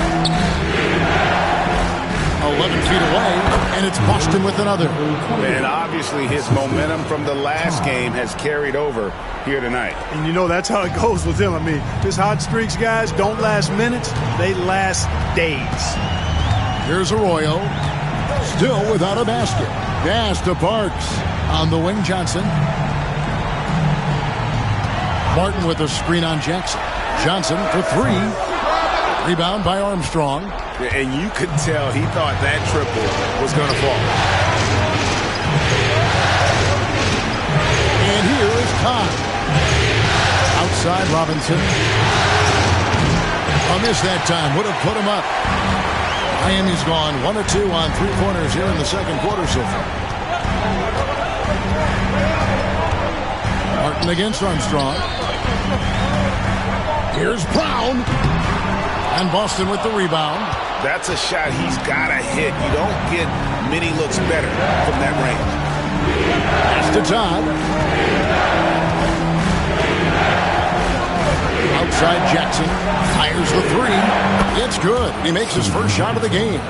11 feet away, and it's Boston with another. And obviously his momentum from the last game has carried over here tonight. And you know that's how it goes with him. I mean, his hot streaks, guys, don't last minutes. They last days. Here's Arroyo. Still without a basket. Pass to Parks. On the wing, Johnson. Martin with a screen on Jackson. Johnson for 3. Rebound by Armstrong. And you could tell he thought that triple was going to fall. And here is Todd. Outside Robinson. A miss that time. Would have put him up. Miami's gone 1 of 2 on three-pointers here in the second quarter so far. Martin against Armstrong. Here's Brown. And Boston with the rebound. That's a shot he's got to hit. You don't get many looks better from that range. Pass to Todd. Outside Jackson. Fires the 3. It's good. He makes his first shot of the game.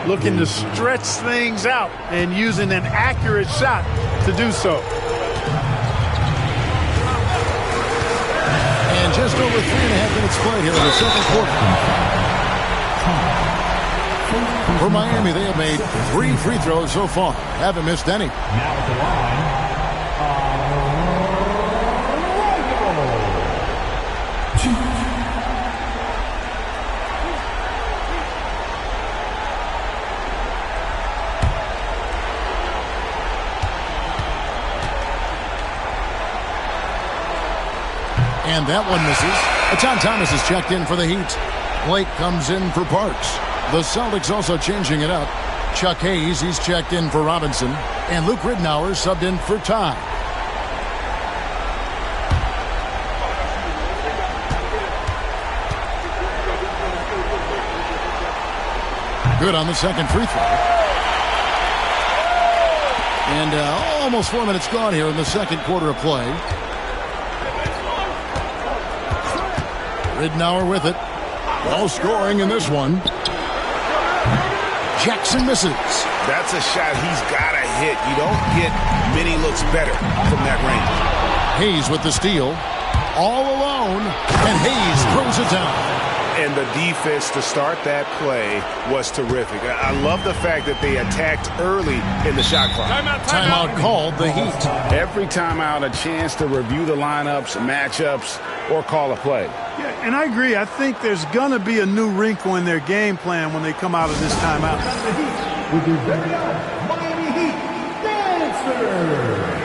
Looking to stretch things out and using an accurate shot to do so. And just over 3.5 minutes played here in the second quarter. For Miami, they have made 3 free throws so far. Haven't missed any. Now at the line, And that one misses. John Thomas is checked in for the Heat. Blake comes in for Parks. The Celtics also changing it up. Chuck Hayes, he's checked in for Robinson. And Luke Ridnour subbed in for Ty. Good on the second free throw. And almost 4 minutes gone here in the second quarter of play. Ridnour with it. No scoring in this one. Jackson misses. That's a shot he's got to hit. You don't get many looks better from that range. Hayes with the steal. All alone. And Hayes throws it down. And the defense to start that play was terrific. I love the fact that they attacked early in the shot clock. Timeout called the Heat. Every timeout, a chance to review the lineups, matchups, or call a play. Yeah, and I agree. I think there's going to be a new wrinkle in their game plan when they come out of this timeout. with your very own Miami Heat Dancer.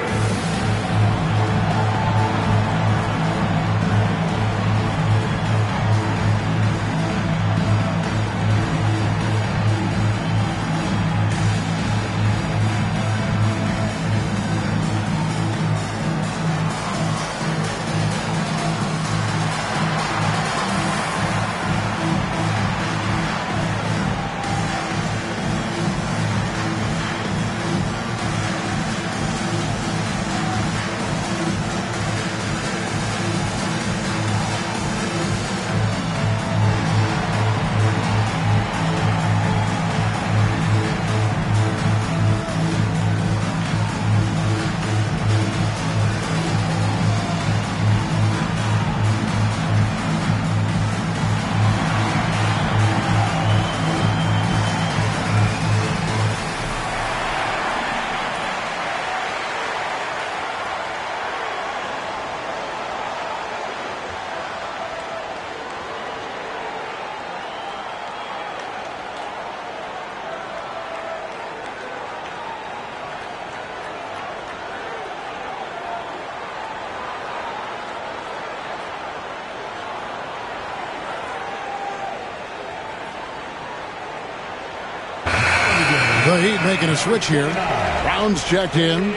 The Heat making a switch here. Brown's checked in.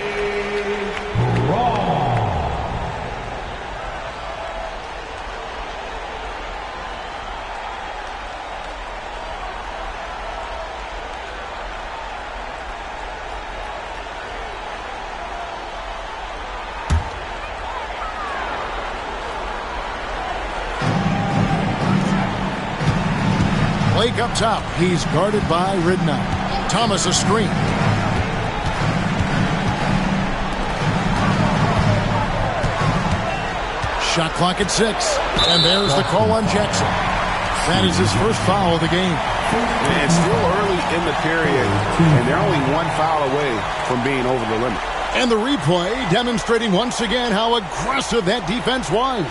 Blake up top. He's guarded by Ridnour. Thomas a screen. Shot clock at 6. And there's the call on Jackson. That is his first foul of the game. It's still early in the period, and they're only one foul away from being over the limit. And the replay demonstrating once again how aggressive that defense was.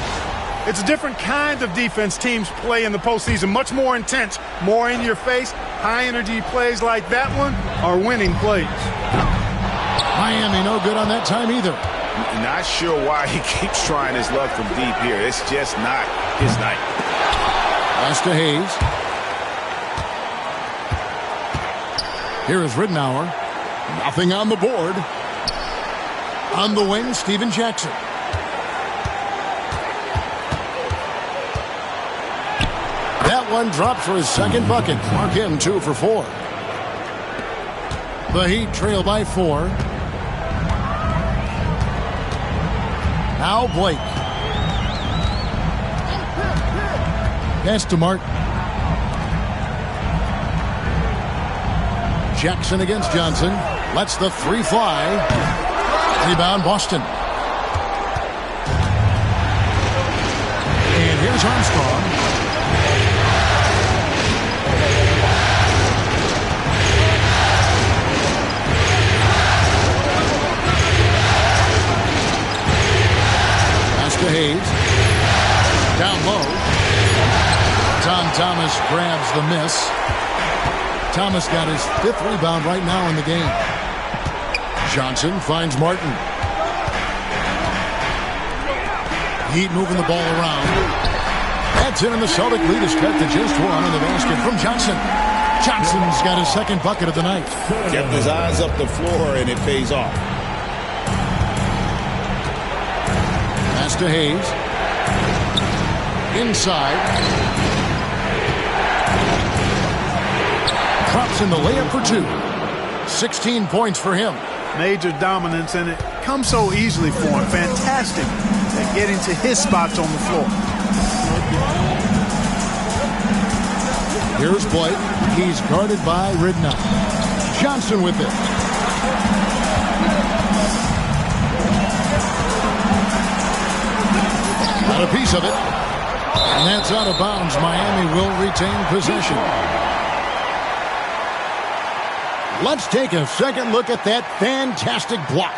It's a different kind of defense teams play in the postseason. Much more intense, more in your face. High-energy plays like that one are winning plays. Miami no good on that time either. Not sure why he keeps trying his luck from deep here. It's just not his night. Pass to Hayes. Here is Ridnour. Nothing on the board. On the wing, Stephen Jackson. That one dropped for his second bucket. Mark him 2 for 4. The Heat trail by 4. Now Blake. Pass to Martin. Jackson against Johnson. Lets the 3 fly. Rebound Boston. And here's Armstrong. To Hayes. Down low. Tom Thomas grabs the miss. Thomas got his 5th rebound right now in the game. Johnson finds Martin. Heat moving the ball around. That's in, and the Celtic lead is cut to just 1 on the basket from Johnson. Johnson's got his 2nd bucket of the night. Kept his eyes up the floor, and it pays off. To Hayes. Inside. Drops in the layup for 2. 16 points for him. Major dominance, and it comes so easily for him. Fantastic at getting to his spots on the floor. Here's Blake. He's guarded by Ridnour. Johnson with it. Got a piece of it. And that's out of bounds. Miami will retain possession. Let's take a second look at that fantastic block.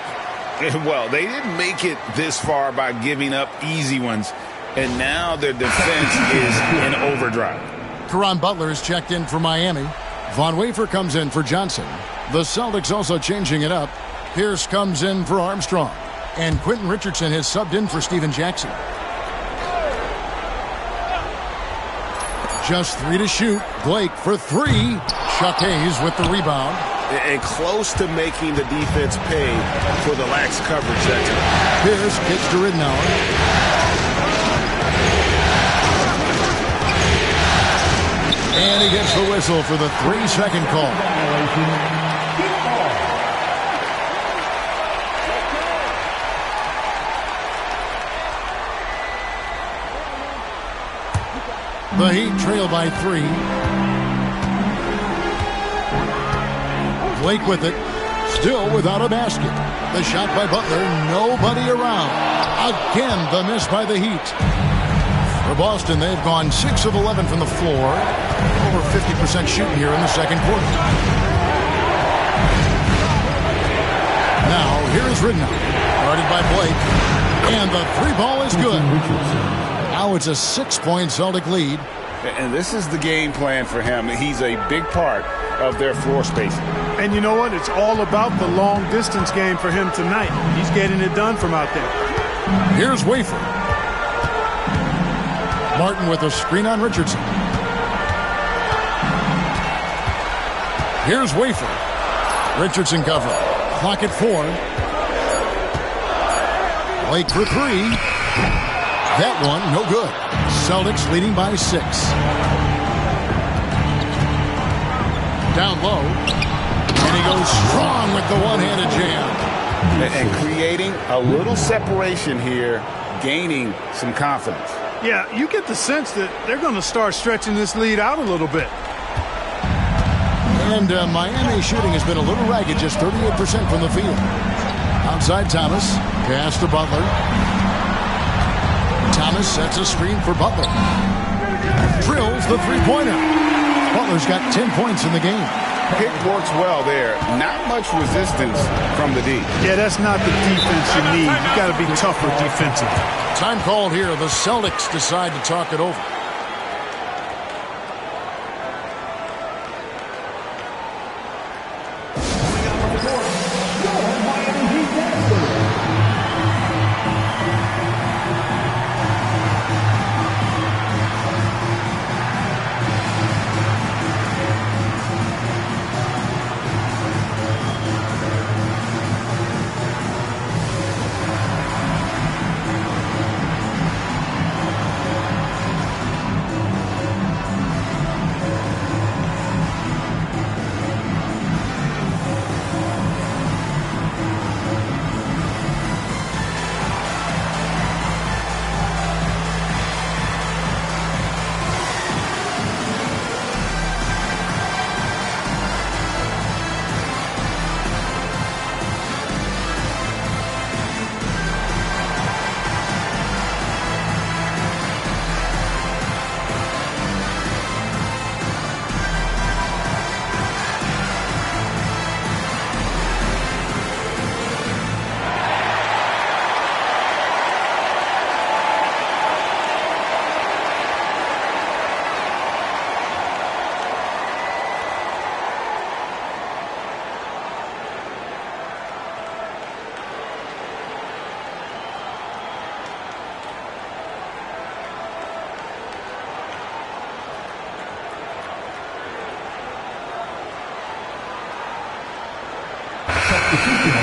Well, they didn't make it this far by giving up easy ones. And now their defense is in overdrive. Caron Butler is checked in for Miami. Von Wafer comes in for Johnson. The Celtics also changing it up. Pierce comes in for Armstrong. And Quentin Richardson has subbed in for Stephen Jackson. Just 3 to shoot. Blake for 3. Chuck Hayes with the rebound. And close to making the defense pay for the lax coverage that time. Pierce kicks to Ridnour. And he gets the whistle for the 3-second call. The Heat trail by 3. Blake with it. Still without a basket. The shot by Butler. Nobody around. Again, the miss by the Heat. For Boston, they've gone 6 of 11 from the floor. Over 50% shooting here in the second quarter. Now, here is Ridnour. Guarded by Blake. And the 3-ball is good. Now it's a 6-point Celtic lead. And this is the game plan for him. He's a big part of their floor spacing. And you know what? It's all about the long-distance game for him tonight. He's getting it done from out there. Here's Wafer. Martin with a screen on Richardson. Here's Wafer. Richardson cover. Clock at 4. Blake for 3. That one, no good. Celtics leading by 6. Down low. And he goes strong with the one-handed jam. And creating a little separation here, gaining some confidence. Yeah, you get the sense that they're going to start stretching this lead out a little bit. And Miami shooting has been a little ragged, just 38% from the field. Outside Thomas. Pass to Butler. Thomas sets a screen for Butler. Drills the three-pointer. Butler's got 10 points in the game. Pick works well there. Not much resistance from the D. Yeah, that's not the defense you need. You got to be tougher defensively. Time called here. The Celtics decide to talk it over.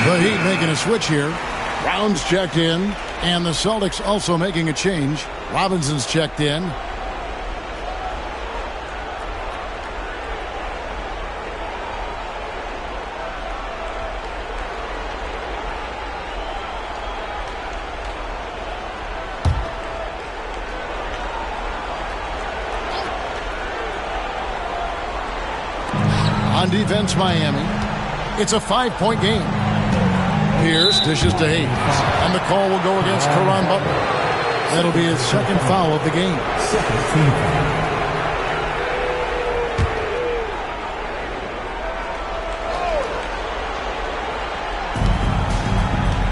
The Heat making a switch here. Brown's checked in, and the Celtics also making a change. Robinson's checked in. On defense, Miami. It's a 5-point game. Pierce dishes to Hayes, and the call will go against Caron Butler. That'll be his second foul of the game.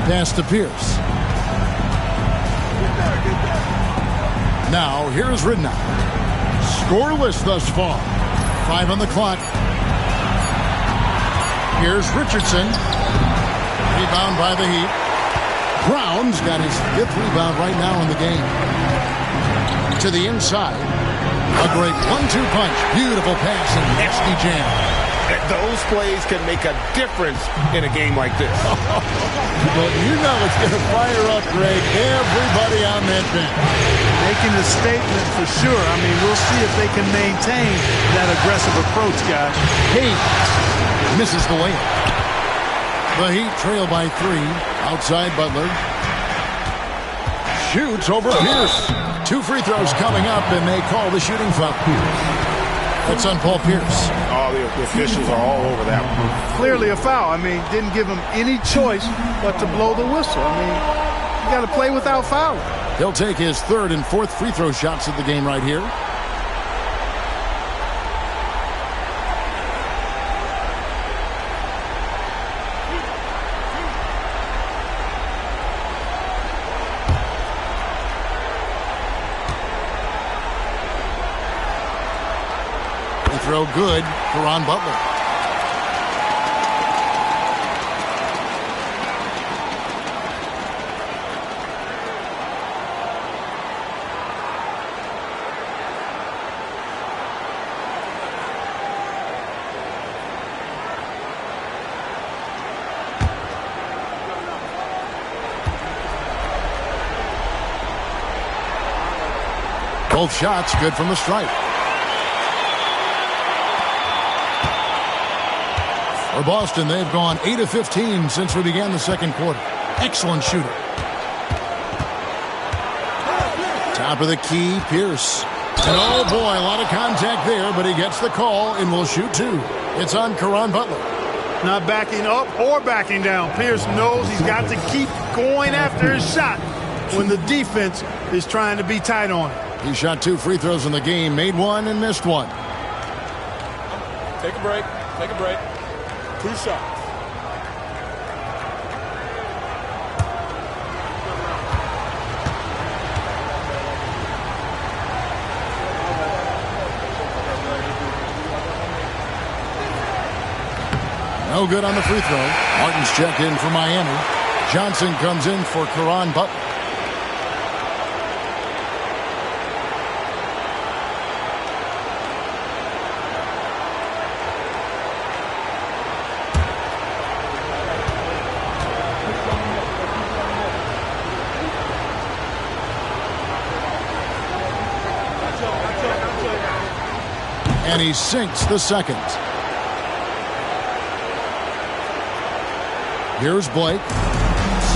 Pass to Pierce. Now here's Ridnour. Scoreless thus far. 5 on the clock. Here's Richardson. Rebound by the Heat. Brown's got his 5th rebound right now in the game. To the inside. A great 1-2 punch. Beautiful pass and nasty jam. Those plays can make a difference in a game like this. Well, you know it's going to fire up, Greg, everybody on that bench. Making a statement for sure. I mean, we'll see if they can maintain that aggressive approach, guys. Heat misses the layup. The Heat trail by 3. Outside Butler. Shoots over Pierce. 2 free throws coming up, and they call the shooting foul. That's on Paul Pierce. Oh, the officials are all over that one. Clearly a foul. I mean, didn't give him any choice but to blow the whistle. I mean, you got to play without fouling. He'll take his 3rd and 4th free throw shots of the game right here. Throw good for Ron Butler. Both shots good from the stripe. For Boston, they've gone 8 of 15 since we began the second quarter. Excellent shooter. Top of the key, Pierce. And oh boy, a lot of contact there, but he gets the call and will shoot 2. It's on Caron Butler. Not backing up or backing down. Pierce knows he's got to keep going after his shot when the defense is trying to be tight on it. He shot 2 free throws in the game, made 1 and missed 1. Take a break. Take a break. 2 shots. No good on the free throw. Martin's checked in for Miami. Johnson comes in for Caron Butler. And he sinks the second. Here's Blake.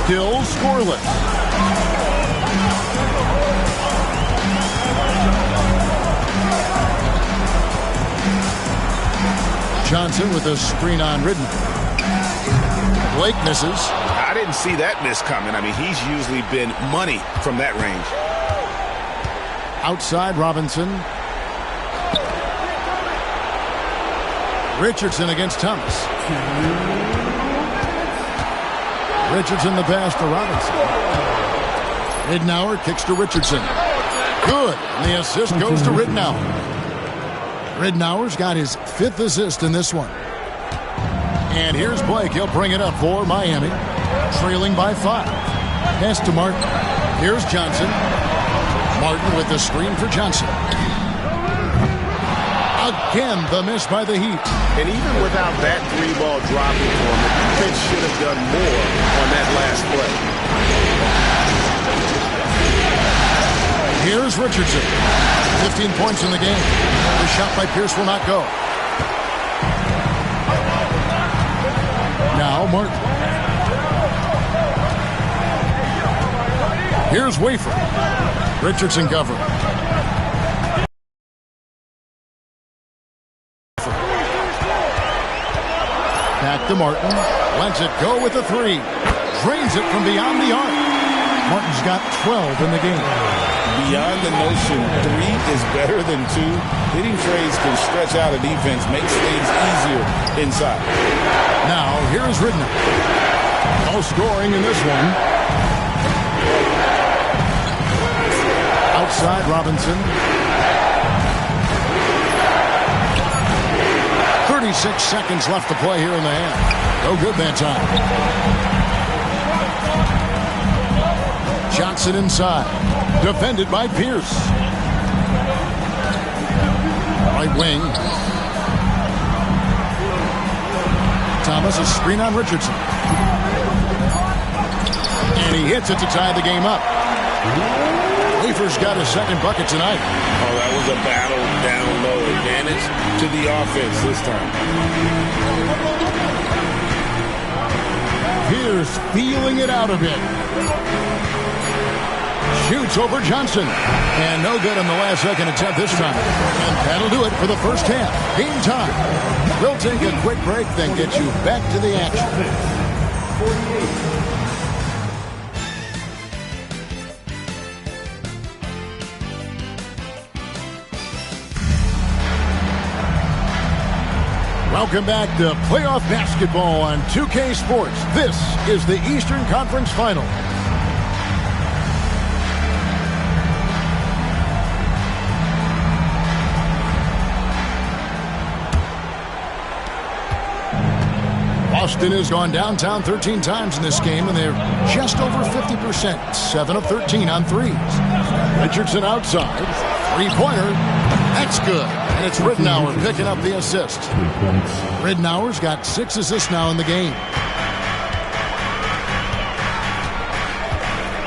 Still scoreless. Johnson with a screen on Ridden. Blake misses. I didn't see that miss coming. I mean, he's usually been money from that range. Outside Robinson. Richardson against Thomas. Richardson the pass to Robinson. Ridnour kicks to Richardson. Good. And the assist goes to Ridnour. Ridnour's got his 5th assist in this one. And here's Blake. He'll bring it up for Miami. Trailing by 5. Pass to Martin. Here's Johnson. Martin with the screen for Johnson. Again, the miss by the Heat. And even without that 3-ball dropping for him, the defense should have done more on that last play. Here's Richardson. 15 points in the game. The shot by Pierce will not go. Now Martin. Here's Wafer. Richardson covering. Back to Martin. Lets it go with a 3. Drains it from beyond the arc. Martin's got 12 in the game. Beyond the notion 3 is better than 2, hitting trades can stretch out a defense, makes things easier inside. Now, here's Ridden. No scoring in this one. Outside Robinson. 36 seconds left to play here in the half. No good that time. Johnson inside. Defended by Pierce. Right wing. Thomas, a screen on Richardson. And he hits it to tie the game up. Wafer's got his 2nd bucket tonight. Oh, that was a battle down low. Advantage to the offense this time. Pierce feeling it out a bit. Shoots over Johnson. And no good on the last second attempt this time. And that'll do it for the first half. Game time. We'll take a quick break, then get you back to the action. 48. Welcome back to playoff basketball on 2K Sports. This is the Eastern Conference Final. Boston has gone downtown 13 times in this game, and they're just over 50%. 7 of 13 on threes. Richardson outside. Three-pointer. That's good. And it's Ridnour picking up the assist. Ridnour's got 6 assists now in the game.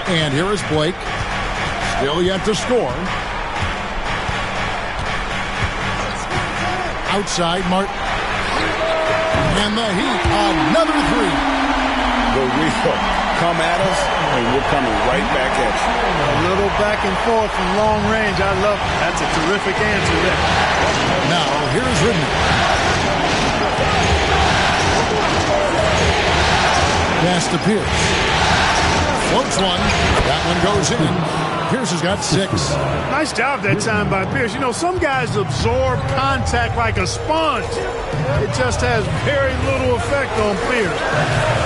And here is Blake. Still yet to score. Outside Martin. And the Heat, another three. The real come at us, and we're coming right back at you. A little back and forth from long range. I love it. That's a terrific answer there. Now, here's Ridley. Pass to Pierce. Floats one. That one goes in. Pierce has got 6. Nice job that time by Pierce. You know, some guys absorb contact like a sponge. It just has very little effect on Pierce.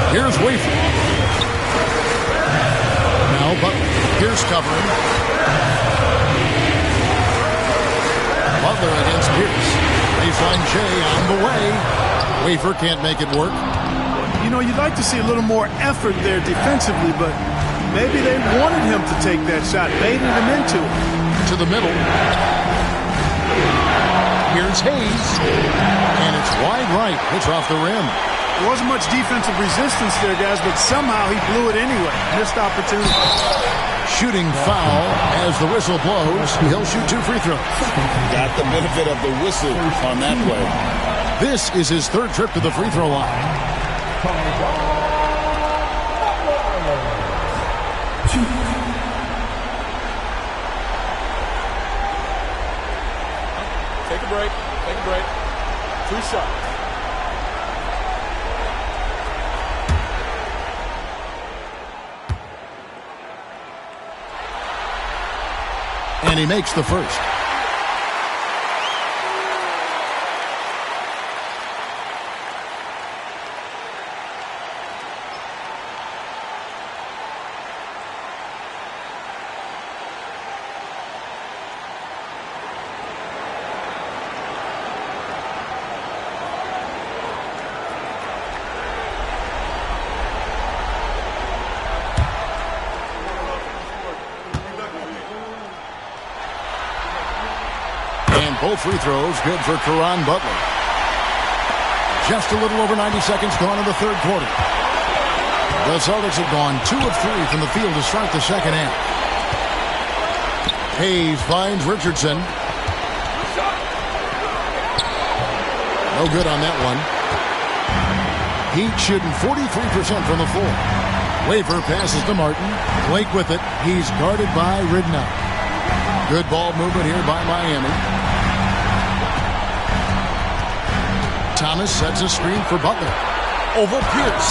Here's Wafer. Now Butler. Pierce covering. Butler against Pierce. Baseline Shea on the way. Wafer can't make it work. You know, you'd like to see a little more effort there defensively, but maybe they wanted him to take that shot, baited him into it. To the middle. Here's Hayes. And it's wide right. It's off the rim. There wasn't much defensive resistance there, guys, but somehow he blew it anyway. Missed opportunity. Shooting foul as the whistle blows. He'll shoot 2 free throws. Got the benefit of the whistle on that play. This is his 3rd trip to the free throw line. Take a break. Take a break. 2 shots. And he makes the first. Both free throws good for Caron Butler. Just a little over 90 seconds gone in the 3rd quarter. The Celtics have gone 2 of 3 from the field to start the 2nd half. Hayes finds Richardson. No good on that one. Heat shooting 43% from the floor. Wafer passes to Martin. Blake with it. He's guarded by Ridnow. Good ball movement here by Miami. Thomas sets a screen for Butler. Over Pierce.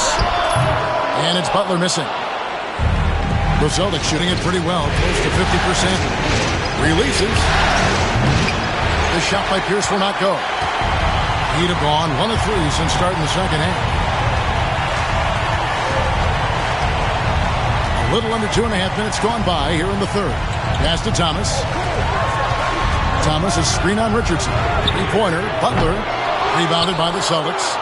And it's Butler missing. The Celtics shooting it pretty well, close to 50%. Releases. The shot by Pierce will not go. Heat have gone 1 of 3 since starting the 2nd half. A little under 2.5 minutes gone by here in the 3rd. Pass to Thomas. Thomas is screen on Richardson. 3-pointer. Butler. Rebounded by the Celtics.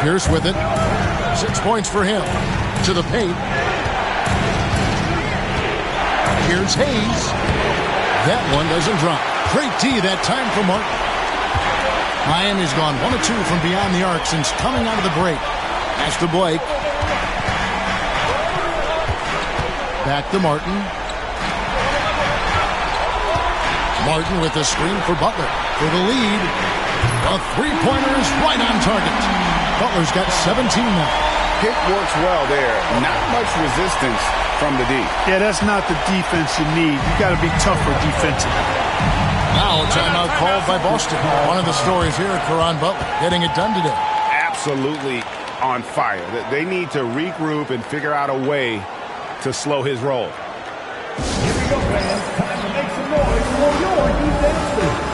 Pierce with it. 6 points for him. To the paint. Here's Hayes. That one doesn't drop. Great D that time for Martin. Miami's gone 1 of 2 from beyond the arc since coming out of the break. Pass to Blake. Back to Martin. Martin with the screen for Butler. For the lead. A 3-pointer is right on target. Butler's got 17 now. Pick works well there. Not much resistance from the D. Yeah, that's not the defense you need. You got to be tougher defensively. Now a timeout called by Boston. One of the stories here, Caron Butler getting it done today. Absolutely on fire. They need to regroup and figure out a way to slow his roll. Here we go, fans. Time to make some noise for your defense team.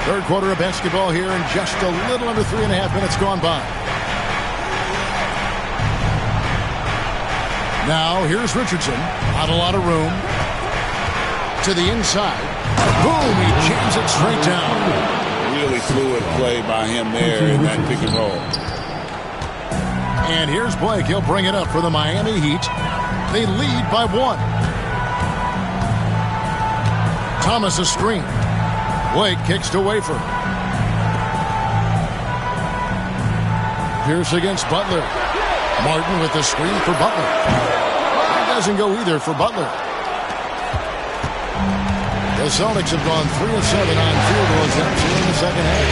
Third quarter of basketball here, and just a little under 3.5 minutes gone by. Now, here's Richardson. Not a lot of room. To the inside. Boom! He jams it straight down. Really fluid play by him there in that pick and roll. And here's Blake. He'll bring it up for the Miami Heat. They lead by 1. Thomas a screen. Blake kicks to Wafer. Pierce against Butler. Martin with the screen for Butler. It doesn't go either for Butler. The Celtics have gone 3 of 7 on field goal attempts here in the second half.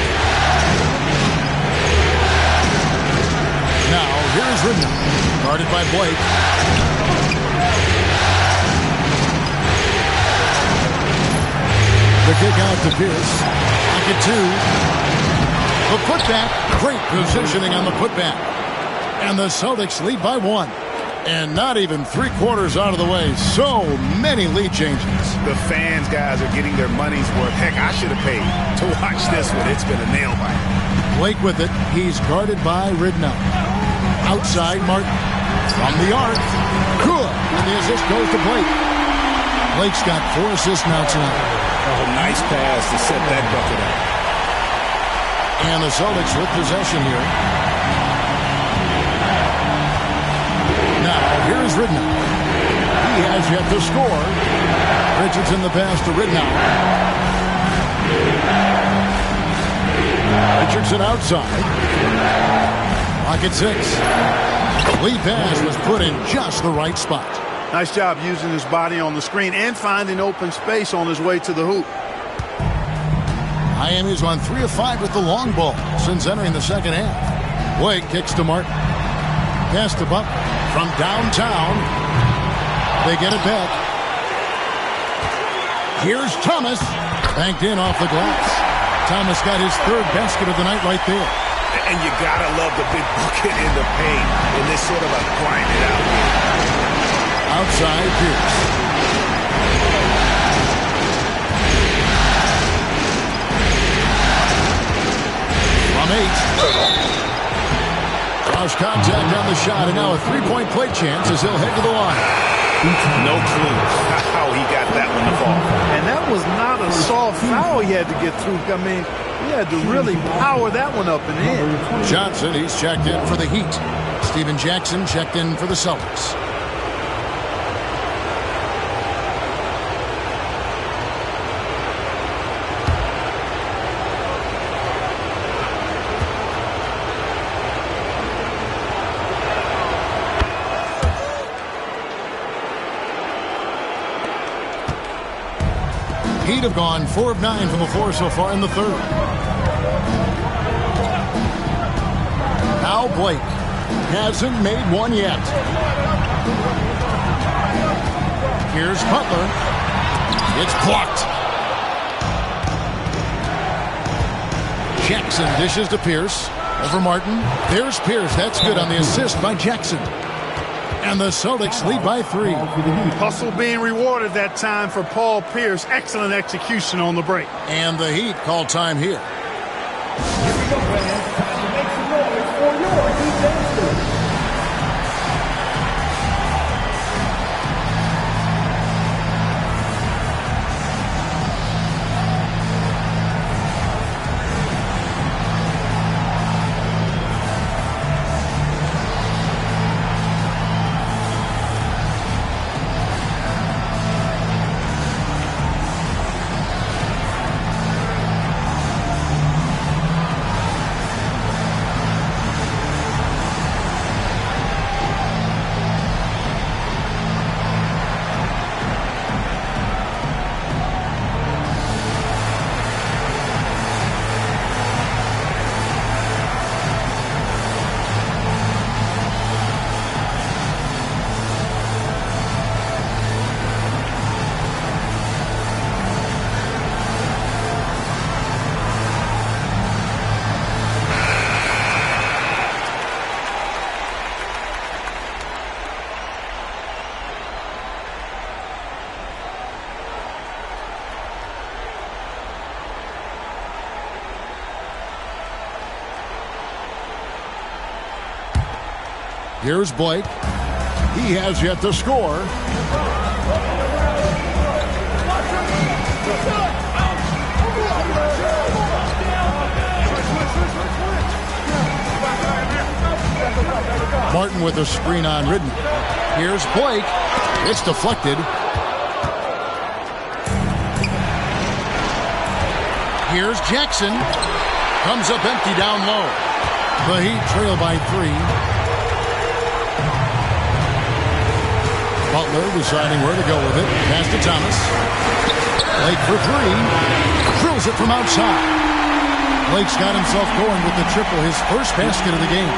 Now, here's Ridden. Guarded by Blake. The kick out to Pierce. Pocket 2. The putback. Great positioning on the putback. And the Celtics lead by 1. And not even 3/4 out of the way. So many lead changes. The fans, guys, are getting their money's worth. Heck, I should have paid to watch this one. It's been a nail biter. Blake with it. He's guarded by Ridnow. Outside, Martin. From the arc. Good. And the assist goes to Blake. Blake's got 4 assists now tonight. Oh, nice pass to set that bucket up. And the Celtics with possession here. Now, here's Ridnow. He has yet to score. Richardson the pass to Ridnow. Richardson outside. Pocket 6. The lead pass was put in just the right spot. Nice job using his body on the screen and finding open space on his way to the hoop. Miami's on 3 of 5 with the long ball since entering the second half. Blake kicks to Martin. Pass to Butler. From downtown, they get it back. Here's Thomas. Banked in off the glass. Thomas got his 3rd basket of the night right there. And you gotta love the big bucket in the paint in this sort of a grind it out. Outside Pierce. From 8. Cross contact on the shot, and now a 3-point play chance as he'll head to the line. No clue how he got that one to fall. And that was not a soft foul he had to get through. I mean, he had to really power that one up and in. Johnson, he's checked in for the Heat. Steven Jackson checked in for the Celtics. Heat have gone 4 of 9 from the floor so far in the 3rd. Now Blake hasn't made one yet. Here's Butler. It's blocked. Jackson dishes to Pierce. Over Martin. There's Pierce. That's good on the assist by Jackson. And the Celtics lead by 3. Hustle being rewarded that time for Paul Pierce. Excellent execution on the break. And the Heat call time here. Here we go, fans. Time to make some noise for your Heat Dancers. Here's Blake. He has yet to score. Martin with a screen on Ridden. Here's Blake. It's deflected. Here's Jackson. Comes up empty down low. The Heat trail by 3. Butler deciding where to go with it. Pass to Thomas. Blake for 3. Drills it from outside. Blake's got himself going with the triple, his first basket of the game.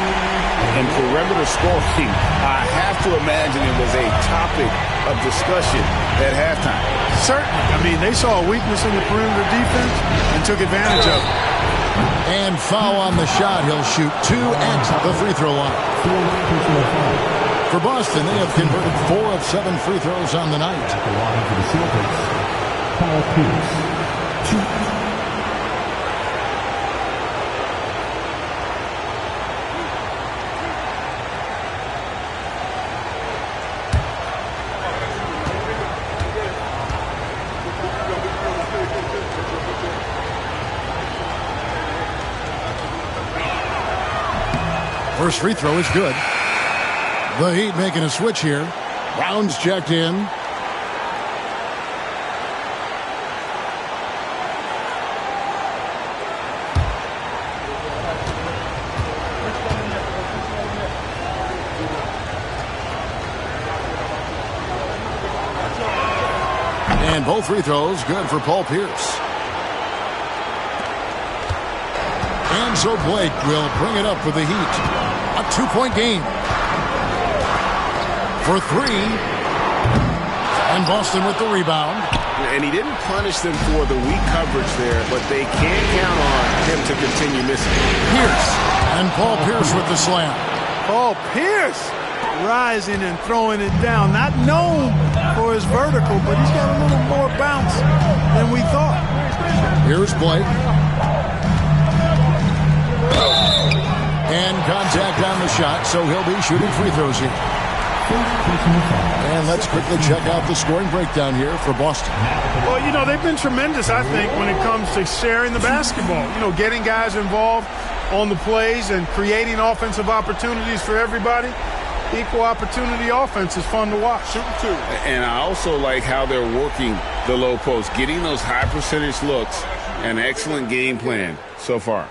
And perimeter scoring, I have to imagine it was a topic of discussion at halftime. Certainly. I mean, they saw a weakness in the perimeter defense and took advantage of it. And foul on the shot. He'll shoot 2 at the free throw line. For Boston, they have converted 4 of 7 free throws on the night. At the line for the Celtics, Paul Pierce. 2. First free throw is good. The Heat making a switch here. Brown's checked in. And both free throws good for Paul Pierce. And so Blake will bring it up for the Heat. A 2-point game. For 3. And Boston with the rebound. And he didn't punish them for the weak coverage there, but they can't count on him to continue missing. Pierce. And Paul Pierce with the slam. Paul Pierce rising and throwing it down. Not known for his vertical, but he's got a little more bounce than we thought. Here's Blake. And contact on the shot, so he'll be shooting free throws here. And let's quickly check out the scoring breakdown here for Boston. Well, you know, they've been tremendous, I think, when it comes to sharing the basketball. You know, getting guys involved on the plays and creating offensive opportunities for everybody. Equal opportunity offense is fun to watch. And I also like how they're working the low post, getting those high percentage looks. An excellent game plan so far.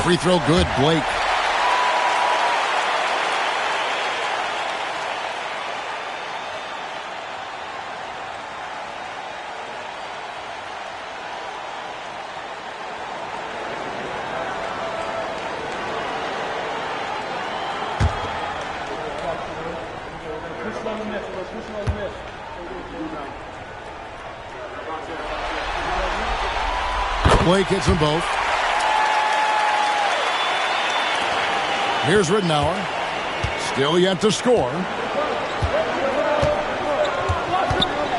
Free throw good, Blake. Blake hits them both. Here's Ridnour. Still yet to score.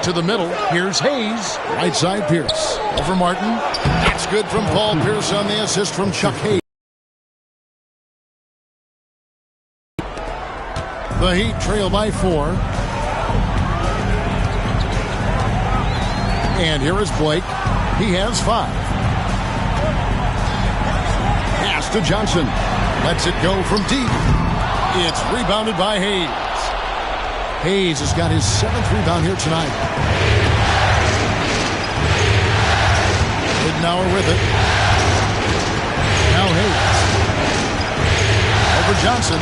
To the middle. Here's Hayes. Right side Pierce. Over Martin. That's good from Paul Pierce on the assist from Chuck Hayes. The Heat trail by 4. And here is Blake. He has 5. Pass to Johnson. Lets it go from deep. It's rebounded by Hayes. Hayes has got his 7th rebound here tonight. Ridnour with it. Now Hayes. Over Johnson.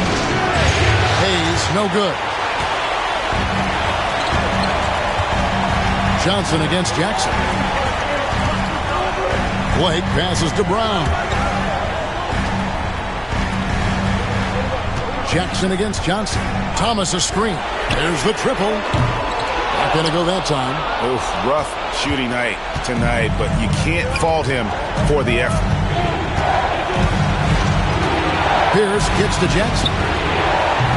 Hayes, no good. Johnson against Jackson. Blake passes to Brown. Jackson against Johnson. Thomas a screen. There's the triple. Not going to go that time. Oof, rough shooting night tonight, but you can't fault him for the effort. Pierce gets to Jackson.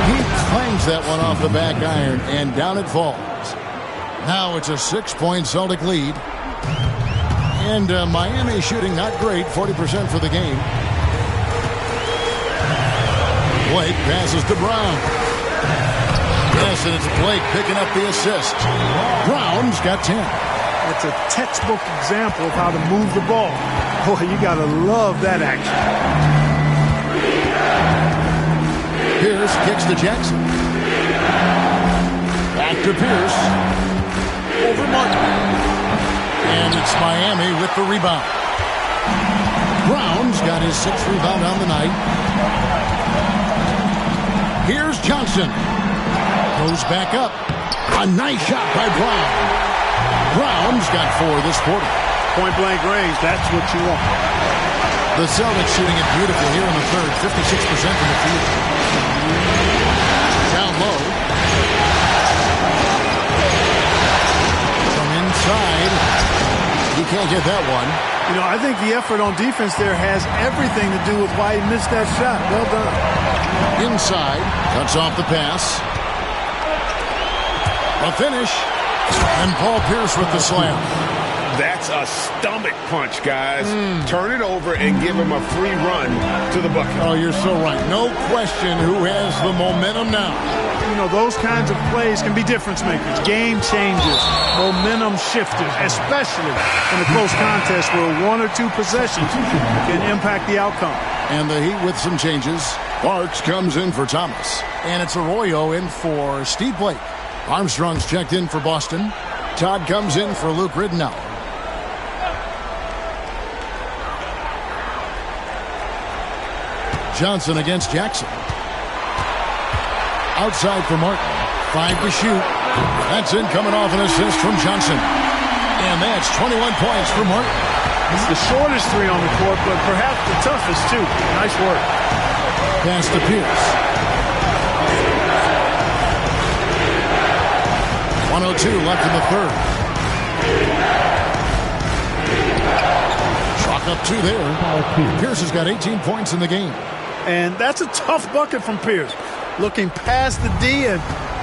He clangs that one off the back iron, and down it falls. Now it's a 6-point Celtic lead. And Miami shooting not great, 40% for the game. Blake passes to Brown. Yes, and it's Blake picking up the assist. Brown's got 10. It's a textbook example of how to move the ball. Boy, you got to love that action. Pierce kicks to Jackson. Back to Pierce. Over Martin. And it's Miami with the rebound. Brown's got his 6th rebound on the night. Here's Johnson. Goes back up. A nice shot by Brown. Brown's got 4 this quarter. Point-blank range, that's what you want. The Celtics shooting it beautifully here in the third. 56% from the field. Down low. From inside. He can't get that one. You know, I think the effort on defense there has everything to do with why he missed that shot. Well done. Inside. Cuts off the pass. A finish. And Paul Pierce with the slam. That's a stomach punch, guys. Turn it over and give him a free run to the bucket. Oh, you're so right. No question who has the momentum now. You know, those kinds of plays can be difference makers, game changers, momentum shifters, especially in a close contest where 1 or 2 possessions can impact the outcome. And the Heat with some changes. Parks comes in for Thomas. And it's Arroyo in for Steve Blake. Armstrong's checked in for Boston. Todd comes in for Luke Ridnour. Johnson against Jackson. Outside for Martin. 5 to shoot. That's in, coming off an assist from Johnson. And that's 21 points for Martin. It's the shortest 3 on the court, but perhaps the toughest too. Nice work. Pass to Pierce. 1:02 left in the third. Chalk up 2 there. Pierce has got 18 points in the game. And that's a tough bucket from Pierce. Looking past the D and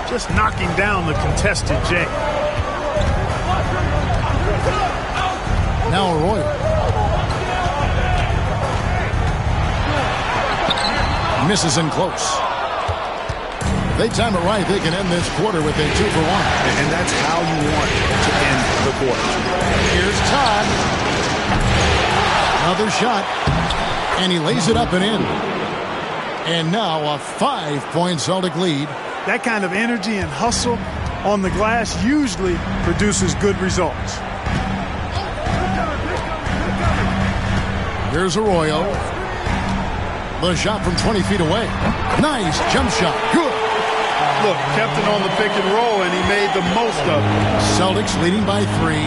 just knocking down the contested J. Now Arroyo. Misses in close. If they time it right, they can end this quarter with a 2 for 1. And that's how you want to end the quarter. Here's Todd. Another shot. And he lays it up and in. And now a 5-point Celtic lead. That kind of energy and hustle on the glass usually produces good results. Here's Arroyo. The shot from 20 feet away. Nice jump shot. Good. Look, kept it on the pick and roll, and he made the most of it. Celtics leading by 3.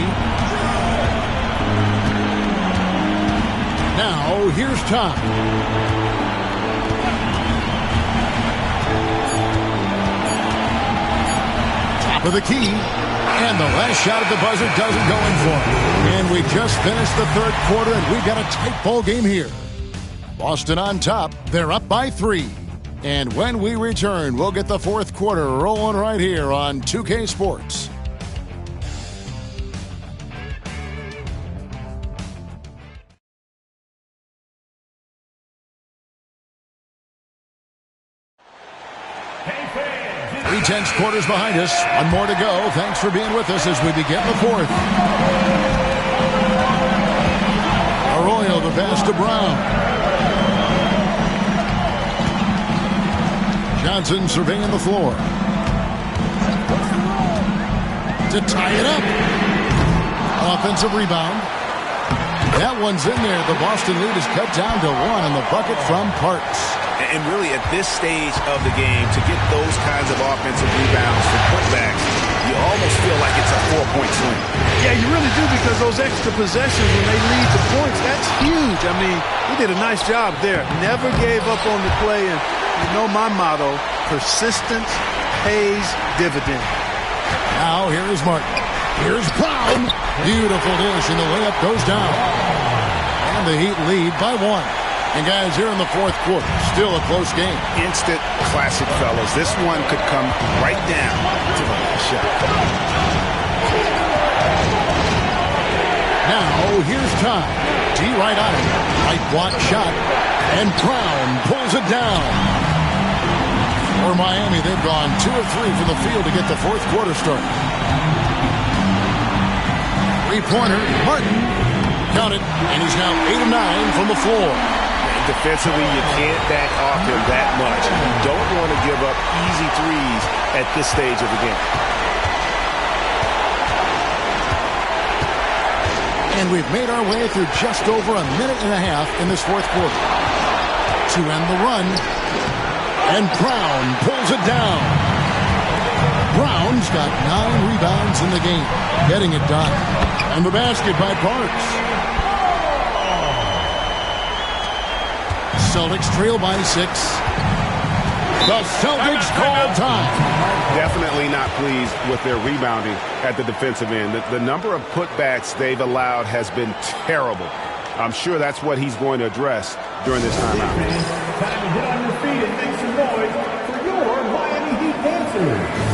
Now, here's Todd. Top of the key. And the last shot at the buzzer doesn't go in for him. And we just finished the third quarter, and we've got a tight ball game here. Boston on top. They're up by 3. And when we return, we'll get the fourth quarter rolling right here on 2K Sports. Hey, 3/10 quarters behind us. 1 more to go. Thanks for being with us as we begin the fourth. Arroyo, the pass to Brown. Johnson surveying the floor. To tie it up. Offensive rebound. That one's in there. The Boston lead is cut down to 1 on the bucket from Parks. And really at this stage of the game, to get those kinds of offensive rebounds for putbacks, you almost feel like it's a 4-point swing. Yeah, you really do, because those extra possessions when they lead to points, that's huge. I mean, he did a nice job there. Never gave up on the play, and you know my motto, persistence pays dividends. Now here is Martin. Here's Brown. Beautiful dish, and the layup goes down. And the Heat lead by 1. And guys, here in the fourth quarter, still a close game. Instant classic, fellas. This one could come right down to the last shot. Now Oh, here's time. D right on it. Right block shot. And Brown pulls it down. For Miami, they've gone 2 of 3 from the field to get the fourth quarter start. Three-pointer, Martin. Count it, and he's now 8 of 9 from the floor. Defensively, you can't back off him that much. You don't want to give up easy threes at this stage of the game. And we've made our way through just over a minute and a half in this fourth quarter. To end the run, and Brown pulls it down. Brown's got 9 rebounds in the game, getting it done. And the basket by Parks. Celtics trail by 6. The Celtics call time. Definitely not pleased with their rebounding at the defensive end. The number of putbacks they've allowed has been terrible. I'm sure that's what he's going to address during this timeout. Time to get on your feet and make some noise for your Miami Heat dancers.